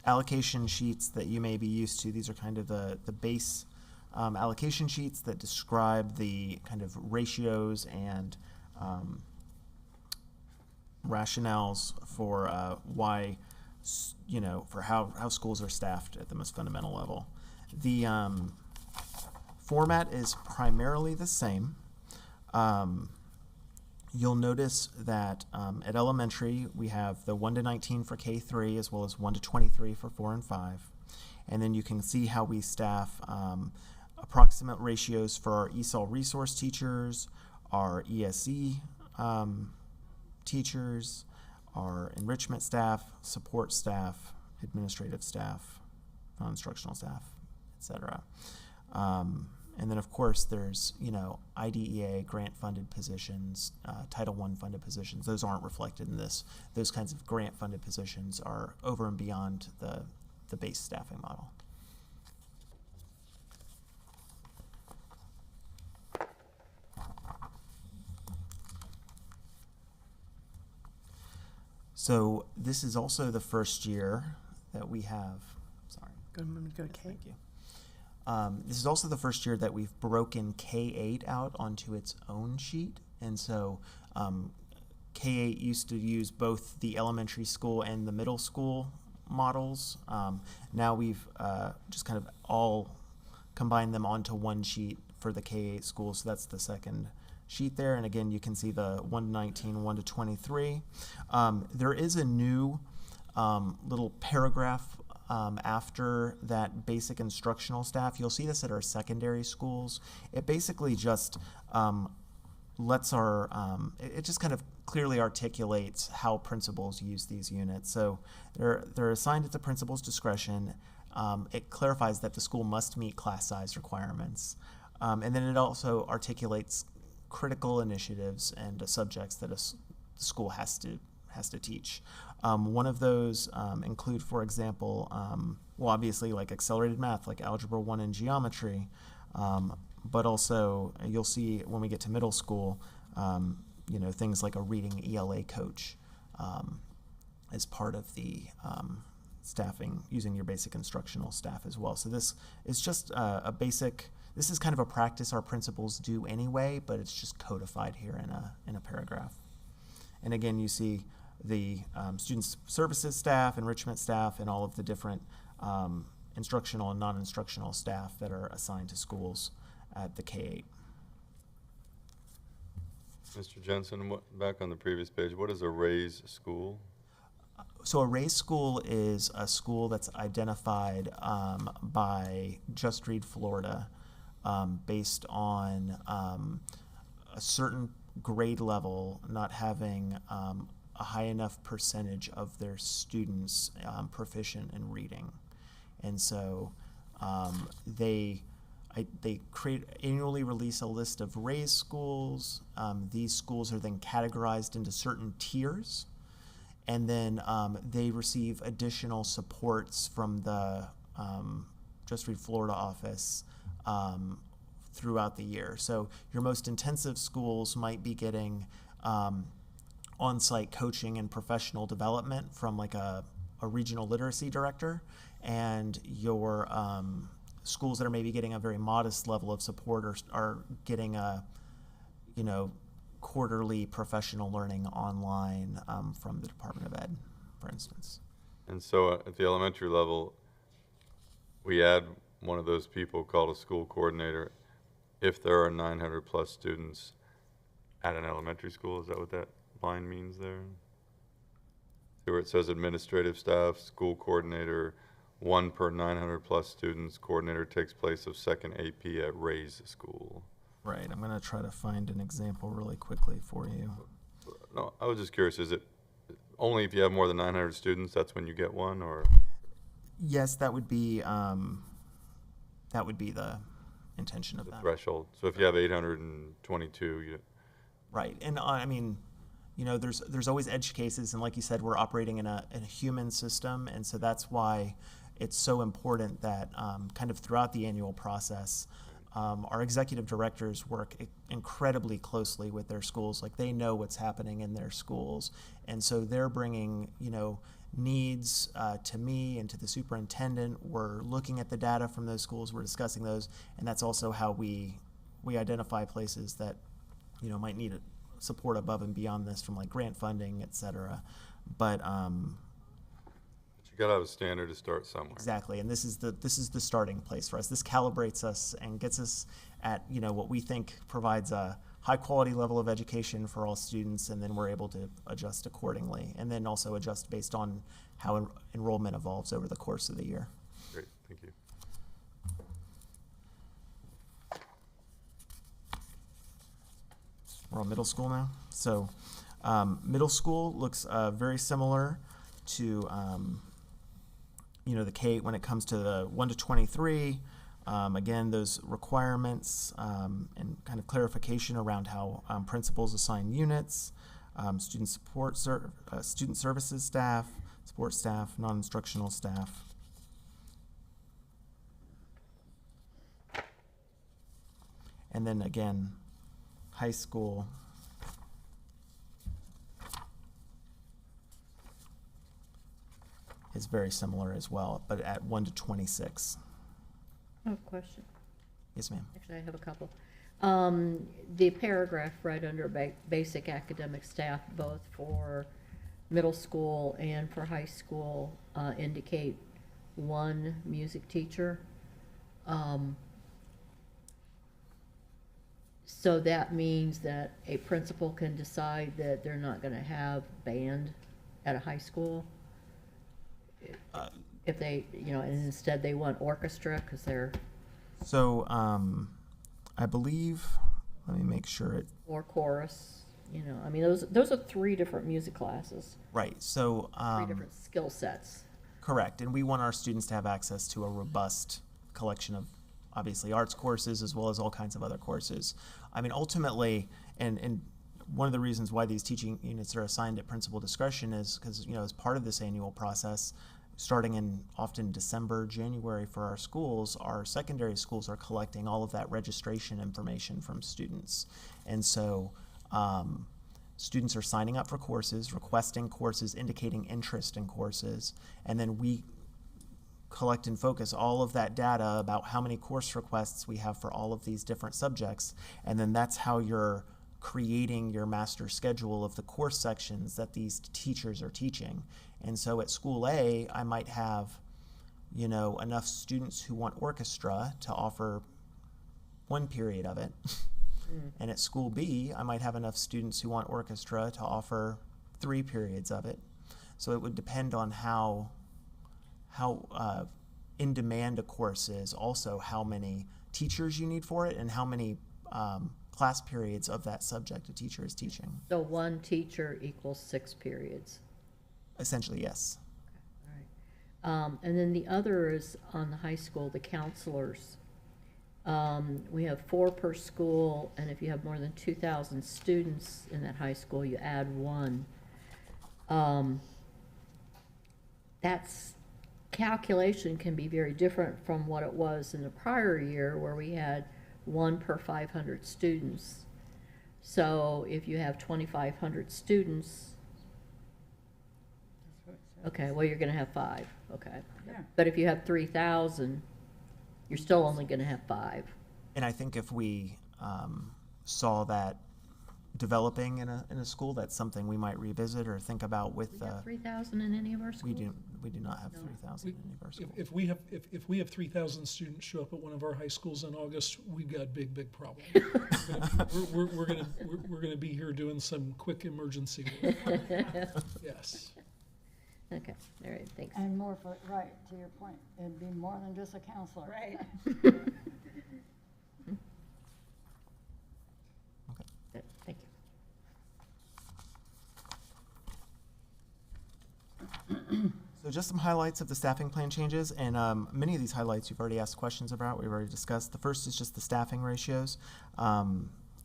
allocation sheets that you may be used to. These are kind of the base allocation sheets that describe the kind of ratios and rationales for why, for how schools are staffed at the most fundamental level. The format is primarily the same. You'll notice that at elementary, we have the 1 to 19 for K3 as well as 1 to 23 for 4 and 5. And then you can see how we staff approximate ratios for our ESOL resource teachers, our ESE teachers, our enrichment staff, support staff, administrative staff, non-instructional staff, etc. And then, of course, there's, IDEA grant-funded positions, Title I funded positions. Those aren't reflected in this. Those kinds of grant-funded positions are over and beyond the base staffing model. So this is also the first year that we have, sorry. Go to Kate. Thank you. This is also the first year that we've broken K-8 out onto its own sheet. And so K-8 used to use both the elementary school and the middle school models. Now we've just kind of all combined them onto one sheet for the K-8 schools. So that's the second sheet there. And again, you can see the 1 to 19, 1 to 23. There is a new little paragraph after that basic instructional staff. You'll see this at our secondary schools. It basically just lets it just kind of clearly articulates how principals use these units. So they're assigned at the principal's discretion. It clarifies that the school must meet class size requirements. And then it also articulates critical initiatives and subjects that the school has to teach. One of those include, for example, obviously like accelerated math, like Algebra 1 and geometry, but also you'll see when we get to middle school, things like a reading ELA coach as part of the staffing, using your basic instructional staff as well. So this is just a basic, this is kind of a practice our principals do anyway, but it's just codified here in a paragraph. And again, you see the student services staff, enrichment staff, and all of the different instructional and non-instructional staff that are assigned to schools at the K-8. Mr. Jensen, back on the previous page, what is a RAISE school? So a RAISE school is a school that's identified by Just Read Florida based on a certain grade level not having a high enough percentage of their students proficient in reading. And so they annually release a list of RAISE schools. These schools are then categorized into certain tiers, and then they receive additional supports from the Just Read Florida office throughout the year. So your most intensive schools might be getting on-site coaching and professional development from like a regional literacy director, and your schools that are maybe getting a very modest level of support are getting a, quarterly professional learning online from the Department of Ed, for instance. And so at the elementary level, we add one of those people called a school coordinator if there are 900 plus students at an elementary school. Is that what that line means there? See where it says administrative staff, school coordinator, 1 per 900 plus students, coordinator takes place of second AP at RAISE school. Right, I'm gonna try to find an example really quickly for you. No, I was just curious, is it only if you have more than 900 students, that's when you get one, or? Yes, that would be the intention of The that. threshold. So if you have 822, you. Right, and I mean, there's always edge cases, and like you said, we're operating in a human system, and so that's why it's so important that kind of throughout the annual process, our executive directors work incredibly closely with their schools. Like, they know what's happening in their schools, and so they're bringing needs to me and to the superintendent. We're looking at the data from those schools, we're discussing those, and that's also how we identify places that might need support above and beyond this from like grant funding, et cetera. But You gotta have a standard to start somewhere. exactly, and this is the starting place for us. This calibrates us and gets us at what we think provides a high quality level of education for all students, and then we're able to adjust accordingly, and then also adjust based on how enrollment evolves over the course of the year. Great, thank you. We're on middle school now. So middle school looks very similar to the K-8 when it comes to the 1 to 23. Again, those requirements and kind of clarification around how principals assign units, student services staff, support staff, non-instructional staff. And then again, high school is very similar as well, but at 1 to 26. I have a question. Yes, ma'am. Actually, I have a couple. The paragraph right under basic academic staff, both for middle school and for high school, indicate 1 music teacher. So that means that a principal can decide that they're not gonna have band at a high school? If they, and instead they want orchestra, because they're, So I believe, let me make sure it, or chorus, I mean, those are 3 different music classes, right, so 3 different skill sets. correct, and we want our students to have access to a robust collection of obviously arts courses as well as all kinds of other courses. I mean, ultimately, and one of the reasons why these teaching units are assigned at principal discretion is because, as part of this annual process, starting in often December, January for our schools, our secondary schools are collecting all of that registration information from students. And so students are signing up for courses, requesting courses, indicating interest in courses, and then we collect and focus all of that data about how many course requests we have for all of these different subjects, and then that's how you're creating your master schedule of the course sections that these teachers are teaching. And so at school A, I might have, you know, enough students who want orchestra to offer one period of it. And at school B, I might have enough students who want orchestra to offer 3 periods of it. So it would depend on how in demand a course is, also how many teachers you need for it, and how many class periods of that subject a teacher is teaching. So 1 teacher equals 6 periods. Essentially, yes. All right. And then the other is on the high school, the counselors. We have 4 per school, and if you have more than 2,000 students in that high school, you add 1. That's calculation can be very different from what it was in the prior year, where we had 1 per 500 students. So if you have 2,500 students, okay, well, you're gonna have 5, okay. Yeah. But if you have 3,000, you're still only gonna have 5. And I think if we saw that developing in a school, that's something we might revisit or think about with. We have 3,000 in any of our schools? We do not have 3,000 in any of our schools. If we have 3,000 students show up at one of our high schools in August, we've got big problems. we're gonna be here doing some quick emergency work. Yes. Okay, all right, thanks. And more for, right, to your point, it'd be more than just a counselor. Right. Good, thank you. So just some highlights of the staffing plan changes, and many of these highlights you've already asked questions about, we've already discussed. The first is just the staffing ratios.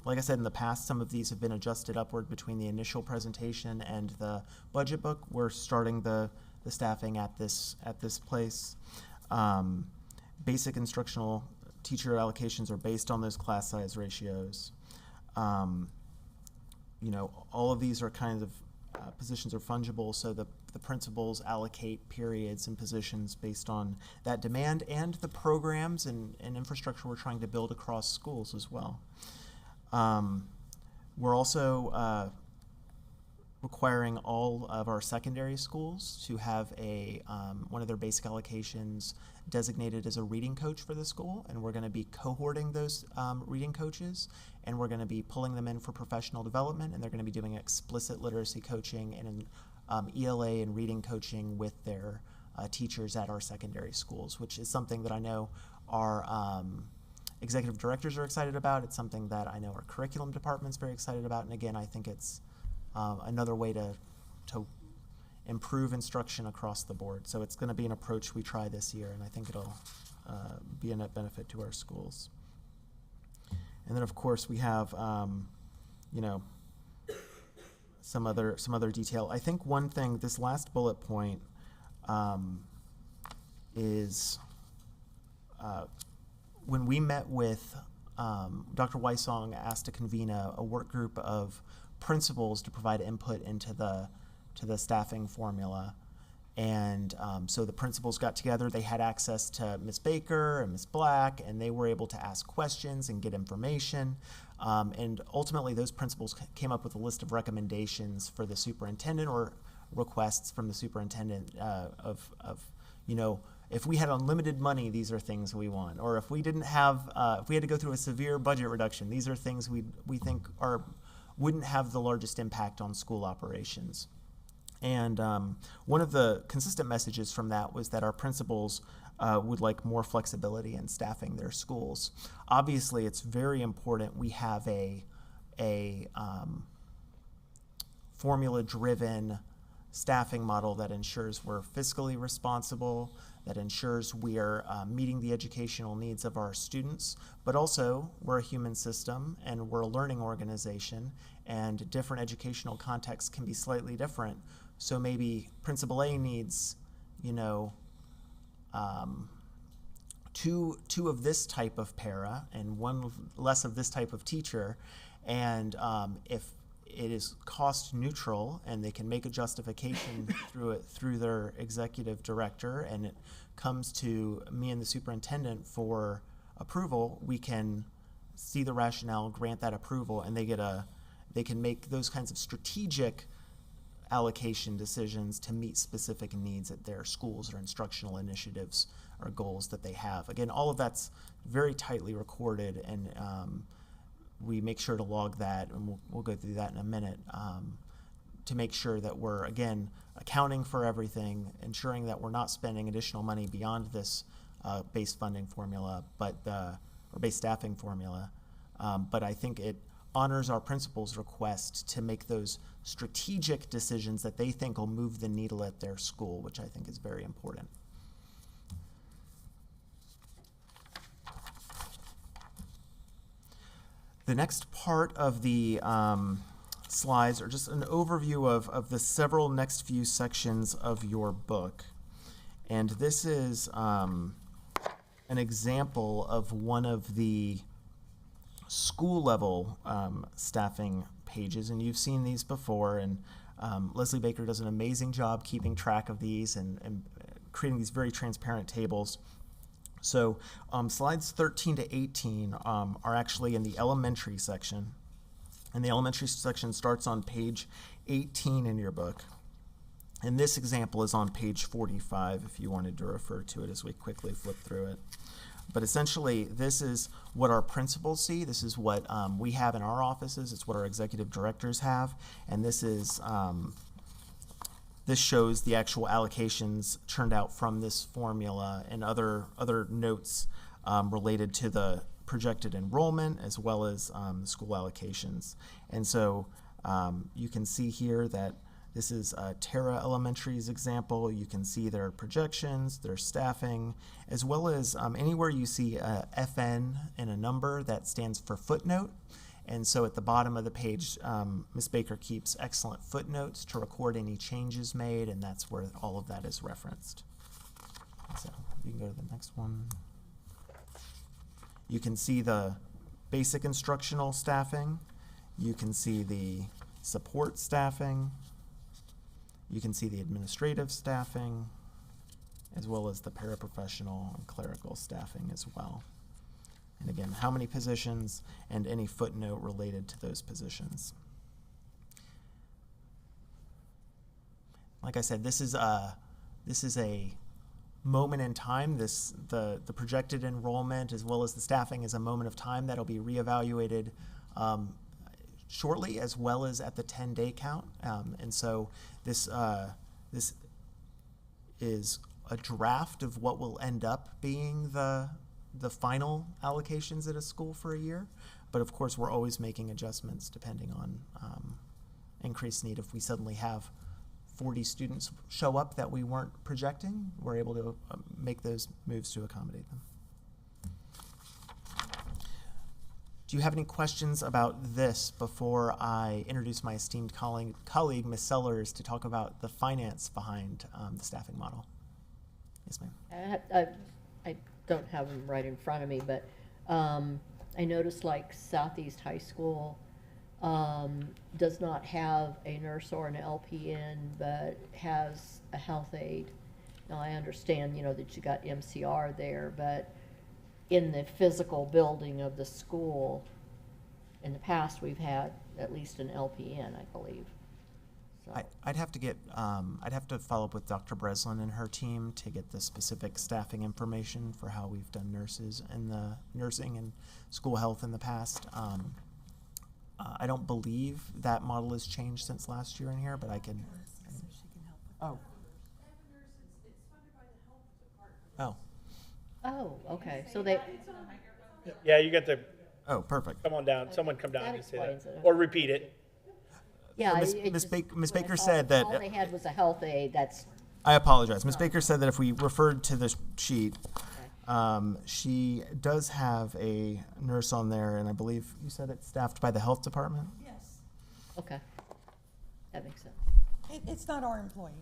Like I said in the past, some of these have been adjusted upward between the initial presentation and the budget book. We're starting the staffing at this place. Basic instructional teacher allocations are based on those class size ratios. You know, all of these are kind of positions are fungible, so the principals allocate periods and positions based on that demand and the programs and infrastructure we're trying to build across schools as well. We're also requiring all of our secondary schools to have a one of their basic allocations designated as a reading coach for the school, and we're going to be cohorting those reading coaches, and we're going to be pulling them in for professional development, and they're going to be doing explicit literacy coaching and ELA and reading coaching with their teachers at our secondary schools, which is something that I know our executive directors are excited about. It's something that I know our curriculum department's very excited about, and again, I think it's another way to improve instruction across the board. So it's going to be an approach we try this year, and I think it'll be a net benefit to our schools. And then, of course, we have, you know, some other detail. I think one thing, this last bullet point is when we met with Dr. Weissong asked to convene a work group of principals to provide input into the staffing formula. And so the principals got together, they had access to Ms. Baker and Ms. Black, and they were able to ask questions and get information. And ultimately, those principals came up with a list of recommendations for the superintendent, or requests from the superintendent of you know, if we had unlimited money, these are things we want. Or if we didn't have, if we had to go through a severe budget reduction, these are things we think wouldn't have the largest impact on school operations. And one of the consistent messages from that was that our principals would like more flexibility in staffing their schools. Obviously, it's very important we have a formula-driven staffing model that ensures we're fiscally responsible, that ensures we are meeting the educational needs of our students, but also we're a human system and we're a learning organization, and different educational contexts can be slightly different. So maybe Principal A needs, you know, two of this type of para and one less of this type of teacher, and it is cost neutral, and they can make a justification through their executive director, and it comes to me and the superintendent for approval, we can see the rationale, grant that approval, and they can make those kinds of strategic allocation decisions to meet specific needs at their schools or instructional initiatives or goals that they have. Again, all of that's very tightly recorded, and we make sure to log that, and we'll go through that in a minute, to make sure that we're, again, accounting for everything, ensuring that we're not spending additional money beyond this base funding formula, or base staffing formula. But I think it honors our principal's request to make those strategic decisions that they think will move the needle at their school, which I think is very important. The next part of the slides are just an overview of the several next few sections of your book. And this is an example of one of the school level staffing pages, and you've seen these before, and Leslie Baker does an amazing job keeping track of these and creating these very transparent tables. So slides 13 to 18 are actually in the elementary section, and the elementary section starts on page 18 in your book. And this example is on page 45 if you wanted to refer to it as we quickly flip through it. But essentially, this is what our principals see. This is what we have in our offices. It's what our executive directors have. And this is this shows the actual allocations turned out from this formula and other notes related to the projected enrollment as well as school allocations. And so you can see here that this is Terra Elementary's example. You can see their projections, their staffing, as well as anywhere you see a FN and a number that stands for footnote. And so at the bottom of the page, Ms. Baker keeps excellent footnotes to record any changes made, and that's where all of that is referenced. So you can go to the next one. You can see the basic instructional staffing. You can see the support staffing. You can see the administrative staffing, as well as the paraprofessional and clerical staffing as well. And again, how many positions and any footnote related to those positions. Like I said, this is a moment in time. The projected enrollment as well as the staffing is a moment of time that'll be reevaluated shortly, as well as at the 10-day count. And so this is a draft of what will end up being the final allocations at a school for a year. But of course, we're always making adjustments depending on increased need. If we suddenly have 40 students show up that we weren't projecting, we're able to make those moves to accommodate them. Do you have any questions about this before I introduce my esteemed colleague, Ms. Sellers, to talk about the finance behind the staffing model? Yes, ma'am. I don't have them right in front of me, but I noticed like Southeast High School does not have a nurse or an LPN, but has a health aide. Now, I understand, that you got MCR there, but in the physical building of the school, in the past, we've had at least an LPN, I believe. So. I'd have to follow up with Dr. Breslin and her team to get the specific staffing information for how we've done nurses and the nursing and school health in the past. I don't believe that model has changed since last year in here, but I can. Oh. Oh. Oh, okay, so they, Yeah, you got the, Oh, perfect. come on down, someone come down That and say that. explains it. Or repeat it. yeah. Ms. it Ms. just- Baker- Ms. when I Baker saw said that- All they had was a health aide, that's, I apologize. Ms. Baker said that if we referred to the sheet, she does have a nurse on there, and I believe you said it's staffed by the health department? Yes. okay. That makes sense. It's not our employee.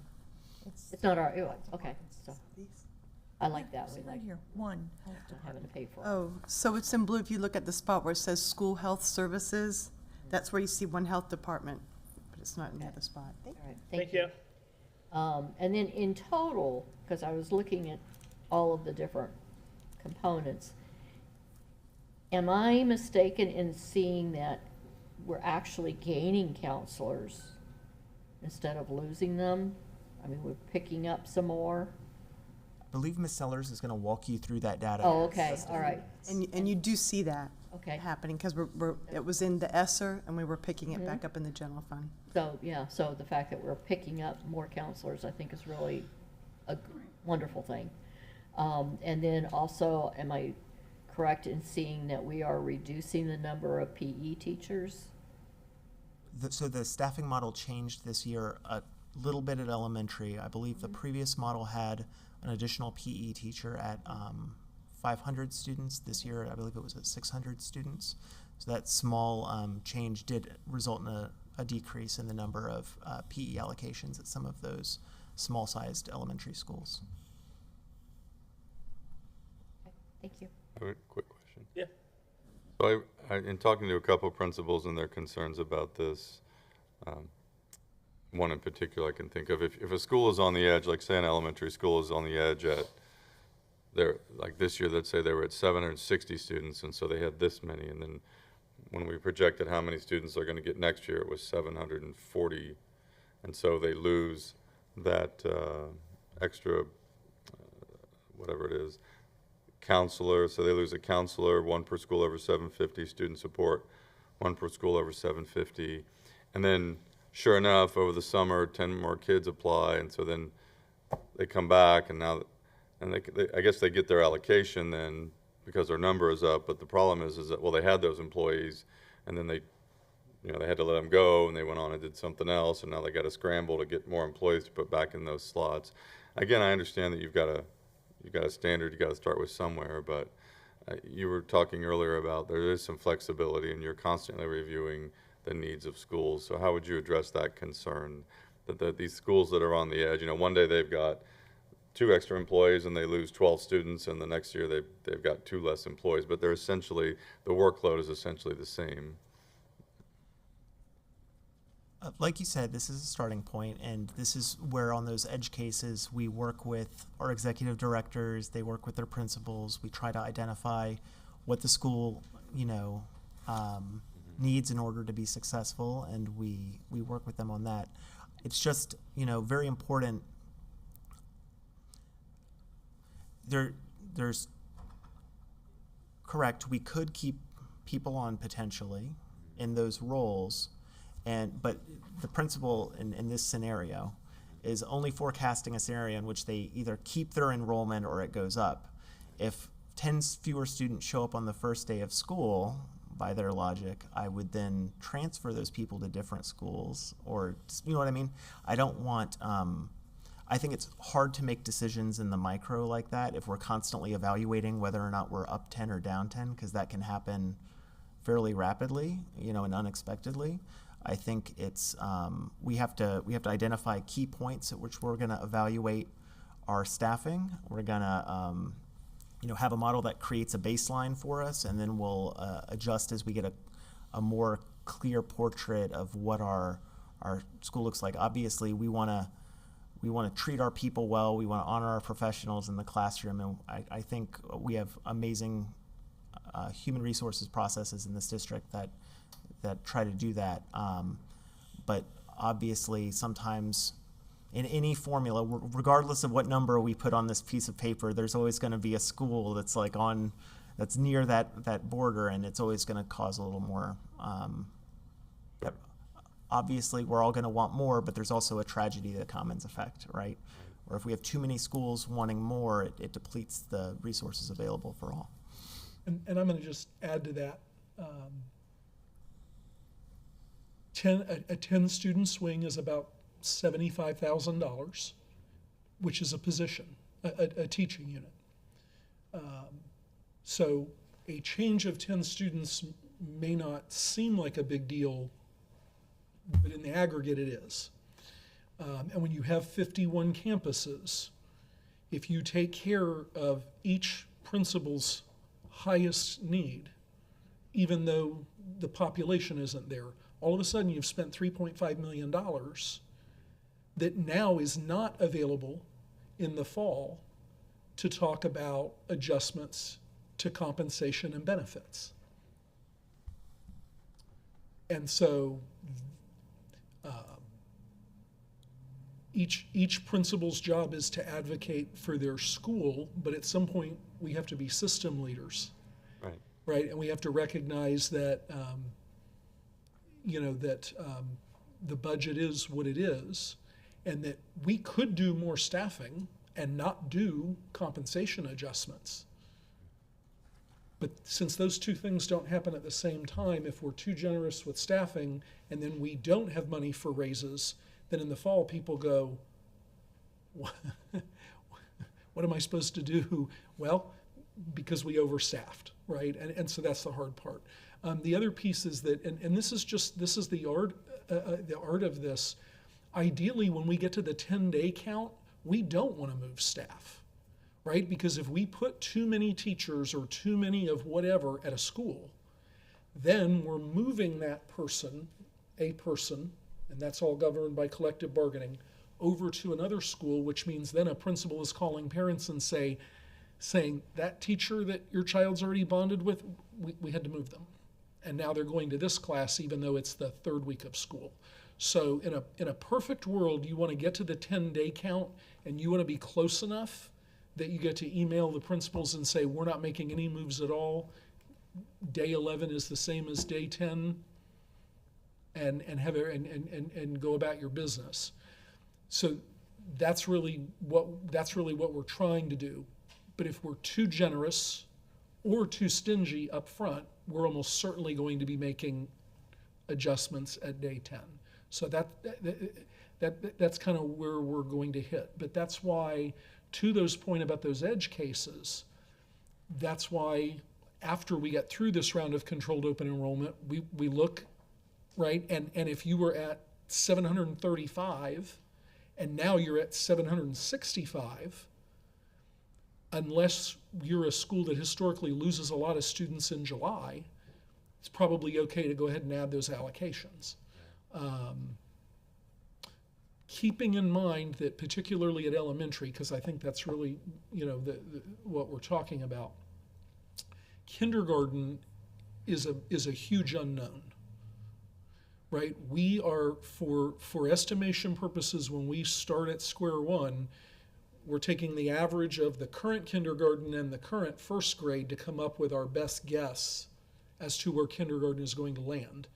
It's not our, okay, so These. I like that. See We right like here, one. not having to pay for it. Oh, so it's in blue if you look at the spot where it says school health services. That's where you see one health department, but it's not in the other spot. All right, Thank you. And then in total, because I was looking at all of the different components, am I mistaken in seeing that we're actually gaining counselors instead of losing them? I mean, we're picking up some more? I believe Ms. Sellers is going to walk you through that data. Oh, okay, all right, And you do see that okay. happening, because it was in the ESSER, and we were picking it back up in the general fund. So, yeah, so the fact that we're picking up more counselors, I think is really a wonderful thing. And then also, am I correct in seeing that we are reducing the number of PE teachers? So the staffing model changed this year a little bit at elementary. I believe the previous model had an additional PE teacher at 500 students. This year, I believe it was at 600 students. So that small change did result in a decrease in the number of PE allocations at some of those small-sized elementary schools. Thank you. I have a quick question. Yeah. So in talking to a couple of principals and their concerns about this, one in particular I can think of, if a school is on the edge, like say an elementary school is on the edge at, like this year, let's say they were at 760 students, and so they had this many, and then when we projected how many students they're going to get next year, it was 740, and so they lose that extra, whatever it is, counselor, so they lose a counselor, one per school over 750, student support, one per school over 750, and then sure enough, over the summer, 10 more kids apply, and so then they come back, and now, and I guess they get their allocation then because their number is up, but the problem is that, well, they had those employees, and then they had to let them go, and they went on and did something else, and now they got to scramble to get more employees to put back in those slots. Again, I understand that you've got a standard, you got to start with somewhere, but you were talking earlier about there is some flexibility, and you're constantly reviewing the needs of schools. So how would you address that concern that these schools that are on the edge, one day they've got 2 extra employees and they lose 12 students, and the next year they've got 2 less employees, but they're essentially, the workload is essentially the same. Like you said, this is a starting point, and this is where on those edge cases we work with our executive directors, they work with their principals, we try to identify what the school, needs in order to be successful, and we work with them on that. It's just, very important. There's correct, we could keep people on potentially in those roles, but the principal in this scenario is only forecasting a scenario in which they either keep their enrollment or it goes up. If 10 fewer students show up on the first day of school, by their logic, I would then transfer those people to different schools, or, you know what I mean? I don't want, I think it's hard to make decisions in the micro like that if we're constantly evaluating whether or not we're up 10 or down 10, because that can happen fairly rapidly, and unexpectedly. I think it's, we have to identify key points at which we're gonna evaluate our staffing. We're gonna, have a model that creates a baseline for us, and then we'll adjust as we get a more clear portrait of what our school looks like. Obviously, we want to treat our people well. We want to honor our professionals in the classroom, and I think we have amazing human resources processes in this district that try to do that. But obviously, sometimes in any formula, regardless of what number we put on this piece of paper, there's always going to be a school that's that's near that border, and it's always going to cause a little more. Obviously, we're all going to want more, but there's also a tragedy, the commons effect, right? Or if we have too many schools wanting more, it depletes the resources available for all. And I'm going to just add to that. A 10-student swing is about $75,000, which is a position, a teaching unit. So a change of 10 students may not seem like a big deal, but in the aggregate it is. And when you have 51 campuses, if you take care of each principal's highest need, even though the population isn't there. All of a sudden, you've spent $3.5 million that now is not available in the fall to talk about adjustments to compensation and benefits. And so each principal's job is to advocate for their school, but at some point we have to be system leaders, right? And we have to recognize that the budget is what it is, and that we could do more staffing and not do compensation adjustments. But since those two things don't happen at the same time, if we're too generous with staffing and then we don't have money for raises, then in the fall people go, what am I supposed to do? Well, because we overstaffed, right? And so that's the hard part. The other piece is that, and this is the art of this. Ideally, when we get to the 10-day count, we don't want to move staff, right? Because if we put too many teachers or too many of whatever at a school, then we're moving that person, and that's all governed by collective bargaining, over to another school, which means then a principal is calling parents and saying that teacher that your child's already bonded with, we had to move them. And now they're going to this class even though it's the third week of school. So in a perfect world, you want to get to the 10-day count and you want to be close enough that you get to email the principals and say, we're not making any moves at all. Day 11 is the same as day 10, and go about your business. So that's really what we're trying to do. But if we're too generous or too stingy up front, we're almost certainly going to be making adjustments at day 10. So that's kind of where we're going to hit. But that's why, to those point about those edge cases, that's why after we get through this round of controlled open enrollment, we look, right? And if you were at 735 and now you're at 765, unless you're a school that historically loses a lot of students in July, it's probably okay to go ahead and add those allocations. Keeping in mind that particularly at elementary, because I think that's really, what we're talking about, kindergarten is a huge unknown, right? We are, for estimation purposes, when we start at square one, we're taking the average of the current kindergarten and the current first grade to come up with our best guess as to where kindergarten is going to land.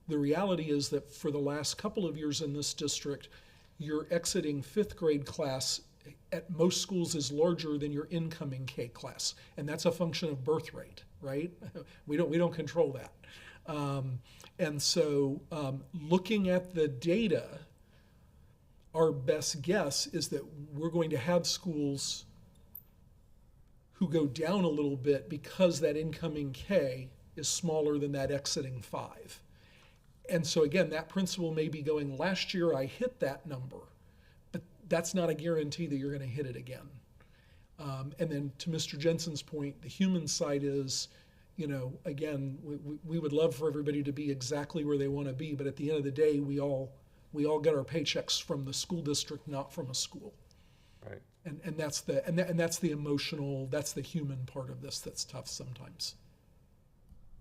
The reality is that for the last couple of years in this district, your exiting fifth grade class at most schools is larger than your incoming K class, and that's a function of birth rate, right? We don't control that. And so looking at the data, our best guess is that we're going to have schools who go down a little bit because that incoming K is smaller than that exiting 5. And so again, that principal may be going, last year I hit that number, but that's not a guarantee that you're going to hit it again. And then to Mr. Jensen's point, the human side is, again, we would love for everybody to be exactly where they want to be, but at the end of the day, we all get our paychecks from the school district, not from a school. Right. And that's the emotional, that's the human part of this that's tough sometimes.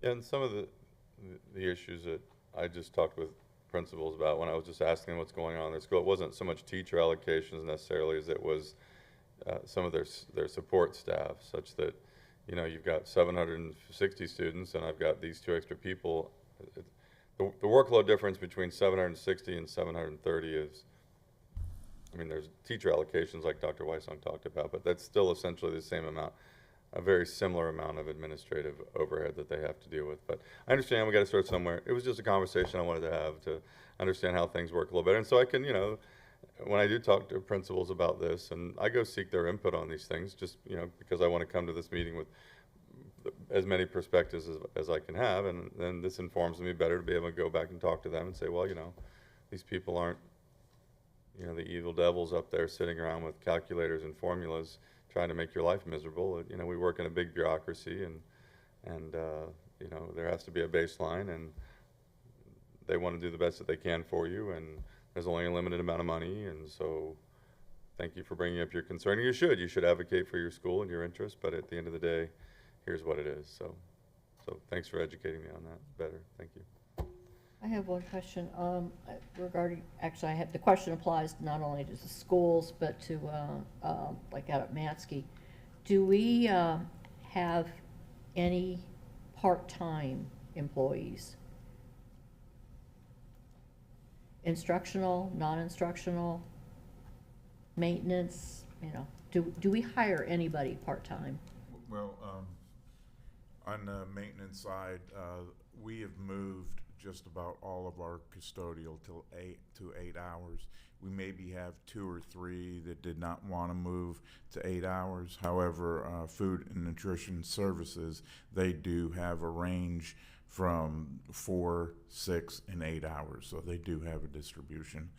And some of the issues that I just talked with principals about when I was just asking them what's going on in their school, it wasn't so much teacher allocations necessarily as it was some of their support staff, such that, you've got 760 students and I've got these 2 extra people. The workload difference between 760 and 730 is, there's teacher allocations like Dr. Weissong talked about, but that's still essentially the same amount, a very similar amount of administrative overhead that they have to deal with. But I understand we got to start somewhere. It was just a conversation I wanted to have to understand how things work a little better. And so I can, when I do talk to principals about this, and I go seek their input on these things, just, because I want to come to this meeting with as many perspectives as I can have, and then this informs me better to be able to go back and talk to them and say, well, these people aren't, the evil devils up there sitting around with calculators and formulas trying to make your life miserable. We work in a big bureaucracy, and you know, there has to be a baseline, and they want to do the best that they can for you, and there's only a limited amount of money, and so thank you for bringing up your concern. You should advocate for your school and your interests, but at the end of the day, here's what it is. So thanks for educating me on that better. Thank you. I have one question regarding, actually, the question applies not only to the schools, but to, like out at Manatee. Do we have any part-time employees? Instructional, non-instructional, maintenance, you know, do we hire anybody part-time? Well, on the maintenance side, we have moved just about all of our custodial to 8 hours. We maybe have 2 or 3 that did not want to move to 8 hours. However, food and nutrition services, they do have a range from 4, 6, and 8 hours. So they do have a distribution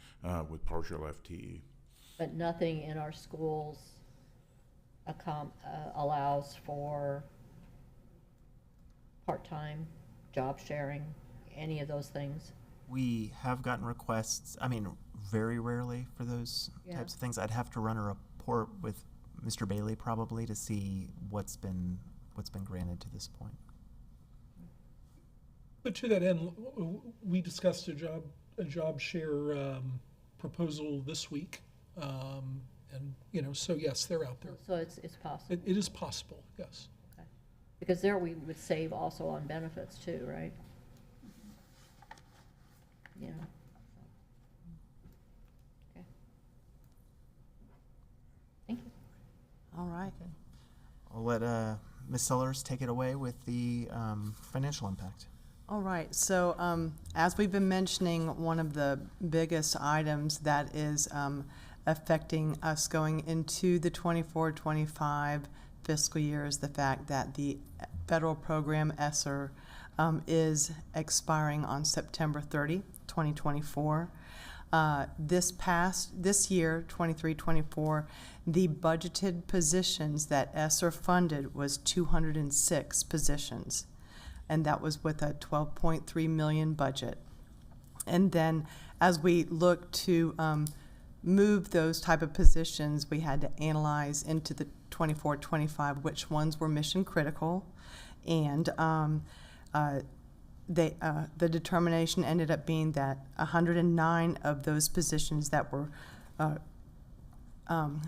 with partial FTE. But nothing in our schools allows for part-time, job sharing, any of those things? We have gotten requests, I mean, very rarely for those types of things. I'd have to run a report with Mr. Bailey probably to see what's been granted to this point. But to that end, we discussed a job share proposal this week, and you know, so yes, they're out there. So it's possible. It is possible, yes. Okay. Because there we would save also on benefits too, right? Yeah. Okay. Thank you. All right. I'll let Ms. Sellers take it away with the financial impact. All right, so as we've been mentioning, one of the biggest items that is affecting us going into the 24-25 fiscal year is the fact that the federal program ESSER is expiring on September 30, 2024. This year, 23-24, the budgeted positions that ESSER funded was 206 positions. And that was with a $12.3 million budget. And then as we look to move those type of positions, we had to analyze into the 24-25 which ones were mission critical, and the determination ended up being that 109 of those positions that were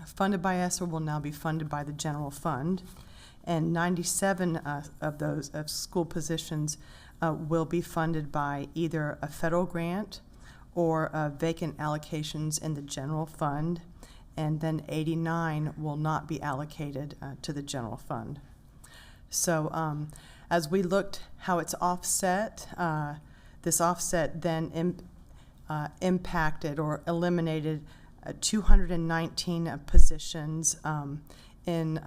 funded by ESSER will now be funded by the general fund. And 97 of those school positions will be funded by either a federal grant or vacant allocations in the general fund, and then 89 will not be allocated to the general fund. So as we looked how it's offset, this offset then impacted or eliminated 219 positions in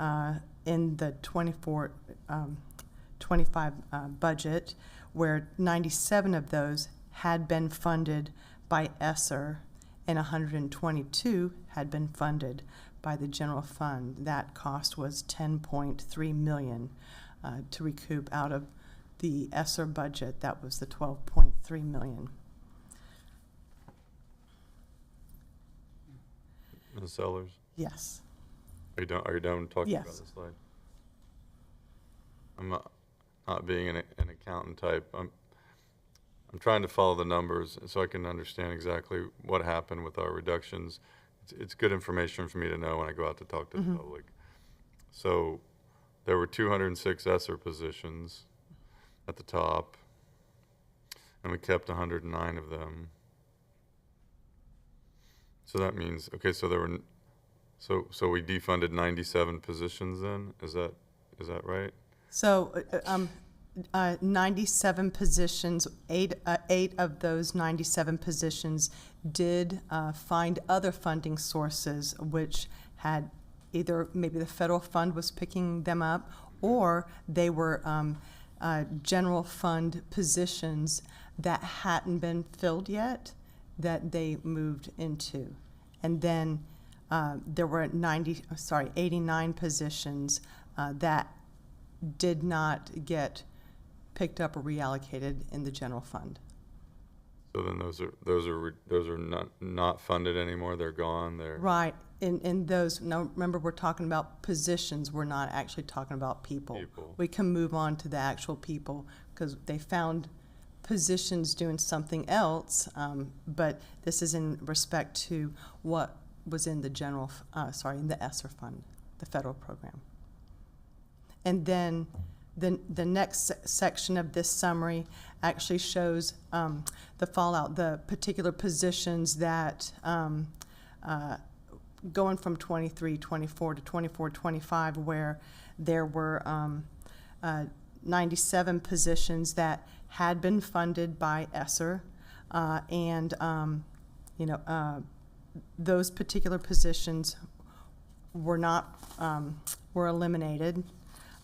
the 24-25 budget, where 97 of those had been funded by ESSER and 122 had been funded by the general fund. That cost was $10.3 million to recoup out of the ESSER budget. That was the $12.3 million. Ms. Sellers? Yes. Are you done talking Yes. about this slide? I'm not being an accountant type. I'm trying to follow the numbers so I can understand exactly what happened with our reductions. It's good information for me to know when I go out to talk to the public. So there were 206 ESSER positions at the top, and we kept 109 of them. So that means, okay, so there were. So we defunded 97 positions then? Is that right? So 97 positions, eight of those 97 positions did find other funding sources, which had either maybe the federal fund was picking them up, or they were general fund positions that hadn't been filled yet that they moved into. And then there were 89 positions that did not get picked up or reallocated in the general fund. So then those are not funded anymore. They're gone. They're Right, in those, now remember, we're talking about positions, we're not actually talking about people. People. We can move on to the actual people, because they found positions doing something else, but this is in respect to what was in the general, in the ESSER fund, the federal program. And then the next section of this summary actually shows the fallout, the particular positions that, going from 23-24 to 24-25, where there were 97 positions that had been funded by ESSER, and those particular positions were not were eliminated.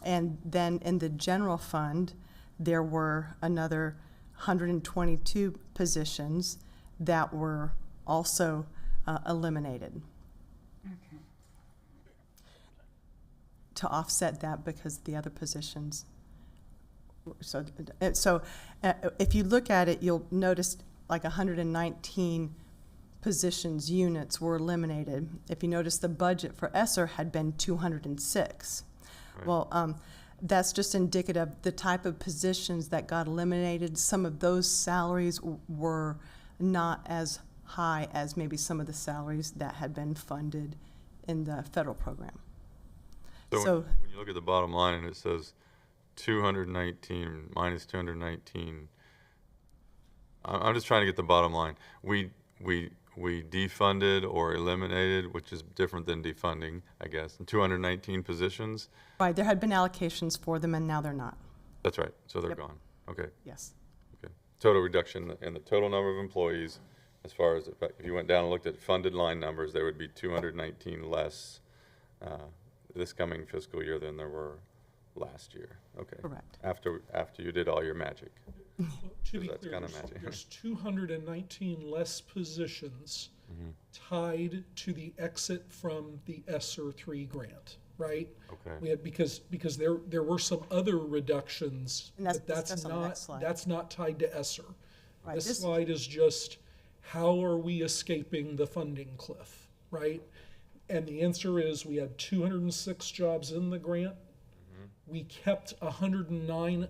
And then in the general fund, there were another 122 positions that were also eliminated. Okay. To offset that, because the other positions. So if you look at it, you'll notice like 119 positions, units were eliminated. If you notice, the budget for ESSER had been 206. Right. Well, that's just indicative of the type of positions that got eliminated. Some of those salaries were not as high as maybe some of the salaries that had been funded in the federal program. So when you look at the bottom line and it says 219 minus 219, I'm just trying to get the bottom line. We defunded or eliminated, which is different than defunding, I guess, 219 positions. Right, there had been allocations for them, and now they're not. That's right. So they're Yep. gone. Okay. Yes. Okay. Total reduction in the total number of employees. As far as if you went down and looked at funded line numbers, there would be 219 less this coming fiscal year than there were last year. Okay. Correct. After you did all your magic. Well, to be That's clear, kinda there's, magic. there's 219 less positions Mm-hmm. tied to the exit from the ESSER 3 grant, right? Okay. We had, because there were some other reductions, And that's but that's discussed on the next not, slide. that's not tied to ESSER. Right, This this- slide is just, how are we escaping the funding cliff, right? And the answer is, we had 206 jobs in the grant. We kept 109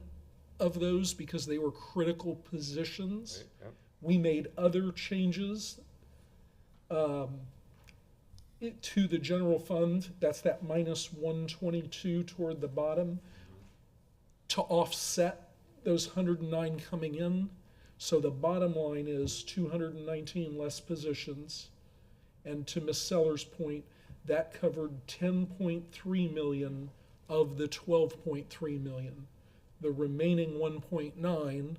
of those because they were critical positions. Yep. We made other changes to the general fund, that's that minus 122 toward the bottom, to offset those 109 coming in. So the bottom line is 219 less positions. And to Ms. Seller's point, that covered 10.3 million of the 12.3 million. The remaining 1.9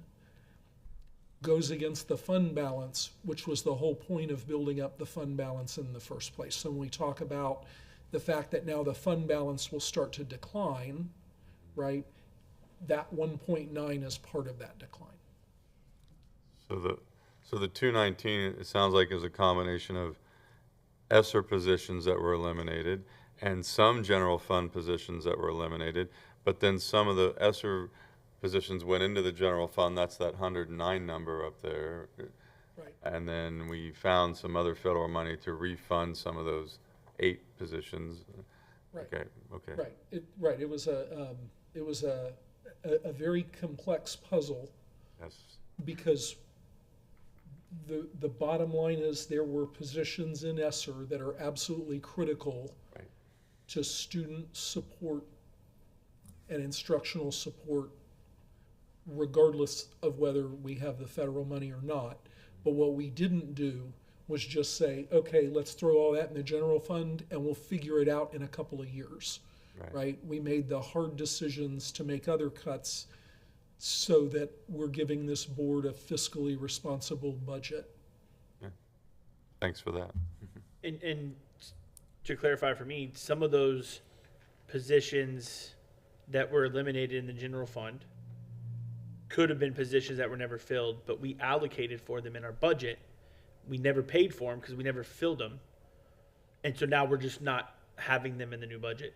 goes against the fund balance, which was the whole point of building up the fund balance in the first place. So when we talk about the fact that now the fund balance will start to decline, right, that 1.9 is part of that decline. So the 219, it sounds like, is a combination of ESSER positions that were eliminated and some general fund positions that were eliminated, but then some of the ESSER positions went into the general fund. That's that 109 number up there. Right. And then we found some other federal money to refund some of those 8 positions. Right. Okay. Right. It was a very complex puzzle, Yes. because the bottom line is there were positions in ESSER that are absolutely critical Right. to student support and instructional support, regardless of whether we have the federal money or not. But what we didn't do was just say, okay, let's throw all that in the general fund and we'll figure it out in a couple of years, right? We made the hard decisions to make other cuts so that we're giving this board a fiscally responsible budget. Yeah. Thanks for that. And to clarify for me, some of those positions that were eliminated in the general fund could have been positions that were never filled, but we allocated for them in our budget. We never paid for them because we never filled them. And so now we're just not having them in the new budget,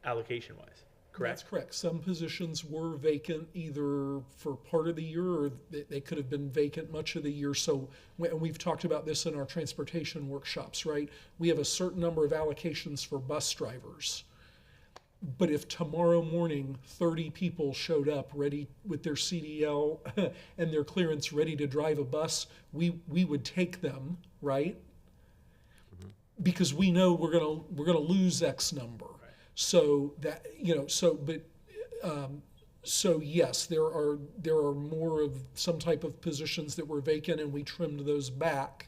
allocation-wise. That's correct? correct. Some positions were vacant either for part of the year or they could have been vacant much of the year. So, and we've talked about this in our transportation workshops, right? We have a certain number of allocations for bus drivers. But if tomorrow morning 30 people showed up ready with their CDL and their clearance ready to drive a bus, we would take them, right? Because we know we're gonna lose X number. So that, so yes, there are more of some type of positions that were vacant, and we trimmed those back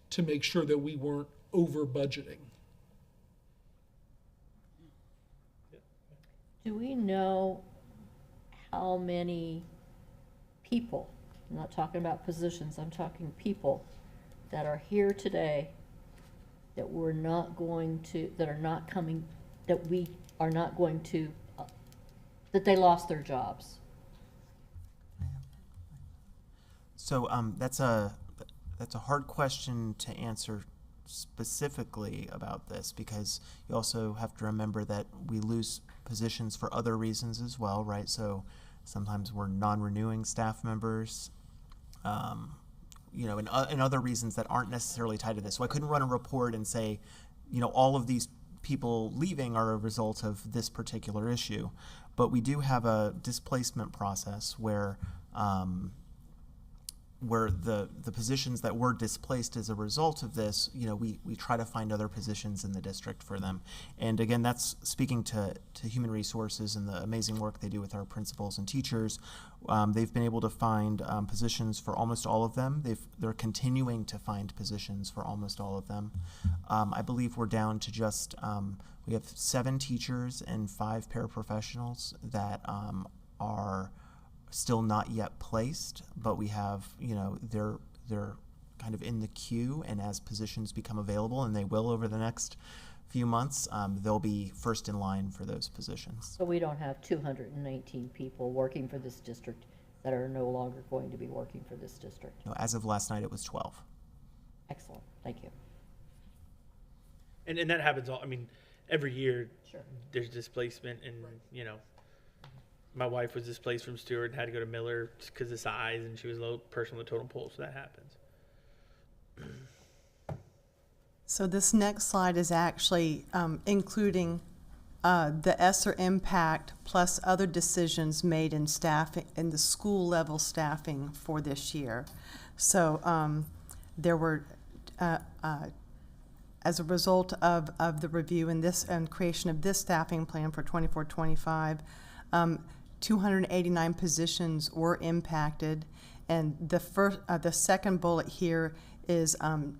to make sure that we weren't over budgeting. Do we know how many people, I'm not talking about positions, I'm talking people, that are here today that we're not going to, that are not coming, that we are not going to, that they lost their jobs? So that's a hard question to answer specifically about this, because you also have to remember that we lose positions for other reasons as well, right? So sometimes we're non-renewing staff members, and other reasons that aren't necessarily tied to this. So I couldn't run a report and say, all of these people leaving are a result of this particular issue. But we do have a displacement process where the positions that were displaced as a result of this, we try to find other positions in the district for them. And again, that's speaking to human resources and the amazing work they do with our principals and teachers. They've been able to find positions for almost all of them. They're continuing to find positions for almost all of them. I believe we're down to just, we have 7 teachers and 5 paraprofessionals that are still not yet placed, but we have, they're kind of in the queue, and as positions become available, and they will over the next few months, they'll be first in line for those positions. So we don't have 219 people working for this district that are no longer going to be working for this district? No, as of last night, it was 12. Excellent, thank you. And that happens every year. Sure. There's displacement, and my wife was displaced from Stewart and had to go to Miller just because of size, and she was a low person with a totem pole, so that happens. So this next slide is actually including the ESSER impact plus other decisions made in staffing, in the school level staffing for this year. So there were, as a result of the review and creation of this staffing plan for 24-25, 289 positions were impacted, and the second bullet here is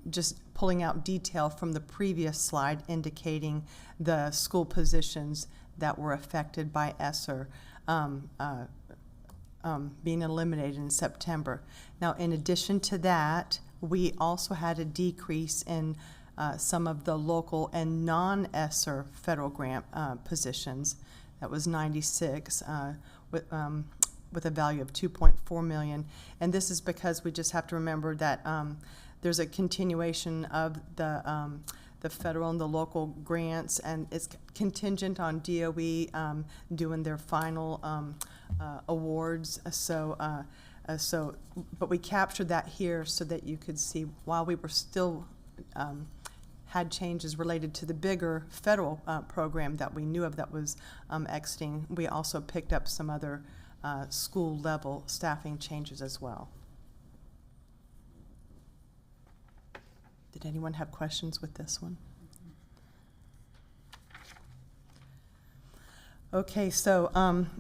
just pulling out detail from the previous slide indicating the school positions that were affected by ESSER being eliminated in September. Now, in addition to that, we also had a decrease in some of the local and non-ESSER federal grant positions. That was 96 with a value of 2.4 million. And this is because we just have to remember that there's a continuation of the federal and the local grants, and it's contingent on DOE doing their final awards. But we captured that here so that you could see while we were still had changes related to the bigger federal program that we knew of that was exiting, we also picked up some other school level staffing changes as well. Did anyone have questions with this one? Okay, so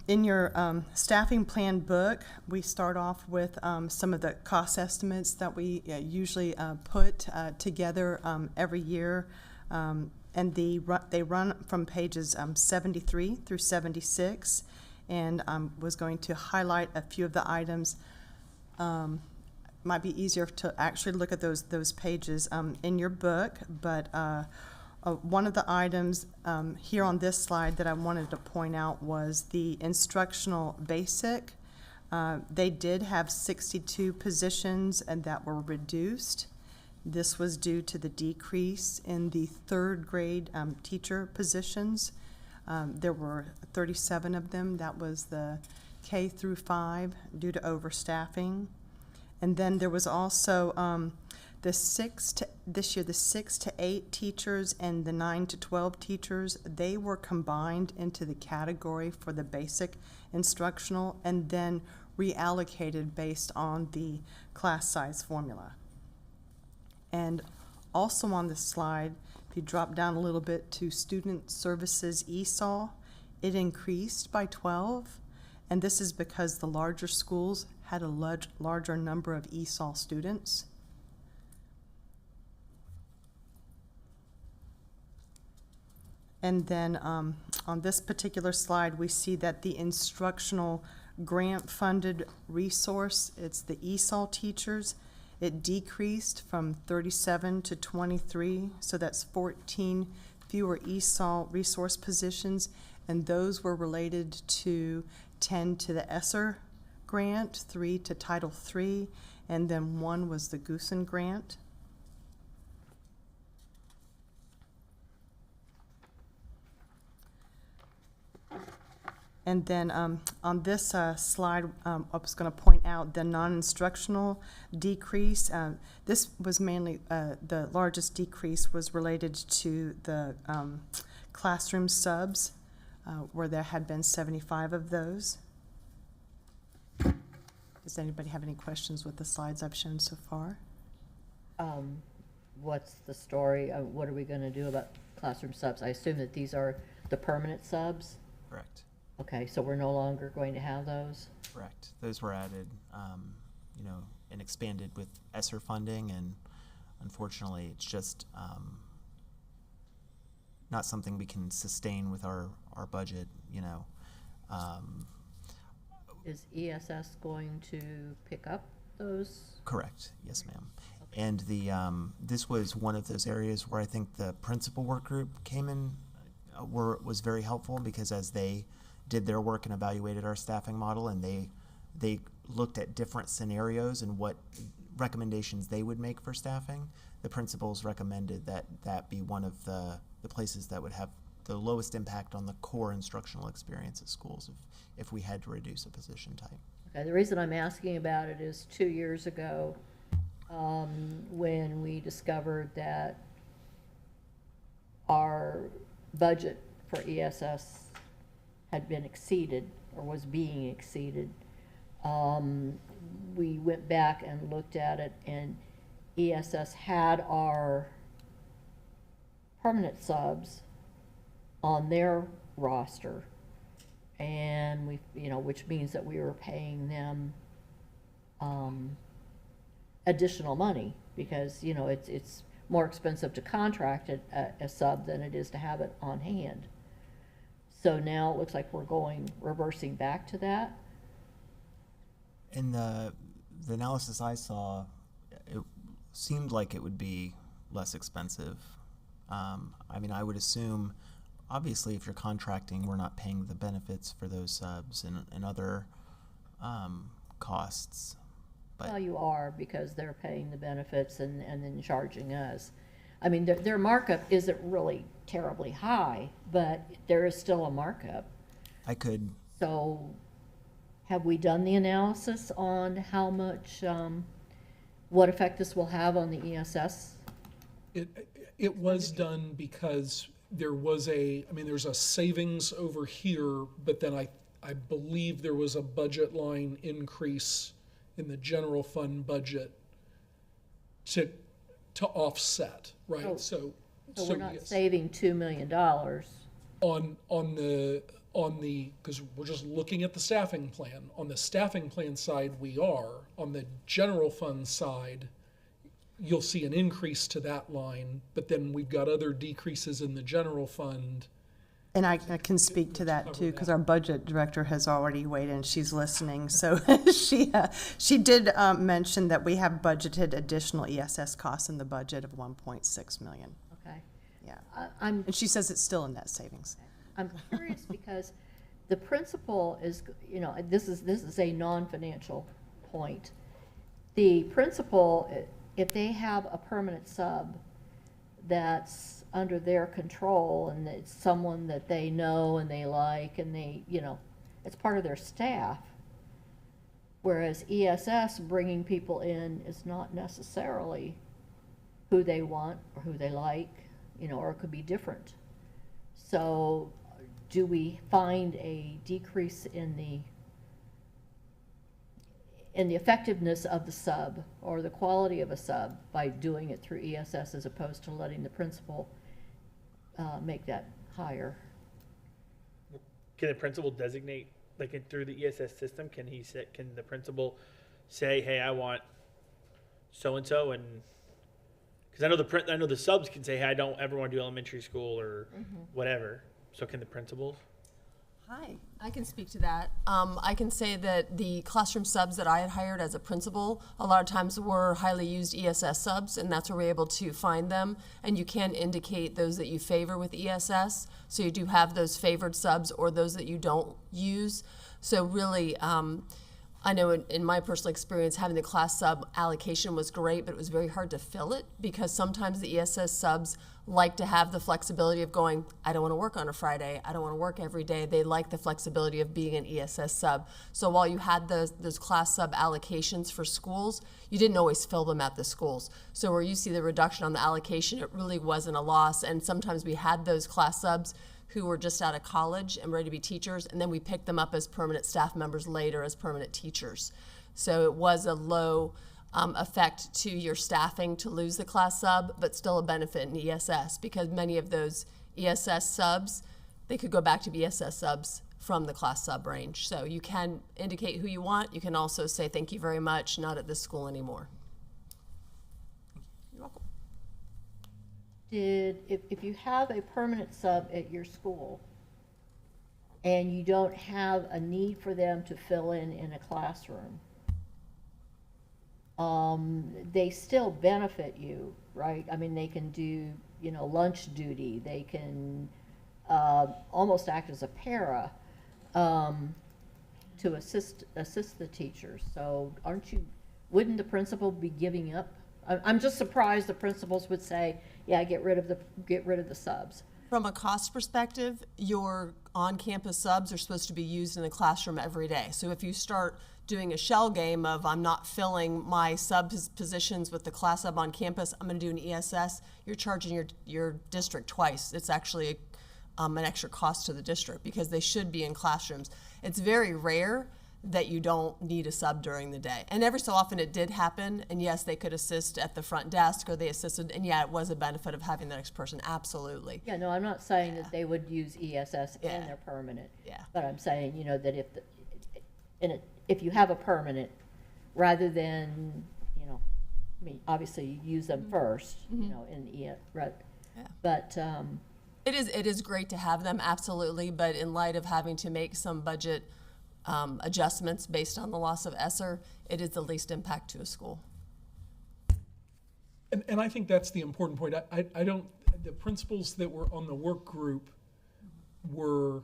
in your staffing plan book, we start off with some of the cost estimates that we usually put together every year, and they run from pages 73 through 76, and was going to highlight a few of the items. Might be easier to actually look at those pages in your book, but one of the items here on this slide that I wanted to point out was the instructional basic. They did have 62 positions and that were reduced. This was due to the decrease in the third grade teacher positions. There were 37 of them. That was the K through 5 due to overstaffing. And then there was also the 6 to 8 teachers and the 9 to 12 teachers. They were combined into the category for the basic instructional and then reallocated based on the class size formula. And also on the slide, if you drop down a little bit to student services ESOL, it increased by 12. And this is because the larger schools had a larger number of ESOL students. And then on this particular slide, we see that the instructional grant-funded resource, it's the ESOL teachers, it decreased from 37 to 23, so that's 14 fewer ESOL resource positions, and those were related to 10 to the ESSER grant, 3 to Title III, and then 1 was the Goosen grant. And then on this slide, I was going to point out the non-instructional decrease. This was mainly, the largest decrease was related to the classroom subs, where there had been 75 of those. Does anybody have any questions with the slides I've shown so far? What's the story? What are we going to do about classroom subs? I assume that these are the permanent subs? Correct. Okay, so we're no longer going to have those? Correct. Those were added, and expanded with ESSER funding, and unfortunately, it's just not something we can sustain with our budget, Is ESS going to pick up those? Correct. Yes, ma'am. Okay. And this was one of those areas where I think the principal work group came in, was very helpful, because as they did their work and evaluated our staffing model, and they looked at different scenarios and what recommendations they would make for staffing, the principals recommended that be one of the places that would have the lowest impact on the core instructional experience at schools if we had to reduce a position type. Okay, the reason I'm asking about it is 2 years ago, when we discovered that our budget for ESS had been exceeded or was being exceeded, we went back and looked at it, and ESS had our permanent subs on their roster, and we, which means that we were paying them additional money, because it's more expensive to contract a sub than it is to have it on hand. So now it looks like we're reversing back to that. In the analysis I saw, it seemed like it would be less expensive. I would assume, obviously, if you're contracting, we're not paying the benefits for those subs and other costs. But Well, you are, because they're paying the benefits and then charging us. Their markup isn't really terribly high, but there is still a markup. So have we done the analysis on how much, what effect this will have on the ESS? It was done because there was there's a savings over here, but then I believe there was a budget line increase in the general fund budget to offset, right? So So we're not yes. saving $2 million. Because we're just looking at the staffing plan. On the staffing plan side, we are. On the general fund side, you'll see an increase to that line, but then we've got other decreases in the general fund. And I can speak to that too, because our budget director has already weighed in. She's listening. So she did mention that we have budgeted additional ESS costs in the budget of $1.6 million. Okay. Yeah. I'm And she says it's still in net savings. I'm curious because the principal is, this is a non-financial point. The principal, if they have a permanent sub that's under their control and it's someone that they know and they like and they, it's part of their staff. Whereas ESS, bringing people in is not necessarily who they want or who they like, or it could be different. So do we find a decrease in the effectiveness of the sub or the quality of a sub by doing it through ESS as opposed to letting the principal make that higher? Can the principal designate, like through the ESS system, can the principal say, hey, I want so-and-so, and because I know the subs can say, hey, I don't ever want to do elementary school or whatever. So can the principals? Hi, I can speak to that. I can say that the classroom subs that I had hired as a principal, a lot of times were highly used ESS subs, and that's where we're able to find them. And you can indicate those that you favor with ESS. So you do have those favored subs or those that you don't use. So really, I know in my personal experience, having the class sub allocation was great, but it was very hard to fill it because sometimes the ESS subs like to have the flexibility of going, I don't want to work on a Friday, I don't want to work every day. They like the flexibility of being an ESS sub. So while you had those class sub allocations for schools, you didn't always fill them at the schools. So where you see the reduction on the allocation, it really wasn't a loss. And sometimes we had those class subs who were just out of college and ready to be teachers, and then we picked them up as permanent staff members later as permanent teachers. So it was a low effect to your staffing to lose the class sub, but still a benefit in ESS because many of those ESS subs, they could go back to be ESS subs from the class sub range. So you can indicate who you want. You can also say, thank you very much, not at this school anymore. You're welcome. If you have a permanent sub at your school and you don't have a need for them to fill in a classroom, they still benefit you, right? I mean, they can do, lunch duty. They can almost act as a para to assist the teachers. So wouldn't the principal be giving up? I'm just surprised the principals would say, yeah, get rid of the subs. From a cost perspective, your on-campus subs are supposed to be used in the classroom every day. So if you start doing a shell game of I'm not filling my sub positions with the class sub on campus, I'm going to do an ESS, you're charging your district twice. It's actually an extra cost to the district because they should be in classrooms. It's very rare that you don't need a sub during the day. And every so often it did happen, and yes, they could assist at the front desk or they assisted, and yeah, it was a benefit of having the next person, absolutely. Yeah, no, I'm not saying that they would use ESS and they're permanent. Yeah. But I'm saying, that if you have a permanent, rather than, I mean, obviously you use them first, right? Yeah. But, It is great to have them, absolutely, but in light of having to make some budget adjustments based on the loss of ESSER, it is the least impact to a school. And I think that's the important point. I don't, the principals that were on the work group were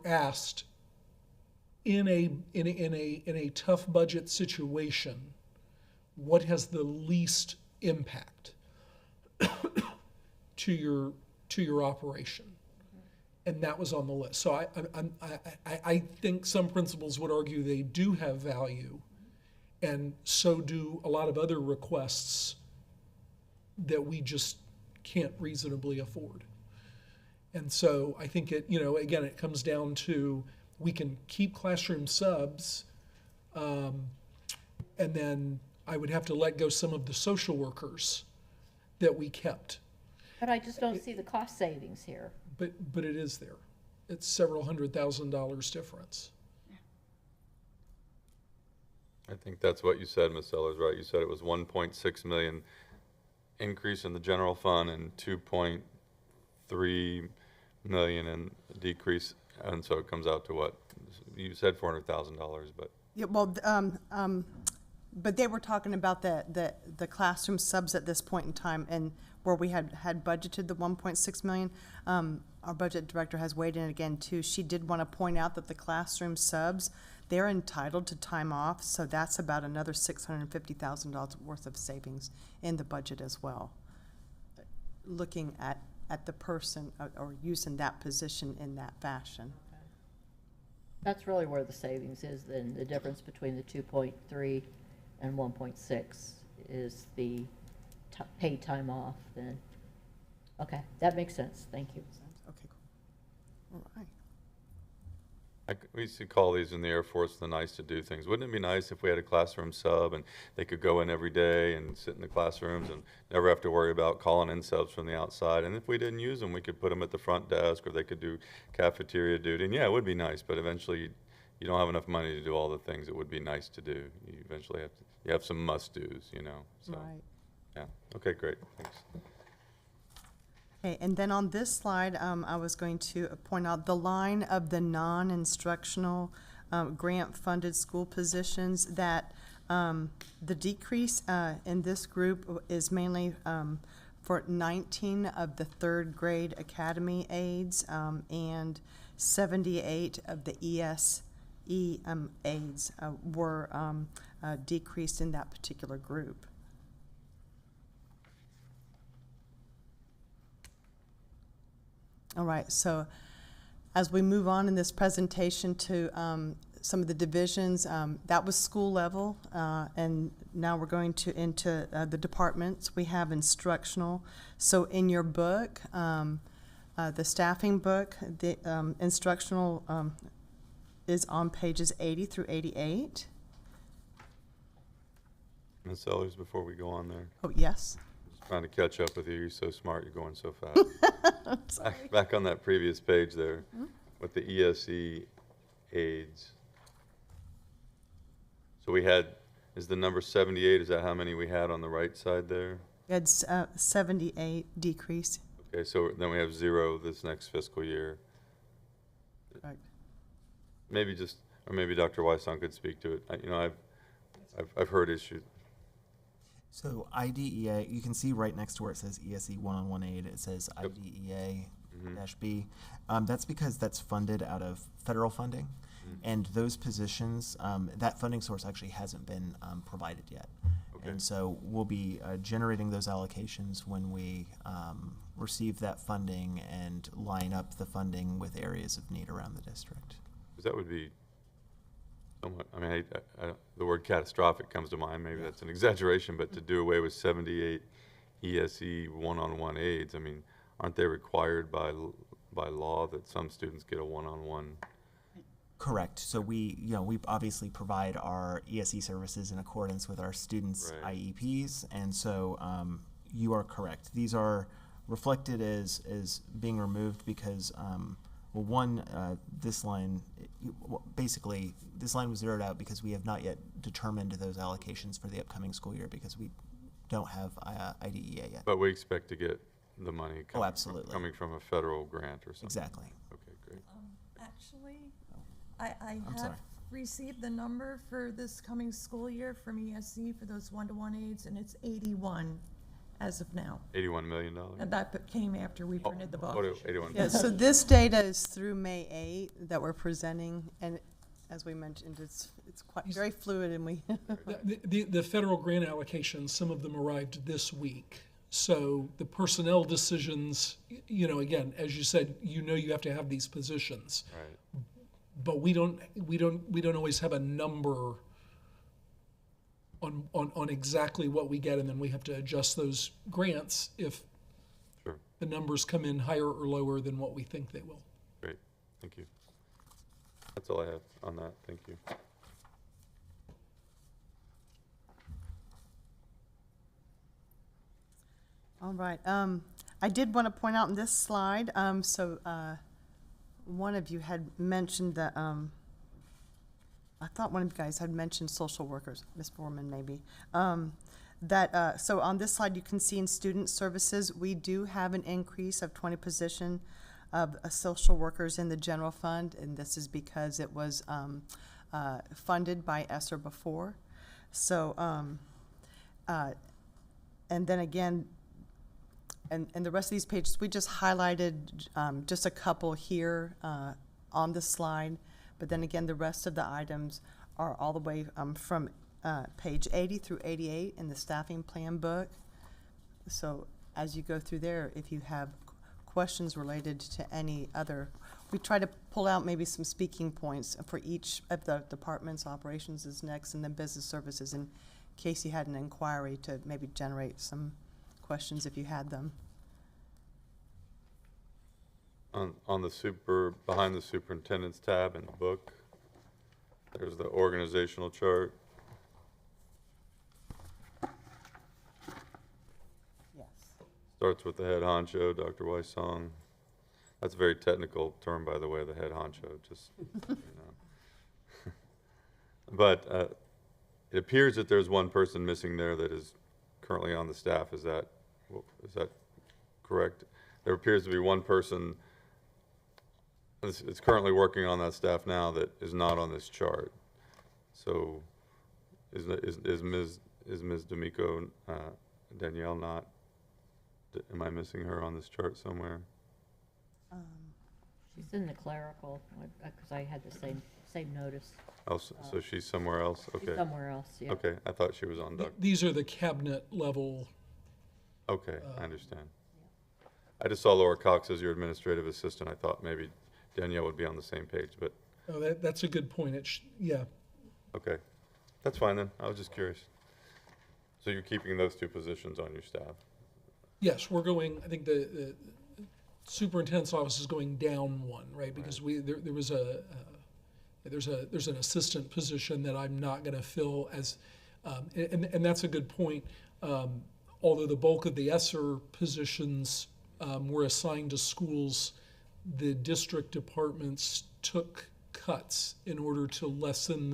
asked in a tough budget situation, what has the least impact to your operation? And that was on the list. So I think some principals would argue they do have value, and so do a lot of other requests that we just can't reasonably afford. And so I think again, it comes down to we can keep classroom subs, and then I would have to let go some of the social workers that we kept. But I just don't see the cost savings here. But it is there. It's several $100,000 difference. I think that's what you said, Ms. Sellers, right? You said it was 1.6 million increase in the general fund and 2.3 million in decrease, and so it comes out to what? You said $400,000, but. Yeah, well, but they were talking about the classroom subs at this point in time, and where we had budgeted the 1.6 million. Our budget director has weighed in again too. She did want to point out that the classroom subs, they're entitled to time off, so that's about another $650,000 worth of savings in the budget as well. looking at the person or using that position in that fashion. That's really where the savings is, then the difference between the 2.3 and 1.6 is the paid time off then. Okay, that makes sense, thank you. Okay, cool. All right. We used to call these in the Air Force the nice to do things. Wouldn't it be nice if we had a classroom sub and they could go in every day and sit in the classrooms and never have to worry about calling in subs from the outside? And if we didn't use them, we could put them at the front desk, or they could do cafeteria duty. And yeah, it would be nice, but eventually you don't have enough money to do all the things it would be nice to do. You eventually you have some must-dos, you know. So, Right. yeah. Okay, great. Thanks. Okay, and then on this slide, I was going to point out the line of the non-instructional grant-funded school positions that the decrease in this group is mainly for 19 of the third grade academy aides and 78 of the ESE aides were decreased in that particular group. All right, so as we move on in this presentation to some of the divisions, that was school level, and now we're going into the departments. We have instructional. So in your book, the staffing book, the instructional is on pages 80 through 88. Ms. Sellers, before we go on there. Oh, yes. Trying to catch up with you. You're so smart. You're going so fast. Back on that previous page there with the ESE aides. So we had, is the number 78, is that how many we had on the right side there? We had 78 decrease. Okay, so then we have 0 this next fiscal year. Correct. Maybe just, or maybe Dr. Wysong could speak to it. You know, I've heard issues. So IDEA, you can see right next to where it says ESE one-on-one aid, it says IDEA-B. That's because that's funded out of federal funding, and those positions, that funding source actually hasn't been provided yet. Okay. And so we'll be generating those allocations when we receive that funding and line up the funding with areas of need around the district. Because that would be somewhat, I mean, the word catastrophic comes to mind. Maybe that's an exaggeration, but to do away with 78 ESE one-on-one aides, I mean, aren't they required by law that some students get a one-on-one? Correct. So we obviously provide our ESE services in accordance with our students' Right. IEPs, and so you are correct. These are reflected as being removed because, well, one, this line, basically, this line was zeroed out because we have not yet determined those allocations for the upcoming school year because we don't have IDEA yet. But we expect to get the money absolutely. coming from a federal grant or something. Exactly. Okay, great. Actually, I have sorry. received the number for this coming school year from ESC for those one-to-one aides, and it's 81 as of now. $81 million? And that came after we printed the book. 81 Yeah, so this data is through May 8 that we're presenting, and as we mentioned, it's quite very fluid, and we The federal grant allocations, some of them arrived this week. So the personnel decisions, you know, again, as you said, you have to have these positions. Right. But we don't always have a number on exactly what we get, and then we have to adjust those grants if Sure. the numbers come in higher or lower than what we think they will. Great. Thank you. That's all I have on that. Thank you. All right. I did want to point out in this slide, one of you had mentioned that, I thought one of you guys had mentioned social workers, Ms. Foreman maybe. So on this slide, you can see in student services, we do have an increase of 20 position of social workers in the general fund, and this is because it was funded by ESSER before. So, and then again, and the rest of these pages, we just highlighted just a couple here on the slide, but then again, the rest of the items are all the way from page 80 through 88 in the staffing plan book. So as you go through there, if you have questions related to any other, we try to pull out maybe some speaking points for each of the departments. Operations is next, and then business services, in case you had an inquiry, to maybe generate some questions if you had them. On the behind the superintendent's tab in the book, there's the organizational chart. Yes. Starts with the head honcho, Dr. Weissong. That's a very technical term, by the way, the head honcho, just, you know. But it appears that there's one person missing there that is currently on the staff. Is that correct? There appears to be one person that's currently working on that staff now that is not on this chart. So is Ms. D'Amico, Danielle not, am I missing her on this chart somewhere? She's in the clerical, because I had the same notice. Oh, so she's somewhere else? Okay. She's somewhere else, yeah. Okay, I thought she was on Doc. These are the cabinet level. Okay, I understand. I just saw Laura Cox as your administrative assistant. I thought maybe Danielle would be on the same page, but, Oh, that's a good point. Yeah. okay. That's fine then. I was just curious. So you're keeping those two positions on your staff? Yes, we're going, I think the superintendent's office is going down one, right? Because there was there's an assistant position that I'm not going to fill as, and that's a good point. Although the bulk of the ESSER positions were assigned to schools, the district departments took cuts in order to lessen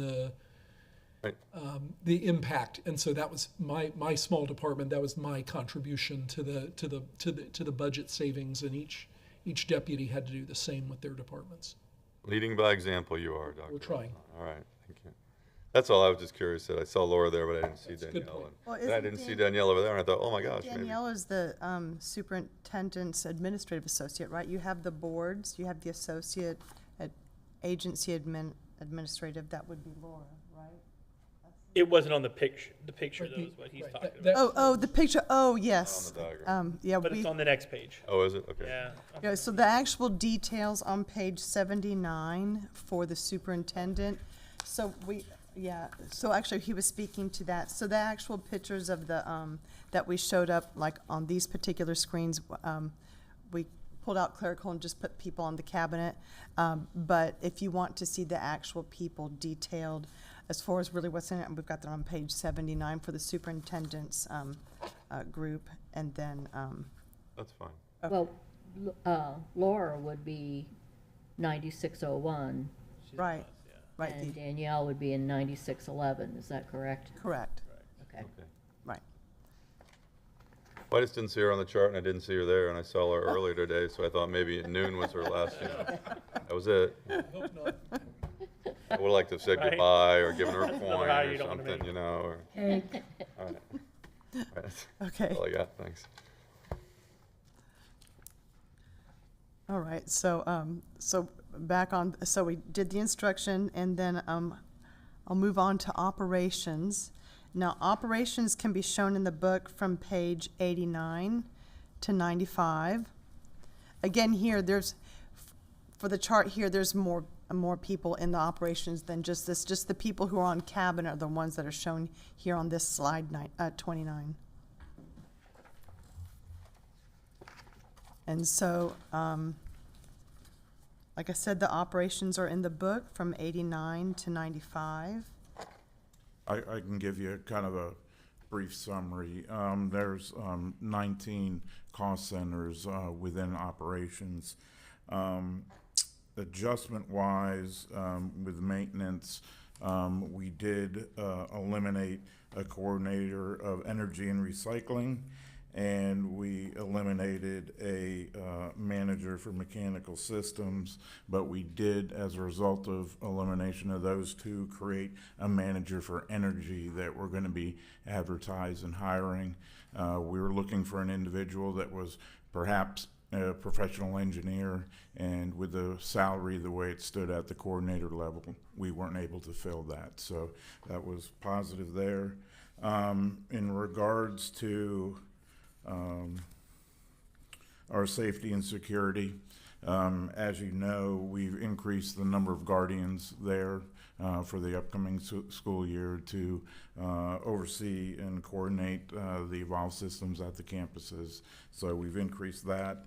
the impact, and so that was my small department. That was my contribution to the budget savings, and each deputy had to do the same with their departments. Leading by example you are, Doctor. We're trying. All right, thank you. That's all I was just curious that I saw Laura there, but I didn't see That's a good Danielle. point. Well, And I didn't see Danielle over there, and I thought, oh my gosh, maybe. Danielle is the superintendent's administrative associate, right? You have the boards, you have the associate agency administrative, that would be Laura, right? It wasn't on the picture. The picture, Right, though, is what he's right, talking that- about. Oh, the picture, oh, yes. On the diagram. Yeah, But it's on the next page. Oh, is it? Okay. Yeah. yeah, so the actual details on page 79 for the superintendent. So so actually he was speaking to that. So the actual pictures of the, that we showed up, like on these particular screens, we pulled out clerical and just put people on the cabinet. But if you want to see the actual people detailed, as far as really what's in it, we've got that on page 79 for the superintendent's group, and then. That's fine. Well, Laura would be 9601, Right, right, and Danielle would be in 9611, is that correct? correct, Okay. Okay. right. Well, I just didn't see her on the chart, and I didn't see her there, and I saw her earlier today, so I thought maybe noon was her last, that was it. I hope not. I would like to have said Right. goodbye, or given her a That's coin another high or you don't wanna something, make. you know, or, Cake. all right. All right, that's Okay. all I got, thanks. All right, so back on, so we did the instruction, and then I'll move on to operations. Now, operations can be shown in the book from page 89 to 95. Again, here, for the chart here, there's more people in the operations than just this. Just the people who are on cabinet are the ones that are shown here on this slide 29. And so, like I said, the operations are in the book from 89 to 95. I can give you kind of a brief summary. There's 19 cost centers within operations. Adjustment-wise, with maintenance, we did eliminate a coordinator of energy and recycling, and we eliminated a manager for mechanical systems, but we did, as a result of elimination of those two, create a manager for energy that we're going to be advertising and hiring. We were looking for an individual that was perhaps a professional engineer, and with the salary the way it stood at the coordinator level, we weren't able to fill that. So that was positive there. In regards to our safety and security. As you know, we've increased the number of guardians there for the upcoming school year to oversee and coordinate the evolved systems at the campuses. So we've increased that.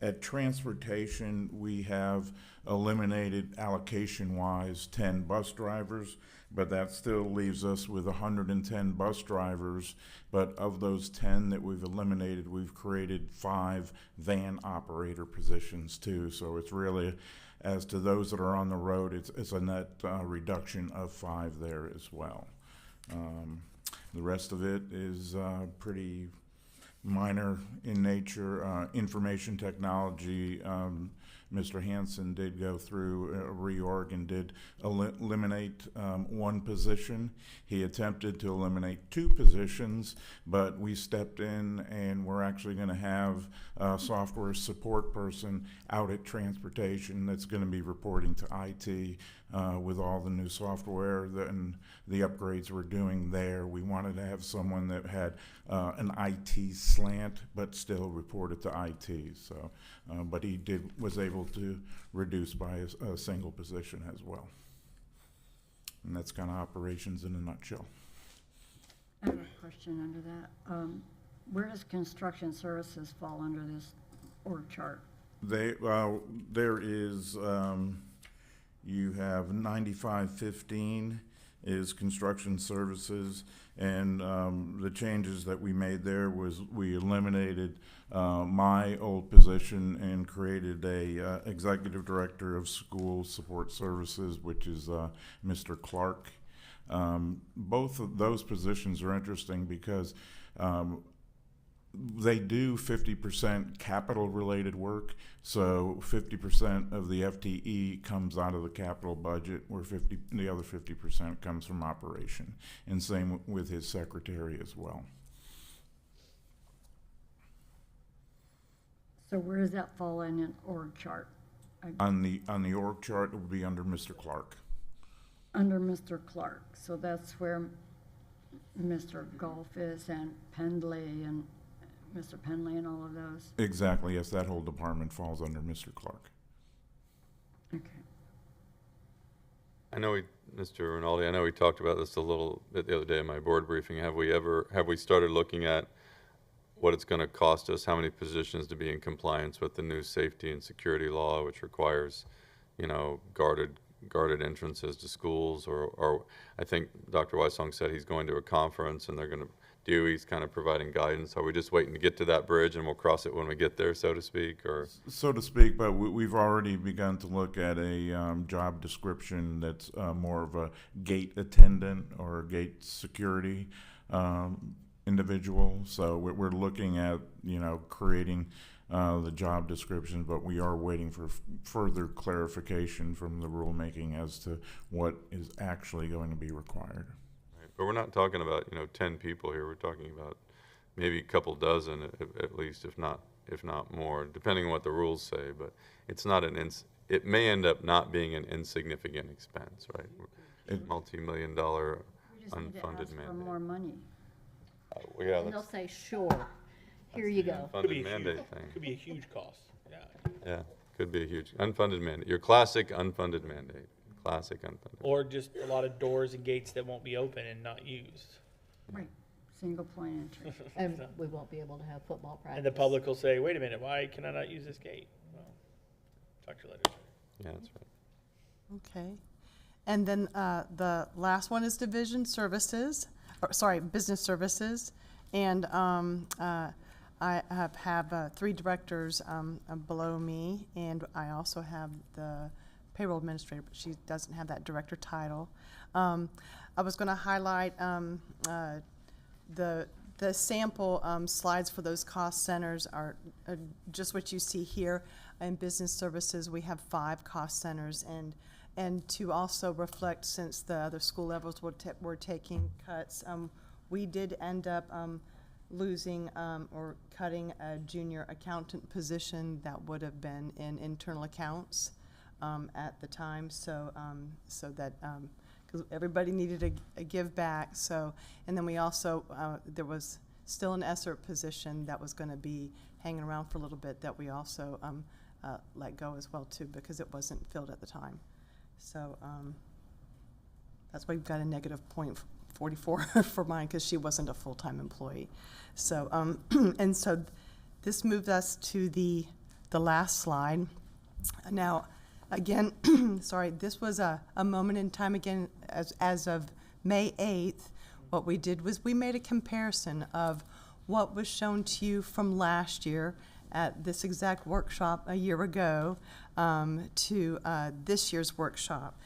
At transportation, we have eliminated allocation-wise 10 bus drivers, but that still leaves us with 110 bus drivers. But of those 10 that we've eliminated, we've created 5 van operator positions too. So it's really, as to those that are on the road, it's a net reduction of 5 there as well. The rest of it is pretty minor in nature. Information technology, Mr. Hansen did go through a reorg and did eliminate 1 position. He attempted to eliminate 2 positions, but we stepped in and we're actually going to have a software support person out at transportation that's going to be reporting to IT with all the new software and the upgrades we're doing there. We wanted to have someone that had an IT slant, but still reported to IT. So, but he was able to reduce by a single position as well. And that's kind of operations in a nutshell. I have a question under that. Where does construction services fall under this org chart? There is, you have 9515 is construction services, and the changes that we made there was we eliminated my old position and created a executive director of school support services, which is Mr. Clark. Both of those positions are interesting because they do 50% capital related work, so 50% of the FTE comes out of the capital budget, where the other 50% comes from operation, and same with his secretary as well. So where does that fall in an org chart? On the org chart, it would be under Mr. Clark. Under Mr. Clark, so that's where Mr. Golf is, and Pendley and Mr. Penley and all of those? Exactly, yes, that whole department falls under Mr. Clark. Okay. I know Mr. Rinaldi, I know we talked about this a little bit the other day in my board briefing. Have we started looking at what it's going to cost us, how many positions to be in compliance with the new safety and security law, which requires, you know, guarded entrances to schools, or I think Dr. Weissong said he's going to a conference and they're going to DOE's kind of providing guidance. Are we just waiting to get to that bridge and we'll cross it when we get there, so to speak? Or so to speak, but we've already begun to look at a job description that's more of a gate attendant or a gate security individual. So we're looking at, you know, creating the job description, but we are waiting for further clarification from the rulemaking as to what is actually going to be required. But we're not talking about, you know, 10 people here. We're talking about maybe a couple dozen at least, if not more, depending on what the rules say. But it's not it may end up not being an insignificant expense, right? Multi-million-dollar unfunded mandate. For more money. Yeah, And they'll say, sure, here you go. Unfunded mandate thing. Could be a huge cost. Yeah. Yeah, could be a huge unfunded mandate. Your classic unfunded mandate. Classic unfunded. Or just a lot of doors and gates that won't be open and not used. Right, single point entry. And we won't be able to have football practice. And the public will say, wait a minute, why can I not use this gate? Well, talk to you later. Yeah, that's right. Okay. And then the last one is division services, business services. And I have 3 directors below me, and I also have the payroll administrator, but she doesn't have that director title. I was going to highlight the sample slides for those cost centers are just what you see here. In business services, we have 5 cost centers, and to also reflect, since the other school levels were taking cuts, we did end up losing or cutting a junior accountant position that would have been in internal accounts at the time, so that because everybody needed a give back. So, and then we also there was still an ESER position that was going to be hanging around for a little bit that we also let go as well too, because it wasn't filled at the time. So that's why we've got a negative .44 for mine, because she wasn't a full-time employee. So and so this moves us to the last slide. Now, again, sorry, this was a moment in time again as of May 8th. What we did was we made a comparison of what was shown to you from last year at this exact workshop a year ago to this year's workshop.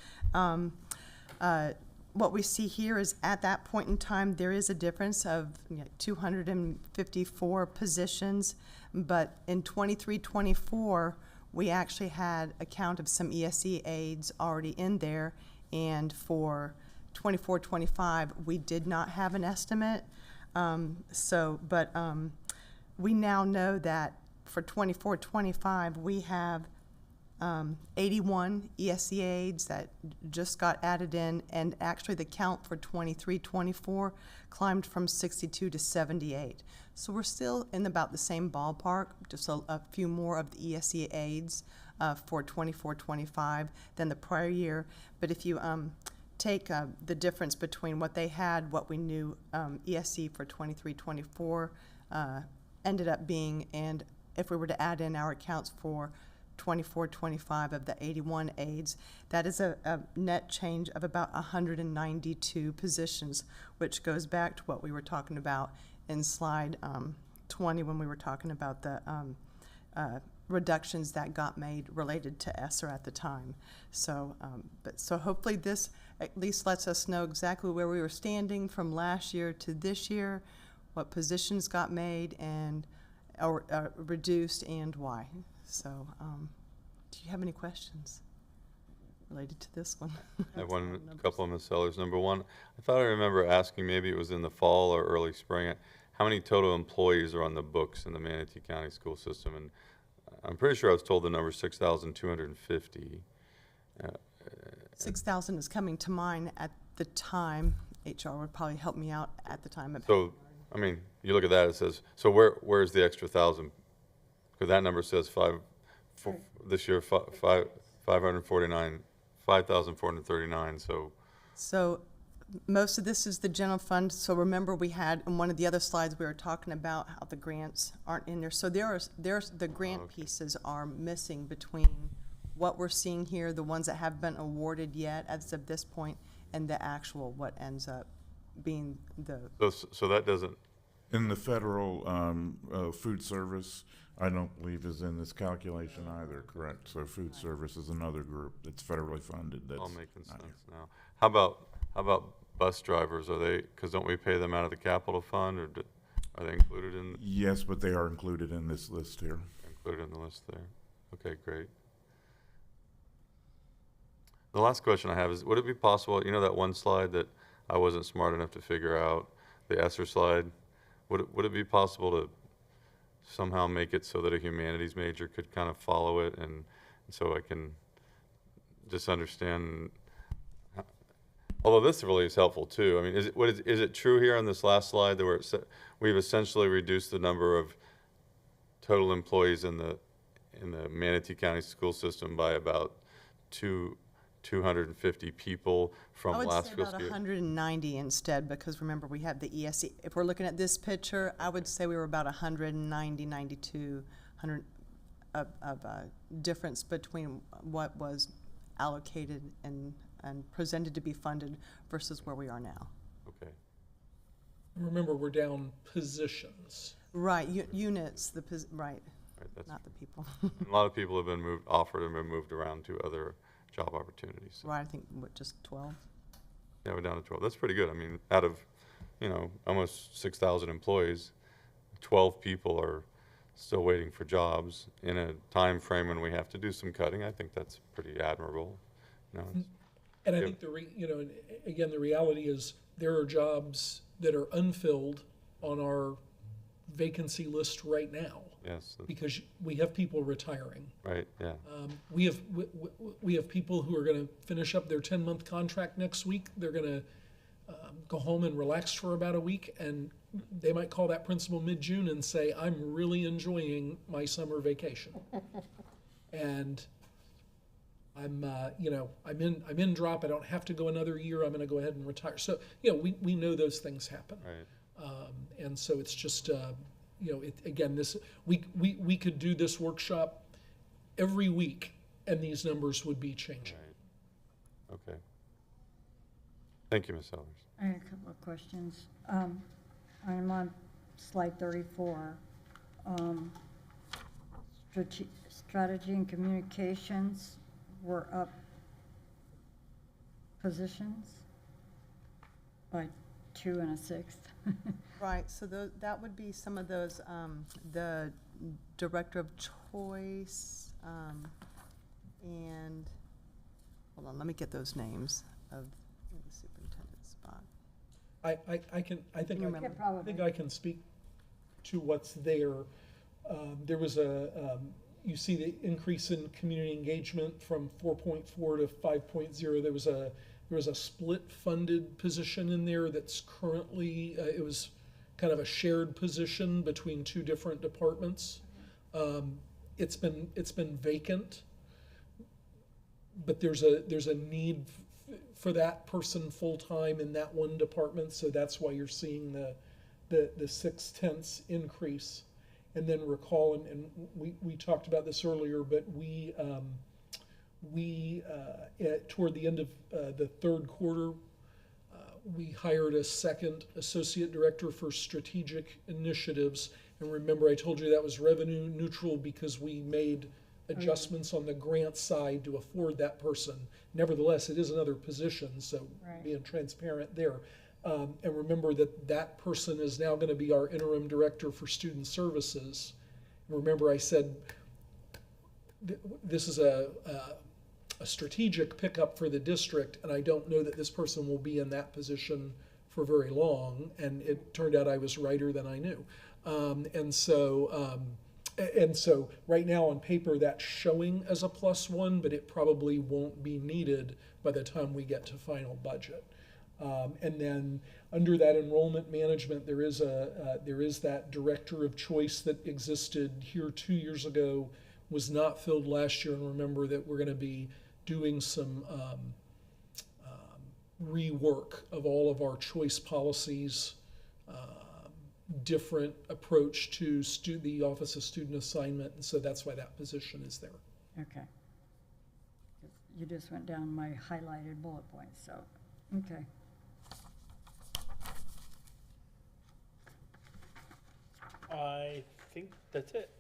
What we see here is at that point in time, there is a difference of 254 positions, but in 23-24, we actually had a count of some ESE aides already in there, and for 24-25, we did not have an estimate. We now know that for 24-25, we have 81 ESE aides that just got added in, and actually the count for 23-24 climbed from 62 to 78. So we're still in about the same ballpark, just a few more of the ESE aides for 24-25 than the prior year. But if you take the difference between what they had, what we knew ESE for 23-24 ended up being, and if we were to add in our accounts for 24-25 of the 81 aides, that is a net change of about 192 positions, which goes back to what we were talking about in slide 20 when we were talking about the reductions that got made related to ESSER at the time. So, so hopefully this at least lets us know exactly where we were standing from last year to this year, what positions got made and or reduced, and why. So, do you have any questions related to this one? I have couple of Ms. Sellers. Number one, I thought I remember asking, maybe it was in the fall or early spring, how many total employees are on the books in the Manatee County school system? And I'm pretty sure I was told the number is 6,250. 6,000 is coming to mind at the time. HR would probably help me out at the time. So, I mean, you look at that, it says, so where's the extra 1,000? Because that number says this year, 5,439, So most of this is the general fund. So remember, we had in one of the other slides we were talking about how the grants aren't in there. So there's the grant pieces are missing between what we're seeing here, the ones that have been awarded yet as of this point, and the actual what ends up being the. So that doesn't. In the federal food service, I don't believe is in this calculation either, correct? So food service is another group that's federally funded. That's all making sense now. How about bus drivers? Are they, because don't we pay them out of the capital fund, or are they included in? Yes, but they are included in this list here. Included in the list there. Okay, great. The last question I have is, would it be possible, you know that one slide that I wasn't smart enough to figure out, the ESSER slide? Would it be possible to somehow make it so that a humanities major could kind of follow it, and so I can just understand? Although this really is helpful too. I mean, is it true here on this last slide that we've essentially reduced the number of total employees in the Manatee County school system by about 250 people from last fiscal year? I would say about 190 instead, because remember we have the ESE. If we're looking at this picture, I would say we were about 190, 92, 100 of difference between what was allocated and presented to be funded versus where we are now. Okay. Remember, we're down positions. Right, units, right, that's not the people. A lot of people have been offered and been moved around to other job opportunities. So. Right, I think, just 12? Yeah, we're down to 12. That's pretty good. I mean, out of, almost 6,000 employees, 12 people are still waiting for jobs in a time frame when we have to do some cutting. I think that's pretty admirable. And I think again, the reality is there are jobs that are unfilled on our vacancy list right now. Yes. Because we have people retiring. Right. Yeah. We have people who are going to finish up their 10-month contract next week. They're going to go home and relax for about a week and they might call that principal mid-June and say, I'm really enjoying my summer vacation. And I'm in drop, I don't have to go another year, I'm gonna go ahead and retire. So, we know those things happen. Right. And so it's just, we could do this workshop every week and these numbers would be changing. Right. Okay. Thank you, Ms. Sellers. I have a couple of questions. I'm on slide 34. Strategy and communications were up positions by 2 1/6. Right, so that would be some of those, the director of choice, and, hold on, let me get those names of the superintendent's spot. I think Yeah, I can speak to what's there. There was you see the increase in community engagement from 4.4 to 5.0. There was a split funded position in there that's currently, it was kind of a shared position between two different departments. It's been vacant, but there's a need for that person full-time in that one department, so that's why you're seeing the 0.6 increase. And then recall, and we talked about this earlier, but we toward the end of the third quarter, we hired a second associate director for strategic initiatives. And remember, I told you that was revenue neutral because we made adjustments on the grant side to afford that person. Nevertheless, it is another position, so being transparent there. And remember that person is now going to be our interim director for student services. Remember, I said this is a strategic pickup for the district, and I don't know that this person will be in that position for very long. And it turned out I was righter than I knew. And so right now on paper that's showing as a +1, but it probably won't be needed by the time we get to final budget. And then under that enrollment management, there is that director of choice that existed here 2 years ago, was not filled last year. And remember that we're going to be doing some rework of all of our choice policies, different approach to the Office of Student Assignment, and so that's why that position is there. Okay. You just went down my highlighted bullet points, so, okay. I think that's it.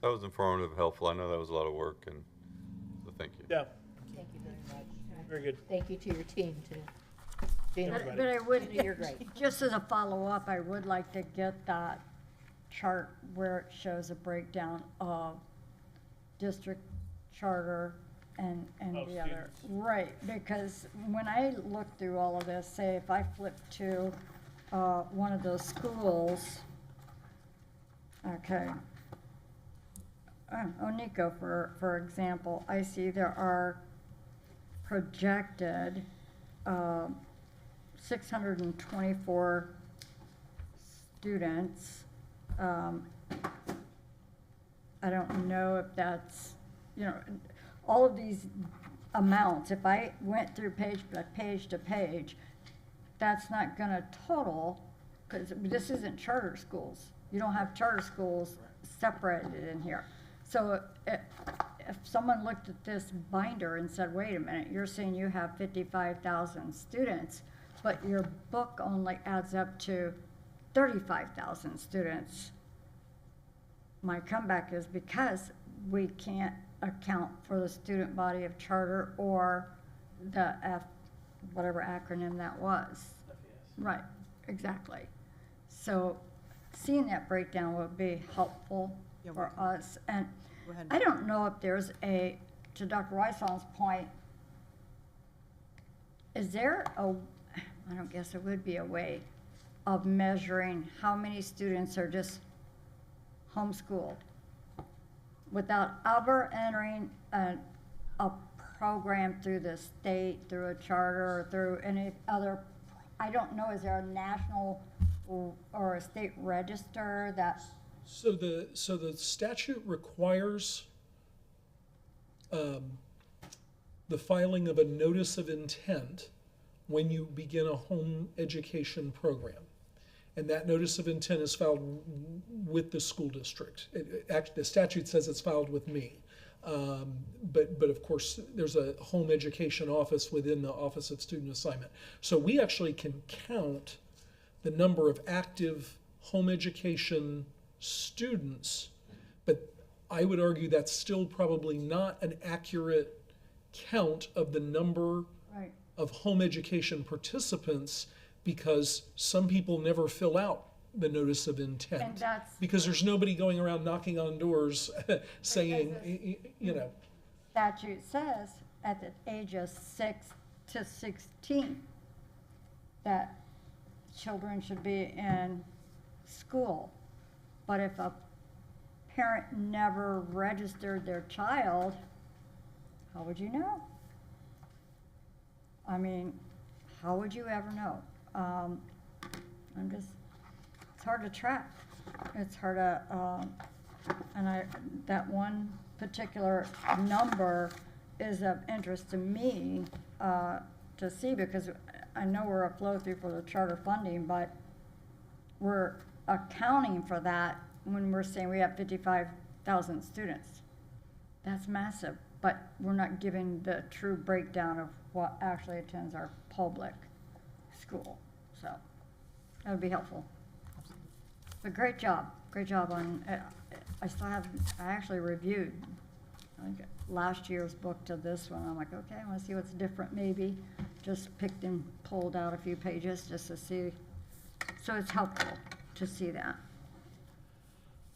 That was informative, helpful. I know that was a lot of work, and so thank you. Yeah, Thank you very much. very good. Thank you to your team too. Gina, Everybody. But I would, you're great. just as a follow-up, I would like to get that chart where it shows a breakdown of district charter and Oh, the other. students. Right, because when I look through all of this, say if I flip to one of those schools, okay. Nico, for example, I see there are projected 624 students. I don't know if that's, all of these amounts, if I went through page to page, that's not gonna total, because this isn't charter schools. You don't have charter schools separated in here. So if someone looked at this binder and said, wait a minute, you're saying you have 55,000 students, but your book only adds up to 35,000 students. My comeback is because we can't account for the student body of charter or the whatever acronym that was. Right, exactly. So seeing that breakdown would be helpful for us. And I don't know if there's to Dr. Weissong's point, is there I don't guess there would be a way of measuring how many students are just homeschooled without ever entering a program through the state, through a charter, or through any other I don't know, is there a national or a state register that, So the statute requires the filing of a notice of intent when you begin a home education program. And that notice of intent is filed with the school district. The statute says it's filed with me. But of course, there's a home education office within the Office of Student Assignment. So we actually can count the number of active home education students, but I would argue that's still probably not an accurate count of the number right, of home education participants, because some people never fill out the notice of and intent. that's, Because there's nobody going around knocking on doors saying, you know, statute says at the age of 6 to 16 that children should be in school. But if a parent never registered their child, how would you know? I mean, how would you ever know? It's hard to track. It's hard to, that one particular number is of interest to me, to see, because I know we're a flow through for the charter funding, but we're accounting for that when we're saying we have 55,000 students. That's massive, but we're not giving the true breakdown of what actually attends our public school. So that would be helpful. But great job on, I actually reviewed, I think, last year's book to this one. I'm like, okay, I want to see what's different maybe. Just picked and pulled out a few pages just to see. So it's helpful to see that.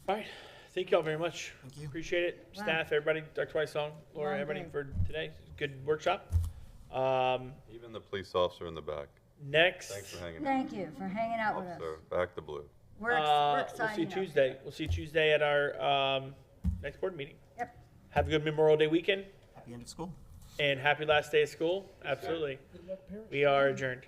All right. Thank you all very much. Thank you. Appreciate it. Wow. Staff, everybody, Dr. Weissong, Laura, Well everybody done. for today. Good workshop. Even the police officer in the back. Next, Thanks for hanging out. Thank you for hanging out with us. Officer, back to blue. We're we'll excited. see Tuesday. We'll see Tuesday at our next board meeting. Yep. Have a good Memorial Day weekend Happy end of school. and happy last day of school. Absolutely. good luck, parents. We are adjourned.